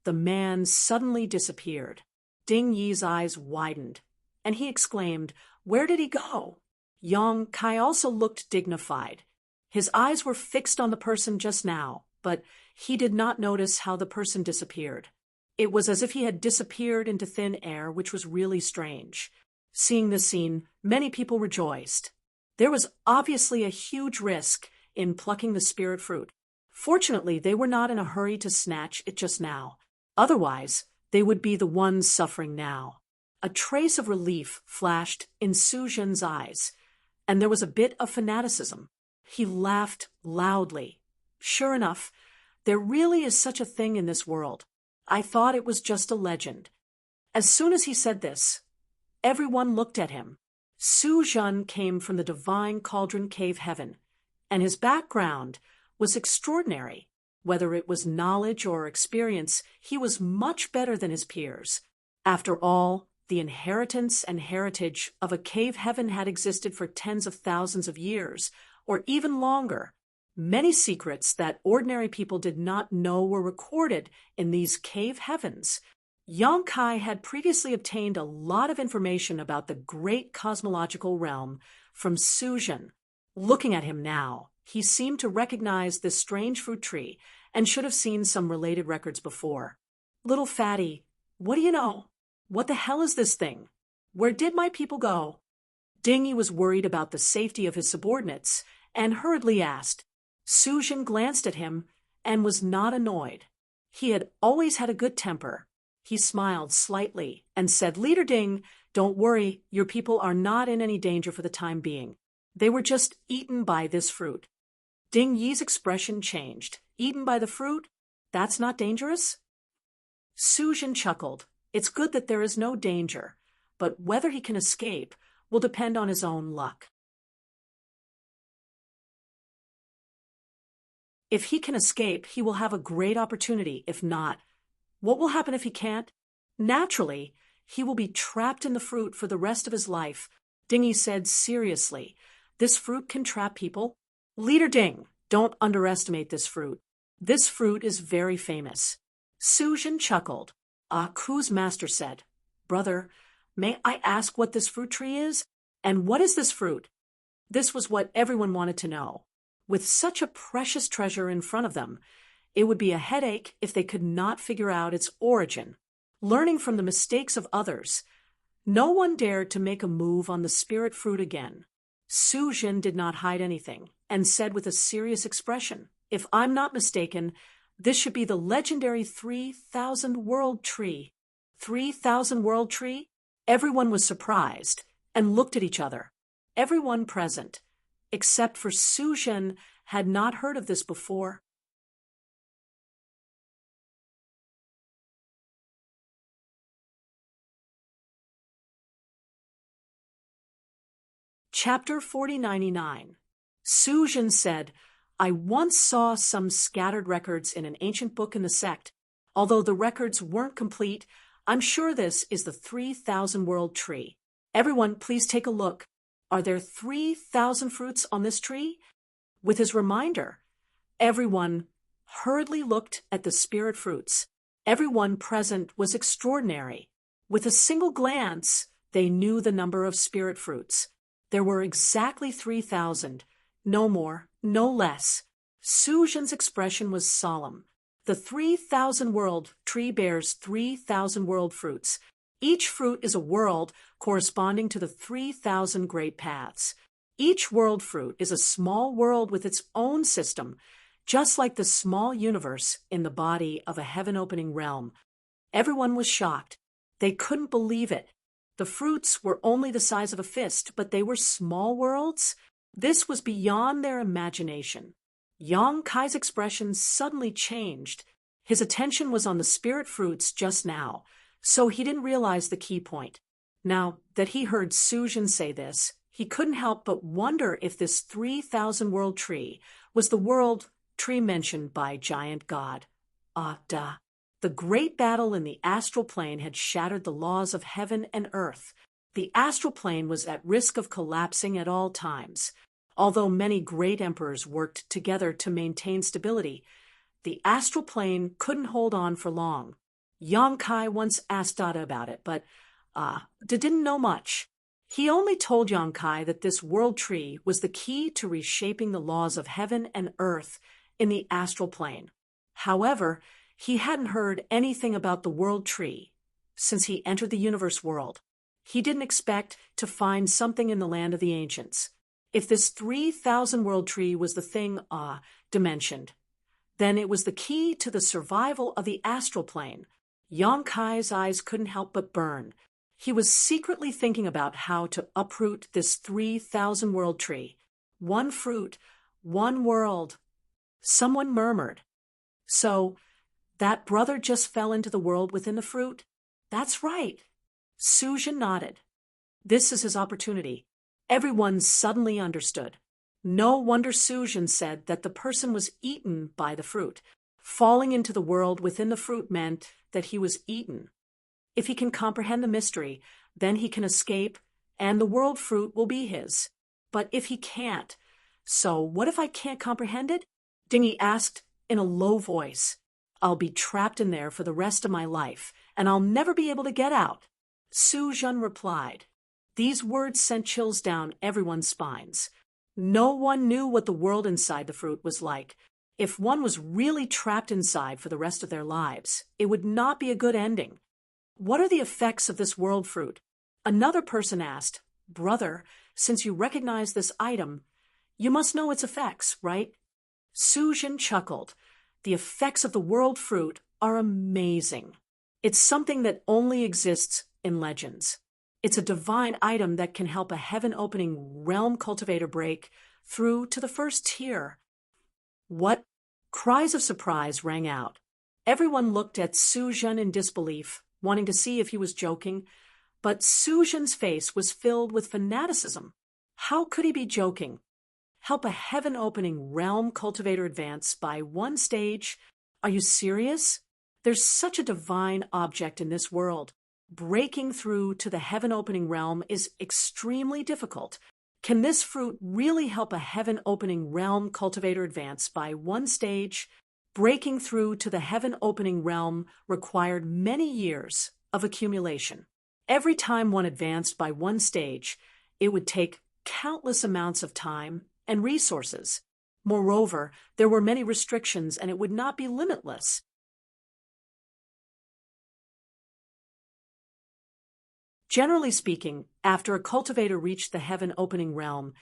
the man suddenly disappeared. Ding Yi's eyes widened, and he exclaimed, "Where did he go?" Yang Kai also looked dignified. His eyes were fixed on the person just now, but he did not notice how the person disappeared. It was as if he had disappeared into thin air, which was really strange. Seeing this scene, many people rejoiced. There was obviously a huge risk in plucking the spirit fruit. Fortunately, they were not in a hurry to snatch it just now. Otherwise, they would be the ones suffering now. A trace of relief flashed in Su Zhen's eyes, and there was a bit of fanaticism. He laughed loudly. Sure enough, there really is such a thing in this world. I thought it was just a legend. As soon as he said this, everyone looked at him. Su Zhen came from the divine cauldron cave heaven, and his background was extraordinary. Whether it was knowledge or experience, he was much better than his peers. After all, the inheritance and heritage of a cave heaven had existed for tens of thousands of years, or even longer. Many secrets that ordinary people did not know were recorded in these cave heavens. Yang Kai had previously obtained a lot of information about the great cosmological realm from Su Zhen. Looking at him now, he seemed to recognize this strange fruit tree and should have seen some related records before. "Little fatty, what do you know? What the hell is this thing? Where did my people go?" Ding Yi was worried about the safety of his subordinates and hurriedly asked. Su Zhen glanced at him and was not annoyed. He had always had a good temper. He smiled slightly and said, "Leader Ding, don't worry, your people are not in any danger for the time being. They were just eaten by this fruit." Ding Yi's expression changed. "Eaten by the fruit? That's not dangerous?" Su Zhen chuckled. "It's good that there is no danger, but whether he can escape will depend on his own luck. If he can escape, he will have a great opportunity. If not, what will happen if he can't? Naturally, he will be trapped in the fruit for the rest of his life." Ding Yi said seriously, "This fruit can trap people. Leader Ding, don't underestimate this fruit. This fruit is very famous." Su Zhen chuckled. Ku's master said, "Brother, may I ask what this fruit tree is? And what is this fruit?" This was what everyone wanted to know. With such a precious treasure in front of them, it would be a headache if they could not figure out its origin. Learning from the mistakes of others, no one dared to make a move on the spirit fruit again. Su Zhen did not hide anything and said with a serious expression, "If I'm not mistaken, this should be the legendary 3,000 world tree." 3,000 world tree? Everyone was surprised and looked at each other. Everyone present, except for Su Zhen, had not heard of this before. Chapter 4099. Su Zhen said, "I once saw some scattered records in an ancient book in the sect. Although the records weren't complete, I'm sure this is the 3,000 world tree. Everyone, please take a look. Are there 3,000 fruits on this tree?" With his reminder, everyone hurriedly looked at the spirit fruits. Everyone present was extraordinary. With a single glance, they knew the number of spirit fruits. There were exactly 3,000, no more, no less. Su Zhen's expression was solemn. The 3,000 world tree bears 3,000 world fruits. Each fruit is a world corresponding to the 3,000 great paths. Each world fruit is a small world with its own system, just like the small universe in the body of a heaven-opening realm. Everyone was shocked. They couldn't believe it. The fruits were only the size of a fist, but they were small worlds? This was beyond their imagination. Yang Kai's expression suddenly changed. His attention was on the spirit fruits just now, so he didn't realize the key point. Now that he heard Su Jin say this, he couldn't help but wonder if this 3,000-world tree was the world tree mentioned by Giant God. Da. The great battle in the astral plane had shattered the laws of heaven and earth. The astral plane was at risk of collapsing at all times. Although many great emperors worked together to maintain stability, the astral plane couldn't hold on for long. Yang Kai once asked Dada about it, but didn't know much. He only told Yang Kai that this world tree was the key to reshaping the laws of heaven and earth in the astral plane. However, he hadn't heard anything about the world tree since he entered the universe world. He didn't expect to find something in the land of the ancients. If this 3,000-world tree was the thing dimensioned, then it was the key to the survival of the astral plane. Yang Kai's eyes couldn't help but burn. He was secretly thinking about how to uproot this 3,000-world tree. One fruit, one world. Someone murmured. So, that brother just fell into the world within the fruit? That's right. Su Jin nodded. This is his opportunity. Everyone suddenly understood. No wonder Su Jin said that the person was eaten by the fruit. Falling into the world within the fruit meant that he was eaten. If he can comprehend the mystery, then he can escape, and the world fruit will be his. But if he can't, so what if I can't comprehend it? Dingy asked in a low voice. I'll be trapped in there for the rest of my life, and I'll never be able to get out. Su Jin replied. These words sent chills down everyone's spines. No one knew what the world inside the fruit was like. If one was really trapped inside for the rest of their lives, it would not be a good ending. What are the effects of this world fruit? Another person asked. Brother, since you recognize this item, you must know its effects, right? Su Jin chuckled. The effects of the world fruit are amazing. It's something that only exists in legends. It's a divine item that can help a heaven-opening realm cultivator break through to the first tier. What? Cries of surprise rang out. Everyone looked at Su Jin in disbelief, wanting to see if he was joking, but Su Jin's face was filled with fanaticism. How could he be joking? Help a heaven-opening realm cultivator advance by one stage? Are you serious? There's such a divine object in this world. Breaking through to the heaven-opening realm is extremely difficult. Can this fruit really help a heaven-opening realm cultivator advance by one stage? Breaking through to the heaven-opening realm required many years of accumulation. Every time one advanced by one stage, it would take countless amounts of time and resources. Moreover, there were many restrictions and it would not be limitless. Generally speaking, after a cultivator reached the heaven-opening realm,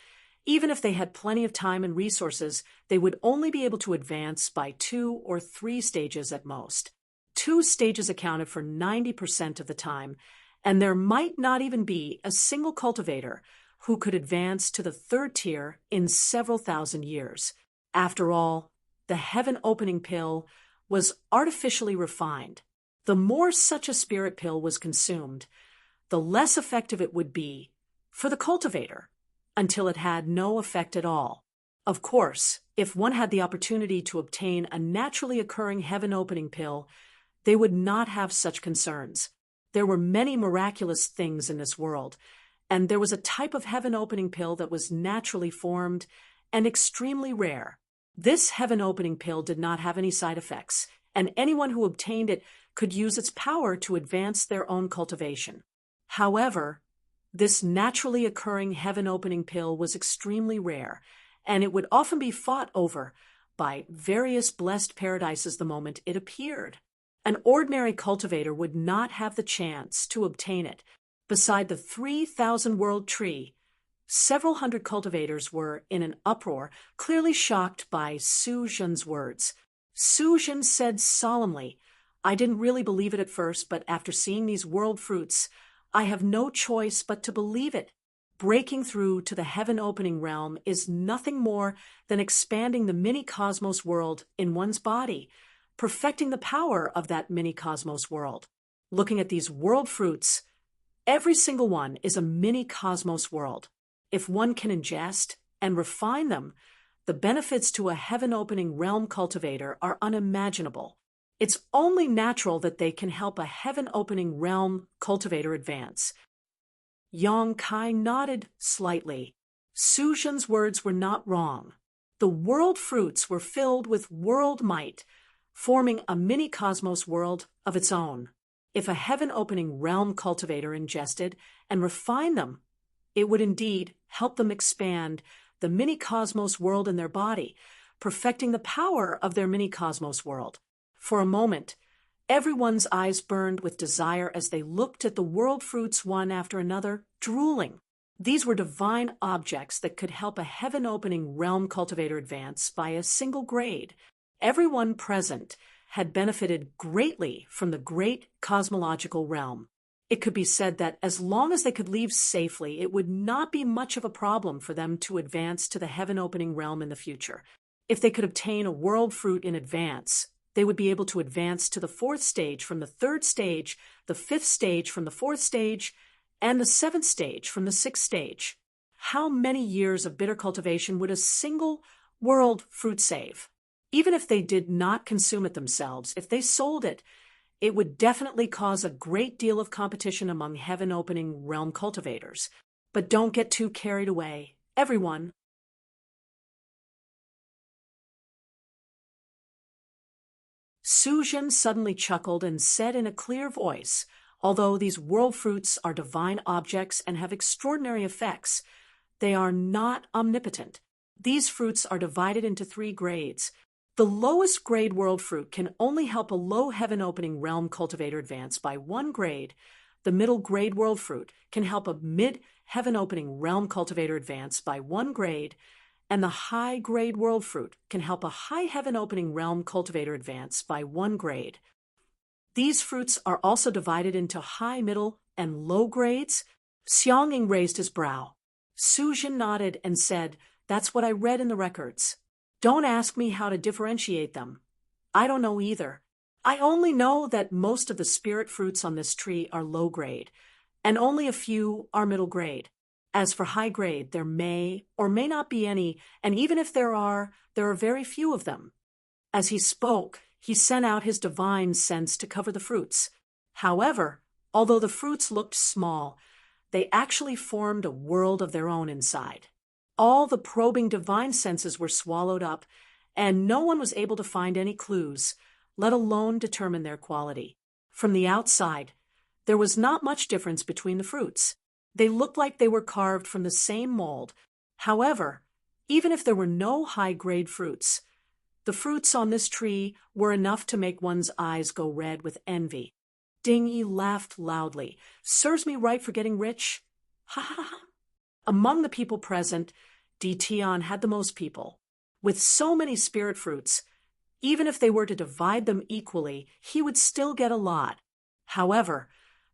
even if they had plenty of time and resources, they would only be able to advance by 2 or 3 stages at most. 2 stages accounted for 90% of the time, and there might not even be a single cultivator who could advance to the 3rd tier in several thousand years. After all, the heaven-opening pill was artificially refined. The more such a spirit pill was consumed, the less effective it would be for the cultivator, until it had no effect at all. Of course, if one had the opportunity to obtain a naturally occurring heaven-opening pill, they would not have such concerns. There were many miraculous things in this world, and there was a type of heaven-opening pill that was naturally formed and extremely rare. This heaven-opening pill did not have any side effects, and anyone who obtained it could use its power to advance their own cultivation. However, this naturally occurring heaven-opening pill was extremely rare, and it would often be fought over by various blessed paradises the moment it appeared. An ordinary cultivator would not have the chance to obtain it. Beside the 3,000-world tree, several hundred cultivators were in an uproar, clearly shocked by Su Jin's words. Su Jin said solemnly, I didn't really believe it at first, but after seeing these world fruits, I have no choice but to believe it. breaking through to the heaven-opening realm is nothing more than expanding the mini-cosmos world in one's body, perfecting the power of that mini-cosmos world. Looking at these world fruits, every single one is a mini-cosmos world. If one can ingest and refine them, the benefits to a heaven-opening realm cultivator are unimaginable. It's only natural that they can help a heaven-opening realm cultivator advance. Yang Kai nodded slightly. Su Zhen's words were not wrong. The world fruits were filled with world might, forming a mini-cosmos world of its own. If a heaven-opening realm cultivator ingested and refined them, it would indeed help them expand the mini-cosmos world in their body, perfecting the power of their mini-cosmos world. For a moment, everyone's eyes burned with desire as they looked at the world fruits one after another, drooling. These were divine objects that could help a heaven-opening realm cultivator advance by a single grade. Everyone present had benefited greatly from the great cosmological realm. It could be said that as long as they could leave safely, it would not be much of a problem for them to advance to the heaven-opening realm in the future. If they could obtain a world fruit in advance, they would be able to advance to the 4th stage from the 3rd stage, the 5th stage from the 4th stage, and the 7th stage from the 6th stage. How many years of bitter cultivation would a single world fruit save? Even if they did not consume it themselves, if they sold it, it would definitely cause a great deal of competition among heaven-opening realm cultivators. But don't get too carried away, everyone. Su Zhen suddenly chuckled and said in a clear voice, although these world fruits are divine objects and have extraordinary effects, they are not omnipotent. These fruits are divided into 3 grades. The lowest grade world fruit can only help a low heaven-opening realm cultivator advance by 1 grade. The middle grade world fruit can help a mid-heaven-opening realm cultivator advance by 1 grade, and the high grade world fruit can help a high heaven-opening realm cultivator advance by 1 grade. These fruits are also divided into high, middle, and low grades. Xiangying raised his brow. Su Zhen nodded and said, "That's what I read in the records. Don't ask me how to differentiate them. I don't know either. I only know that most of the spirit fruits on this tree are low grade, and only a few are middle grade. As for high grade, there may or may not be any, and even if there are very few of them." As he spoke, he sent out his divine sense to cover the fruits. However, although the fruits looked small, they actually formed a world of their own inside. All the probing divine senses were swallowed up, and no one was able to find any clues, let alone determine their quality. From the outside, there was not much difference between the fruits. They looked like they were carved from the same mold. However, even if there were no high-grade fruits, the fruits on this tree were enough to make one's eyes go red with envy. Ding Yi laughed loudly. "Serves me right for getting rich. Ha ha ha." Among the people present, Di Tian had the most people. With so many spirit fruits, even if they were to divide them equally, he would still get a lot. However,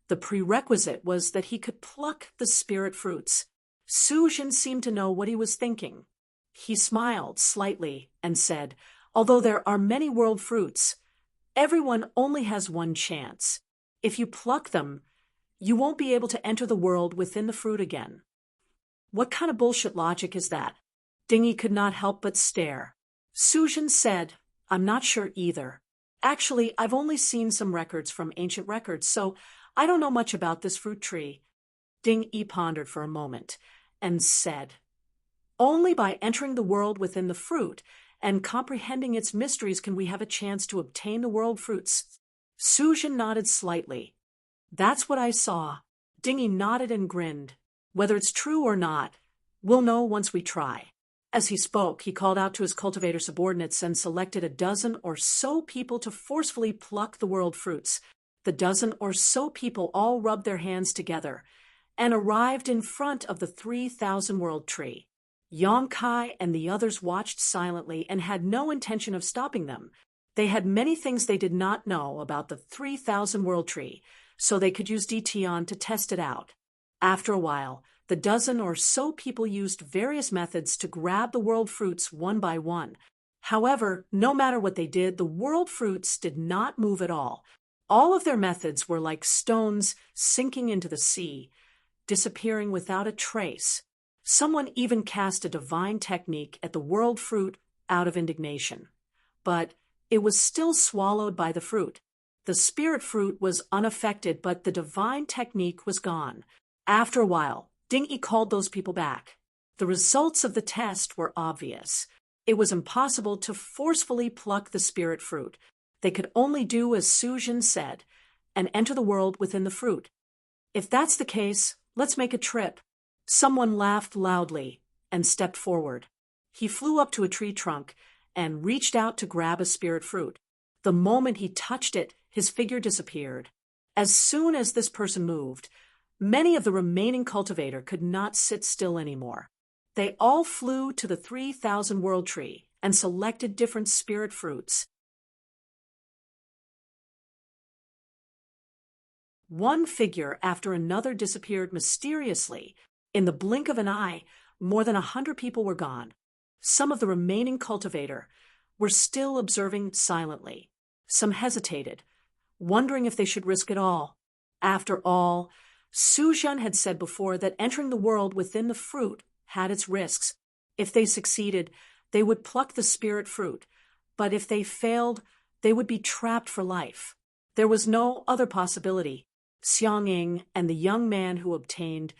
the prerequisite was that he could pluck the spirit fruits. Su Zhen seemed to know what he was thinking. He smiled slightly and said, "Although there are many world fruits, everyone only has 1 chance. If you pluck them, you won't be able to enter the world within the fruit again." What kind of bullshit logic is that? Ding Yi could not help but stare. Su Zhen said, "I'm not sure either. Actually, I've only seen some records from ancient records, so I don't know much about this fruit tree." Ding Yi pondered for a moment and said, "Only by entering the world within the fruit and comprehending its mysteries can we have a chance to obtain the world fruits." Su Zhen nodded slightly. "That's what I saw." Ding Yi nodded and grinned. "Whether it's true or not, we'll know once we try." As he spoke, he called out to his cultivator subordinates and selected a dozen or so people to forcefully pluck the world fruits. The dozen or so people all rubbed their hands together and arrived in front of the 3,000 world tree. Yang Kai and the others watched silently and had no intention of stopping them. They had many things they did not know about the 3,000 world tree, so they could use Di Tian to test it out. After a while, The dozen or so people used various methods to grab the world fruits one by one. However, no matter what they did, the world fruits did not move at all. All of their methods were like stones sinking into the sea, disappearing without a trace. Someone even cast a divine technique at the world fruit out of indignation. But it was still swallowed by the fruit. The spirit fruit was unaffected, but the divine technique was gone. After a while, Ding-Yi called those people back. The results of the test were obvious. It was impossible to forcefully pluck the spirit fruit. They could only do as Su-Jin said, and enter the world within the fruit. If that's the case, let's make a trip. Someone laughed loudly and stepped forward. He flew up to a tree trunk and reached out to grab a spirit fruit. The moment he touched it, his figure disappeared. As soon as this person moved, many of the remaining cultivator could not sit still anymore. They all flew to the 3,000 world tree and selected different spirit fruits. One figure after another disappeared mysteriously. In the blink of an eye, more than 100 people were gone. Some of the remaining cultivator were still observing silently. Some hesitated, wondering if they should risk it all. After all, Su-Jin had said before that entering the world within the fruit had its risks. If they succeeded, they would pluck the spirit fruit, but if they failed, they would be trapped for life. There was no other possibility. Xiang-Ying and the young man who obtained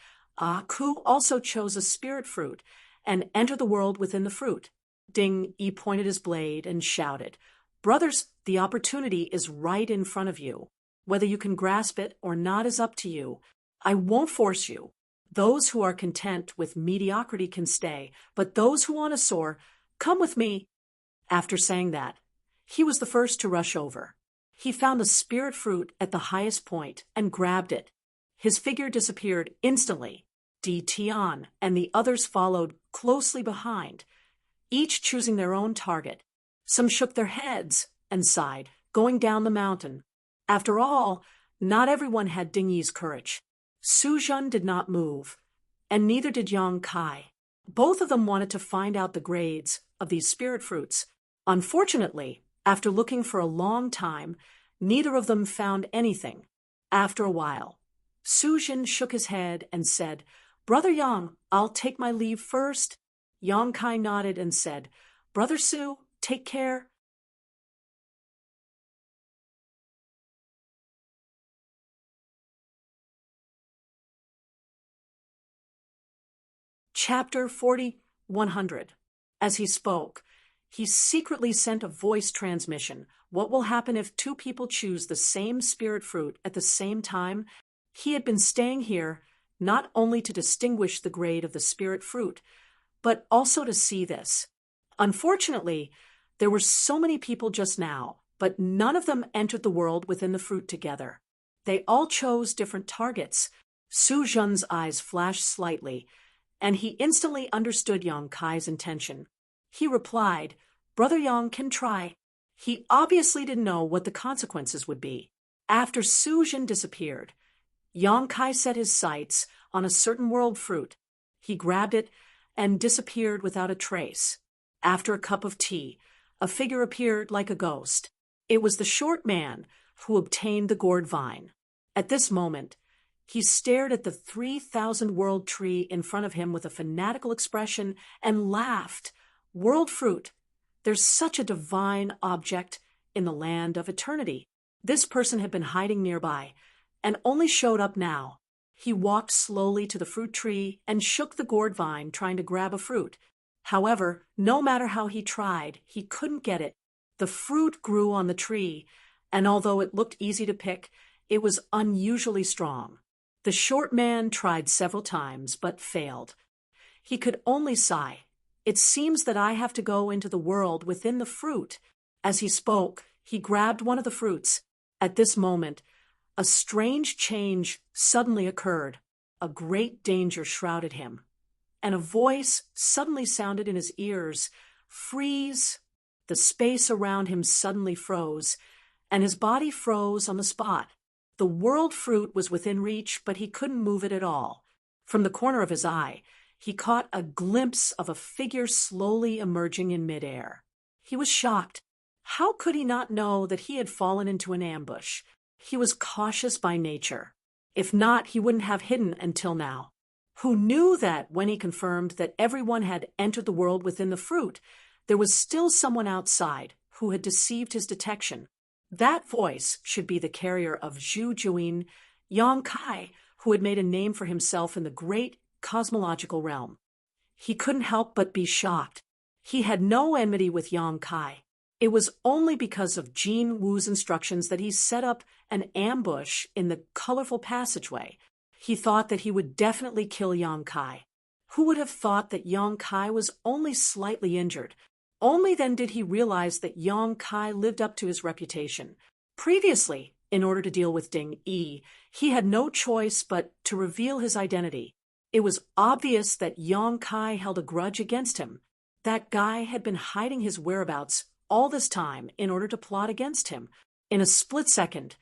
Ku also chose a spirit fruit and entered the world within the fruit. Ding-Yi pointed his blade and shouted, "Brothers, the opportunity is right in front of you. Whether you can grasp it or not is up to you. I won't force you. Those who are content with mediocrity can stay, but those who want to soar, come with me." After saying that, he was the first to rush over. He found the spirit fruit at the highest point and grabbed it. His figure disappeared instantly. Di Tian and the others followed closely behind, each choosing their own target. Some shook their heads and sighed, going down the mountain. After all, not everyone had Ding-Yi's courage. Su-Jin did not move, and neither did Yang Kai. Both of them wanted to find out the grades of these spirit fruits. Unfortunately, after looking for a long time, neither of them found anything. After a while, Su-Jin shook his head and said, "Brother Yang, I'll take my leave first." Yang Kai nodded and said, "Brother Su, take care." Chapter 40-100. As he spoke, he secretly sent a voice transmission. What will happen if two people choose the same spirit fruit at the same time? He had been staying here not only to distinguish the grade of the spirit fruit, but also to see this. Unfortunately, there were so many people just now, but none of them entered the world within the fruit together. They all chose different targets. Su-Jun's eyes flashed slightly, and he instantly understood Yang Kai's intention. He replied, "Brother Yang can try." He obviously didn't know what the consequences would be. After Su-Jin disappeared, Yang Kai set his sights on a certain world fruit. He grabbed it and disappeared without a trace. After a cup of tea, a figure appeared like a ghost. It was the short man who obtained the gourd vine. At this moment, he stared at the 3,000 world tree in front of him with a fanatical expression and laughed. "World fruit, there's such a divine object in the land of eternity." This person had been hiding nearby and only showed up now. He walked slowly to the fruit tree and shook the gourd vine, trying to grab a fruit. However, no matter how he tried, he couldn't get it. The fruit grew on the tree, and although it looked easy to pick, it was unusually strong. The short man tried several times, but failed. He could only sigh. "It seems that I have to go into the world within the fruit." As he spoke, he grabbed one of the fruits. At this moment, a strange change suddenly occurred. A great danger shrouded him, and a voice suddenly sounded in his ears, "Freeze!" The space around him suddenly froze, and his body froze on the spot. The world fruit was within reach, but he couldn't move it at all. From the corner of his eye, he caught a glimpse of a figure slowly emerging in midair. He was shocked. How could he not know that he had fallen into an ambush? He was cautious by nature. If not, he wouldn't have hidden until now. Who knew that when he confirmed that everyone had entered the world within the fruit, there was still someone outside who had deceived his detection. That voice should be the carrier of Zhu Juin, Yang Kai, who had made a name for himself in the great cosmological realm. He couldn't help but be shocked. He had no enmity with Yang Kai. It was only because of Jin Wu's instructions that he set up an ambush in the colorful passageway. He thought that he would definitely kill Yang Kai. Who would have thought that Yang Kai was only slightly injured? Only then did he realize that Yang Kai lived up to his reputation. Previously, in order to deal with Ding Yi, he had no choice but to reveal his identity. It was obvious that Yang Kai held a grudge against him. That guy had been hiding his whereabouts all this time in order to plot against him. In a split second,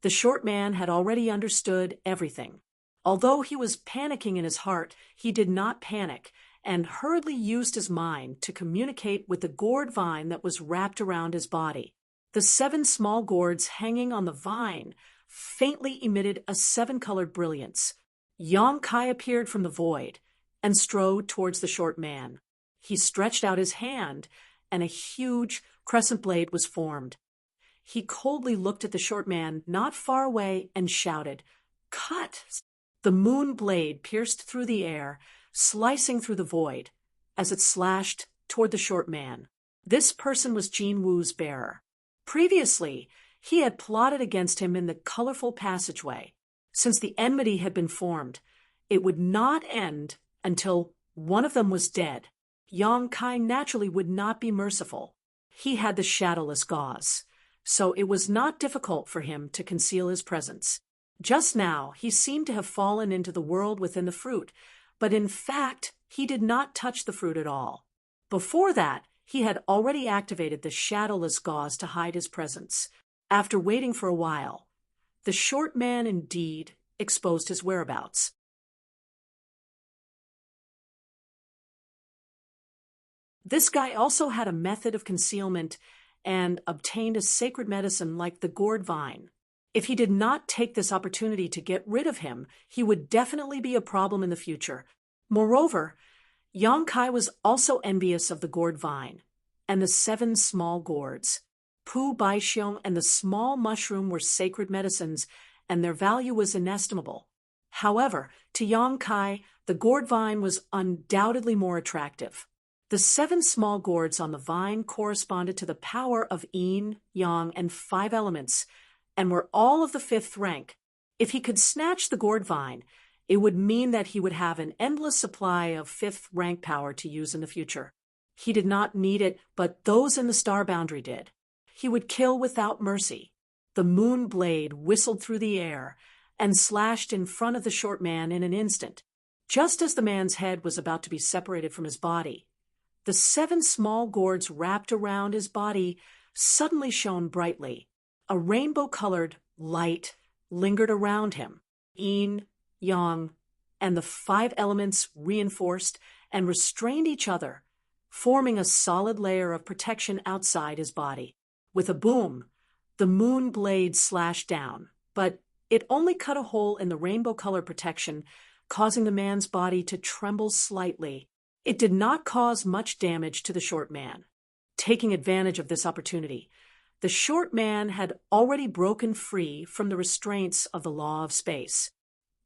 the short man had already understood everything. Although he was panicking in his heart, he did not panic and hurriedly used his mind to communicate with the gourd vine that was wrapped around his body. The 7 small gourds hanging on the vine faintly emitted a 7-colored brilliance. Yang Kai appeared from the void and strode towards the short man. He stretched out his hand, and a huge crescent blade was formed. He coldly looked at the short man not far away and shouted, "Cut!" The moon blade pierced through the air, slicing through the void, as it slashed toward the short man. This person was Jin Wu's bearer. Previously, he had plotted against him in the colorful passageway. Since the enmity had been formed, it would not end until one of them was dead. Yang Kai naturally would not be merciful. He had the shadowless gauze, so it was not difficult for him to conceal his presence. Just now, he seemed to have fallen into the world within the fruit, but in fact, he did not touch the fruit at all. Before that, he had already activated the shadowless gauze to hide his presence. After waiting for a while, the short man indeed exposed his whereabouts. This guy also had a method of concealment and obtained a sacred medicine like the gourd vine. If he did not take this opportunity to get rid of him, he would definitely be a problem in the future. Moreover, Yang Kai was also envious of the gourd vine and the 7 small gourds. Pu Baixiong and the small mushroom were sacred medicines, and their value was inestimable. However, to Yang Kai, the gourd vine was undoubtedly more attractive. The 7 small gourds on the vine corresponded to the power of yin, yang, and 5 elements, and were all of the 5th rank. If he could snatch the gourd vine, it would mean that he would have an endless supply of 5th rank power to use in the future. He did not need it, but those in the star boundary did. He would kill without mercy. The moon blade whistled through the air and slashed in front of the short man in an instant. Just as the man's head was about to be separated from his body, the 7 small gourds wrapped around his body suddenly shone brightly. A rainbow-colored light lingered around him. Yin, yang, and the 5 elements reinforced and restrained each other, forming a solid layer of protection outside his body. With a boom, the moon blade slashed down, but it only cut a hole in the rainbow-colored protection, causing the man's body to tremble slightly. It did not cause much damage to the short man. Taking advantage of this opportunity, the short man had already broken free from the restraints of the law of space.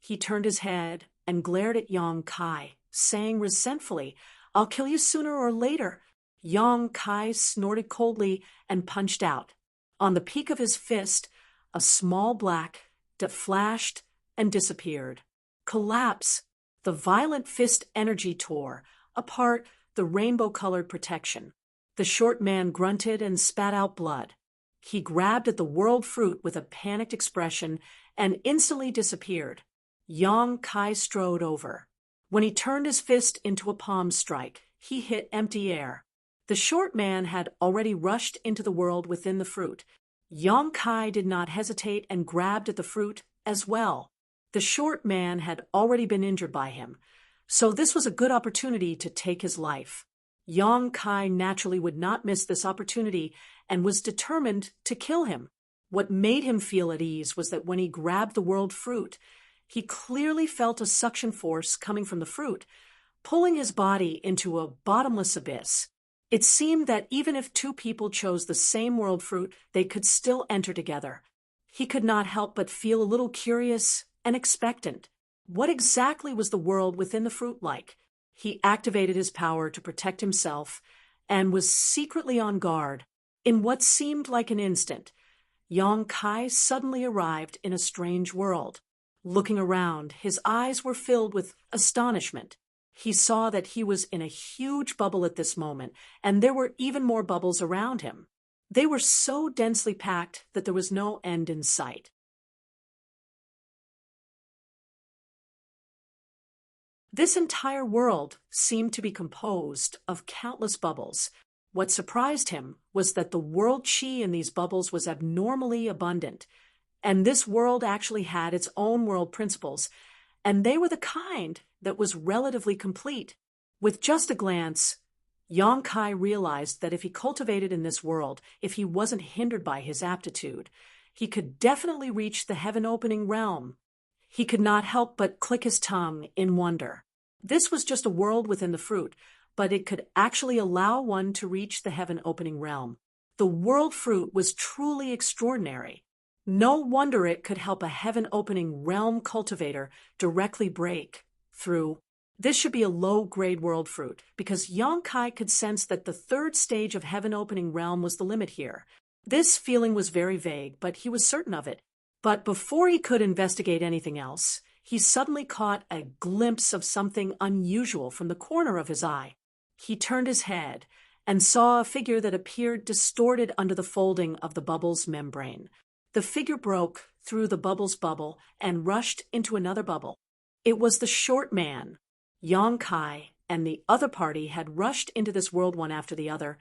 He turned his head and glared at Yang Kai, saying resentfully, "I'll kill you sooner or later." Yang Kai snorted coldly and punched out. On the peak of his fist, a small black dot flashed and disappeared. Collapse! The violent fist energy tore apart the rainbow-colored protection. The short man grunted and spat out blood. He grabbed at the world fruit with a panicked expression and instantly disappeared. Yang Kai strode over. When he turned his fist into a palm strike, he hit empty air. The short man had already rushed into the world within the fruit. Yang Kai did not hesitate and grabbed at the fruit as well. The short man had already been injured by him, so this was a good opportunity to take his life. Yang Kai naturally would not miss this opportunity and was determined to kill him. What made him feel at ease was that when he grabbed the world fruit, he clearly felt a suction force coming from the fruit, pulling his body into a bottomless abyss. It seemed that even if two people chose the same world fruit, they could still enter together. He could not help but feel a little curious and expectant. What exactly was the world within the fruit like? He activated his power to protect himself and was secretly on guard. In what seemed like an instant, Yang Kai suddenly arrived in a strange world. Looking around, his eyes were filled with astonishment. He saw that he was in a huge bubble at this moment, and there were even more bubbles around him. They were so densely packed that there was no end in sight. This entire world seemed to be composed of countless bubbles. What surprised him was that the world chi in these bubbles was abnormally abundant, and this world actually had its own world principles, and they were the kind that was relatively complete. With just a glance, Yang Kai realized that if he cultivated in this world, if he wasn't hindered by his aptitude, he could definitely reach the heaven-opening realm. He could not help but click his tongue in wonder. This was just a world within the fruit, but it could actually allow one to reach the heaven-opening realm. The world fruit was truly extraordinary. No wonder it could help a heaven-opening realm cultivator directly break through. This should be a low-grade world fruit, because Yang Kai could sense that the third stage of heaven-opening realm was the limit here. This feeling was very vague, but he was certain of it. But before he could investigate anything else, he suddenly caught a glimpse of something unusual from the corner of his eye. He turned his head and saw a figure that appeared distorted under the folding of the bubble's membrane. The figure broke through the bubble's bubble and rushed into another bubble. It was the short man. Yang Kai and the other party had rushed into this world one after the other,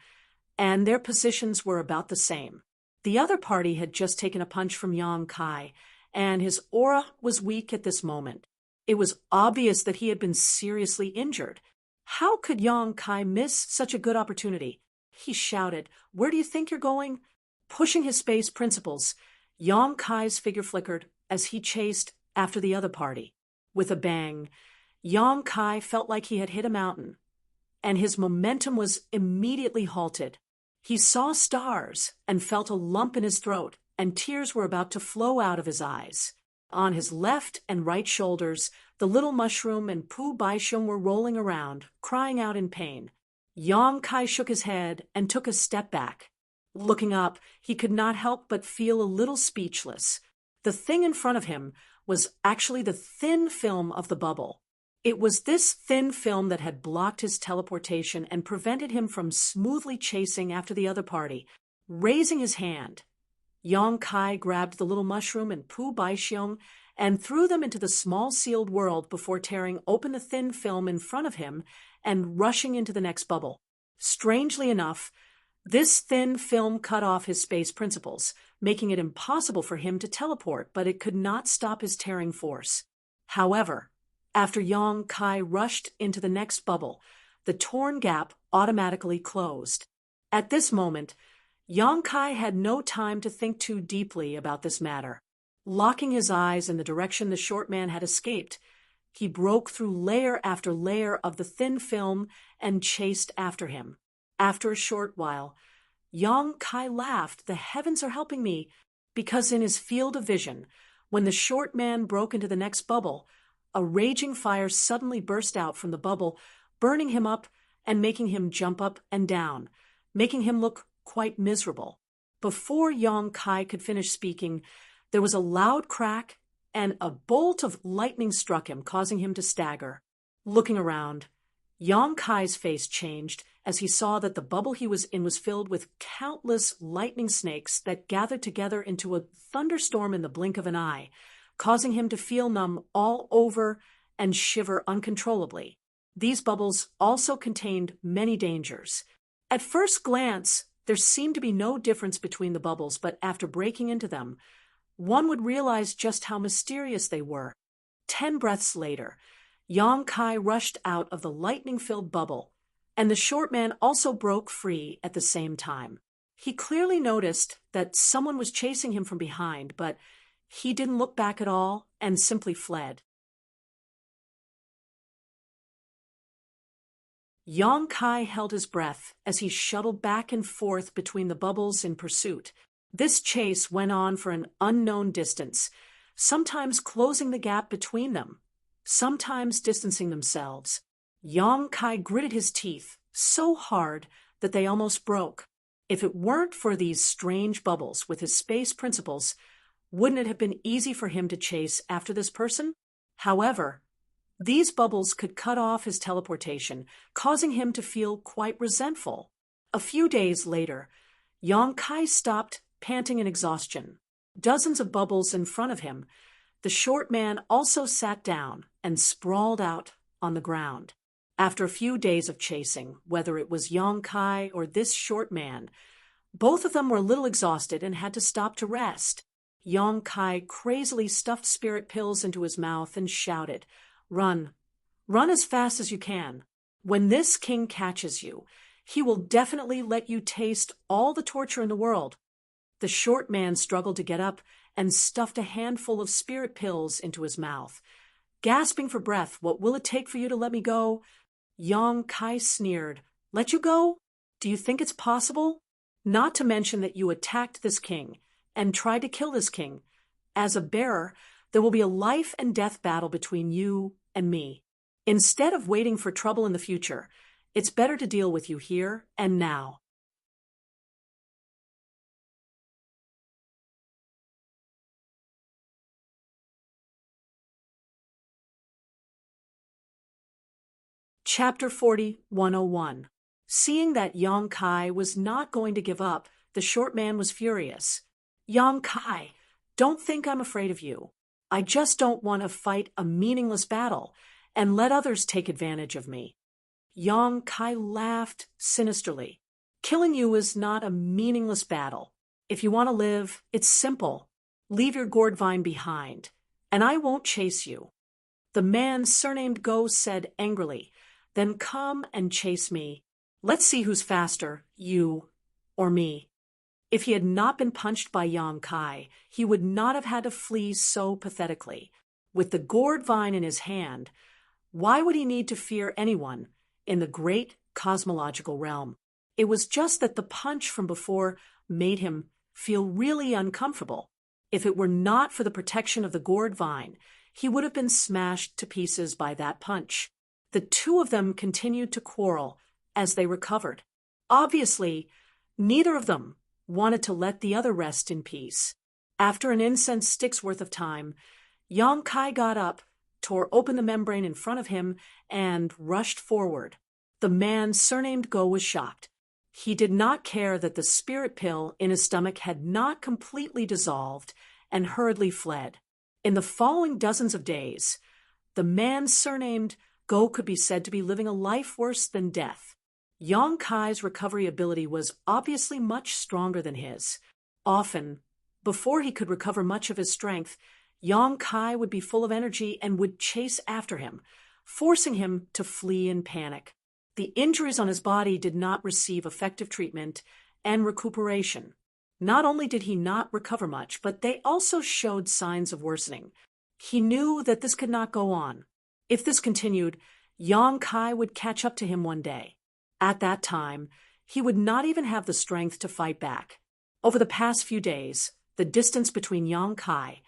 and their positions were about the same. The other party had just taken a punch from Yang Kai, and his aura was weak at this moment. It was obvious that he had been seriously injured. How could Yang Kai miss such a good opportunity? He shouted, "Where do you think you're going?" Pushing his space principles, Yang Kai's figure flickered as he chased after the other party. With a bang, Yang Kai felt like he had hit a mountain, and his momentum was immediately halted. He saw stars and felt a lump in his throat, and tears were about to flow out of his eyes. On his left and right shoulders, the little mushroom and Pu Baisheng were rolling around, crying out in pain. Yang Kai shook his head and took a step back. Looking up, he could not help but feel a little speechless. The thing in front of him was actually the thin film of the bubble. It was this thin film that had blocked his teleportation and prevented him from smoothly chasing after the other party. Raising his hand, Yang Kai grabbed the little mushroom and Pu Baisheng and threw them into the small sealed world before tearing open the thin film in front of him and rushing into the next bubble. Strangely enough, this thin film cut off his space principles, making it impossible for him to teleport, but it could not stop his tearing force. However, after Yang Kai rushed into the next bubble, the torn gap automatically closed. At this moment, Yang Kai had no time to think too deeply about this matter. Locking his eyes in the direction the short man had escaped, he broke through layer after layer of the thin film and chased after him. After a short while, Yang Kai laughed. "The heavens are helping me," because in his field of vision, when the short man broke into the next bubble, a raging fire suddenly burst out from the bubble, burning him up and making him jump up and down, making him look quite miserable. Before Yang Kai could finish speaking, there was a loud crack and a bolt of lightning struck him, causing him to stagger. Looking around, Yang Kai's face changed as he saw that the bubble he was in was filled with countless lightning snakes that gathered together into a thunderstorm in the blink of an eye, causing him to feel numb all over and shiver uncontrollably. These bubbles also contained many dangers. At first glance, there seemed to be no difference between the bubbles, but after breaking into them, one would realize just how mysterious they were. 10 breaths later, Yang Kai rushed out of the lightning-filled bubble, and the short man also broke free at the same time. He clearly noticed that someone was chasing him from behind, but he didn't look back at all and simply fled. Yang Kai held his breath as he shuttled back and forth between the bubbles in pursuit. This chase went on for an unknown distance, sometimes closing the gap between them, sometimes distancing themselves. Yang Kai gritted his teeth so hard that they almost broke. If it weren't for these strange bubbles with his space principles, wouldn't it have been easy for him to chase after this person? However, these bubbles could cut off his teleportation, causing him to feel quite resentful. A few days later, Yang Kai stopped, panting in exhaustion. Dozens of bubbles in front of him, the short man also sat down and sprawled out on the ground. After a few days of chasing, whether it was Yang Kai or this short man, both of them were a little exhausted and had to stop to rest. Yang Kai crazily stuffed spirit pills into his mouth and shouted, "Run. Run as fast as you can. When this king catches you, he will definitely let you taste all the torture in the world." The short man struggled to get up and stuffed a handful of spirit pills into his mouth. Gasping for breath, "What will it take for you to let me go?" Yang Kai sneered, "Let you go? Do you think it's possible? Not to mention that you attacked this king and tried to kill this king. As a bearer, there will be a life and death battle between you and me. Instead of waiting for trouble in the future, it's better to deal with you here and now." Chapter 40, 101. Seeing that Yang Kai was not going to give up, the short man was furious. "Yang Kai, don't think I'm afraid of you. I just don't want to fight a meaningless battle and let others take advantage of me." Yang Kai laughed sinisterly. "Killing you is not a meaningless battle. If you want to live, it's simple. Leave your gourd vine behind, and I won't chase you." The man surnamed Go said angrily, "Then come and chase me. Let's see who's faster, you or me." If he had not been punched by Yang Kai, he would not have had to flee so pathetically. With the gourd vine in his hand, why would he need to fear anyone in the great cosmological realm? It was just that the punch from before made him feel really uncomfortable. If it were not for the protection of the gourd vine, he would have been smashed to pieces by that punch. The two of them continued to quarrel as they recovered. Obviously, neither of them wanted to let the other rest in peace. After an incense stick's worth of time, Yang Kai got up, tore open the membrane in front of him, and rushed forward. The man surnamed Go was shocked. He did not care that the spirit pill in his stomach had not completely dissolved and hurriedly fled. In the following dozens of days, the man surnamed Go could be said to be living a life worse than death. Yang Kai's recovery ability was obviously much stronger than his. Often, before he could recover much of his strength, Yang Kai would be full of energy and would chase after him, forcing him to flee in panic. The injuries on his body did not receive effective treatment and recuperation. Not only did he not recover much, but they also showed signs of worsening. He knew that this could not go on. If this continued, Yang Kai would catch up to him one day. At that time, he would not even have the strength to fight back. Over the past few days, the distance between Yang Kai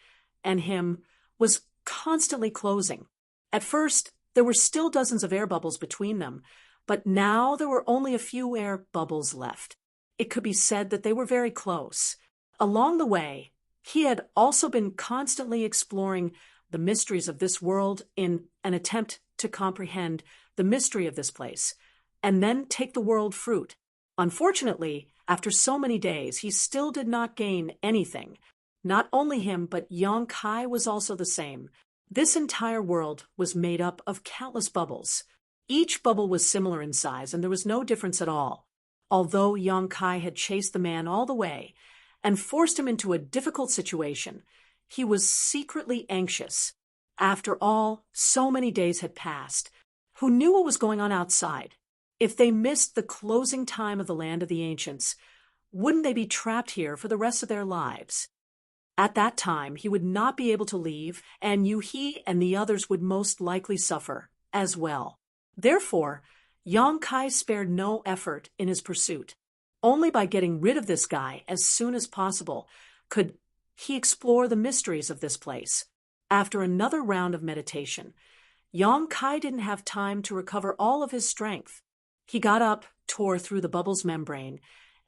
and him was constantly closing. At first, there were still dozens of air bubbles between them, but now there were only a few air bubbles left. It could be said that they were very close. Along the way, he had also been constantly exploring the mysteries of this world in an attempt to comprehend the mystery of this place, and then take the world fruit. Unfortunately, after so many days, he still did not gain anything. Not only him, but Yang Kai was also the same. This entire world was made up of countless bubbles. Each bubble was similar in size, and there was no difference at all. Although Yang Kai had chased the man all the way and forced him into a difficult situation, he was secretly anxious. After all, so many days had passed. Who knew what was going on outside? If they missed the closing time of the land of the ancients, wouldn't they be trapped here for the rest of their lives? At that time, he would not be able to leave, and he and the others would most likely suffer as well. Therefore, Yang Kai spared no effort in his pursuit. Only by getting rid of this guy as soon as possible could he explore the mysteries of this place. After another round of meditation, Yang Kai didn't have time to recover all of his strength. He got up, tore through the bubble's membrane,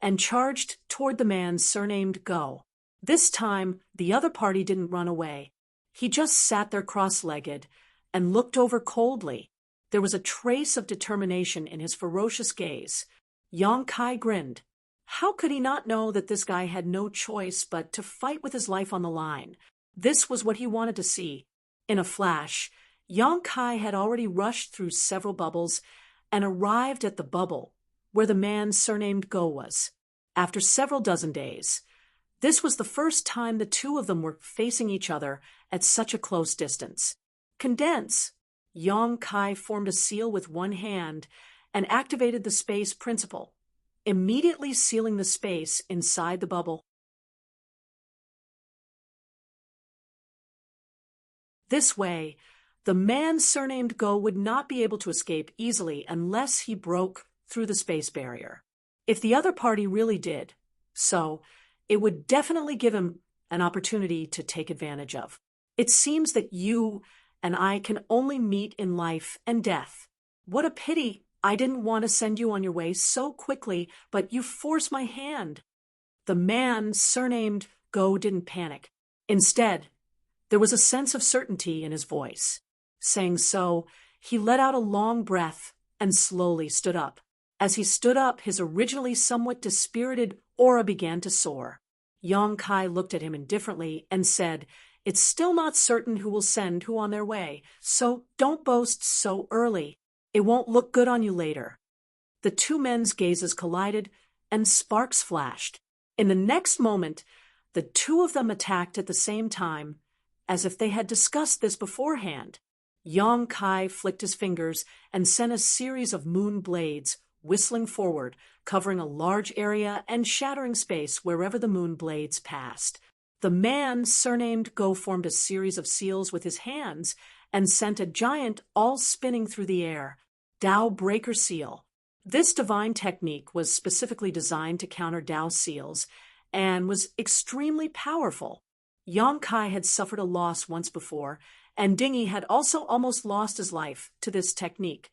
and charged toward the man surnamed Go. This time, the other party didn't run away. He just sat there cross-legged and looked over coldly. There was a trace of determination in his ferocious gaze. Yang Kai grinned. How could he not know that this guy had no choice but to fight with his life on the line? This was what he wanted to see. In a flash, Yang Kai had already rushed through several bubbles and arrived at the bubble where the man surnamed Go was. After several dozen days, this was the first time the two of them were facing each other at such a close distance. Condense! Yang Kai formed a seal with one hand and activated the space principle, immediately sealing the space inside the bubble. This way, the man surnamed Go would not be able to escape easily unless he broke through the space barrier. If the other party really did so, it would definitely give him an opportunity to take advantage of. It seems that you and I can only meet in life and death. What a pity I didn't want to send you on your way so quickly, but you forced my hand. The man surnamed Go didn't panic. Instead, there was a sense of certainty in his voice. Saying so, he let out a long breath and slowly stood up. As he stood up, his originally somewhat dispirited aura began to soar. Yang Kai looked at him indifferently and said, "It's still not certain who will send who on their way, so don't boast so early. It won't look good on you later." The two men's gazes collided and sparks flashed. In the next moment, the two of them attacked at the same time, as if they had discussed this beforehand. Yang Kai flicked his fingers and sent a series of moon blades whistling forward, covering a large area and shattering space wherever the moon blades passed. The man surnamed Go formed a series of seals with his hands and sent a giant all spinning through the air. Tao Breaker Seal. This divine technique was specifically designed to counter Tao seals and was extremely powerful. Yang Kai had suffered a loss once before, and Dingy had also almost lost his life to this technique.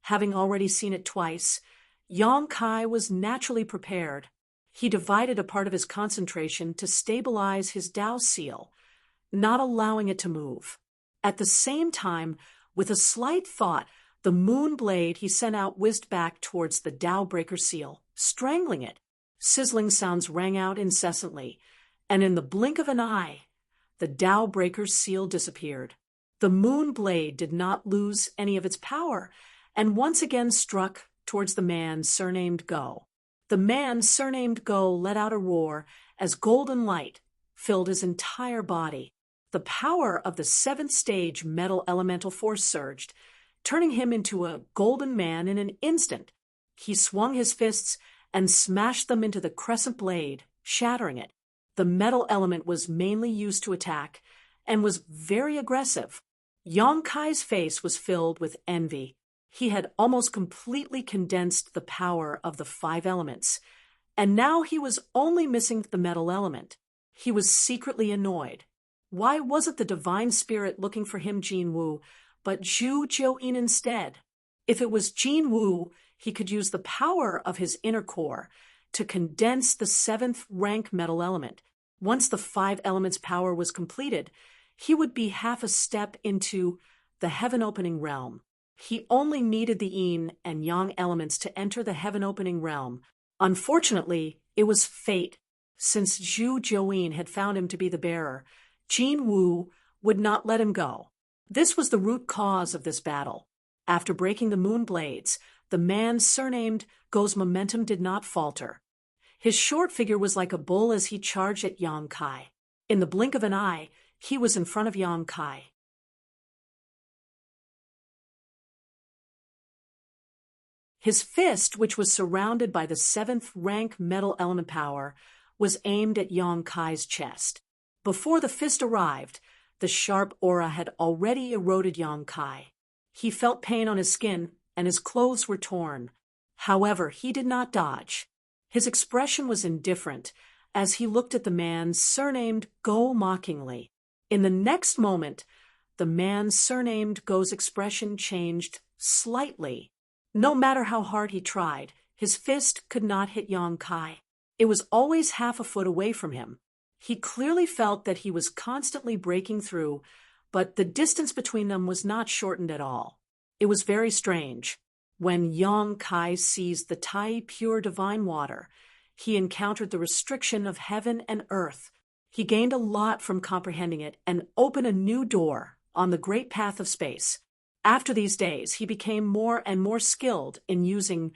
Having already seen it twice, Yang Kai was naturally prepared. He divided a part of his concentration to stabilize his Tao seal, not allowing it to move. At the same time, with a slight thought, the moon blade he sent out whizzed back towards the Tao Breaker seal, strangling it. Sizzling sounds rang out incessantly, and in the blink of an eye, the Tao Breaker's seal disappeared. The moon blade did not lose any of its power, and once again struck towards the man surnamed Go. The man surnamed Go let out a roar as golden light filled his entire body. The power of the seventh stage metal elemental force surged, turning him into a golden man in an instant. He swung his fists and smashed them into the crescent blade, shattering it. The metal element was mainly used to attack and was very aggressive. Yang Kai's face was filled with envy. He had almost completely condensed the power of the 5 elements, and now he was only missing the metal element. He was secretly annoyed. Why wasn't the divine spirit looking for him, Jin Wu, but Zhu Jiuyin instead? If it was Jin Wu, he could use the power of his inner core to condense the 7th rank metal element. Once the 5 elements' power was completed, he would be half a step into the heaven-opening realm. He only needed the yin and yang elements to enter the heaven-opening realm. Unfortunately, it was fate. Since Zhu Jiuyin had found him to be the bearer, Jin Wu would not let him go. This was the root cause of this battle. After breaking the moon blades, the man surnamed Go's momentum did not falter. His short figure was like a bull as he charged at Yang Kai. In the blink of an eye, he was in front of Yang Kai. His fist, which was surrounded by the 7th rank metal element power, was aimed at Yang Kai's chest. Before the fist arrived, the sharp aura had already eroded Yang Kai. He felt pain on his skin, and his clothes were torn. However, he did not dodge. His expression was indifferent, as he looked at the man surnamed Go mockingly. In the next moment, the man surnamed Go's expression changed slightly. No matter how hard he tried, his fist could not hit Yang Kai. It was always half a foot away from him. He clearly felt that he was constantly breaking through, but the distance between them was not shortened at all. It was very strange. When Yang Kai seized the Tai pure divine water, he encountered the restriction of heaven and earth. He gained a lot from comprehending it and opened a new door on the great path of space. After these days, he became more and more skilled in using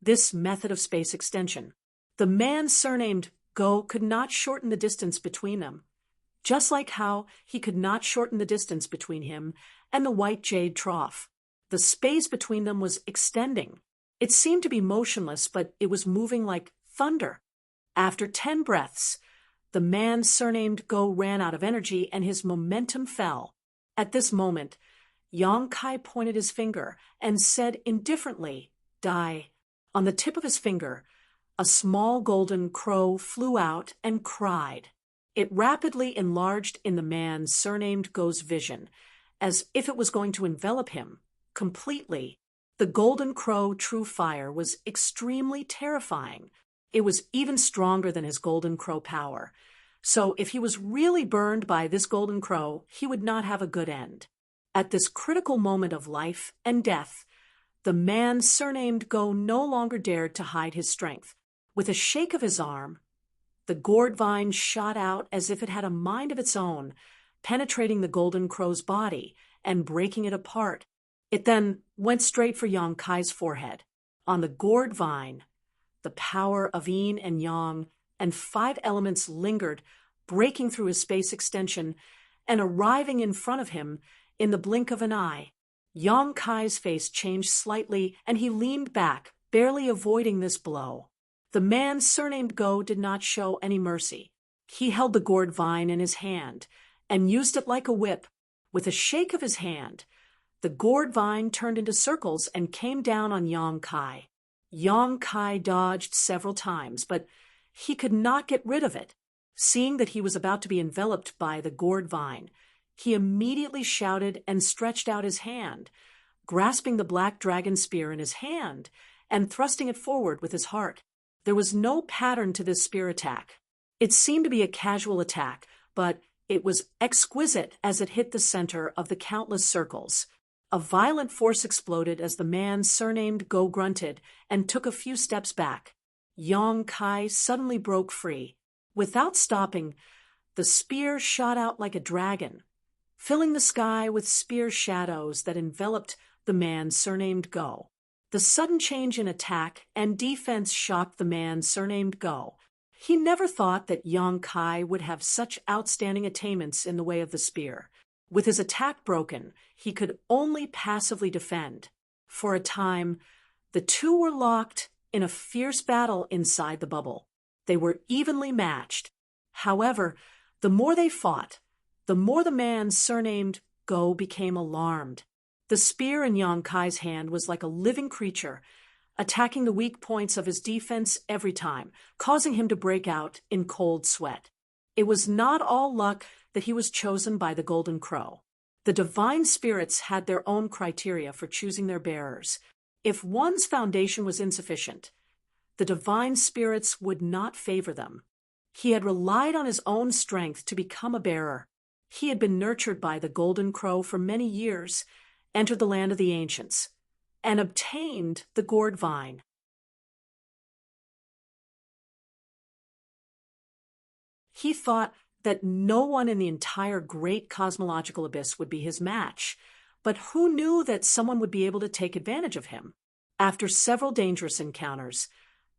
this method of space extension. The man surnamed Go could not shorten the distance between them, just like how he could not shorten the distance between him and the white jade trough. The space between them was extending. It seemed to be motionless, but it was moving like thunder. After 10 breaths, the man surnamed Go ran out of energy and his momentum fell. At this moment, Yang Kai pointed his finger and said indifferently, "Die." On the tip of his finger, a small golden crow flew out and cried. It rapidly enlarged in the man surnamed Go's vision, as if it was going to envelop him completely. The golden crow true fire was extremely terrifying. It was even stronger than his golden crow power. So if he was really burned by this golden crow, he would not have a good end. At this critical moment of life and death, the man surnamed Go no longer dared to hide his strength. With a shake of his arm, the gourd vine shot out as if it had a mind of its own, penetrating the golden crow's body and breaking it apart. It then went straight for Yang Kai's forehead. On the gourd vine, the power of yin and yang and 5 elements lingered, breaking through his space extension and arriving in front of him in the blink of an eye. Yang Kai's face changed slightly, and he leaned back, barely avoiding this blow. The man surnamed Go did not show any mercy. He held the gourd vine in his hand and used it like a whip. With a shake of his hand, the gourd vine turned into circles and came down on Yang Kai. Yang Kai dodged several times, but he could not get rid of it. Seeing that he was about to be enveloped by the gourd vine, he immediately shouted and stretched out his hand, grasping the black dragon spear in his hand and thrusting it forward with his heart. There was no pattern to this spear attack. It seemed to be a casual attack, but it was exquisite as it hit the center of the countless circles. A violent force exploded as the man surnamed Go grunted and took a few steps back. Yang Kai suddenly broke free. Without stopping, the spear shot out like a dragon, filling the sky with spear shadows that enveloped the man surnamed Go. The sudden change in attack and defense shocked the man surnamed Go. He never thought that Yang Kai would have such outstanding attainments in the way of the spear. With his attack broken, he could only passively defend. For a time, the two were locked in a fierce battle inside the bubble. They were evenly matched. However, the more they fought, the more the man surnamed Go became alarmed. The spear in Yang Kai's hand was like a living creature, attacking the weak points of his defense every time, causing him to break out in cold sweat. It was not all luck that he was chosen by the Golden Crow. The divine spirits had their own criteria for choosing their bearers. If one's foundation was insufficient, the divine spirits would not favor them. He had relied on his own strength to become a bearer. He had been nurtured by the Golden Crow for many years, entered the land of the ancients, and obtained the gourd vine. He thought that no one in the entire great cosmological abyss would be his match, but who knew that someone would be able to take advantage of him? After several dangerous encounters,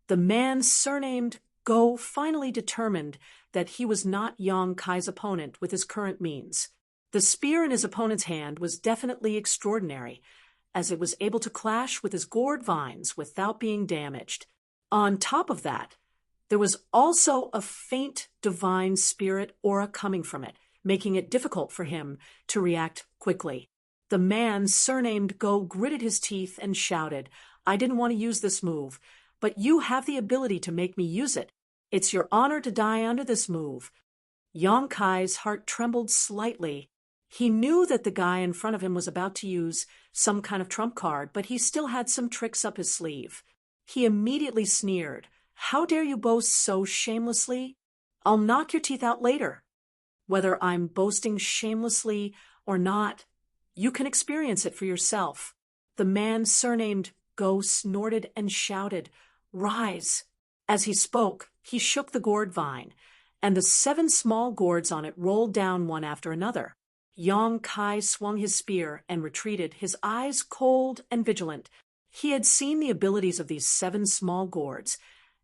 the man surnamed Go finally determined that he was not Yang Kai's opponent with his current means. The spear in his opponent's hand was definitely extraordinary, as it was able to clash with his gourd vines without being damaged. On top of that, there was also a faint divine spirit aura coming from it, making it difficult for him to react quickly. The man surnamed Go gritted his teeth and shouted, "I didn't want to use this move, but you have the ability to make me use it. It's your honor to die under this move." Yang Kai's heart trembled slightly. He knew that the guy in front of him was about to use some kind of trump card, but he still had some tricks up his sleeve. He immediately sneered, "How dare you boast so shamelessly? I'll knock your teeth out later." Whether I'm boasting shamelessly or not, you can experience it for yourself. The man surnamed Go snorted and shouted, "Rise." As he spoke, he shook the gourd vine, and the 7 small gourds on it rolled down one after another. Yang Kai swung his spear and retreated, his eyes cold and vigilant. He had seen the abilities of these 7 small gourds,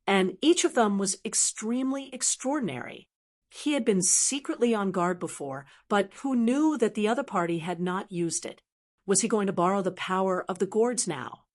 and each of them was extremely extraordinary. He had been secretly on guard before, but who knew that the other party had not used it? Was he going to borrow the power of the gourds now?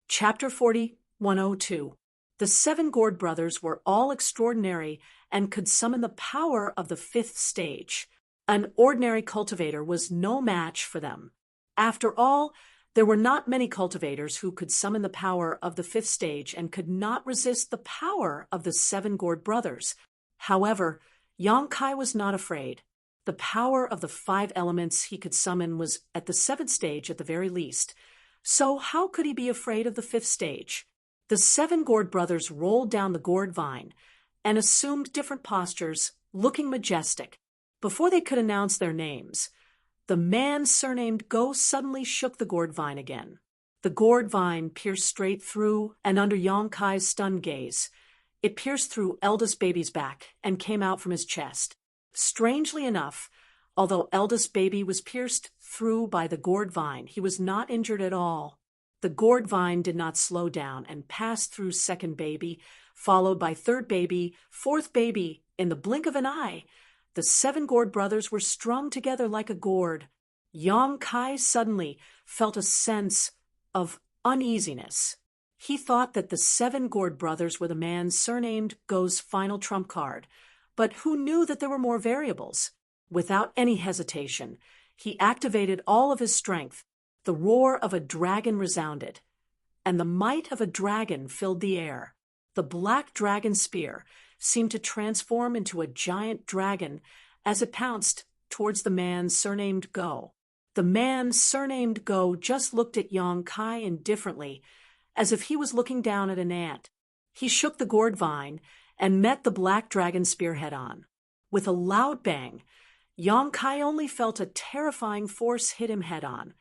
Chapter 4102. The 7 gourd brothers were all extraordinary and could summon the power of the 5th stage. An ordinary cultivator was no match for them. After all, there were not many cultivators who could summon the power of the 5th stage and could not resist the power of the 7 gourd brothers. However, Yang Kai was not afraid. The power of the 5 elements he could summon was at the 7th stage at the very least. So how could he be afraid of the 5th stage? The 7 gourd brothers rolled down the gourd vine and assumed different postures, looking majestic. Before they could announce their names, the man surnamed Go suddenly shook the gourd vine again. The gourd vine pierced straight through and under Yang Kai's stunned gaze. It pierced through eldest baby's back and came out from his chest. Strangely enough, although eldest baby was pierced through by the gourd vine, he was not injured at all. The gourd vine did not slow down and passed through second baby, followed by third baby, fourth baby. In the blink of an eye, the 7 gourd brothers were strung together like a gourd. Yang Kai suddenly felt a sense of uneasiness. He thought that the 7 gourd brothers were the man surnamed Go's final trump card, but who knew that there were more variables? Without any hesitation, he activated all of his strength. The roar of a dragon resounded, and the might of a dragon filled the air. The black dragon spear seemed to transform into a giant dragon as it pounced towards the man surnamed Go. The man surnamed Go just looked at Yang Kai indifferently, as if he was looking down at an ant. He shook the gourd vine and met the black dragon spear head-on. With a loud bang, Yang Kai only felt a terrifying force hit him head-on,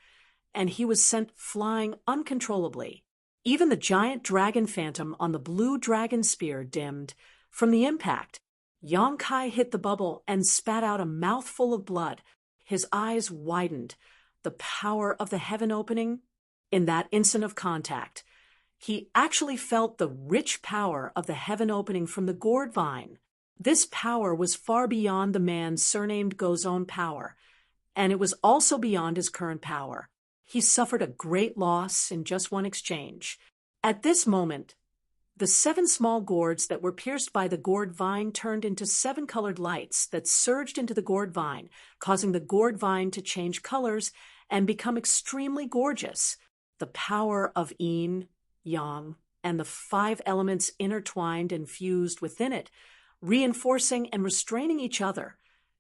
and he was sent flying uncontrollably. Even the giant dragon phantom on the blue dragon spear dimmed. From the impact, Yang Kai hit the bubble and spat out a mouthful of blood. His eyes widened. The power of the heaven opening? In that instant of contact, he actually felt the rich power of the heaven opening from the gourd vine. This power was far beyond the man surnamed Go's own power, and it was also beyond his current power. He suffered a great loss in just one exchange. At this moment, the 7 small gourds that were pierced by the gourd vine turned into 7 colored lights that surged into the gourd vine, causing the gourd vine to change colors and become extremely gorgeous. The power of yin, yang, and the 5 elements intertwined and fused within it, reinforcing and restraining each other,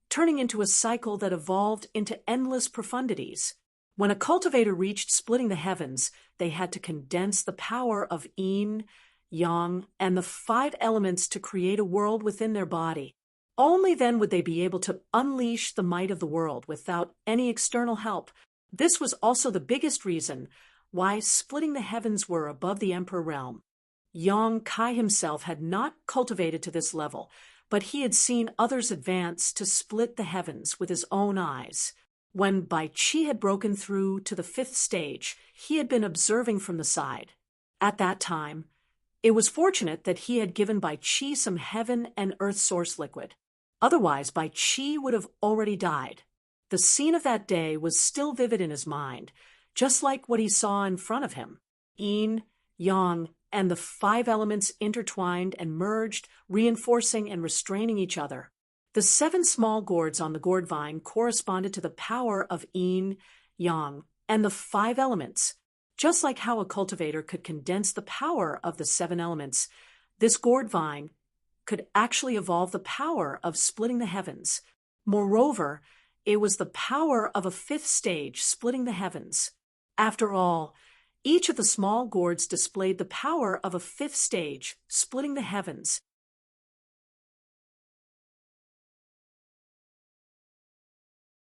turning into a cycle that evolved into endless profundities. When a cultivator reached splitting the heavens, they had to condense the power of yin, yang, and the 5 elements to create a world within their body. Only then would they be able to unleash the might of the world without any external help. This was also the biggest reason why splitting the heavens were above the Emperor realm. Yang Kai himself had not cultivated to this level, but he had seen others advance to split the heavens with his own eyes. When Bai Qi had broken through to the 5th stage, he had been observing from the side. At that time, It was fortunate that he had given Bai Qi some heaven and earth source liquid. Otherwise, Bai Qi would have already died. The scene of that day was still vivid in his mind, just like what he saw in front of him. Yin, Yang, and the 5 elements intertwined and merged, reinforcing and restraining each other. The 7 small gourds on the gourd vine corresponded to the power of Yin, Yang, and the 5 elements. Just like how a cultivator could condense the power of the 7 elements, this gourd vine could actually evolve the power of splitting the heavens. Moreover, it was the power of a 5th stage splitting the heavens. After all, each of the small gourds displayed the power of a 5th stage splitting the heavens.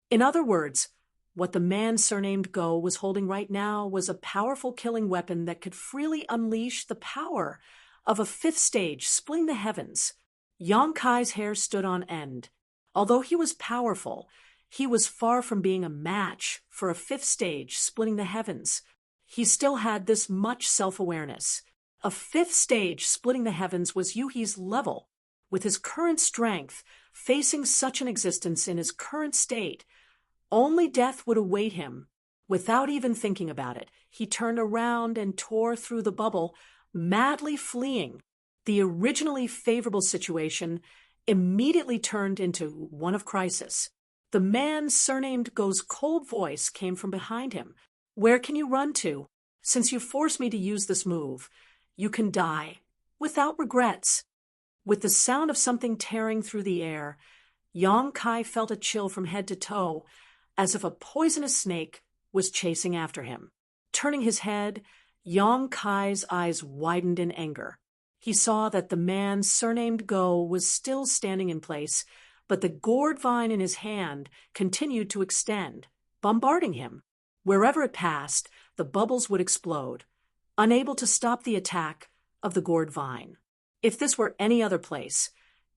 In other words, what the man surnamed Go was holding right now was a powerful killing weapon that could freely unleash the power of a 5th stage splitting the heavens. Yang Kai's hair stood on end. Although he was powerful, he was far from being a match for a 5th stage splitting the heavens. He still had this much self-awareness. A 5th stage splitting the heavens was Yuhi's level. With his current strength, facing such an existence in his current state, only death would await him. Without even thinking about it, he turned around and tore through the bubble, madly fleeing. The originally favorable situation immediately turned into one of crisis. The man surnamed Go's cold voice came from behind him. "Where can you run to? Since you forced me to use this move, you can die, without regrets." With the sound of something tearing through the air, Yang Kai felt a chill from head to toe, as if a poisonous snake was chasing after him. Turning his head, Yang Kai's eyes widened in anger. He saw that the man surnamed Go was still standing in place, but the gourd vine in his hand continued to extend, bombarding him. Wherever it passed, the bubbles would explode, unable to stop the attack of the gourd vine. If this were any other place,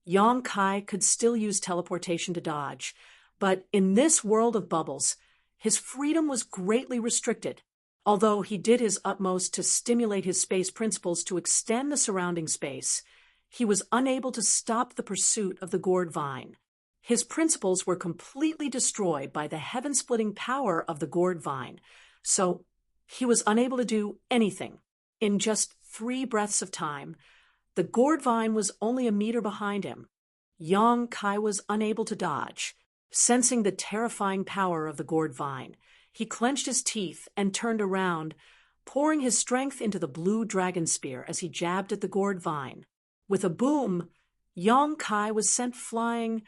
Yang Kai could still use teleportation to dodge, but in this world of bubbles, his freedom was greatly restricted. Although he did his utmost to stimulate his space principles to extend the surrounding space, he was unable to stop the pursuit of the gourd vine. His principles were completely destroyed by the heaven-splitting power of the gourd vine, so he was unable to do anything. In just 3 breaths of time, the gourd vine was only a meter behind him. Yang Kai was unable to dodge. Sensing the terrifying power of the gourd vine, he clenched his teeth and turned around, pouring his strength into the blue dragon spear as he jabbed at the gourd vine. With a boom, Yang Kai was sent flying,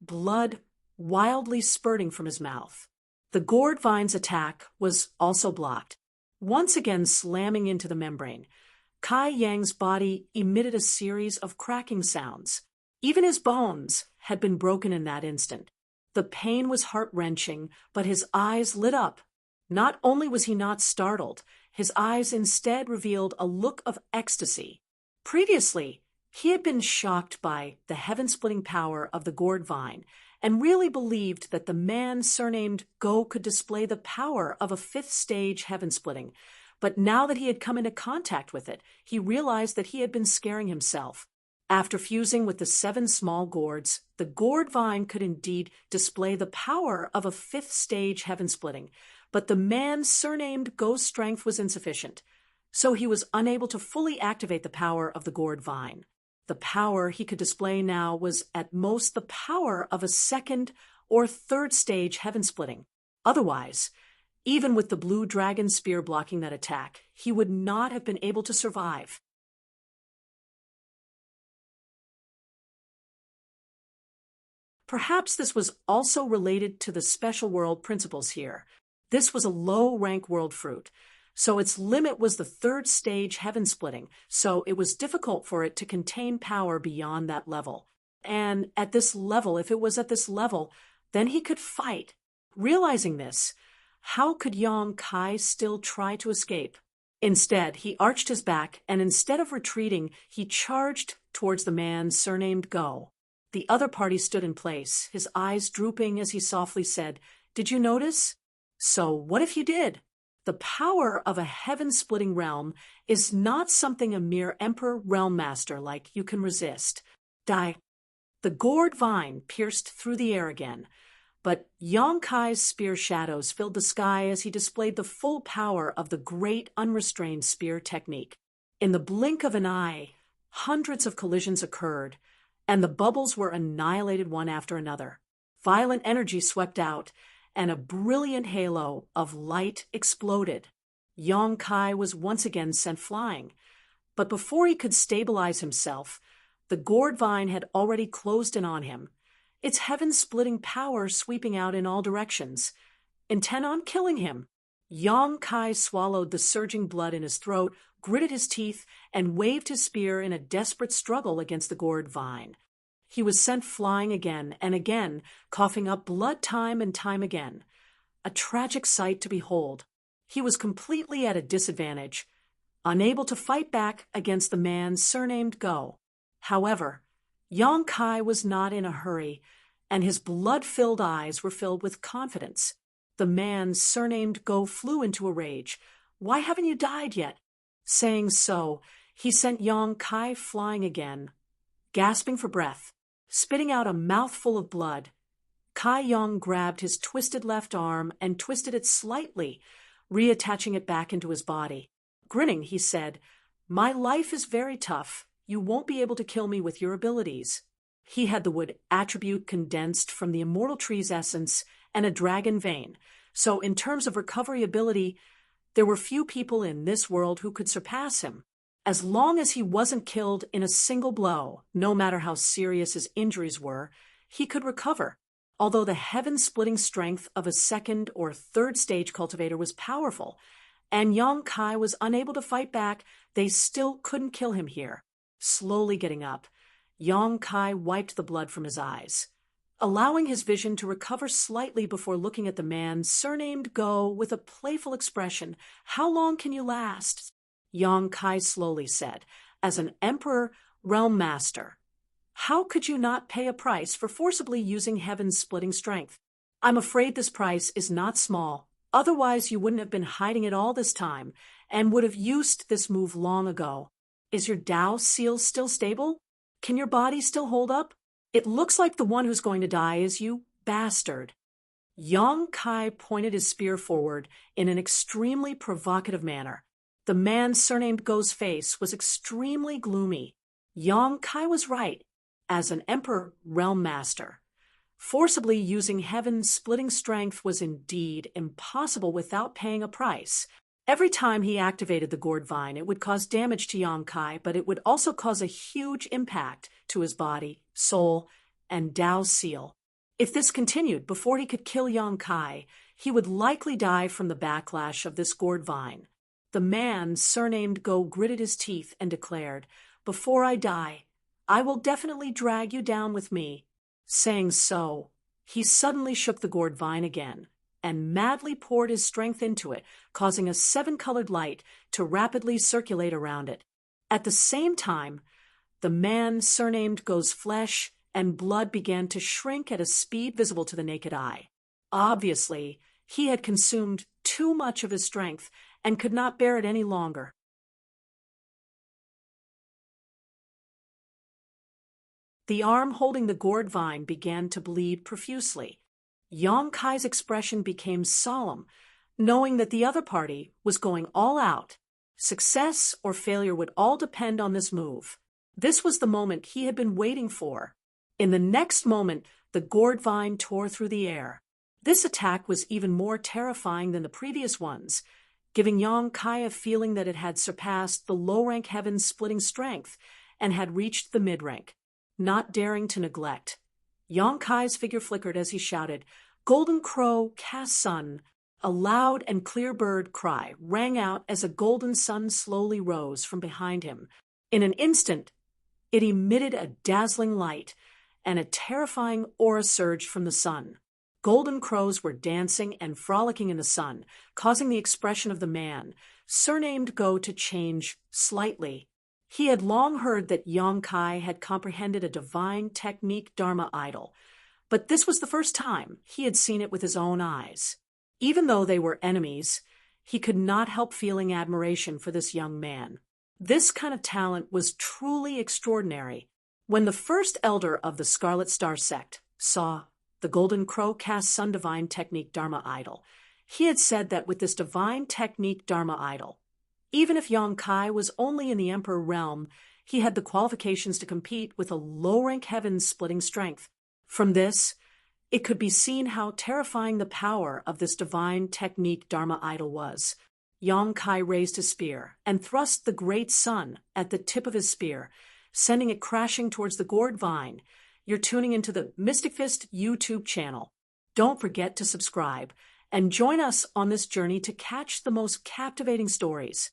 blood wildly spurting from his mouth. The gourd vine's attack was also blocked. Once again slamming into the membrane, Kai Yang's body emitted a series of cracking sounds. Even his bones had been broken in that instant. The pain was heart-wrenching, but his eyes lit up. Not only was he not startled, his eyes instead revealed a look of ecstasy. Previously, he had been shocked by the heaven-splitting power of the gourd vine and really believed that the man surnamed Go could display the power of a 5th stage heaven-splitting. But now that he had come into contact with it, he realized that he had been scaring himself. After fusing with the 7 small gourds, the gourd vine could indeed display the power of a 5th stage heaven-splitting, but the man surnamed Go's strength was insufficient, so he was unable to fully activate the power of the gourd vine. The power he could display now was at most the power of a 2nd or 3rd stage heaven-splitting. Otherwise, even with the blue dragon spear blocking that attack, he would not have been able to survive. Perhaps this was also related to the special world principles here. This was a low-rank world fruit, so its limit was the 3rd stage heaven-splitting, so it was difficult for it to contain power beyond that level. And at this level, if it was at this level, then he could fight. Realizing this, how could Yang Kai still try to escape? Instead, he arched his back, and instead of retreating, he charged towards the man surnamed Go. The other party stood in place, his eyes drooping as he softly said, "Did you notice?" "So what if you did?" The power of a heaven-splitting realm is not something a mere emperor realm master like you can resist. Die. The gourd vine pierced through the air again, but Yong Kai's spear shadows filled the sky as he displayed the full power of the great unrestrained spear technique. In the blink of an eye, hundreds of collisions occurred, and the bubbles were annihilated one after another. Violent energy swept out, and a brilliant halo of light exploded. Yong Kai was once again sent flying, but before he could stabilize himself, the gourd vine had already closed in on him, its heaven-splitting power sweeping out in all directions, intent on killing him. Yong Kai swallowed the surging blood in his throat, gritted his teeth, and waved his spear in a desperate struggle against the gourd vine. He was sent flying again and again, coughing up blood time and time again. A tragic sight to behold. He was completely at a disadvantage, unable to fight back against the man surnamed Go. However, Yong Kai was not in a hurry, and his blood-filled eyes were filled with confidence. The man surnamed Go flew into a rage. "Why haven't you died yet?" Saying so, he sent Yong Kai flying again. Gasping for breath, spitting out a mouthful of blood, Kai Yong grabbed his twisted left arm and twisted it slightly, reattaching it back into his body. Grinning, he said, "My life is very tough. You won't be able to kill me with your abilities." He had the wood attribute condensed from the immortal tree's essence and a dragon vein, so in terms of recovery ability, there were few people in this world who could surpass him. As long as he wasn't killed in a single blow, no matter how serious his injuries were, he could recover. Although the heaven-splitting strength of a second or third stage cultivator was powerful, and Yong Kai was unable to fight back, they still couldn't kill him here. Slowly getting up, Yong Kai wiped the blood from his eyes, allowing his vision to recover slightly before looking at the man surnamed Go with a playful expression. "How long can you last?" Yong Kai slowly said, "As an emperor realm master, how could you not pay a price for forcibly using heaven's splitting strength? I'm afraid this price is not small. Otherwise you wouldn't have been hiding it all this time and would have used this move long ago. Is your Tao seal still stable? Can your body still hold up? It looks like the one who's going to die is you, bastard." Yong Kai pointed his spear forward in an extremely provocative manner. The man surnamed Go's face was extremely gloomy. Yong Kai was right. As an emperor realm master, forcibly using heaven's splitting strength was indeed impossible without paying a price. Every time he activated the gourd vine, it would cause damage to Yong Kai, but it would also cause a huge impact to his body, soul, and Tao seal. If this continued before he could kill Yong Kai, he would likely die from the backlash of this gourd vine. The man surnamed Go gritted his teeth and declared, "Before I die, I will definitely drag you down with me." Saying so, he suddenly shook the gourd vine again and madly poured his strength into it, causing a seven-colored light to rapidly circulate around it. At the same time, the man surnamed Go's flesh and blood began to shrink at a speed visible to the naked eye. Obviously, he had consumed too much of his strength and could not bear it any longer. The arm holding the gourd vine began to bleed profusely. Yong Kai's expression became solemn, knowing that the other party was going all out. Success or failure would all depend on this move. This was the moment he had been waiting for. In the next moment, the gourd vine tore through the air. This attack was even more terrifying than the previous ones, giving Yong Kai a feeling that it had surpassed the low-rank heaven's splitting strength and had reached the mid-rank. Not daring to neglect, Yong Kai's figure flickered as he shouted, "Golden crow, cast sun." A loud and clear bird cry rang out as a golden sun slowly rose from behind him. In an instant, it emitted a dazzling light, and a terrifying aura surged from the sun. Golden crows were dancing and frolicking in the sun, causing the expression of the man, surnamed Go, to change slightly. He had long heard that Yong Kai had comprehended a divine technique Dharma idol, but this was the first time he had seen it with his own eyes. Even though they were enemies, he could not help feeling admiration for this young man. This kind of talent was truly extraordinary. When the first elder of the Scarlet Star sect saw the Golden Crow cast Sun Divine Technique Dharma idol, he had said that with this Divine Technique Dharma idol, even if Yang Kai was only in the Emperor realm, he had the qualifications to compete with a low-rank heaven-splitting strength. From this, it could be seen how terrifying the power of this Divine Technique Dharma idol was. Yang Kai raised his spear and thrust the great sun at the tip of his spear, sending it crashing towards the gourd vine. You're tuning into the Mystic Fist YouTube channel. Don't forget to subscribe and join us on this journey to catch the most captivating stories.